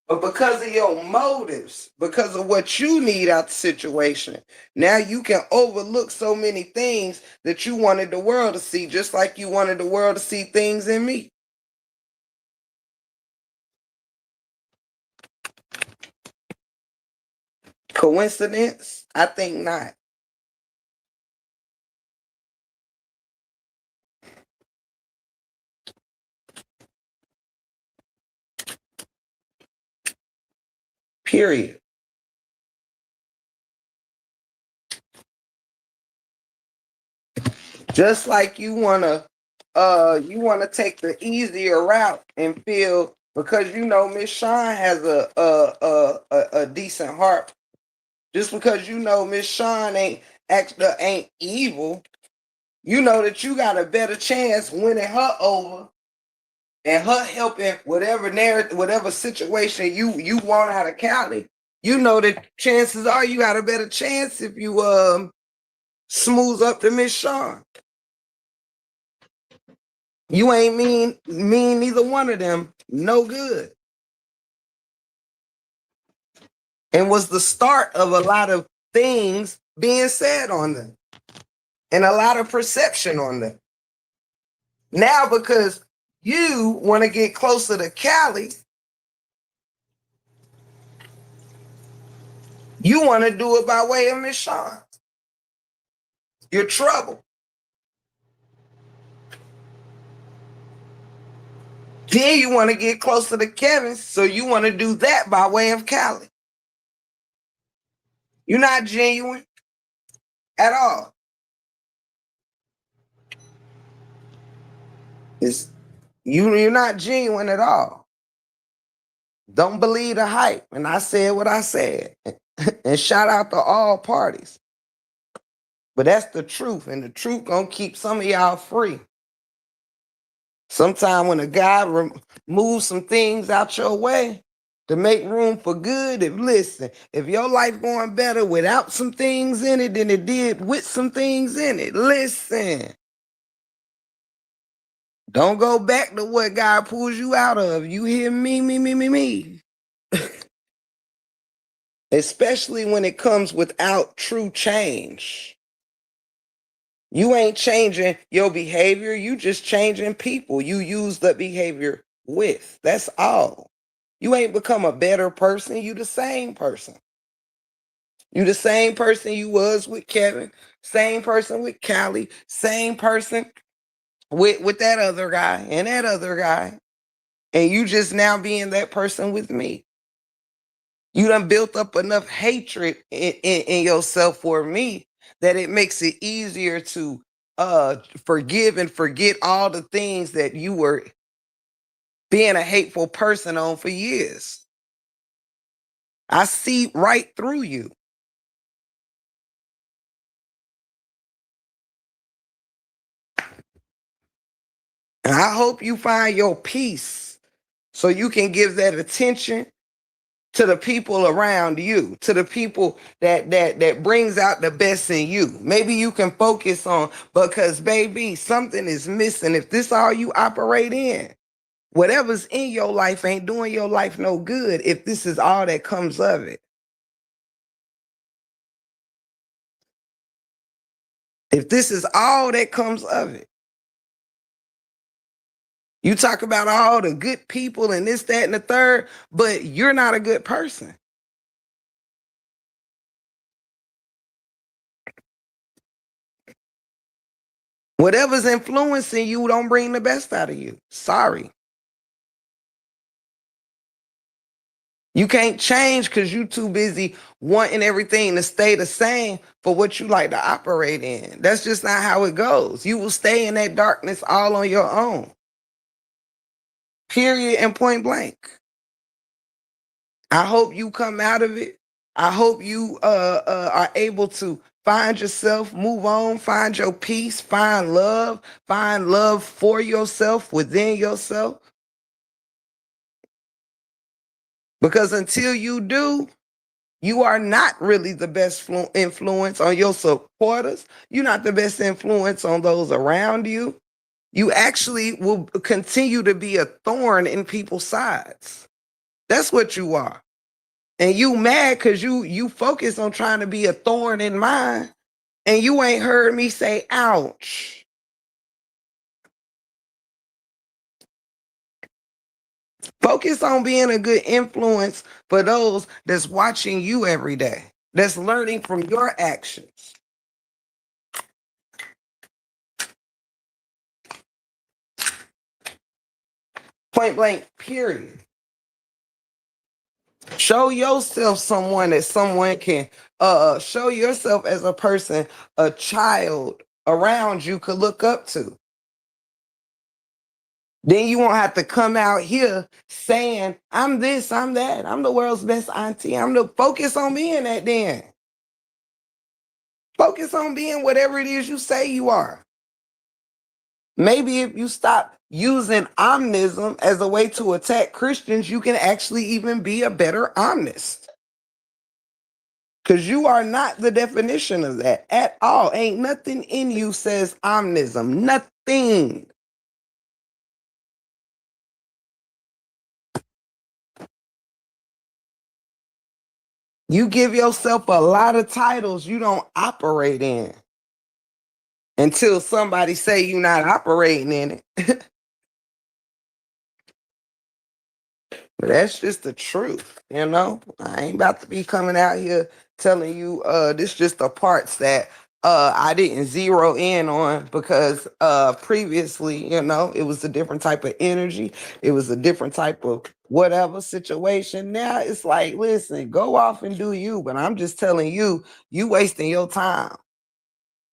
But because of your motives, because of what you need out the situation, now you can overlook so many things that you wanted the world to see, just like you wanted the world to see things in me. Coincidence? I think not. Period. Just like you wanna take the easier route and feel because you know Miss Shawn has a decent heart. Just because you know Miss Shawn ain't evil, you know that you got a better chance winning her over and her helping whatever narrative, whatever situation you want out of Cali. You know that chances are you got a better chance if you smooth up to Miss Shawn. You ain't mean neither one of them no good. And was the start of a lot of things being said on them and a lot of perception on them. Now, because you want to get closer to Cali, you want to do it by way of Miss Shawn. You're trouble. Then you want to get closer to Kevin, so you want to do that by way of Cali. You're not genuine at all. You're not genuine at all. Don't believe the hype. And I said what I said. And shout out to all parties. But that's the truth. And the truth gonna keep some of y'all free. Sometime when a guy moves some things out your way to make room for good, if your life going better without some things in it than it did with some things in it, listen. Don't go back to what God pulls you out of. You hear me. Especially when it comes without true change. You ain't changing your behavior. You just changing people you use the behavior with. That's all. You ain't become a better person. You the same person. You the same person you was with Kevin. Same person with Callie. Same person with that other guy and that other guy. And you just now being that person with me. You done built up enough hatred in yourself for me that it makes it easier to forgive and forget all the things that you were being a hateful person on for years. I see right through you. And I hope you find your peace so you can give that attention to the people around you, to the people that brings out the best in you. Maybe you can focus on, because baby, something is missing. If this all you operate in, whatever's in your life ain't doing your life no good if this is all that comes of it. If this is all that comes of it. You talk about all the good people and this, that, and the third, but you're not a good person. Whatever's influencing you don't bring the best out of you. Sorry. You can't change because you're too busy wanting everything to stay the same for what you like to operate in. That's just not how it goes. You will stay in that darkness all on your own. Period and point blank. I hope you come out of it. I hope you are able to find yourself, move on, find your peace, find love for yourself, within yourself. Because until you do, You are not really the best influence on your supporters. You're not the best influence on those around you. You actually will continue to be a thorn in people's sides. That's what you are. And you mad because you focus on trying to be a thorn in mine, and you ain't heard me say ouch. Focus on being a good influence for those that's watching you every day, that's learning from your actions. Point blank, period. Show yourself someone that someone can show yourself as a person a child around you could look up to. Then you won't have to come out here saying, I'm this, I'm that, I'm the world's best auntie. I'm the focus on being that then. Focus on being whatever it is you say you are. Maybe if you stop using omnism as a way to attack Christians, you can actually even be a better omnist. Because you are not the definition of that at all. Ain't nothing in you says omnism. Nothing. You give yourself a lot of titles you don't operate in until somebody say you're not operating in it. But that's just the truth, you know. I ain't about to be coming out here telling you this just the parts that I didn't zero in on because previously, you know, it was a different type of energy. It was a different type of whatever situation. Now it's like, listen, go off and do you. But I'm just telling you, you wasting your time.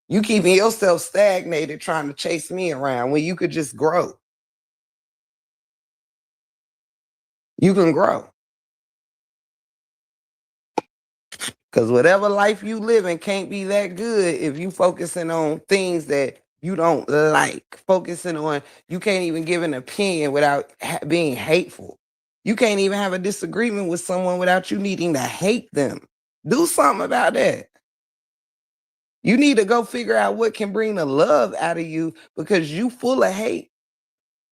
You keeping yourself stagnated trying to chase me around when you could just grow. You can grow. Because whatever life you living can't be that good if you focusing on things that you don't like. Focusing on, you can't even give an opinion without being hateful. You can't even have a disagreement with someone without you needing to hate them. Do something about that. You need to go figure out what can bring the love out of you because you full of hate.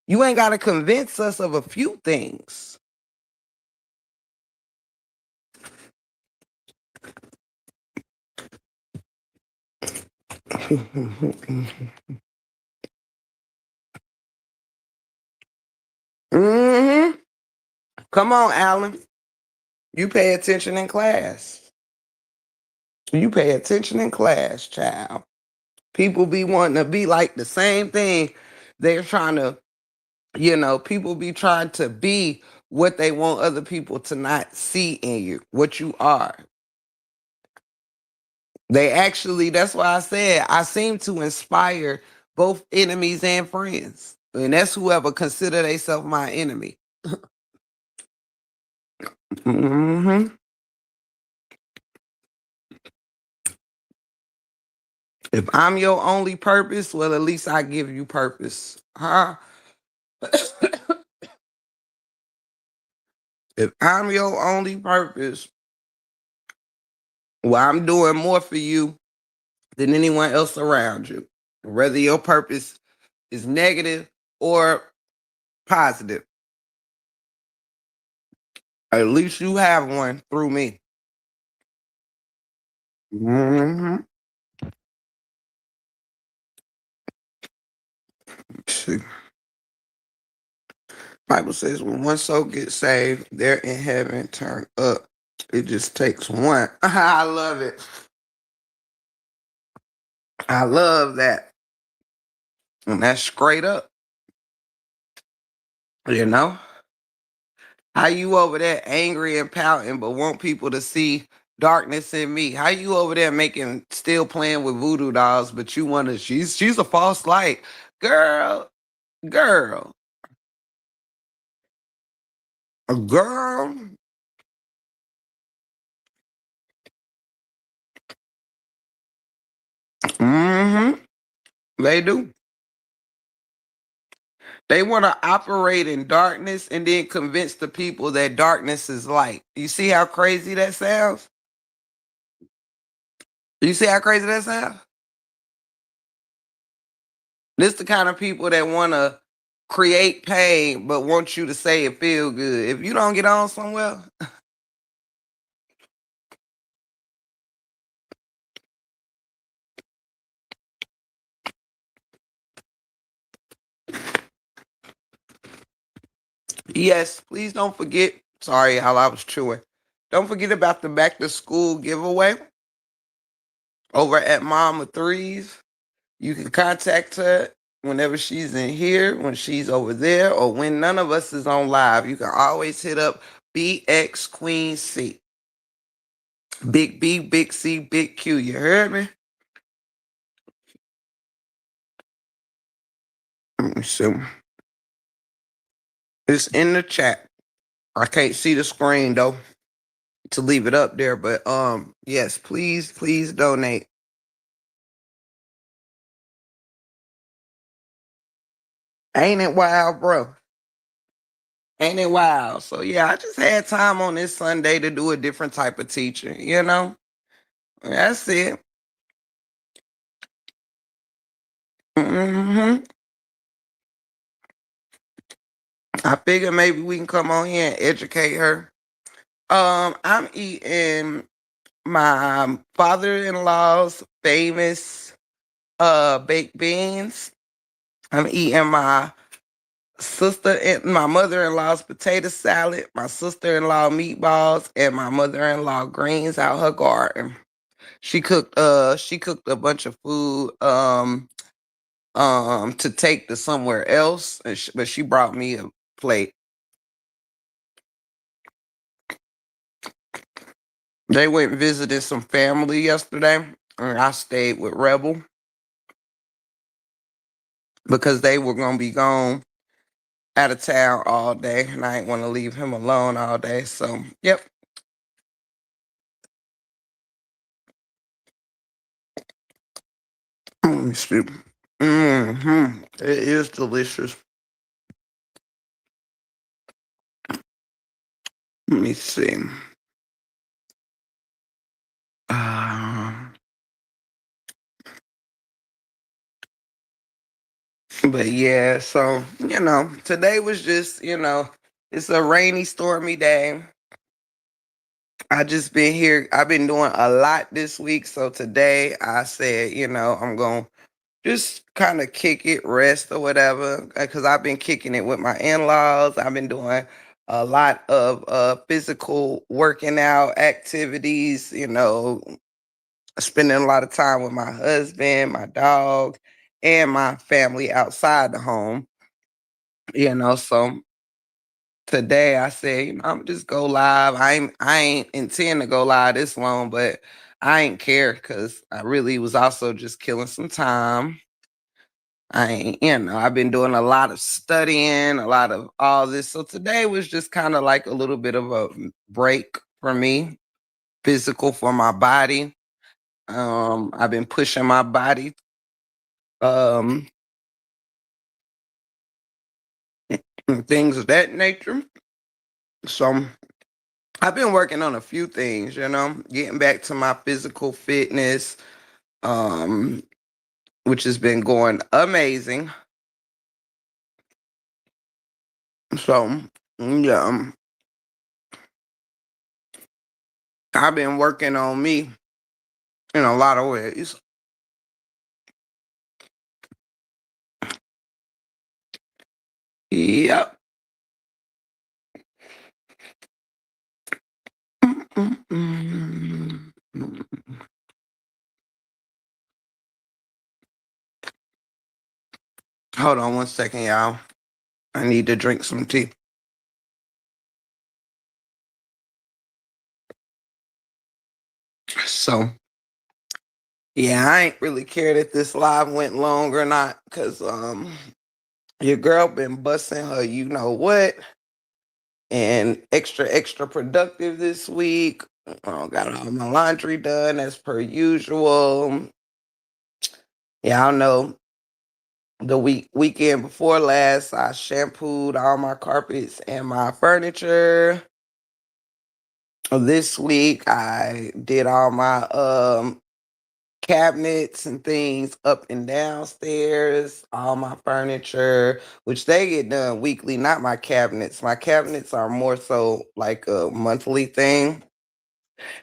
You ain't got to convince us of a few things. hmm Come on, Alan. You pay attention in class. You pay attention in class, child. People be wanting to be like the same thing. They're trying to, you know, people be trying to be what they want other people to not see in you, what you are. They actually, that's why I said I seem to inspire both enemies and friends. And that's whoever consider themselves my enemy. hmm If I'm your only purpose, well, at least I give you purpose. Huh? If I'm your only purpose, well, I'm doing more for you than anyone else around you. Whether your purpose is negative or positive, at least you have one through me. hmm See, Bible says when one soul gets saved, they're in heaven turn up. It just takes one. I love it. I love that. And that's straight up. You know? How you over there angry and pouting, but want people to see darkness in me? How you over there still playing with voodoo dolls, but you want to, she's a false light. Girl, girl, a girl. hmm They do. They want to operate in darkness and then convince the people that darkness is light. You see how crazy that sounds? You see how crazy that sounds? This the kind of people that want to create pain but want you to say it feel good. If you don't get on somewhere, yes, please don't forget. Sorry, how I was chewing. Don't forget about the back to school giveaway over at Mama Threes. You can contact her whenever she's in here, when she's over there, or when none of us is on live. You can always hit up BX Queen C. Big B, Big C, Big Q. You heard me? Let me see. It's in the chat. I can't see the screen though to leave it up there, but yes, please donate. Ain't it wild, bro? Ain't it wild? So yeah, I just had time on this Sunday to do a different type of teaching, you know? That's it. hmm I figured maybe we can come on here and educate her. I'm eating my father-in-law's famous baked beans. I'm eating my sister and my mother-in-law's potato salad, my sister-in-law meatballs, and my mother-in-law greens out her garden. She cooked a bunch of food to take to somewhere else, but she brought me a plate. They went and visited some family yesterday, and I stayed with Rebel because they were gonna be gone out of town all day, and I didn't want to leave him alone all day. So, yep. Let me see. It is delicious. Let me see. Uh, but yeah, so today was just it's a rainy, stormy day. I just been here. I've been doing a lot this week, so today I said, I'm gonna just kind of kick it, rest or whatever, because I've been kicking it with my in-laws. I've been doing a lot of physical working out activities, spending a lot of time with my husband, my dog, and my family outside the home, so today I said, I'm just go live. I ain't intend to go live this long, but I ain't care because I really was also just killing some time. I've been doing a lot of studying, a lot of all this. So today was just kind of like a little bit of a break for me, physical for my body. I've been pushing my body, um, and things of that nature. So I've been working on a few things, getting back to my physical fitness, um, which has been going amazing. So yeah, I've been working on me in a lot of ways. Yep. Mm. Hold on one second, y'all. I need to drink some tea. So, yeah, I ain't really cared if this live went long or not, cause your girl been busting her, you know what, and extra productive this week. Got all my laundry done as per usual. Y'all know the weekend before last, I shampooed all my carpets and my furniture. This week, I did all my cabinets and things up and downstairs, all my furniture, which they get done weekly, not my cabinets. My cabinets are more so like a monthly thing.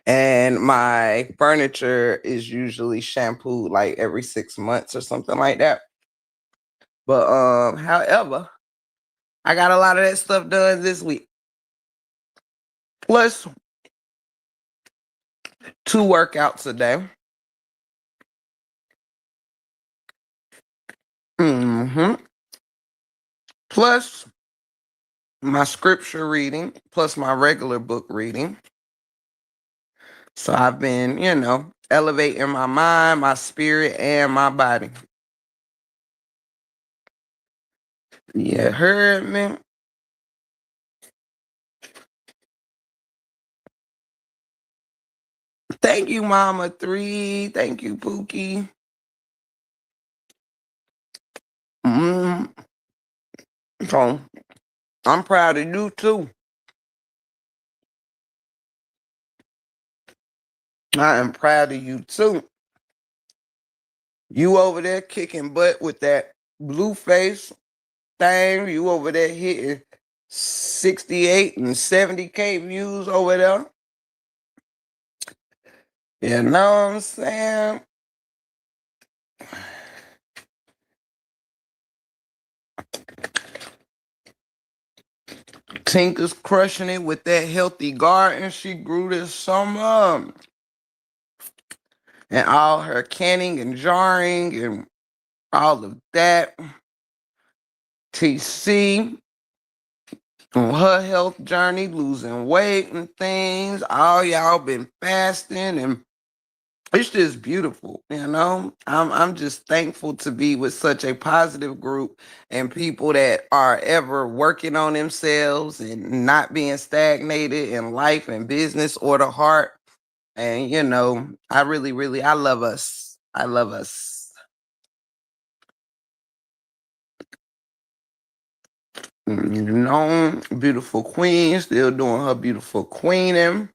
And my furniture is usually shampooed like every 6 months or something like that. But however, I got a lot of that stuff done this week. Plus 2 workouts a day. hmm Plus my scripture reading, plus my regular book reading. So I've been, elevating my mind, my spirit, and my body. You heard me? Thank you, Mama 3. Thank you, Pookie. Mm. So I'm proud of you too. I am proud of you too. You over there kicking butt with that blue face thing. You over there hitting 68 and 70K views over there. You know what I'm saying? Tinker's crushing it with that healthy garden she grew this summer. And all her canning and jarring and all of that. TC on her health journey, losing weight and things. All y'all been fasting and it's just beautiful, I'm just thankful to be with such a positive group and people that are ever working on themselves and not being stagnated in life and business or the heart. And I really, really, I love us. I love us. Beautiful queen, still doing her beautiful queening.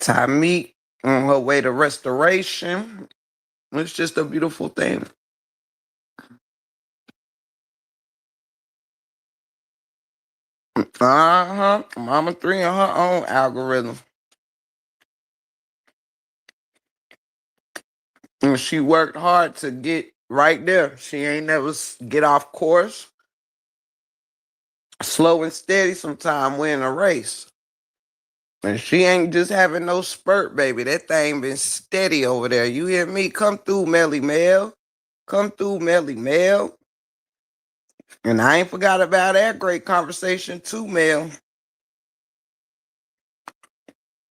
Tamik on her way to restoration. It's just a beautiful thing. Mama 3 and her own algorithm. And she worked hard to get right there. She ain't never get off course. Slow and steady sometime win a race. And she ain't just having no spurt, baby. That thing been steady over there. You hear me? Come through, Melly Mel. Come through, Melly Mel. And I ain't forgot about that great conversation too, Mel.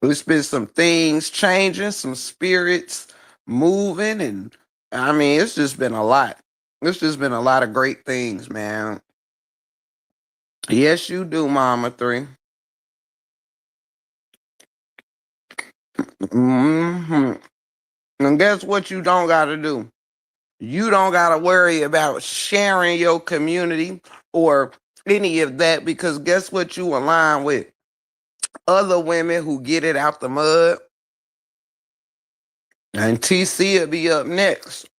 There's been some things changing, some spirits moving, and I mean, it's just been a lot. It's just been a lot of great things, man. Yes, you do, Mama 3. And guess what you don't got to do? You don't got to worry about sharing your community or any of that because guess what you align with? Other women who get it out the mud. And TC will be up next.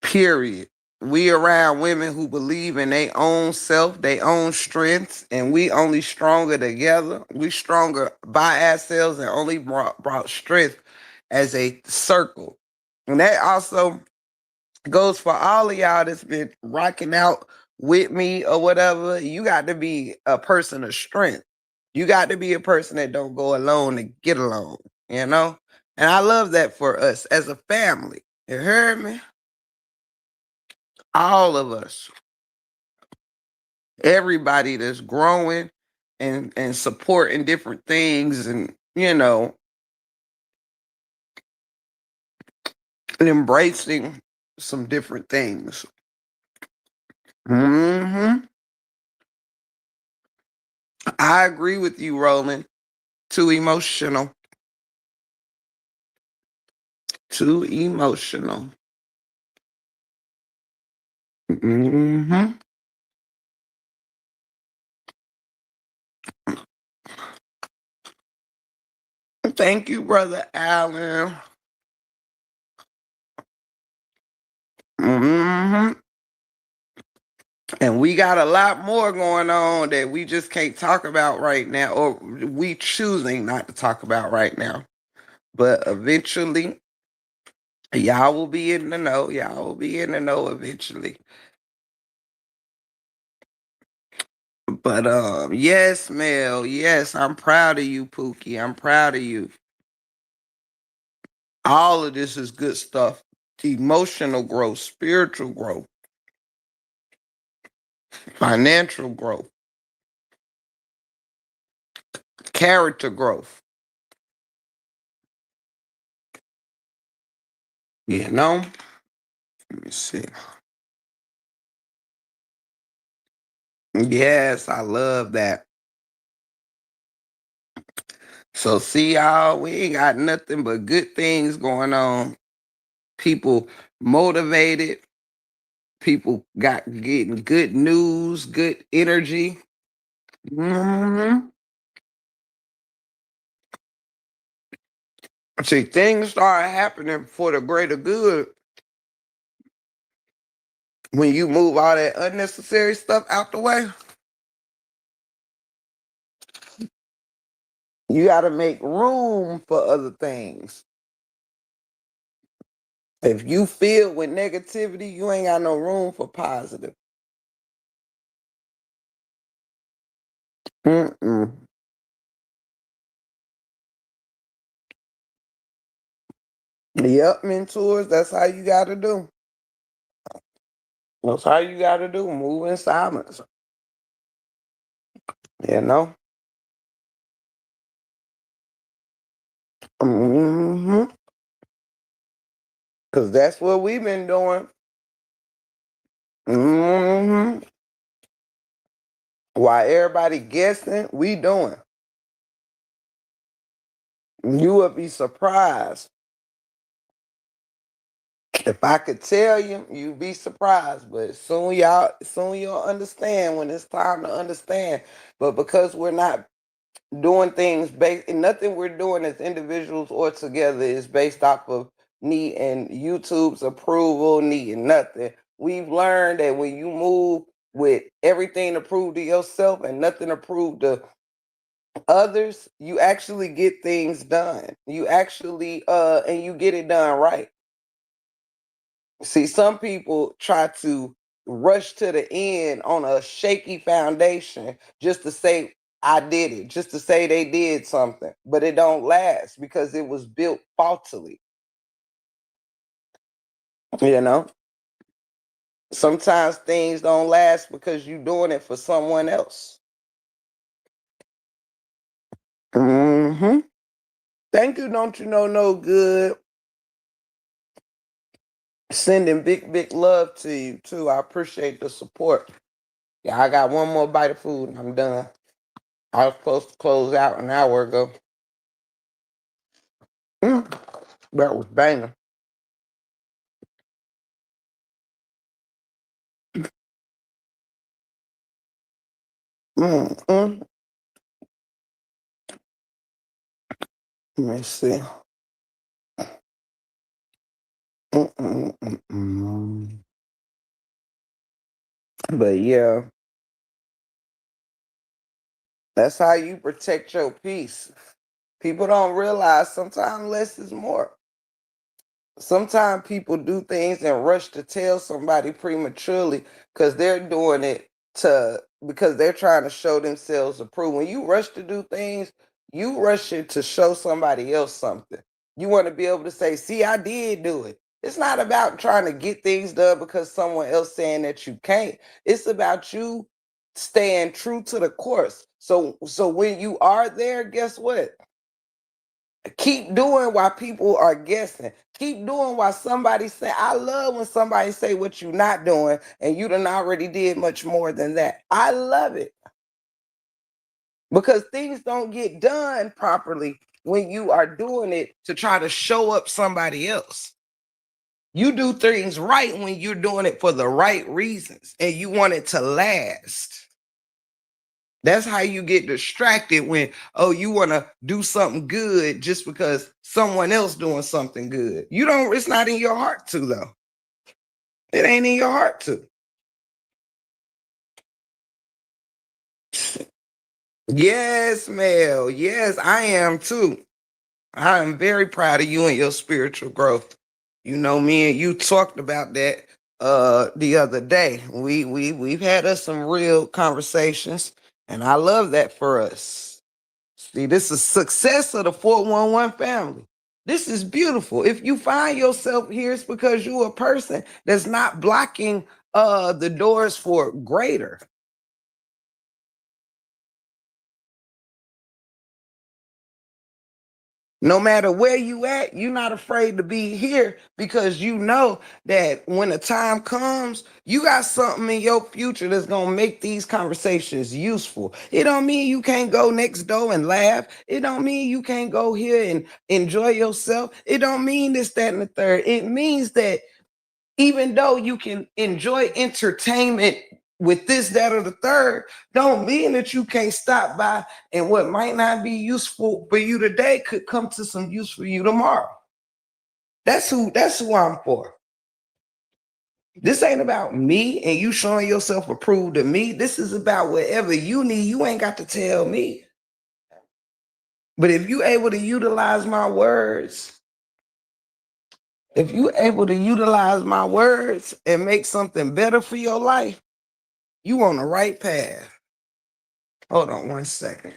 Period. We around women who believe in their own self, their own strengths, and we only stronger together. We stronger by ourselves and only brought strength as a circle. And that also goes for all of y'all that's been rocking out with me or whatever. You got to be a person of strength. You got to be a person that don't go alone and get along, you know? And I love that for us as a family. You heard me? All of us, everybody that's growing and supporting different things and embracing some different things. I agree with you, Roland. Too emotional. Too emotional. Thank you, Brother Allen. hmm And we got a lot more going on that we just can't talk about right now, or we choosing not to talk about right now. But eventually, y'all will be in the know. Y'all will be in the know eventually. But yes, Mel. Yes, I'm proud of you, Pookie. I'm proud of you. All of this is good stuff. Emotional growth, spiritual growth, financial growth, character growth. You know? Let me see. Yes, I love that. So see y'all, we ain't got nothing but good things going on. People motivated, people got getting good news, good energy. hmm See, things start happening for the greater good when you move all that unnecessary stuff out the way. You got to make room for other things. If you filled with negativity, you ain't got no room for positive. Mm-mm. Yep, mentors, that's how you got to do. That's how you got to do. Move in silence. You know? hmm Because that's what we've been doing. hmm While everybody guessing, we doing. You would be surprised. If I could tell you, you'd be surprised. But soon you'll understand when it's time to understand. But because we're not doing things based, nothing we're doing as individuals or together is based off of needing YouTube's approval, needing nothing. We've learned that when you move with everything to prove to yourself and nothing to prove to others, you actually get things done. You actually and you get it done right. See, some people try to rush to the end on a shaky foundation just to say I did it, just to say they did something, but it don't last because it was built faultily. You know, sometimes things don't last because you're doing it for someone else. hmm Thank you. Don't you know no good? Sending big love to you too. I appreciate the support. Yeah, I got one more bite of food and I'm done. I was supposed to close out an hour ago. Mm, that was banging. Mm. Let me see. Mm. But yeah, that's how you protect your peace. People don't realize sometimes less is more. Sometimes people do things and rush to tell somebody prematurely because they're doing it to because they're trying to show themselves approved. When you rush to do things, you rush it to show somebody else something. You want to be able to say, "See, I did do it." It's not about trying to get things done because someone else saying that you can't. It's about you staying true to the course. So when you are there, guess what? Keep doing while people are guessing. Keep doing while somebody say, I love when somebody say what you're not doing and you done already did much more than that. I love it because things don't get done properly when you are doing it to try to show up somebody else. You do things right when you're doing it for the right reasons and you want it to last. That's how you get distracted when, oh, you want to do something good just because someone else doing something good. You don't, it's not in your heart to though. It ain't in your heart to. Yes, Mel. Yes, I am too. I am very proud of you and your spiritual growth. You know, me and you talked about that the other day. We've had us some real conversations, and I love that for us. See, this is success of the 411 family. This is beautiful. If you find yourself here, it's because you're a person that's not blocking the doors for greater. No matter where you at, you're not afraid to be here because you know that when the time comes, you got something in your future that's gonna make these conversations useful. It don't mean you can't go next door and laugh. It don't mean you can't go here and enjoy yourself. It don't mean this, that, and the third. It means that even though you can enjoy entertainment with this, that, or the third, don't mean that you can't stop by and what might not be useful for you today could come to some use for you tomorrow. That's who I'm for. This ain't about me and you showing yourself approved to me. This is about whatever you need. You ain't got to tell me. But if you able to utilize my words, if you able to utilize my words and make something better for your life, you on the right path. Hold on 1 second.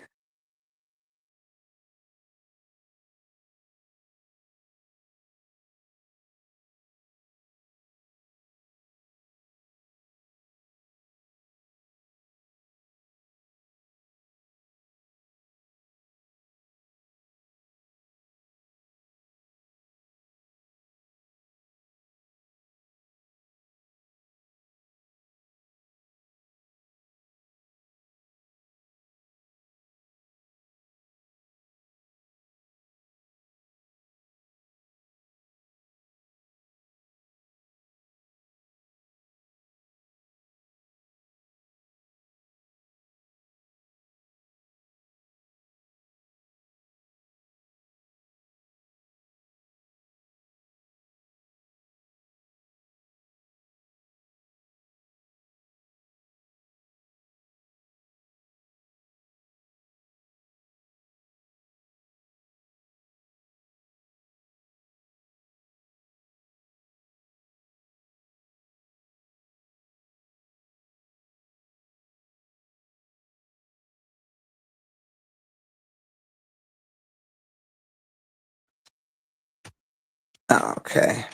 Okay.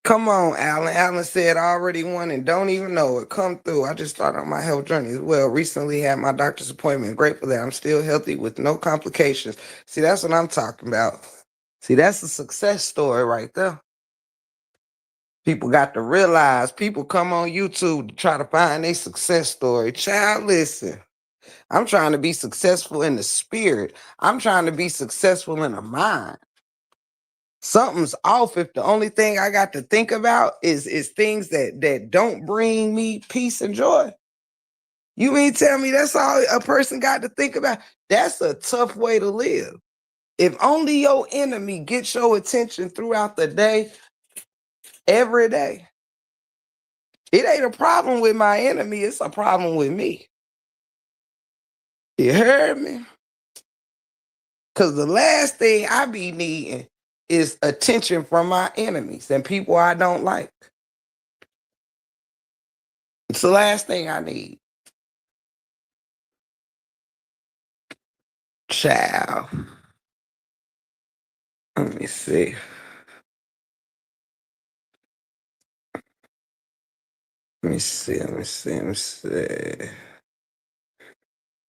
Come on, Alan. Alan said I already won and don't even know it. Come through. I just started on my health journey as well. Recently had my doctor's appointment. Grateful that I'm still healthy with no complications. See, that's what I'm talking about. See, that's a success story right there. People got to realize people come on YouTube to try to find a success story. Child, listen. I'm trying to be successful in the spirit. I'm trying to be successful in the mind. Something's off if the only thing I got to think about is things that don't bring me peace and joy. You mean tell me that's all a person got to think about? That's a tough way to live. If only your enemy gets your attention throughout the day, every day, it ain't a problem with my enemy, it's a problem with me. You heard me? Because the last thing I be needing is attention from my enemies and people I don't like. It's the last thing I need. Child. Let me see. Let me see. Let me see. Let me see.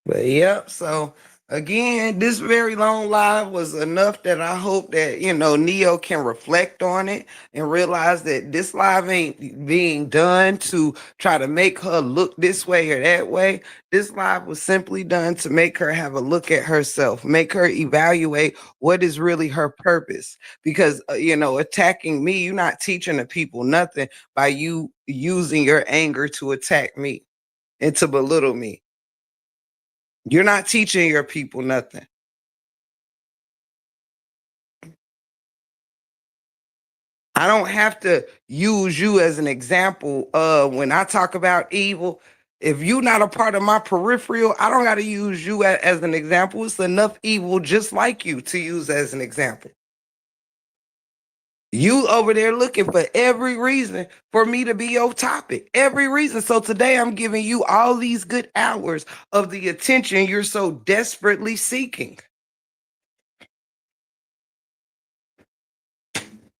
But yep. So again, this very long live was enough that I hope that Neo can reflect on it and realize that this live ain't being done to try to make her look this way or that way. This live was simply done to make her have a look at herself, make her evaluate what is really her purpose. Because attacking me, you're not teaching the people nothing by you using your anger to attack me and to belittle me. You're not teaching your people nothing. I don't have to use you as an example when I talk about evil. If you're not a part of my peripheral, I don't got to use you as an example. It's enough evil just like you to use as an example. You over there looking for every reason for me to be your topic, every reason. So today I'm giving you all these good hours of the attention you're so desperately seeking.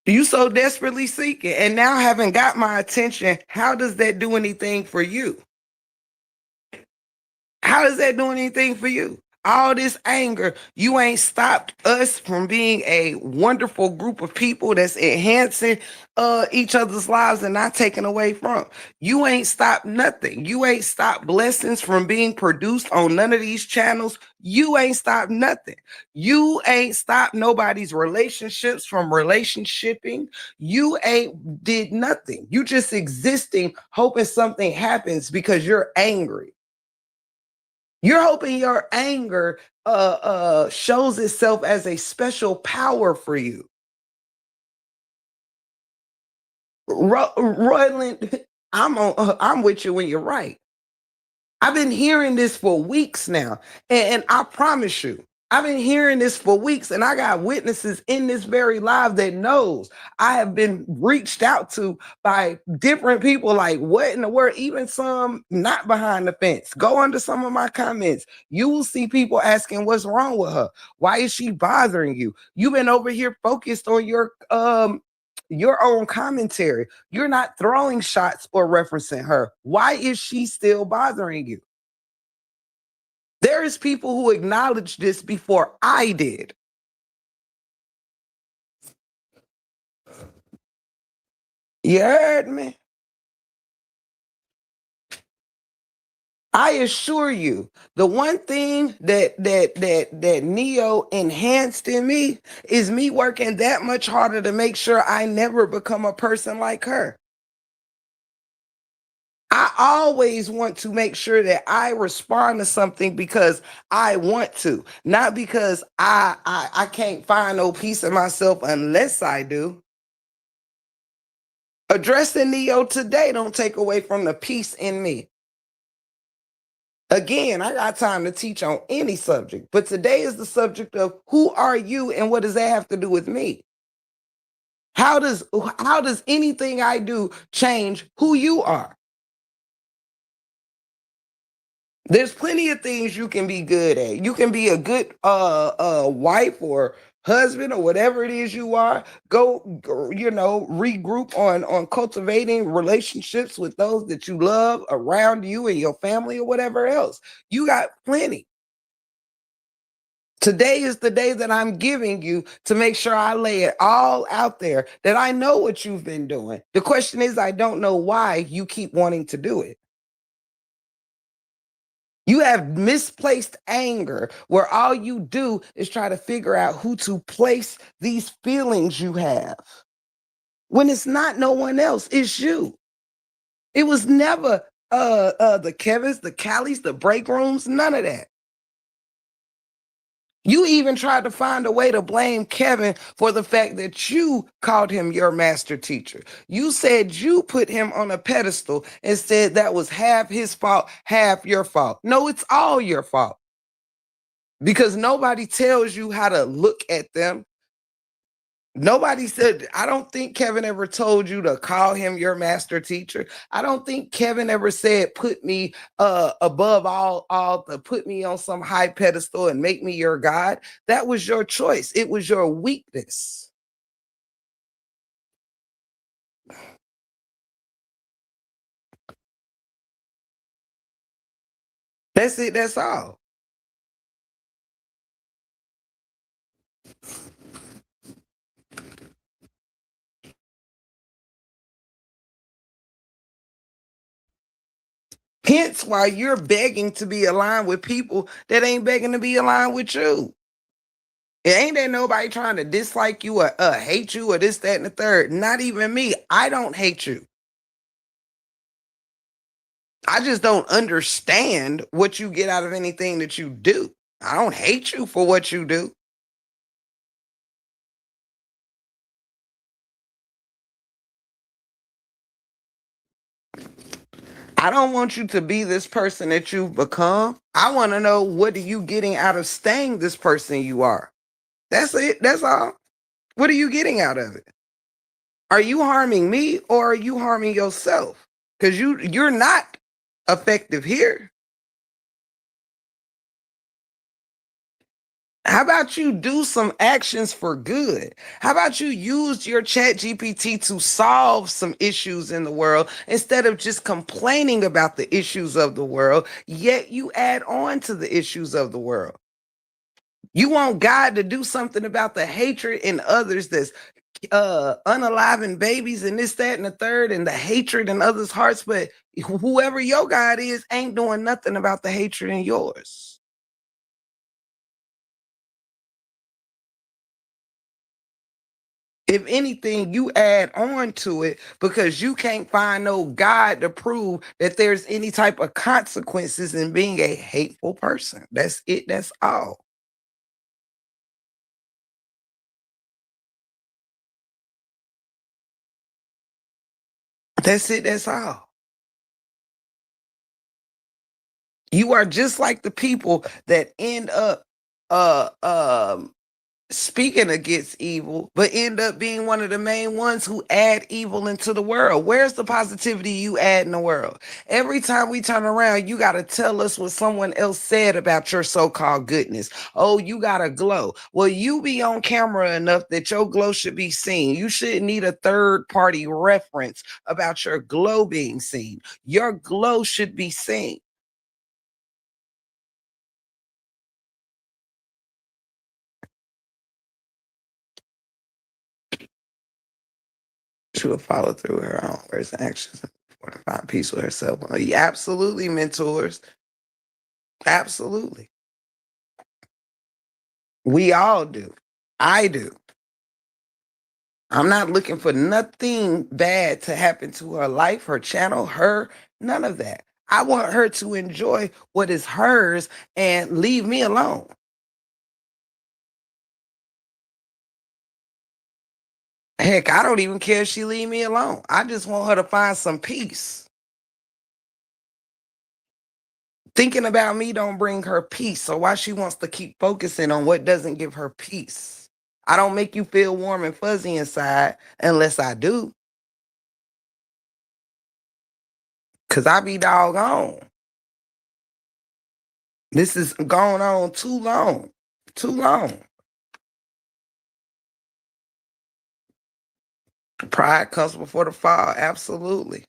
You so desperately seeking, and now having got my attention, how does that do anything for you? How does that do anything for you? All this anger, you ain't stopped us from being a wonderful group of people that's enhancing each other's lives and not taking away from. You ain't stopped nothing. You ain't stopped blessings from being produced on none of these channels. You ain't stopped nothing. You ain't stopped nobody's relationships from relationshiping. You ain't did nothing. You just existing, hoping something happens because you're angry. You're hoping your anger shows itself as a special power for you. Royland, I'm with you when you're right. I've been hearing this for weeks now, and I promise you, I've been hearing this for weeks, and I got witnesses in this very live that knows I have been reached out to by different people. Like, what in the world? Even some not behind the fence. Go under some of my comments. You will see people asking, "What's wrong with her? Why is she bothering you?" You've been over here focused on your own commentary. You're not throwing shots or referencing her. Why is she still bothering you? There is people who acknowledged this before I did. You heard me? I assure you, the one thing that Neo enhanced in me is me working that much harder to make sure I never become a person like her. I always want to make sure that I respond to something because I want to, not because I can't find no peace in myself unless I do. Addressing Neo today don't take away from the peace in me. Again, I got time to teach on any subject, but today is the subject of who are you and what does that have to do with me? How does anything I do change who you are? There's plenty of things you can be good at. You can be a good wife or husband or whatever it is you are. Go, regroup on cultivating relationships with those that you love around you and your family or whatever else. You got plenty. Today is the day that I'm giving you to make sure I lay it all out there, that I know what you've been doing. The question is, I don't know why you keep wanting to do it. You have misplaced anger where all you do is try to figure out who to place these feelings you have. When it's not no one else, it's you. It was never the Kevins, the Callies, the break rooms, none of that. You even tried to find a way to blame Kevin for the fact that you called him your master teacher. You said you put him on a pedestal and said that was half his fault, half your fault. No, it's all your fault because nobody tells you how to look at them. Nobody said, I don't think Kevin ever told you to call him your master teacher. I don't think Kevin ever said, put me above all to put me on some high pedestal and make me your God. That was your choice. It was your weakness. That's it. That's all. Hence why you're begging to be aligned with people that ain't begging to be aligned with you. It ain't that nobody trying to dislike you or hate you or this, that, and the third. Not even me. I don't hate you. I just don't understand what you get out of anything that you do. I don't hate you for what you do. I don't want you to be this person that you've become. I want to know, what are you getting out of staying this person you are? That's it. That's all. What are you getting out of it? Are you harming me or are you harming yourself? Because you're not effective here. How about you do some actions for good? How about you use your chat GPT to solve some issues in the world instead of just complaining about the issues of the world, yet you add on to the issues of the world. You want God to do something about the hatred in others that's unaliving babies and this, that, and the third, and the hatred in others' hearts, but whoever your God is ain't doing nothing about the hatred in yours. If anything, you add on to it because you can't find no God to prove that there's any type of consequences in being a hateful person. That's it. That's all. That's it. That's all. You are just like the people that end up uh um speaking against evil, but end up being one of the main ones who add evil into the world. Where's the positivity you add in the world? Every time we turn around, you got to tell us what someone else said about your so-called goodness. Oh, you got a glow. Well, you be on camera enough that your glow should be seen. You shouldn't need a third party reference about your glow being seen. Your glow should be seen. She will follow through her own words and actions to find peace with herself. Yeah, absolutely, mentors. Absolutely. We all do. I do. I'm not looking for nothing bad to happen to her life, her channel, her, none of that. I want her to enjoy what is hers and leave me alone. Heck, I don't even care if she leave me alone. I just want her to find some peace. Thinking about me don't bring her peace. So why she wants to keep focusing on what doesn't give her peace? I don't make you feel warm and fuzzy inside unless I do. Cause I be doggone. This is going on too long. Too long. Pride comes before the fall. Absolutely.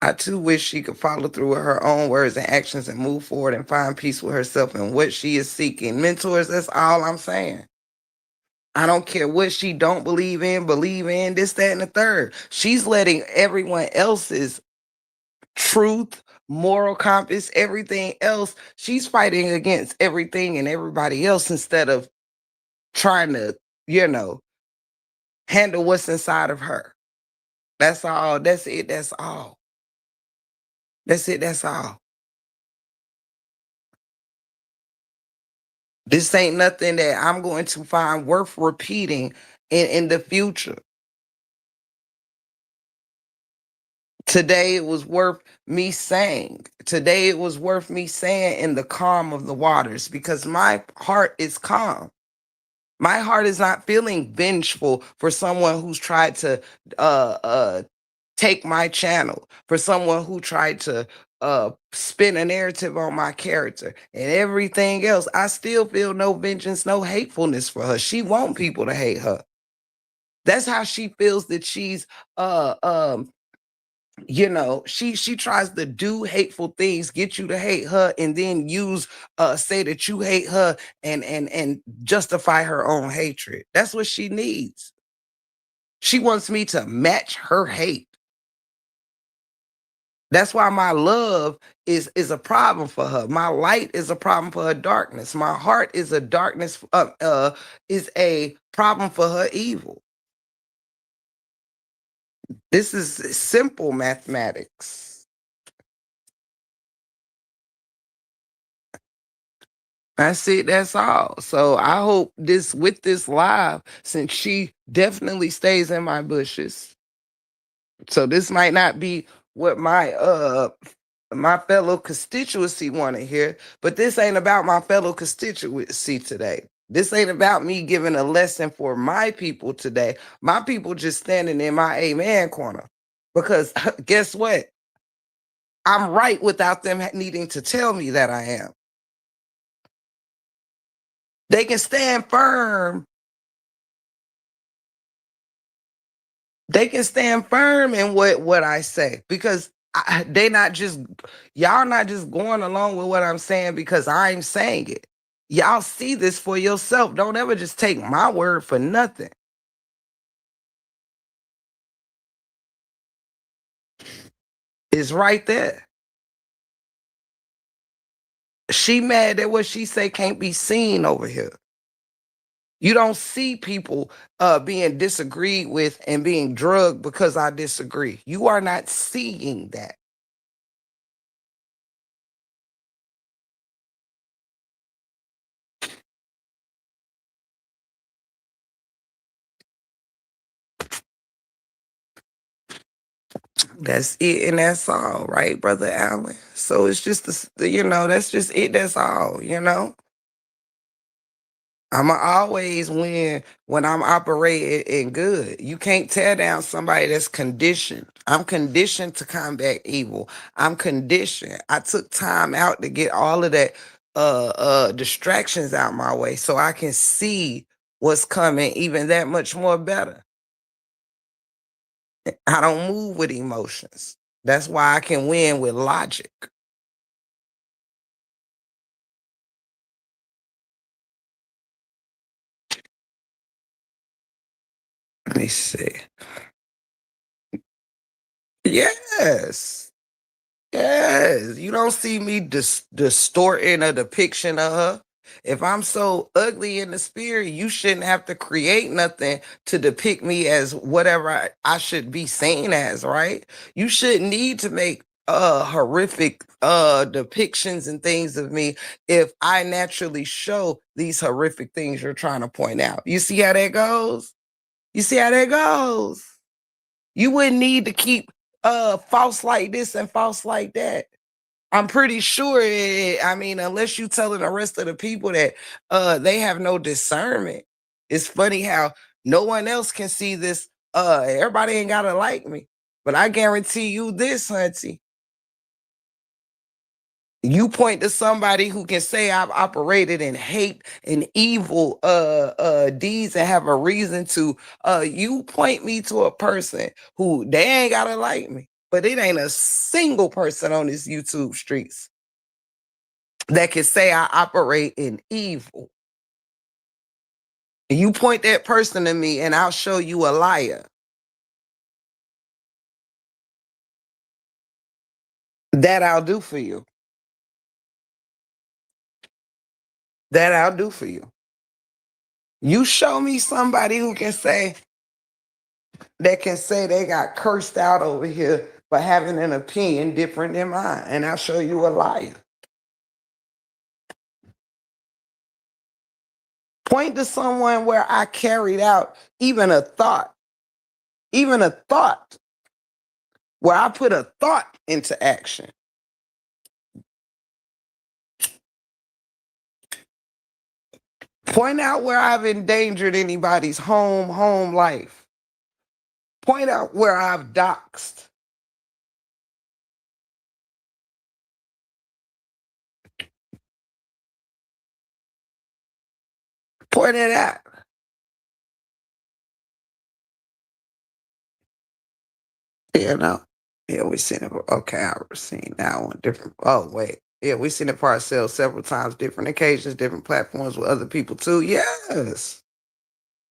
I too wish she could follow through with her own words and actions and move forward and find peace with herself and what she is seeking. Mentors, that's all I'm saying. I don't care what she don't believe in, this, that, and the third. She's letting everyone else's truth, moral compass, everything else. She's fighting against everything and everybody else instead of trying to, you know, handle what's inside of her. That's all. That's it. That's all. That's it. That's all. This ain't nothing that I'm going to find worth repeating in the future. Today it was worth me saying. Today it was worth me saying in the calm of the waters because my heart is calm. My heart is not feeling vengeful for someone who's tried to take my channel, for someone who tried to spin a narrative on my character and everything else. I still feel no vengeance, no hatefulness for her. She want people to hate her. That's how she feels that she's uh um she tries to do hateful things, get you to hate her, and then use say that you hate her and justify her own hatred. That's what she needs. She wants me to match her hate. That's why my love is a problem for her. My light is a problem for her darkness. My heart is a darkness is a problem for her evil. This is simple mathematics. That's it. That's all. So I hope this with this live, since she definitely stays in my bushes. So this might not be what my fellow constituency want to hear, but this ain't about my fellow constituency today. This ain't about me giving a lesson for my people today. My people just standing in my amen corner. Because guess what? I'm right without them needing to tell me that I am. They can stand firm. They can stand firm in what I say because they not just y'all not just going along with what I'm saying because I'm saying it. Y'all see this for yourself. Don't ever just take my word for nothing. It's right there. She mad that what she say can't be seen over here. You don't see people being disagreed with and being drugged because I disagree. You are not seeing that. That's it and that's all, right, Brother Allen? So it's just that's just it, that's all, I'ma always win when I'm operating in good. You can't tear down somebody that's conditioned. I'm conditioned to combat evil. I'm conditioned. I took time out to get all of that distractions out my way so I can see what's coming even that much more better. I don't move with emotions. That's why I can win with logic. Let me see. Yes. Yes. You don't see me distorting a depiction of her. If I'm so ugly in the spirit, you shouldn't have to create nothing to depict me as whatever I should be seen as, right? You shouldn't need to make horrific depictions and things of me if I naturally show these horrific things you're trying to point out. You see how that goes? You see how that goes? You wouldn't need to keep false like this and false like that. I'm pretty sure I mean, unless you telling the rest of the people that they have no discernment. It's funny how no one else can see this. Everybody ain't gotta like me. But I guarantee you this, Hunty. You point to somebody who can say I've operated in hate and evil deeds and have a reason to you point me to a person who they ain't gotta like me, but it ain't a single person on this YouTube streets that can say I operate in evil. You point that person to me and I'll show you a liar. That I'll do for you. That I'll do for you. You show me somebody who can say that can say they got cursed out over here for having an opinion different than mine, and I'll show you a liar. Point to someone where I carried out even a thought, where I put a thought into action. Point out where I've endangered anybody's home life. Point out where I've doxed. Point it out. You know? Yeah, we seen it. Okay, I've seen that one different. Oh, wait. Yeah, we seen it for ourselves several times, different occasions, different platforms with other people too. Yes.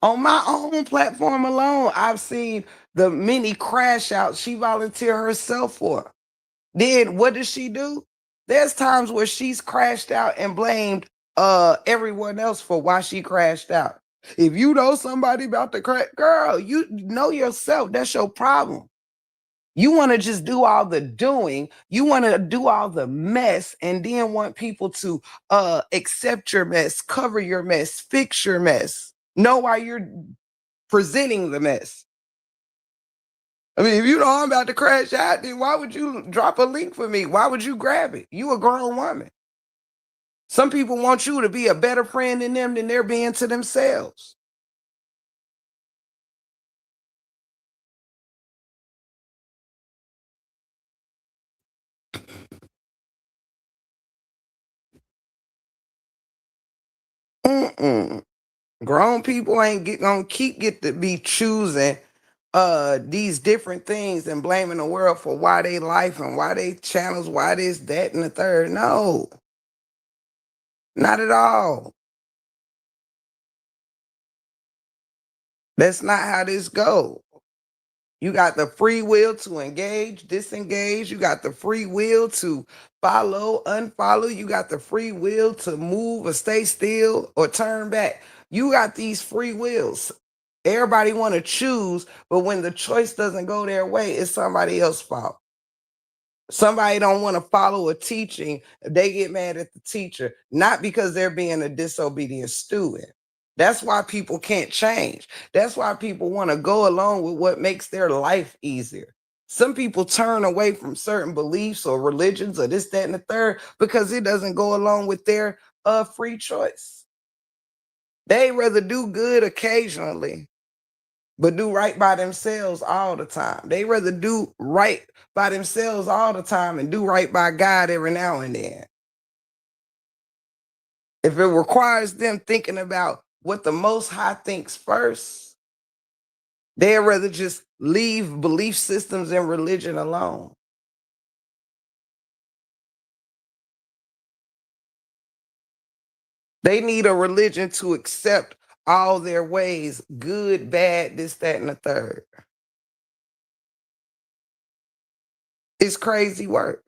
On my own platform alone, I've seen the many crash outs she volunteered herself for. Then what does she do? There's times where she's crashed out and blamed everyone else for why she crashed out. If you know somebody about to crash, girl, you know yourself. That's your problem. You want to just do all the doing. You want to do all the mess and then want people to accept your mess, cover your mess, fix your mess. Know why you're presenting the mess. I mean, if you know I'm about to crash out, then why would you drop a link for me? Why would you grab it? You a grown woman. Some people want you to be a better friend than them than they're being to themselves. Mm-mm. Grown people ain't gonna get to be choosing these different things and blaming the world for why they life and why they channels, why this, that, and the third. No, not at all. That's not how this goes. You got the free will to engage, disengage. You got the free will to follow, unfollow. You got the free will to move or stay still or turn back. You got these free wills. Everybody want to choose, but when the choice doesn't go their way, it's somebody else's fault. Somebody don't want to follow a teaching, they get mad at the teacher, not because they're being a disobedient student. That's why people can't change. That's why people want to go along with what makes their life easier. Some people turn away from certain beliefs or religions or this, that, and the third because it doesn't go along with their free choice. They rather do good occasionally but do right by themselves all the time. They rather do right by themselves all the time and do right by God every now and then. If it requires them thinking about what the Most High thinks first, they'd rather just leave belief systems and religion alone. They need a religion to accept all their ways, good, bad, this, that, and the third. It's crazy work.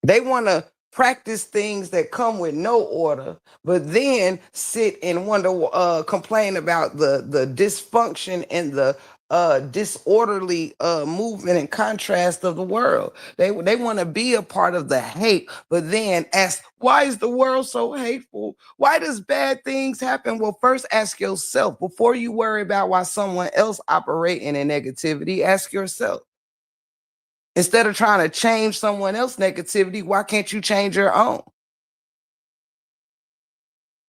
They want to practice things that come with no order, but then sit and wonder, complain about the dysfunction and the disorderly movement and contrast of the world. They want to be a part of the hate, but then ask, why is the world so hateful? Why does bad things happen? Well, first ask yourself before you worry about why someone else operating in negativity. Ask yourself. Instead of trying to change someone else's negativity, why can't you change your own?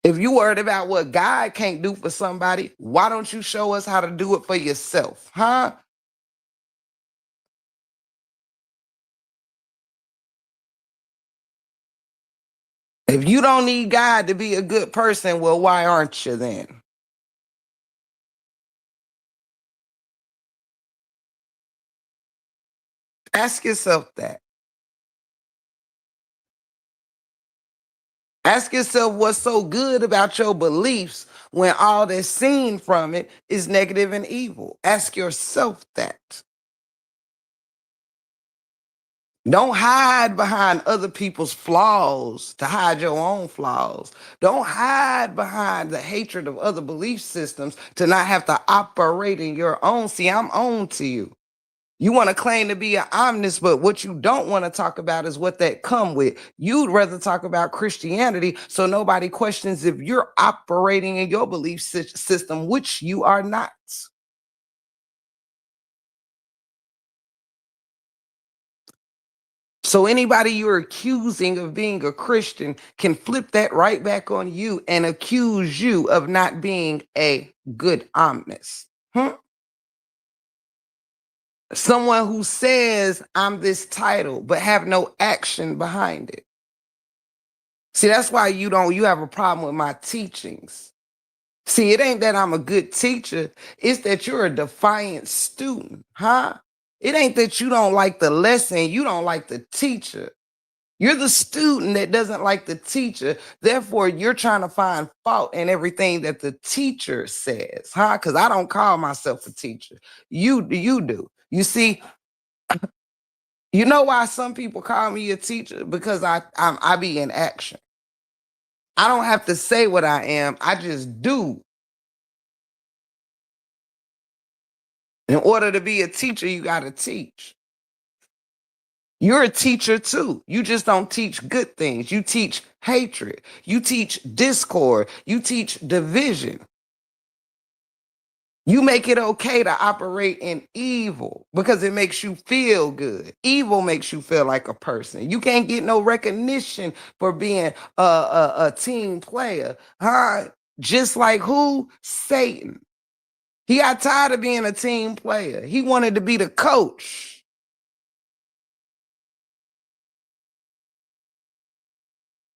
If you worried about what God can't do for somebody, why don't you show us how to do it for yourself? Huh? If you don't need God to be a good person, well, why aren't you then? Ask yourself that. Ask yourself what's so good about your beliefs when all that's seen from it is negative and evil. Ask yourself that. Don't hide behind other people's flaws to hide your own flaws. Don't hide behind the hatred of other belief systems to not have to operate in your own. See, I'm on to you. You want to claim to be an omnist, but what you don't want to talk about is what that come with. You'd rather talk about Christianity so nobody questions if you're operating in your belief system, which you are not. So anybody you're accusing of being a Christian can flip that right back on you and accuse you of not being a good omnist. Someone who says I'm this title but have no action behind it. See, that's why you have a problem with my teachings. See, it ain't that I'm a good teacher, it's that you're a defiant student, huh? It ain't that you don't like the lesson, you don't like the teacher. You're the student that doesn't like the teacher. Therefore, you're trying to find fault in everything that the teacher says, huh? Because I don't call myself a teacher. You do. You see, you know why some people call me a teacher? Because I be in action. I don't have to say what I am. I just do. In order to be a teacher, you got to teach. You're a teacher too. You just don't teach good things. You teach hatred. You teach discord. You teach division. You make it okay to operate in evil because it makes you feel good. Evil makes you feel like a person. You can't get no recognition for being a team player. Huh? Just like who? Satan. He got tired of being a team player. He wanted to be the coach.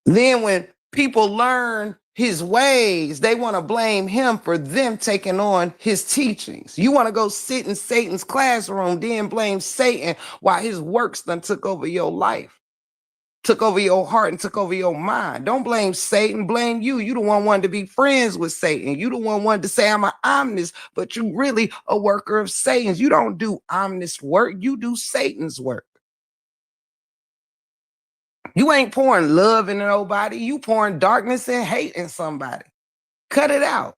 Then when people learn his ways, they want to blame him for them taking on his teachings. You want to go sit in Satan's classroom, then blame Satan while his works done took over your life, took over your heart, and took over your mind. Don't blame Satan, blame you. You the one wanted to be friends with Satan. You the one wanted to say I'm an omnist, but you really a worker of Satan's. You don't do omnist work, you do Satan's work. You ain't pouring love into nobody. You pouring darkness and hate in somebody. Cut it out.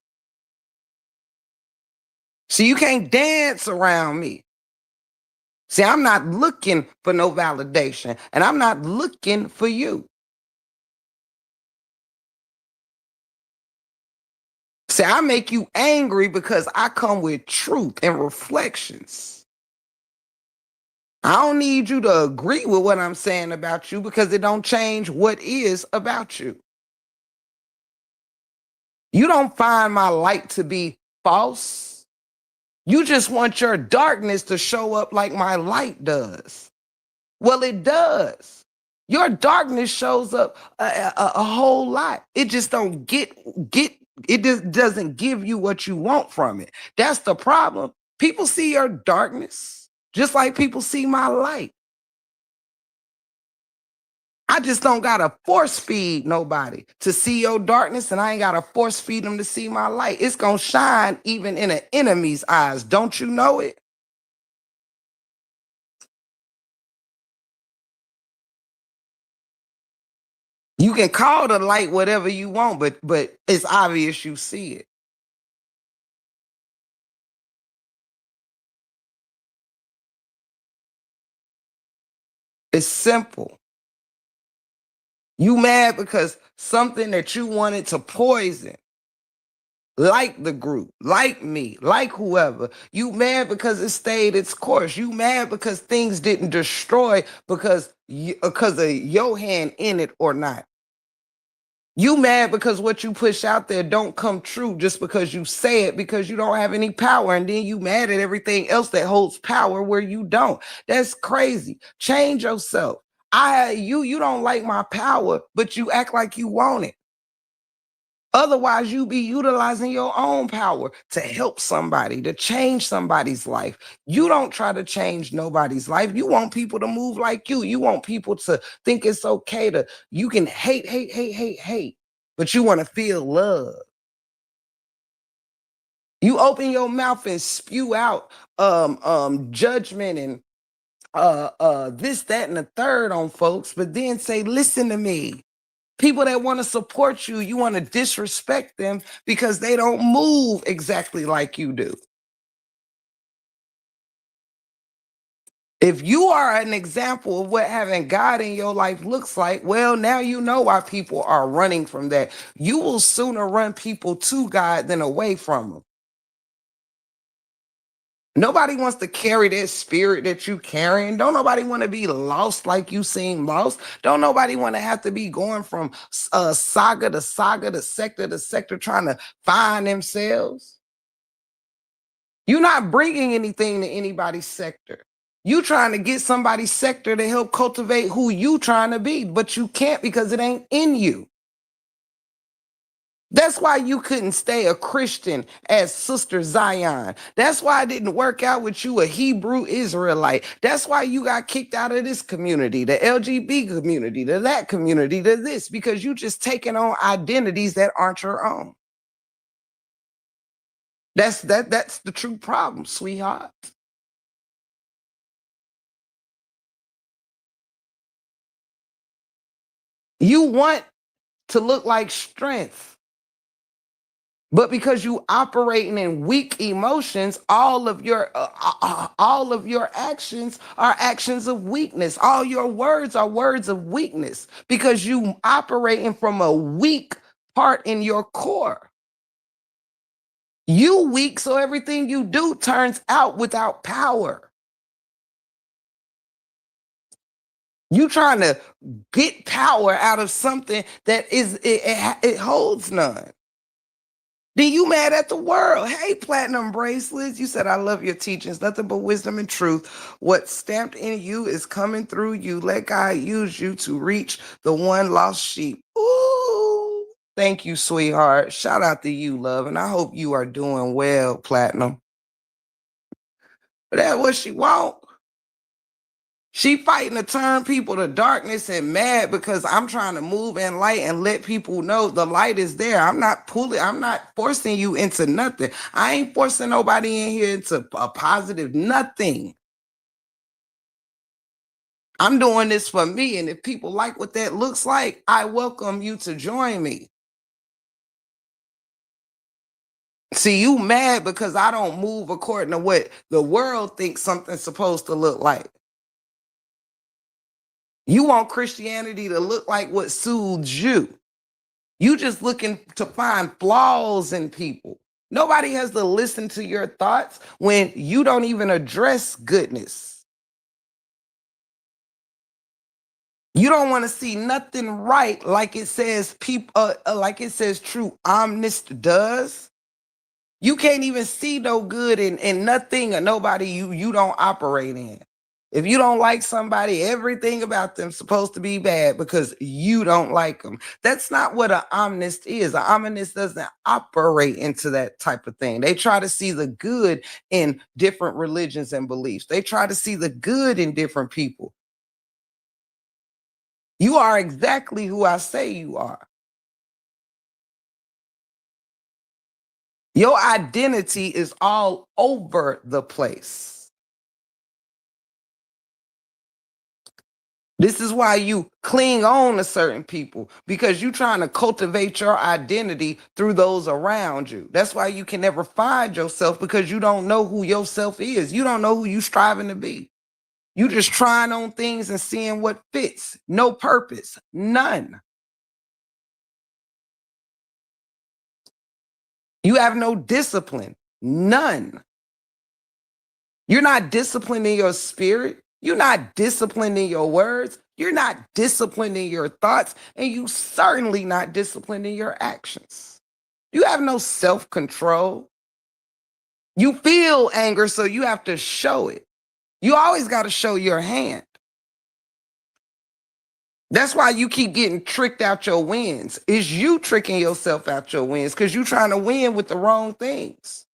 See, you can't dance around me. See, I'm not looking for no validation, and I'm not looking for you. See, I make you angry because I come with truth and reflections. I don't need you to agree with what I'm saying about you because it don't change what is about you. You don't find my light to be false. You just want your darkness to show up like my light does. Well, it does. Your darkness shows up a whole lot. It just don't get it just doesn't give you what you want from it. That's the problem. People see your darkness just like people see my light. I just don't gotta force feed nobody to see your darkness, and I ain't gotta force feed them to see my light. It's gonna shine even in an enemy's eyes. Don't you know it? You can call the light whatever you want, but it's obvious you see it. It's simple. You mad because something that you wanted to poison, like the group, like me, like whoever. You mad because it stayed its course. You mad because things didn't destroy because of your hand in it or not. You mad because what you push out there don't come true just because you say it because you don't have any power, and then you mad at everything else that holds power where you don't. That's crazy. Change yourself. You don't like my power, but you act like you want it. Otherwise, you be utilizing your own power to help somebody, to change somebody's life. You don't try to change nobody's life. You want people to move like you. You want people to think it's okay to, you can hate, hate, hate, hate, hate, but you want to feel love. You open your mouth and spew out judgment and this, that, and the third on folks, but then say, listen to me. People that want to support you, you want to disrespect them because they don't move exactly like you do. If you are an example of what having God in your life looks like, well, now you know why people are running from that. You will sooner run people to God than away from them. Nobody wants to carry that spirit that you carrying. Don't nobody want to be lost like you seem lost. Don't nobody want to have to be going from saga to saga to sector trying to find themselves. You're not bringing anything to anybody's sector. You trying to get somebody's sector to help cultivate who you trying to be, but you can't because it ain't in you. That's why you couldn't stay a Christian as Sister Zion. That's why it didn't work out with you, a Hebrew Israelite. That's why you got kicked out of this community, the LGBT community, to that community, to this, because you just taking on identities that aren't your own. That's the true problem, sweetheart. You want to look like strength. But because you operating in weak emotions, all of your actions are actions of weakness. All your words are words of weakness because you operating from a weak part in your core. You weak, so everything you do turns out without power. You trying to get power out of something that it holds none. Then you mad at the world. Hey, platinum bracelets. You said, I love your teachings, nothing but wisdom and truth. What's stamped in you is coming through you. Let God use you to reach the one lost sheep. Ooh, thank you, sweetheart. Shout out to you, love. And I hope you are doing well, platinum. But that's what she want. She fighting to turn people to darkness and mad because I'm trying to move in light and let people know the light is there. I'm not forcing you into nothing. I ain't forcing nobody in here into a positive nothing. I'm doing this for me. And if people like what that looks like, I welcome you to join me. See, you mad because I don't move according to what the world thinks something's supposed to look like. You want Christianity to look like what soothes you. You just looking to find flaws in people. Nobody has to listen to your thoughts when you don't even address goodness. You don't want to see nothing right like it says like it says true omnist does. You can't even see no good in nothing or nobody you don't operate in. If you don't like somebody, everything about them supposed to be bad because you don't like them. That's not what an omnist is. An omnist doesn't operate into that type of thing. They try to see the good in different religions and beliefs. They try to see the good in different people. You are exactly who I say you are. Your identity is all over the place. This is why you cling on to certain people because you're trying to cultivate your identity through those around you. That's why you can never find yourself because you don't know who yourself is. You don't know who you striving to be. You just trying on things and seeing what fits. No purpose, none. You have no discipline, none. You're not disciplined in your spirit. You're not disciplined in your words. You're not disciplined in your thoughts. And you certainly not disciplined in your actions. You have no self-control. You feel anger, so you have to show it. You always got to show your hand. That's why you keep getting tricked out your wins. Is you tricking yourself out your wins because you're trying to win with the wrong things.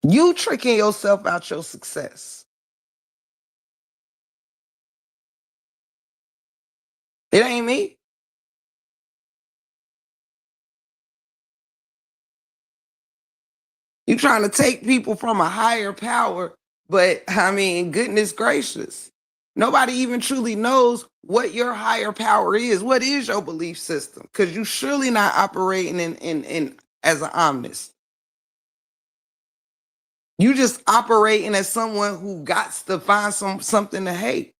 You tricking yourself out your success. It ain't me. You trying to take people from a higher power, but I mean, goodness gracious. Nobody even truly knows what your higher power is. What is your belief system? Because you surely not operating in as an omnist. You just operating as someone who got to find something to hate.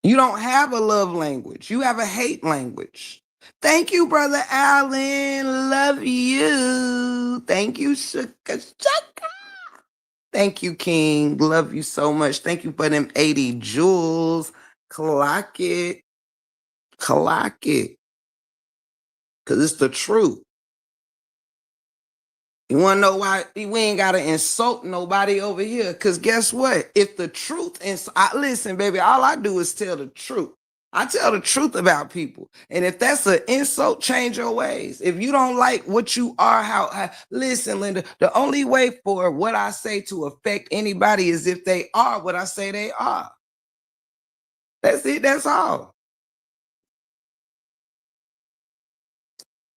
You don't have a love language. You have a hate language. Thank you, Brother Allen. Love you. Thank you, Shaka Shaka. Thank you, King. Love you so much. Thank you for them 80 jewels. Clock it. Clock it. Because it's the truth. You want to know why we ain't got to insult nobody over here? Because guess what? If the truth is, listen, baby, all I do is tell the truth. I tell the truth about people. And if that's an insult, change your ways. If you don't like what you are, listen, Linda, the only way for what I say to affect anybody is if they are what I say they are. That's it. That's all.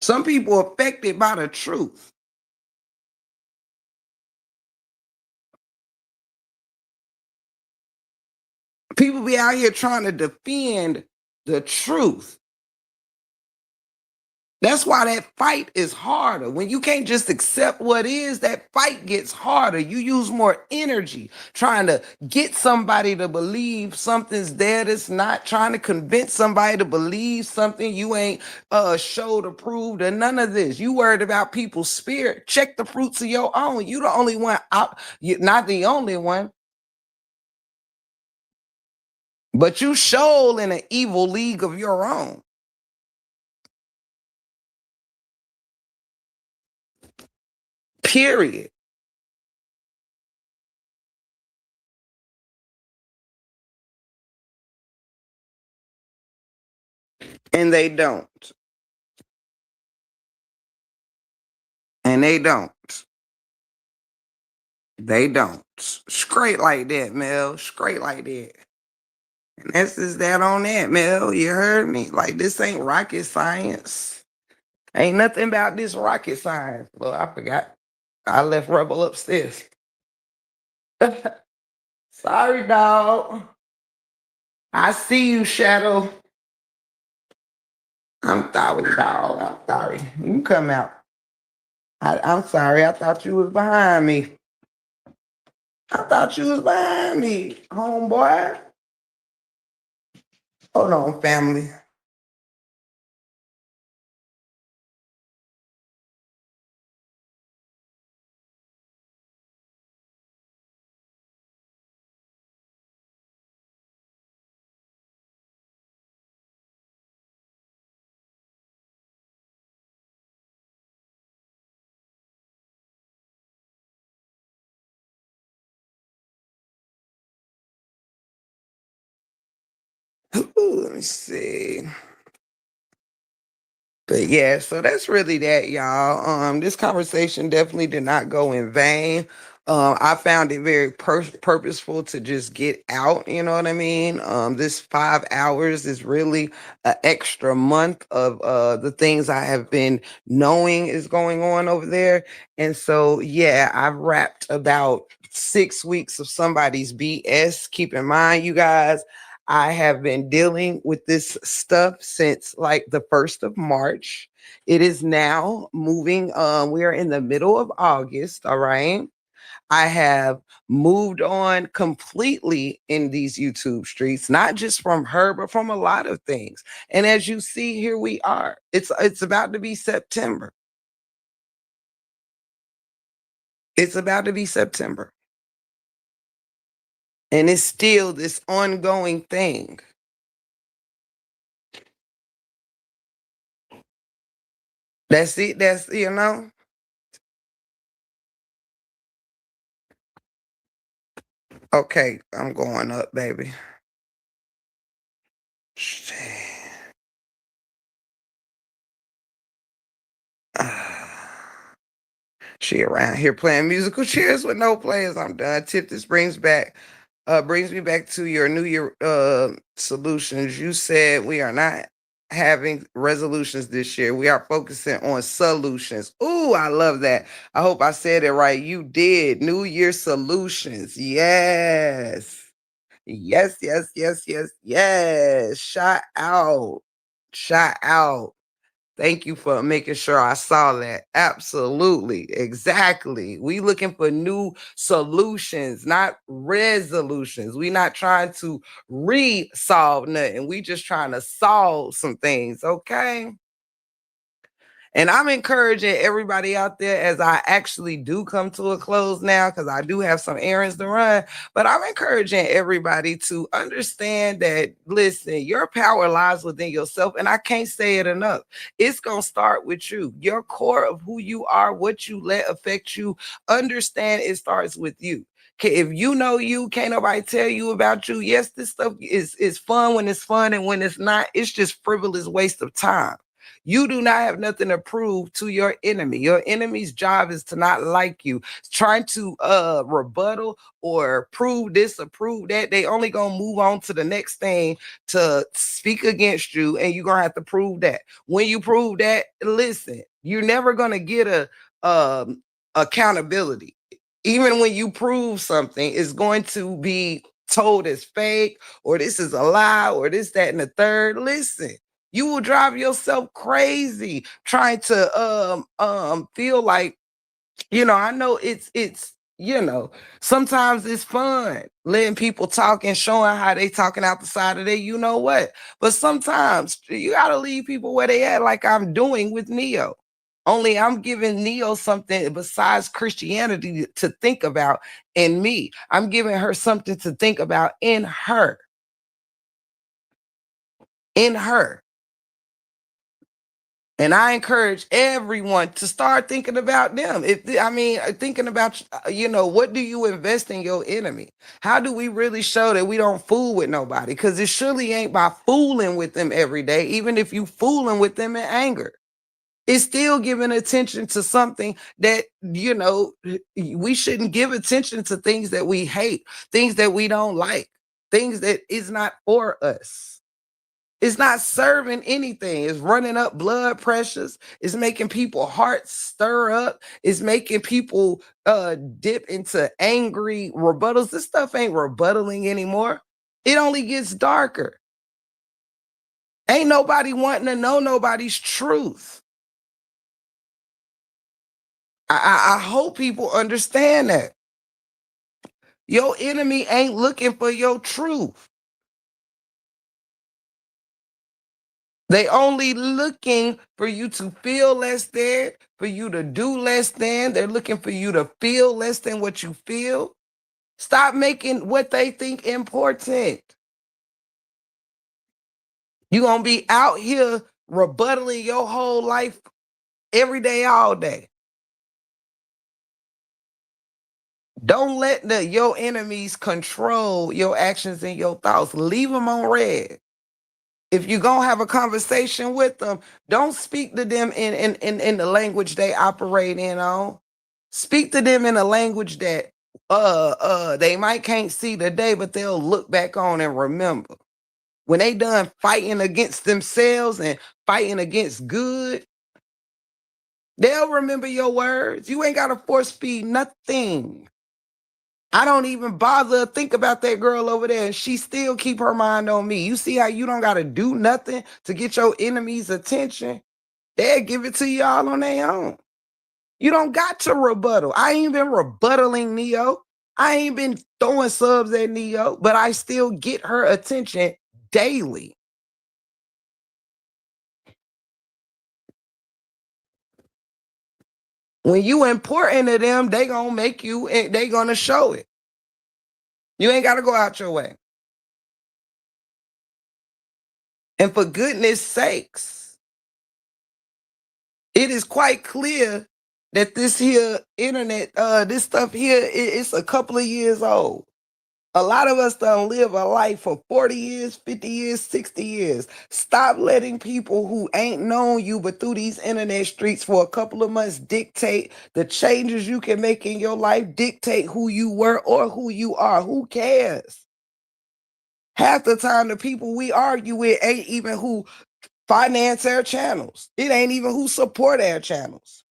Some people are affected by the truth. People be out here trying to defend the truth. That's why that fight is harder. When you can't just accept what is, that fight gets harder. You use more energy trying to get somebody to believe something's there that's not, trying to convince somebody to believe something you ain't showed or proved or none of this. You worried about people's spirit. Check the fruits of your own. You the only one out, you're not the only one. But you show in an evil league of your own. Period. And they don't. And they don't. They don't. Straight like that, Mel. Straight like that. And that's just that on that, Mel. You heard me? Like, this ain't rocket science. Ain't nothing about this rocket science. Well, I forgot. I left Rebel upstairs. Sorry, dog. I see you, Shadow. I'm sorry, dog. I'm sorry. You can come out. I'm sorry. I thought you was behind me. I thought you was behind me, homeboy. Hold on, family. Ooh, let me see. But yeah, so that's really that, y'all. This conversation definitely did not go in vain. I found it very purposeful to just get out. You know what I mean? This 5 hours is really an extra month of the things I have been knowing is going on over there. And so, yeah, I've wrapped about 6 weeks of somebody's BS. Keep in mind, you guys, I have been dealing with this stuff since like the 1st of March. It is now moving. We are in the middle of August. All right. I have moved on completely in these YouTube streets, not just from her, but from a lot of things. And as you see, here we are. It's about to be September. It's about to be September. And it's still this ongoing thing. That's it. That's, you know. Okay, I'm going up, baby. She around here playing musical chairs with no players. I'm done. Tip, this brings me back to your New Year solutions. You said we are not having resolutions this year. We are focusing on solutions. Ooh, I love that. I hope I said it right. You did. New Year solutions. Yes. Yes, yes, yes, yes, yes. Shout out. Shout out. Thank you for making sure I saw that. Absolutely. Exactly. We looking for new solutions, not resolutions. We not trying to re-solve nothing. We just trying to solve some things, okay? And I'm encouraging everybody out there as I actually do come to a close now, because I do have some errands to run. But I'm encouraging everybody to understand that, listen, your power lies within yourself. And I can't say it enough. It's going to start with you, your core of who you are, what you let affect you. Understand it starts with you. Okay, if you know you, can't nobody tell you about you. Yes, this stuff is fun when it's fun, and when it's not, it's just frivolous waste of time. You do not have nothing to prove to your enemy. Your enemy's job is to not like you. Trying to rebuttal or prove this or prove that, they only gonna move on to the next thing to speak against you, and you're gonna have to prove that. When you prove that, listen, you're never gonna get a accountability. Even when you prove something, it's going to be told as fake, or this is a lie, or this, that, and the third. Listen, you will drive yourself crazy trying to feel like, I know it's sometimes it's fun letting people talk and showing how they talking out the side of their what. But sometimes you gotta leave people where they at, like I'm doing with Neo. Only I'm giving Neo something besides Christianity to think about in me. I'm giving her something to think about in her. In her. And I encourage everyone to start thinking about them. Thinking about, what do you invest in your enemy? How do we really show that we don't fool with nobody? Because it surely ain't by fooling with them every day, even if you fooling with them in anger. It's still giving attention to something that, we shouldn't give attention to things that we hate, things that we don't like, things that is not for us. It's not serving anything. It's running up blood pressures. It's making people hearts stir up. It's making people dip into angry rebuttals. This stuff ain't rebuttaling anymore. It only gets darker. Ain't nobody wanting to know nobody's truth. I hope people understand that. Your enemy ain't looking for your truth. They only looking for you to feel less than, for you to do less than. They're looking for you to feel less than what you feel. Stop making what they think important. You're going to be out here rebuttaling your whole life every day, all day. Don't let your enemies control your actions and your thoughts. Leave them on red. If you're going to have a conversation with them, don't speak to them in the language they operate in on. Speak to them in a language that they might can't see today, but they'll look back on and remember. When they done fighting against themselves and fighting against good, they'll remember your words. You ain't got to force feed nothing. I don't even bother to think about that girl over there, and she still keep her mind on me. You see how you don't got to do nothing to get your enemy's attention? They'll give it to y'all on their own. You don't got to rebuttal. I ain't been rebuttaling Neo. I ain't been throwing subs at Neo, but I still get her attention daily. When you important to them, they gonna make you, they gonna show it. You ain't gotta go out your way. And for goodness sakes, it is quite clear that this here internet, this stuff here, it's a couple of years old. A lot of us don't live a life for 40 years, 50 years, 60 years. Stop letting people who ain't known you but through these internet streets for a couple of months dictate the changes you can make in your life, dictate who you were or who you are. Who cares? Half the time, the people we argue with ain't even who finance our channels. It ain't even who support our channels.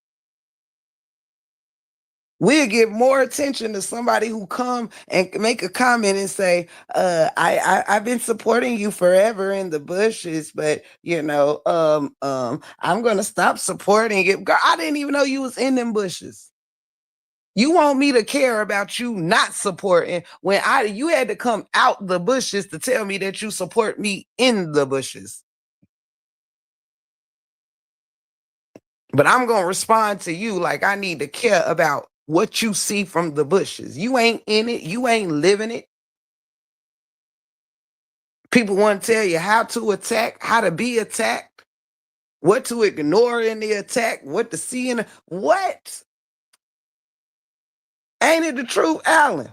We'll give more attention to somebody who come and make a comment and say, I've been supporting you forever in the bushes, but I'm gonna stop supporting it. Girl, I didn't even know you was in them bushes. You want me to care about you not supporting when you had to come out the bushes to tell me that you support me in the bushes. But I'm gonna respond to you like I need to care about what you see from the bushes. You ain't in it, you ain't living it. People want to tell you how to attack, how to be attacked, what to ignore in the attack, what to see in the what? Ain't it the truth, Alan?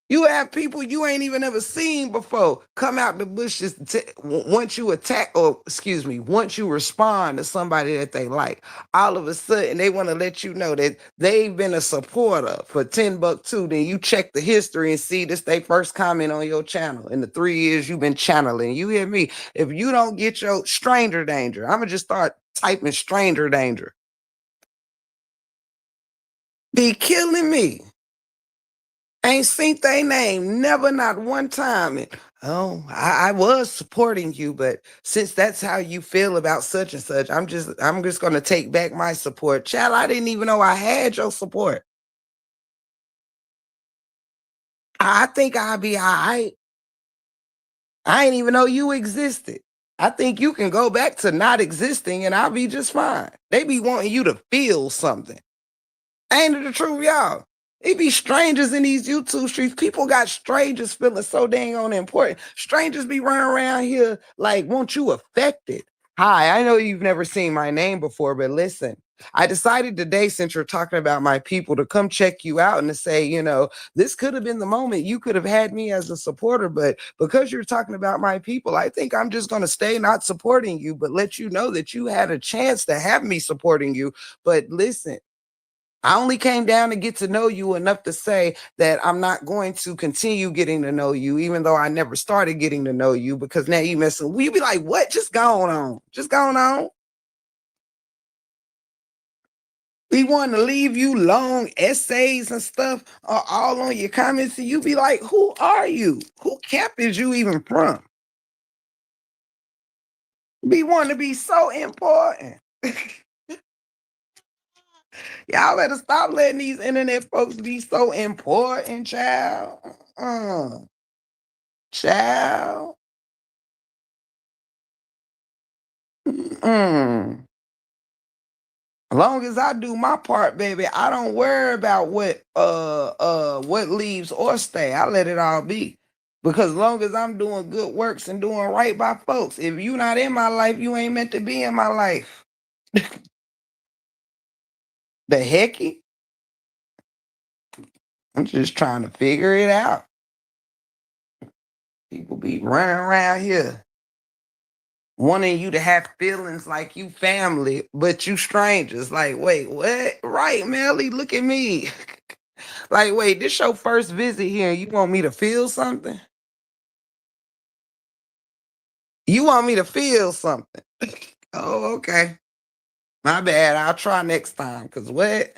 You have people you ain't even ever seen before come out the bushes once you attack, or excuse me, once you respond to somebody that they like. All of a sudden, they want to let you know that they've been a supporter for $10 too. Then you check the history and see this they first comment on your channel in the 3 years you've been channeling. You hear me? If you don't get your stranger danger, I'm gonna just start typing stranger danger. Be killing me. Ain't seen they name, never, not one time. And, oh, I was supporting you, but since that's how you feel about such and such, I'm just gonna take back my support. Child, I didn't even know I had your support. I think I'll be all right. I ain't even know you existed. I think you can go back to not existing and I'll be just fine. They be wanting you to feel something. Ain't it the truth, y'all? It be strangers in these YouTube streets. People got strangers feeling so dang on important. Strangers be running around here like, want you affected. Hi, I know you've never seen my name before, but listen, I decided today, since you're talking about my people, to come check you out and to say, this could have been the moment you could have had me as a supporter, but because you're talking about my people, I think I'm just going to stay not supporting you, but let you know that you had a chance to have me supporting you. But listen, I only came down to get to know you enough to say that I'm not going to continue getting to know you, even though I never started getting to know you, because now you messing. We be like, what? Just going on. Just going on. We want to leave you long essays and stuff all on your comments, and you be like, who are you? Who camp is you even from? We want to be so important. Y'all better stop letting these internet folks be so important, child. Child. Mm. As long as I do my part, baby, I don't worry about what leaves or stay. I let it all be. Because as long as I'm doing good works and doing right by folks, if you not in my life, you ain't meant to be in my life. The hecky? I'm just trying to figure it out. People be running around here wanting you to have feelings like you family, but you strangers. Like, wait, what? Right, Melly, look at me. Like, wait, this your first visit here. You want me to feel something? You want me to feel something? Oh, okay. My bad. I'll try next time. Cause what?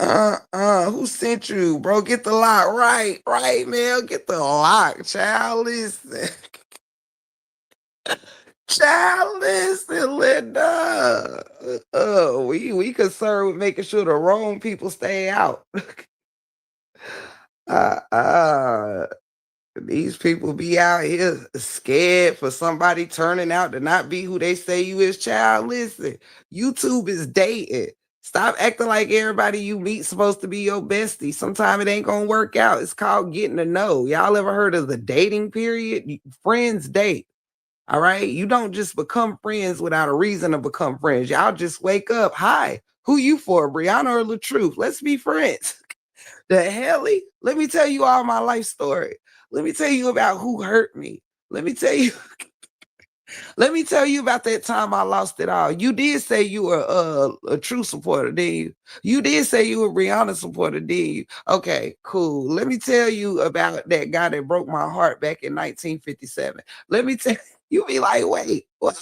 Who sent you, bro? Get the lock right, right, man. Get the lock, child. Listen. Child, listen, Linda. We concerned with making sure the wrong people stay out. uh, uh, these people be out here scared for somebody turning out to not be who they say you is. Child, listen, YouTube is dating. Stop acting like everybody you meet supposed to be your bestie. Sometimes it ain't gonna work out. It's called getting to know. Y'all ever heard of the dating period? Friends date. All right. You don't just become friends without a reason to become friends. Y'all just wake up. Hi, who you for, Brianna or LaTruth? Let's be friends. The helly? Let me tell you all my life story. Let me tell you about who hurt me. Let me tell you, let me tell you about that time I lost it all. You did say you were a true supporter, didn't you? You did say you were Brianna supporter, didn't you? Okay, cool. Let me tell you about that guy that broke my heart back in 1957. Let me tell you, be like, wait, what?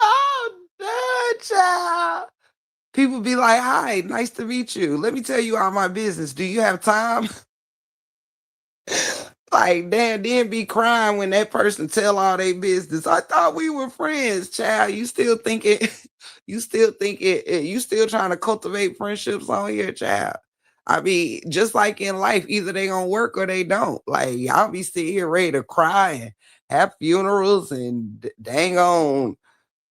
Oh, no, child. People be like, hi, nice to meet you. Let me tell you all my business. Do you have time? Like, damn, then be crying when that person tell all their business. I thought we were friends, child. You still thinking, you still trying to cultivate friendships on here, child. I mean, just like in life, either they gonna work or they don't. Like, y'all be sitting here ready to cry and have funerals and dang on,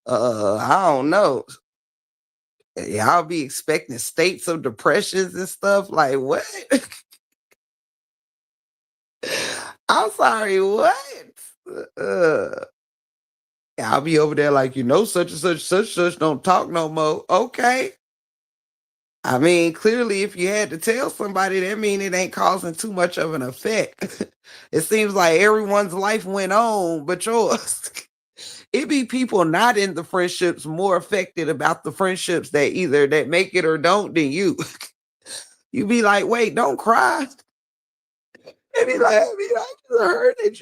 I don't know. Y'all be expecting states of depressions and stuff. Like, what? I'm sorry, what? Uh, I'll be over there like, such and such don't talk no more. Okay. I mean, clearly, if you had to tell somebody, that mean it ain't causing too much of an effect. It seems like everyone's life went on, but yours. It be people not in the friendships more affected about the friendships that either that make it or don't than you. You be like, wait, don't cry. I just heard that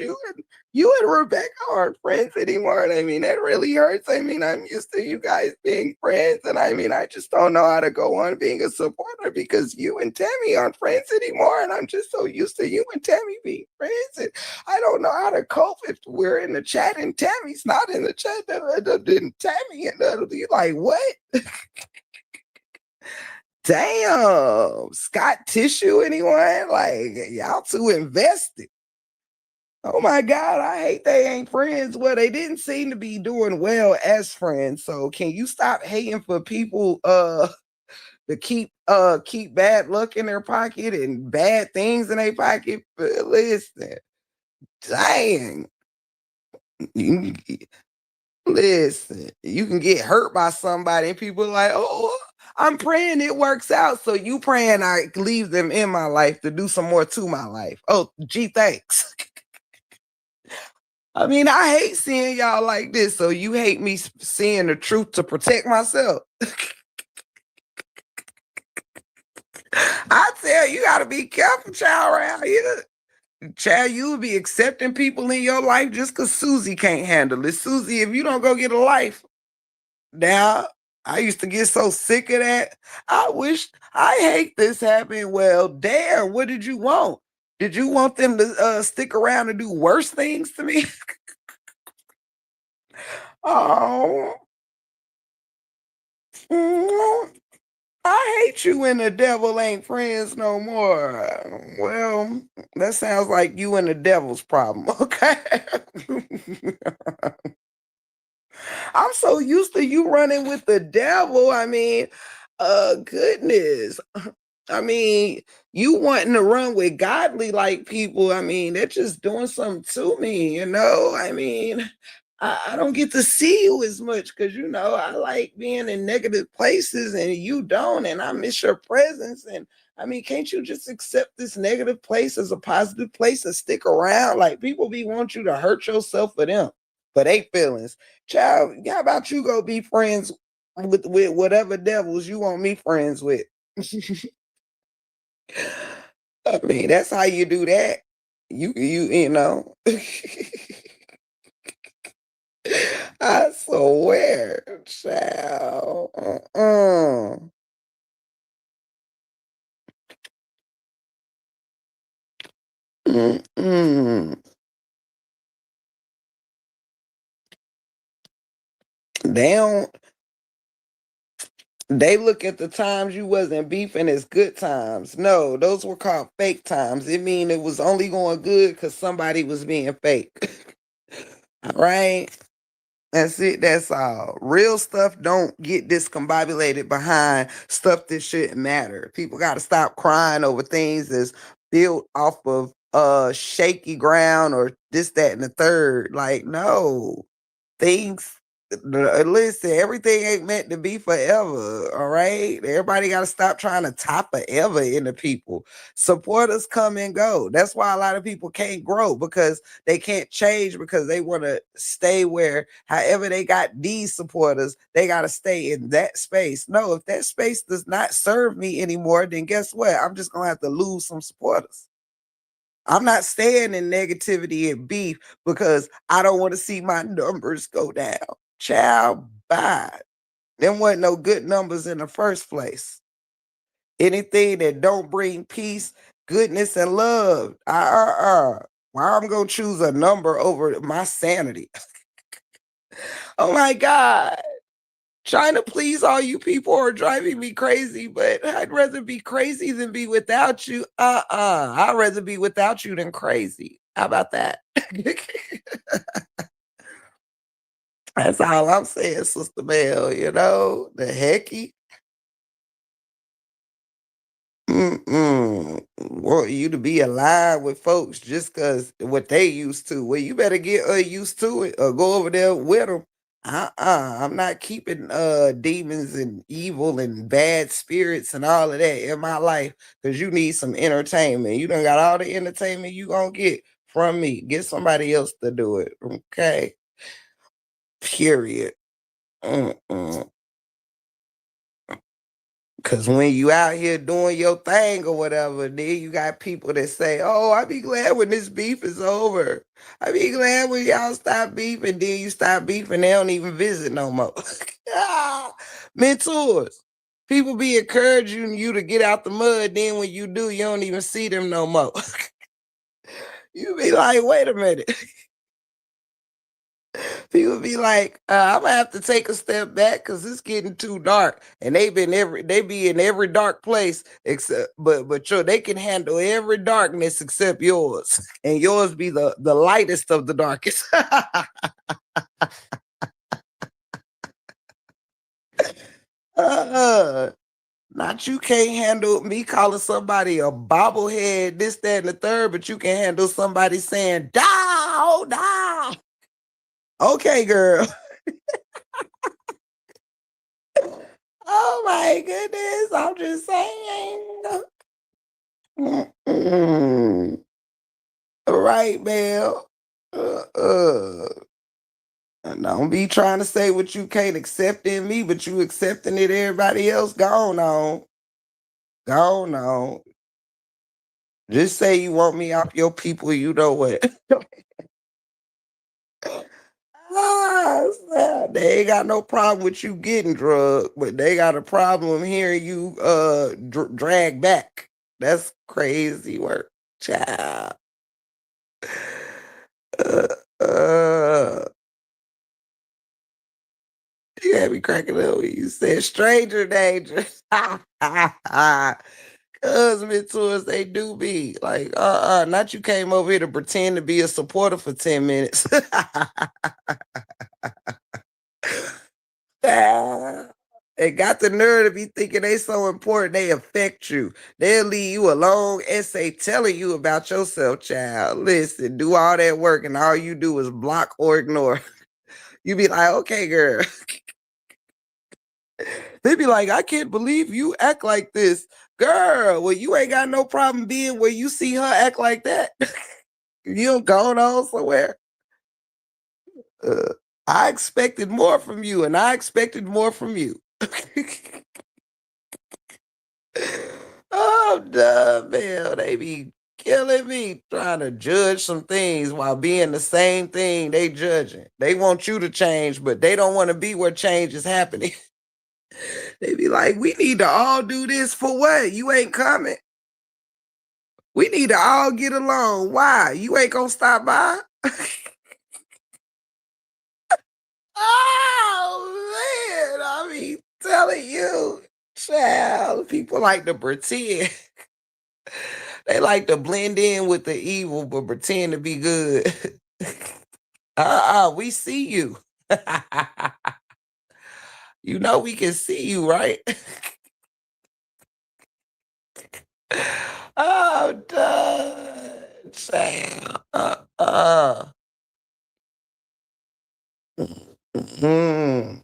you and Rebecca aren't friends anymore, and I mean, that really hurts. I mean, I'm used to you guys being friends, and I mean, I just don't know how to go on being a supporter because you and Tammy aren't friends anymore, and I'm just so used to you and Tammy being friends, and I don't know how to cope if we're in the chat and Tammy's not in the chat. Then Tammy and it'll be like, what? Damn, Scott Tissue, anyone? Like, y'all too invested. Oh my God, I hate they ain't friends. Well, they didn't seem to be doing well as friends. So can you stop hating for people to keep bad luck in their pocket and bad things in their pocket? But listen, dang. You, listen, you can get hurt by somebody and people are like, oh, I'm praying it works out. So you praying I leave them in my life to do some more to my life. Oh, gee, thanks. I mean, I hate seeing y'all like this. So you hate me seeing the truth to protect myself. I tell you, gotta be careful, child, around here. Child, you will be accepting people in your life just because Susie can't handle it. Susie, if you don't go get a life, now, I used to get so sick of that. I hate this happening. Well, damn, what did you want? Did you want them to stick around and do worse things to me? Oh, mm, I hate you and the devil ain't friends no more. Well, that sounds like you and the devil's problem, okay? I'm so used to you running with the devil. I mean, goodness. I mean, you wanting to run with godly like people, I mean, they're just doing something to me, you know? I mean, I don't get to see you as much because you know I like being in negative places and you don't, and I miss your presence. And I mean, can't you just accept this negative place as a positive place and stick around? Like people be want you to hurt yourself for them, for they feelings. Child, how about you go be friends with whatever devils you want me friends with? I mean, that's how you do that. You know. I swear, child. Mm-mm. They don't. They look at the times you wasn't beefing as good times. No, those were called fake times. It mean it was only going good because somebody was being fake. All right. That's it. That's all. Real stuff don't get discombobulated behind stuff that shouldn't matter. People got to stop crying over things that's built off of shaky ground or this, that, and the third. Like, no. Things listen, everything ain't meant to be forever. All right. Everybody got to stop trying to top forever into people. Supporters come and go. That's why a lot of people can't grow because they can't change because they want to stay where however they got these supporters, they got to stay in that space. No, if that space does not serve me anymore, then guess what? I'm just gonna have to lose some supporters. I'm not staying in negativity and beef because I don't want to see my numbers go down. Child, bye. Them wasn't no good numbers in the first place. Anything that don't bring peace, goodness, and love, why I'm gonna choose a number over my sanity? Oh my God. Trying to please all you people are driving me crazy, but I'd rather be crazy than be without you. I'd rather be without you than crazy. How about that? That's all I'm saying, Sister Bell. You know, the hecky. Mm-mm. Want you to be aligned with folks just because what they used to. Well, you better get used to it or go over there with them. I'm not keeping demons and evil and bad spirits and all of that in my life because you need some entertainment. You done got all the entertainment you gonna get from me. Get somebody else to do it. Okay. Period. Mm-mm. Cause when you out here doing your thing or whatever, then you got people that say, "Oh, I be glad when this beef is over. I be glad when y'all stop beefing." Then you stop beefing, they don't even visit no more. Ah, mentors, people be encouraging you to get out the mud. Then when you do, you don't even see them no more. You be like, "Wait a minute." People be like, I'm gonna have to take a step back because it's getting too dark. And they be in every dark place except but they can handle every darkness except yours. And yours be the lightest of the darkest. uh, Not you can't handle me calling somebody a bobblehead, this, that, and the third, but you can handle somebody saying, "Dow, dow." Okay, girl. Oh my goodness. I'm just saying. Mm-mm. Right, Mel. Uh-uh. And don't be trying to say what you can't accept in me, but you accepting it everybody else. Go on. Go on. Just say you want me off your people, you know what? They ain't got no problem with you getting drugged, but they got a problem hearing you drag back. That's crazy work, child. Uh, uh, you had me cracking up when you said stranger danger. Cuz mentors, they do be like, not you came over here to pretend to be a supporter for 10 minutes. Ah, they got the nerve to be thinking they so important they affect you. They'll leave you a long essay telling you about yourself, child. Listen, do all that work and all you do is block or ignore. You be like, okay, girl. They be like, I can't believe you act like this. Girl, well, you ain't got no problem being where you see her act like that. You don't go on somewhere. Uh, I expected more from you, and I expected more from you. Oh, duh, man. They be killing me trying to judge some things while being the same thing they judging. They want you to change, but they don't want to be where change is happening. They be like, we need to all do this for what? You ain't coming. We need to all get along. Why? You ain't gonna stop by? Oh man, I mean, telling you, child, people like to pretend. They like to blend in with the evil, but pretend to be good. We see you. You know we can see you, right? Oh, duh, child. Mhm.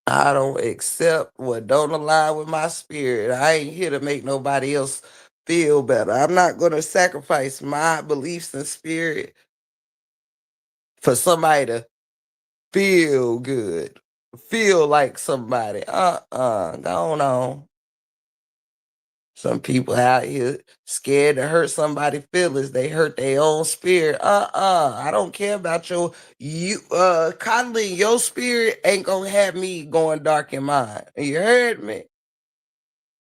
I don't accept what don't align with my spirit. I ain't here to make nobody else feel better. I'm not going to sacrifice my beliefs and spirit for somebody to feel good, feel like somebody. Go on. Some people out here scared to hurt somebody's feelings. They hurt their own spirit. I don't care about you coddling your spirit ain't gonna have me going dark in mine. You heard me?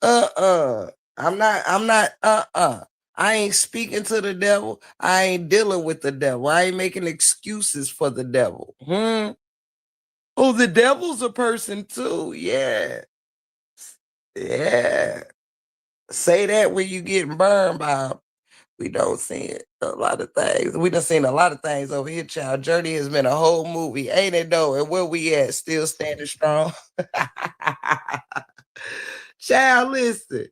Uh-uh. I'm not. I ain't speaking to the devil. I ain't dealing with the devil. I ain't making excuses for the devil. Oh, the devil's a person too. Yeah. Yeah. Say that when you getting burned by 'em. We don't see it. A lot of things. We done seen a lot of things over here, child. Journey has been a whole movie, ain't it though? And where we at? Still standing strong. Child, listen.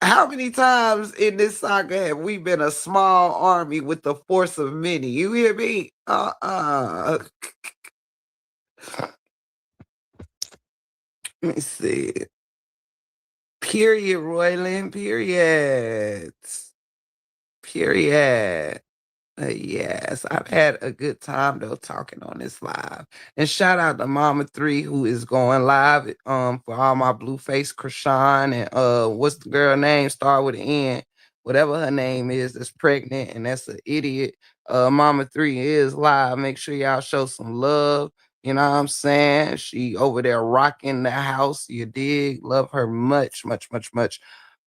How many times in this saga have we been a small army with the force of many? You hear me? Let me see. Period, Royland. Period. Period. Yes, I've had a good time though talking on this live. And shout out to Mama Three who is going live for all my Blueface Krishan and what's the girl name? Start with an N. Whatever her name is that's pregnant and that's an idiot. Mama Three is live. Make sure y'all show some love. You know what I'm saying? She over there rocking the house. You dig? Love her much, much, much, much.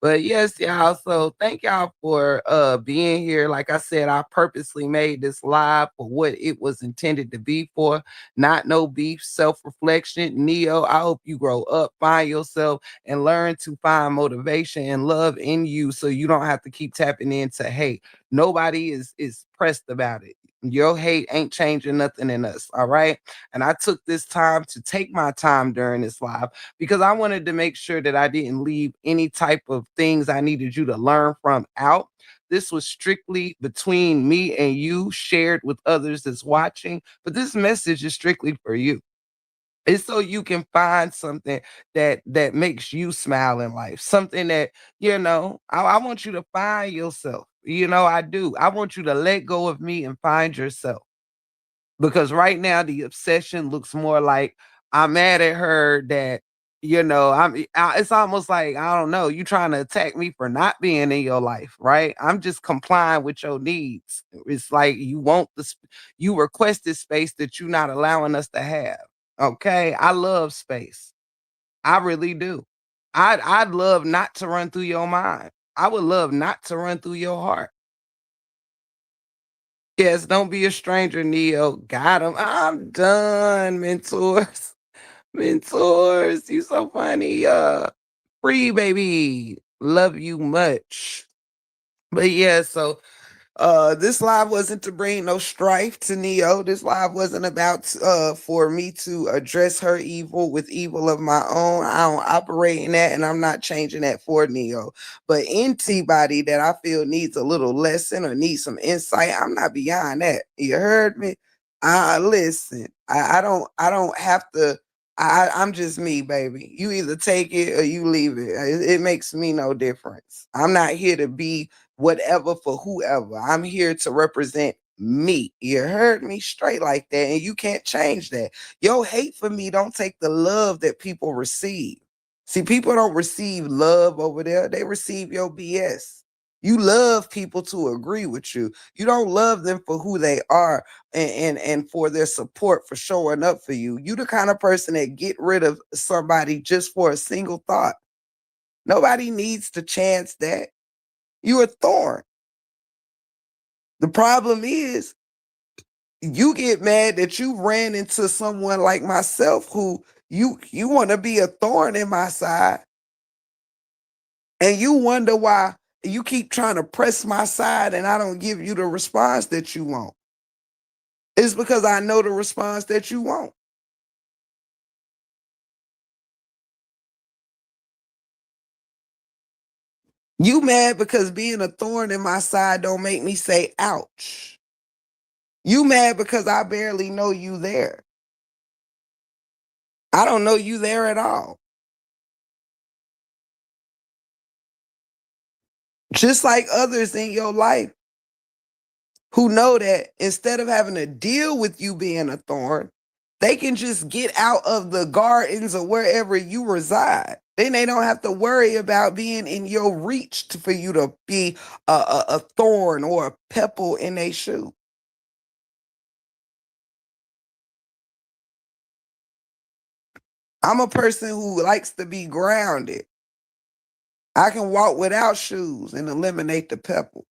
But yes, y'all. So thank y'all for being here. Like I said, I purposely made this live for what it was intended to be for. Not no beef, self-reflection. Neo, I hope you grow up, find yourself, and learn to find motivation and love in you so you don't have to keep tapping into hate. Nobody is pressed about it. Your hate ain't changing nothing in us. All right. And I took this time to take my time during this live because I wanted to make sure that I didn't leave any type of things I needed you to learn from out. This was strictly between me and you, shared with others that's watching. But this message is strictly for you. It's so you can find something that makes you smile in life. Something that, I want you to find yourself. I do. I want you to let go of me and find yourself. Because right now the obsession looks more like I'm mad at her that it's almost like I don't know, you trying to attack me for not being in your life, right? I'm just complying with your needs. It's like you want you requested space that you're not allowing us to have. Okay? I love space. I really do. I'd love not to run through your mind. I would love not to run through your heart. Yes, don't be a stranger, Neo. Got him. I'm done, mentors. Mentors, you so funny. Free baby. Love you much. But yeah, so this live wasn't to bring no strife to Neo. This live wasn't about for me to address her evil with evil of my own. I don't operate in that and I'm not changing that for Neo. But anybody that I feel needs a little lesson or needs some insight, I'm not beyond that. You heard me? Listen, I don't have to. I'm just me, baby. You either take it or you leave it. It makes me no difference. I'm not here to be whatever for whoever. I'm here to represent me. You heard me straight like that, and you can't change that. Your hate for me don't take the love that people receive. See, people don't receive love over there. They receive your BS. You love people to agree with you. You don't love them for who they are and for their support for showing up for you. You the kind of person that get rid of somebody just for a single thought. Nobody needs to chance that. You're a thorn. The problem is you get mad that you ran into someone like myself who you want to be a thorn in my side, and you wonder why you keep trying to press my side and I don't give you the response that you want. It's because I know the response that you want. You mad because being a thorn in my side don't make me say ouch. You mad because I barely know you there. I don't know you there at all. Just like others in your life who know that instead of having to deal with you being a thorn, they can just get out of the gardens or wherever you reside. Then they don't have to worry about being in your reach for you to be a thorn or a pebble in a shoe. I'm a person who likes to be grounded. I can walk without shoes and eliminate the pebble.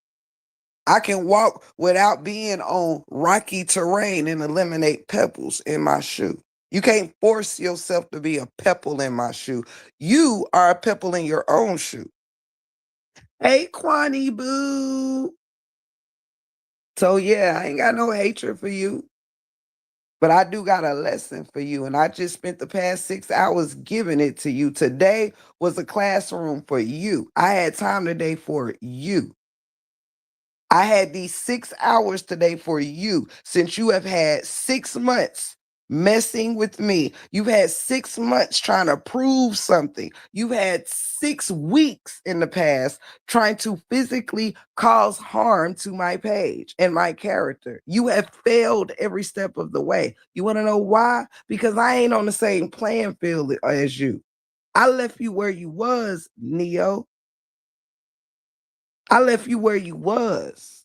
I can walk without being on rocky terrain and eliminate pebbles in my shoe. You can't force yourself to be a pebble in my shoe. You are a pebble in your own shoe. Hey, Kwani Boo. So, yeah, I ain't got no hatred for you, but I do got a lesson for you. And I just spent the past 6 hours giving it to you. Today was a classroom for you. I had time today for you. I had these 6 hours today for you since you have had 6 months messing with me. You've had 6 months trying to prove something. You've had 6 weeks in the past trying to physically cause harm to my page and my character. You have failed every step of the way. You want to know why? Because I ain't on the same playing field as you. I left you where you was, Neo. I left you where you was.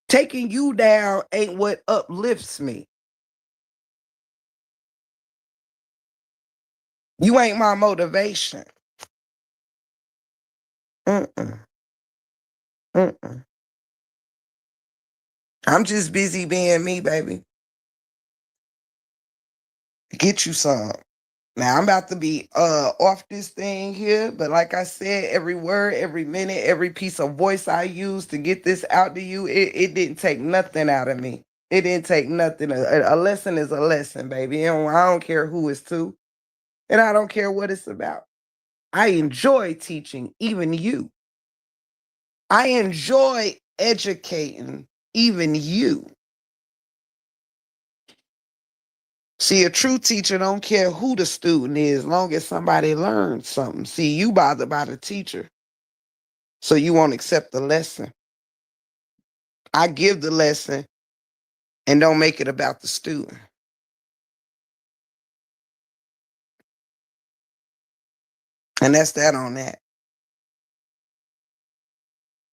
Taking you down ain't what uplifts me. You ain't my motivation. Mm-mm. Mm-mm. I'm just busy being me, baby. Get you some. Now I'm about to be off this thing here, but like I said, every word, every minute, every piece of voice I used to get this out to you, it didn't take nothing out of me. It didn't take nothing. A lesson is a lesson, baby. And I don't care who it's to, and I don't care what it's about. I enjoy teaching even you. I enjoy educating even you. See, a true teacher don't care who the student is, as long as somebody learns something. See, you bothered by the teacher, so you won't accept the lesson. I give the lesson and don't make it about the student. And that's that on that.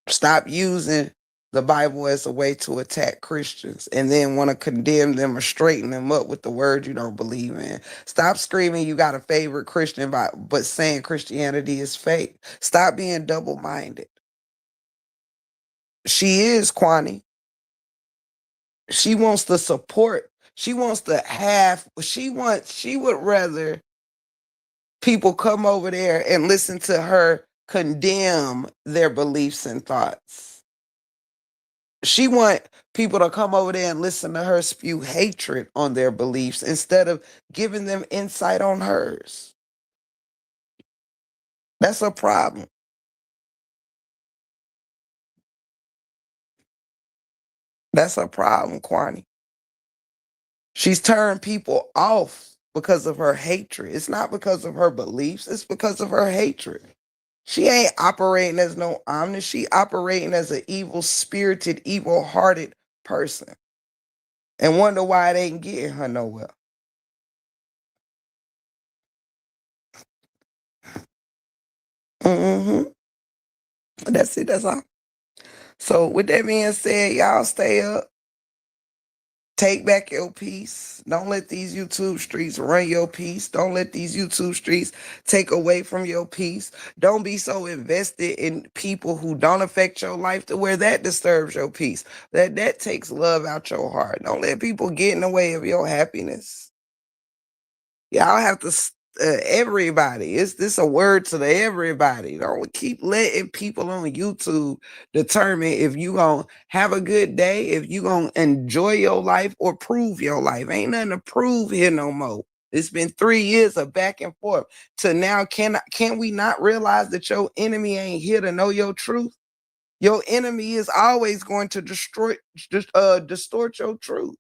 Stop using the Bible as a way to attack Christians and then want to condemn them or straighten them up with the word you don't believe in. Stop screaming you got a favorite Christian but saying Christianity is fake. Stop being double-minded. She is Kwani. She wants the support. She wants to have, she would rather people come over there and listen to her condemn their beliefs and thoughts. She want people to come over there and listen to her spew hatred on their beliefs instead of giving them insight on hers. That's a problem. That's a problem, Kwani. She's turned people off because of her hatred. It's not because of her beliefs, it's because of her hatred. She ain't operating as no omnis. She operating as an evil-spirited, evil-hearted person. And wonder why it ain't getting her nowhere. Mm-hmm. That's it. That's all. So with that being said, y'all stay up. Take back your peace. Don't let these YouTube streets run your peace. Don't let these YouTube streets take away from your peace. Don't be so invested in people who don't affect your life to where that disturbs your peace. That takes love out your heart. Don't let people get in the way of your happiness. Y'all have to everybody. Is this a word to the everybody? Don't keep letting people on YouTube determine if you gonna have a good day, if you gonna enjoy your life or prove your life. Ain't nothing to prove here no more. It's been 3 years of back and forth. To now, can we not realize that your enemy ain't here to know your truth? Your enemy is always going to distort your truth.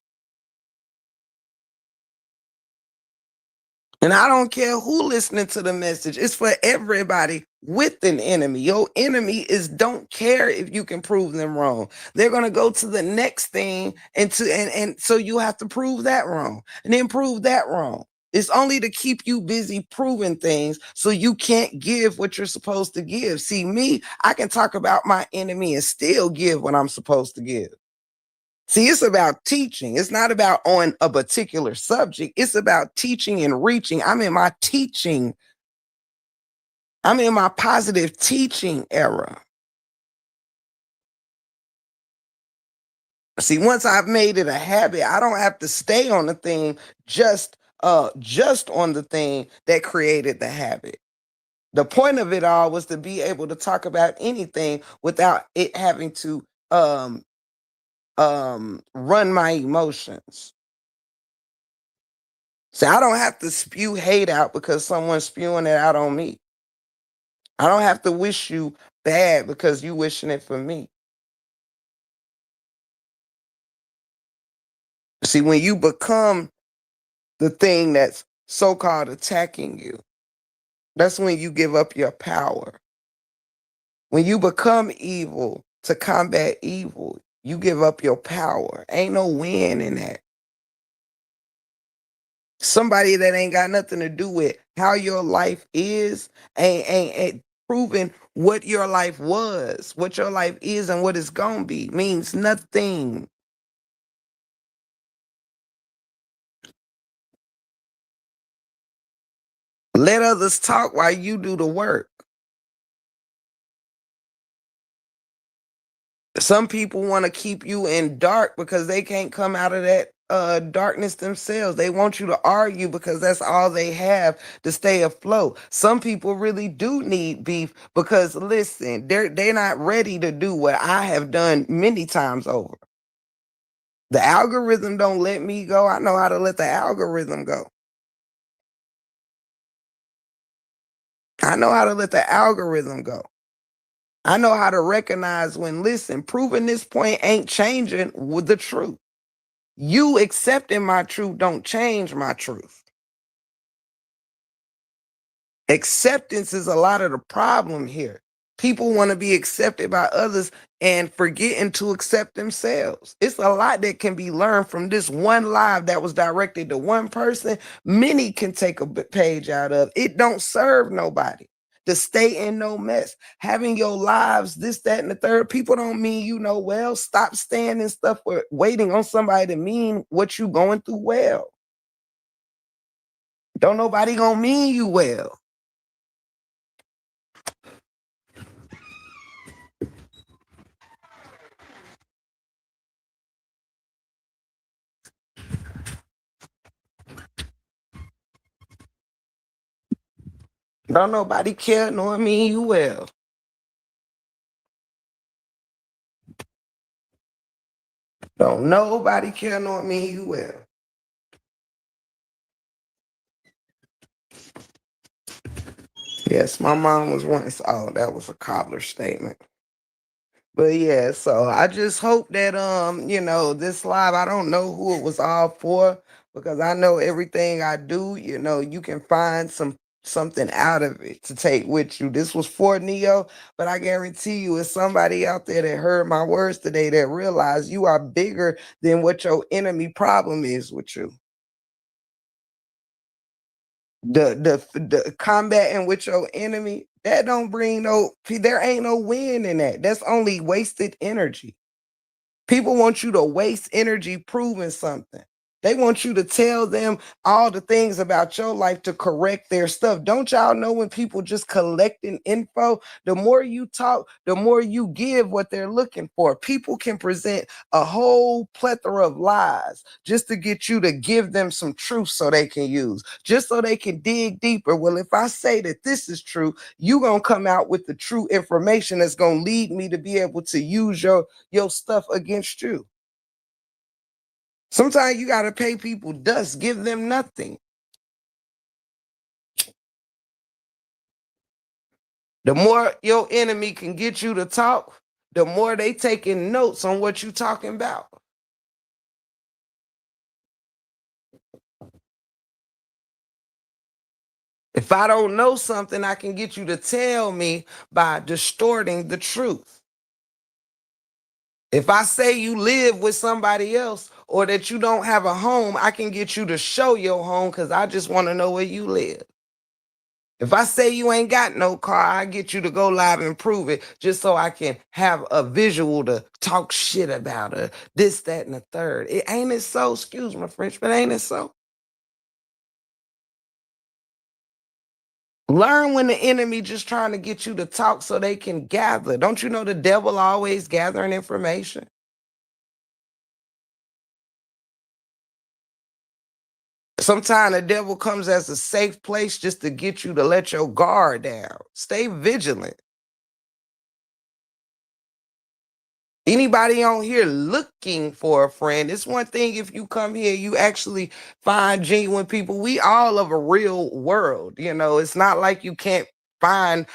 And I don't care who listening to the message. It's for everybody with an enemy. Your enemy is don't care if you can prove them wrong. They're gonna go to the next thing and so you have to prove that wrong and then prove that wrong. It's only to keep you busy proving things so you can't give what you're supposed to give. See, me, I can talk about my enemy and still give what I'm supposed to give. See, it's about teaching. It's not about on a particular subject. It's about teaching and reaching. I'm in my teaching. I'm in my positive teaching era. See, once I've made it a habit, I don't have to stay on the thing just on the thing that created the habit. The point of it all was to be able to talk about anything without it having to run my emotions. See, I don't have to spew hate out because someone's spewing it out on me. I don't have to wish you bad because you wishing it for me. See, when you become the thing that's so-called attacking you, that's when you give up your power. When you become evil to combat evil, you give up your power. Ain't no win in that. Somebody that ain't got nothing to do with how your life is ain't proving what your life was, what your life is, and what it's gonna be means nothing. Let others talk while you do the work. Some people want to keep you in dark because they can't come out of that darkness themselves. They want you to argue because that's all they have to stay afloat. Some people really do need beef because listen, they're not ready to do what I have done many times over. The algorithm don't let me go. I know how to let the algorithm go. I know how to let the algorithm go. I know how to recognize when, listen, proving this point ain't changing with the truth. You accepting my truth don't change my truth. Acceptance is a lot of the problem here. People want to be accepted by others and forgetting to accept themselves. It's a lot that can be learned from this one live that was directed to one person. Many can take a page out of. It don't serve nobody to stay in no mess. Having your lives, this, that, and the third, people don't mean you know well. Stop standing stuff for waiting on somebody to mean what you going through well. Don't nobody gonna mean you well. Don't nobody care nor mean you well. Don't nobody care nor mean you well. Yes, my mom was once. Oh, that was a cobbler statement. But yeah, so I just hope that this live, I don't know who it was all for because I know everything I do, you can find something out of it to take with you. This was for Neo, but I guarantee you it's somebody out there that heard my words today that realized you are bigger than what your enemy problem is with you. The combating with your enemy, that don't bring there ain't no win in that. That's only wasted energy. People want you to waste energy proving something. They want you to tell them all the things about your life to correct their stuff. Don't y'all know when people just collecting info, the more you talk, the more you give what they're looking for. People can present a whole plethora of lies just to get you to give them some truth so they can use, just so they can dig deeper. Well, if I say that this is true, you gonna come out with the true information that's gonna lead me to be able to use your stuff against you. Sometimes you got to pay people dust, give them nothing. The more your enemy can get you to talk, the more they taking notes on what you talking about. If I don't know something, I can get you to tell me by distorting the truth. If I say you live with somebody else or that you don't have a home, I can get you to show your home because I just want to know where you live. If I say you ain't got no car, I get you to go live and prove it just so I can have a visual to talk shit about her. This, that, and the third. Ain't it so? Excuse my French, but ain't it so? Learn when the enemy just trying to get you to talk so they can gather. Don't you know the devil always gathering information? Sometimes the devil comes as a safe place just to get you to let your guard down. Stay vigilant. Anybody on here looking for a friend? It's one thing if you come here, you actually find genuine people. We all of a real world, it's not like you can't find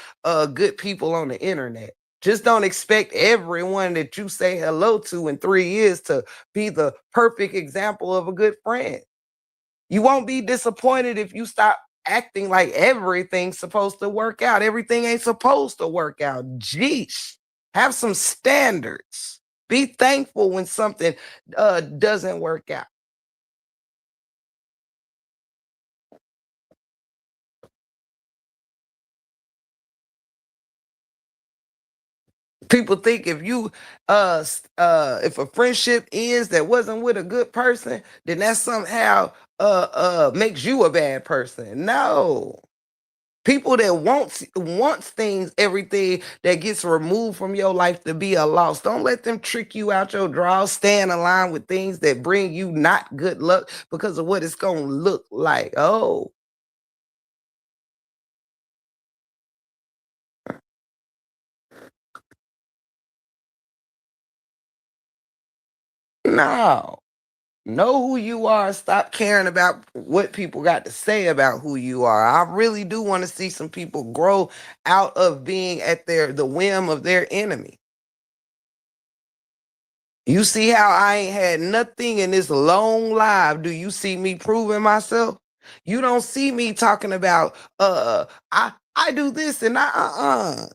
good people on the internet. Just don't expect everyone that you say hello to in 3 years to be the perfect example of a good friend. You won't be disappointed if you stop acting like everything's supposed to work out. Everything ain't supposed to work out. Jeez, have some standards. Be thankful when something doesn't work out. People think if you if a friendship ends that wasn't with a good person, then that somehow makes you a bad person. No. People that wants things, everything that gets removed from your life to be a loss. Don't let them trick you out your draws. Stay in line with things that bring you not good luck because of what it's gonna look like. Oh, no. Know who you are. Stop caring about what people got to say about who you are. I really do want to see some people grow out of being at the whim of their enemy. You see how I ain't had nothing in this long life. Do you see me proving myself? You don't see me talking about I do this and uh.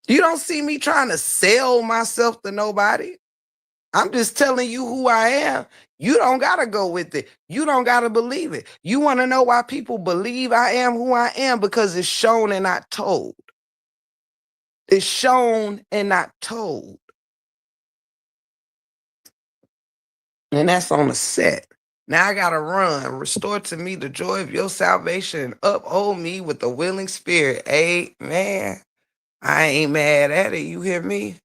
You don't see me trying to sell myself to nobody. I'm just telling you who I am. You don't gotta go with it. You don't gotta believe it. You want to know why people believe I am who I am? Because it's shown and not told. It's shown and not told. And that's on the set. Now I gotta run. Restore to me the joy of your salvation and uphold me with the willing spirit. Amen. I ain't mad at it. You hear me?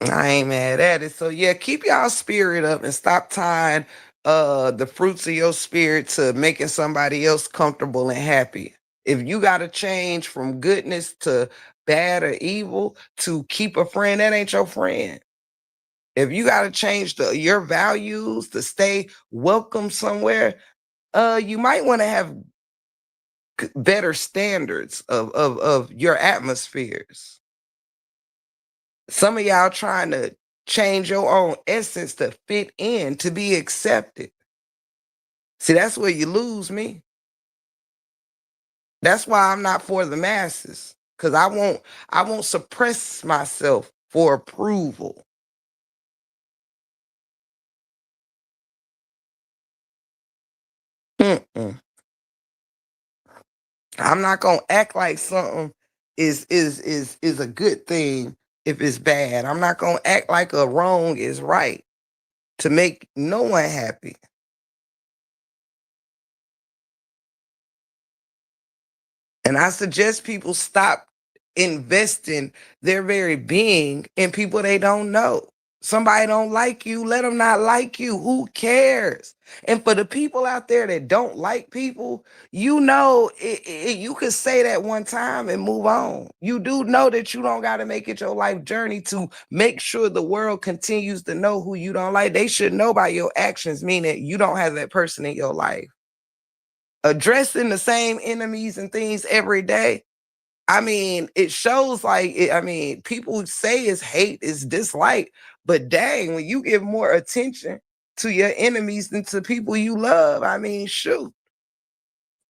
I ain't mad at it. So yeah, keep y'all spirit up and stop tying the fruits of your spirit to making somebody else comfortable and happy. If you gotta change from goodness to bad or evil to keep a friend, that ain't your friend. If you gotta change your values to stay welcome somewhere, you might want to have better standards of your atmospheres. Some of y'all trying to change your own essence to fit in, to be accepted. See, that's where you lose me. That's why I'm not for the masses. Cause I won't suppress myself for approval. Mm-mm. I'm not gonna act like something is a good thing if it's bad. I'm not gonna act like a wrong is right to make no one happy. And I suggest people stop investing their very being in people they don't know. Somebody don't like you, let them not like you. Who cares? And for the people out there that don't like people, you know, you could say that one time and move on. You do know that you don't got to make it your life journey to make sure the world continues to know who you don't like. They should know by your actions, meaning you don't have that person in your life. Addressing the same enemies and things every day. I mean, it shows like I mean, people say it's hate, it's dislike, but dang, when you give more attention to your enemies than to people you love, I mean, shoot.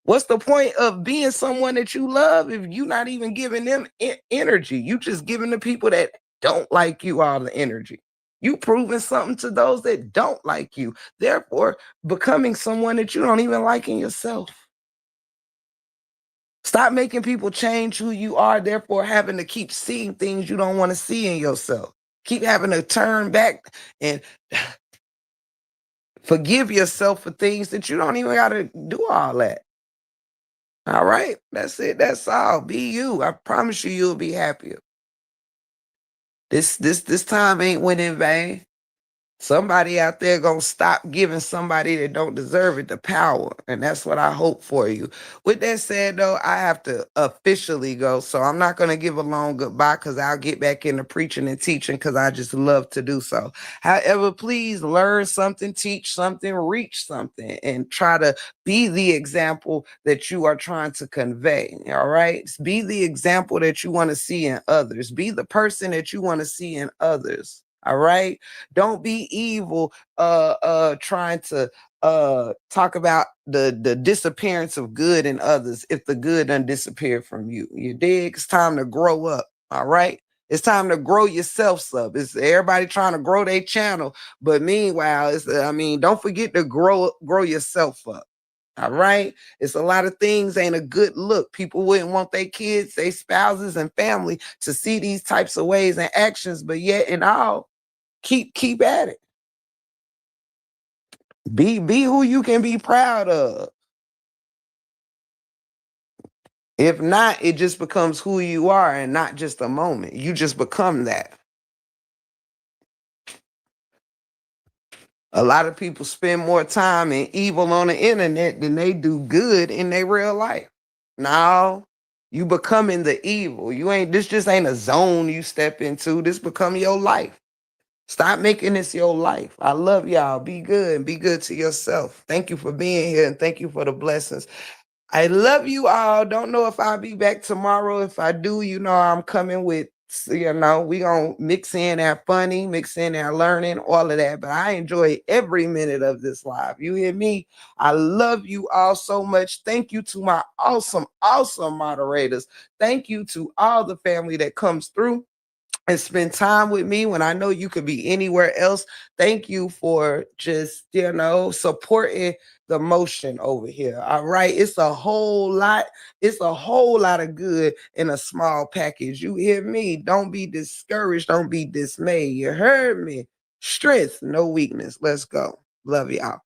What's the point of being someone that you love if you're not even giving them energy? You just giving the people that don't like you all the energy. You proving something to those that don't like you, therefore becoming someone that you don't even like in yourself. Stop making people change who you are, therefore having to keep seeing things you don't want to see in yourself. Keep having to turn back and forgive yourself for things that you don't even got to do all that. All right, that's it. That's all. Be you. I promise you, you'll be happier. This time ain't went in vain. Somebody out there gonna stop giving somebody that don't deserve it the power, and that's what I hope for you. With that said, though, I have to officially go, so I'm not gonna give a long goodbye because I'll get back into preaching and teaching because I just love to do so. However, please learn something, teach something, reach something, and try to be the example that you are trying to convey. All right, be the example that you want to see in others. Be the person that you want to see in others. All right, don't be evil trying to talk about the disappearance of good in others if the good done disappeared from you. You dig? It's time to grow up. All right, it's time to grow yourself up. It's everybody trying to grow their channel, but meanwhile, it's don't forget to grow yourself up. All right, it's a lot of things ain't a good look. People wouldn't want their kids, their spouses, and family to see these types of ways and actions, but yet in all, keep at it. Be who you can be proud of. If not, it just becomes who you are and not just a moment. You just become that. A lot of people spend more time in evil on the internet than they do good in their real life. No, you becoming the evil. This just ain't a zone you step into. This become your life. Stop making this your life. I love y'all. Be good and be good to yourself. Thank you for being here and thank you for the blessings. I love you all. Don't know if I'll be back tomorrow. If I do, I'm coming with, we gonna mix in that funny, mix in that learning, all of that. But I enjoy every minute of this live. You hear me? I love you all so much. Thank you to my awesome, awesome moderators. Thank you to all the family that comes through and spend time with me when I know you could be anywhere else. Thank you for just, supporting the motion over here. All right. It's a whole lot. It's a whole lot of good in a small package. You hear me? Don't be discouraged. Don't be dismayed. You heard me. Strength, no weakness. Let's go. Love y'all.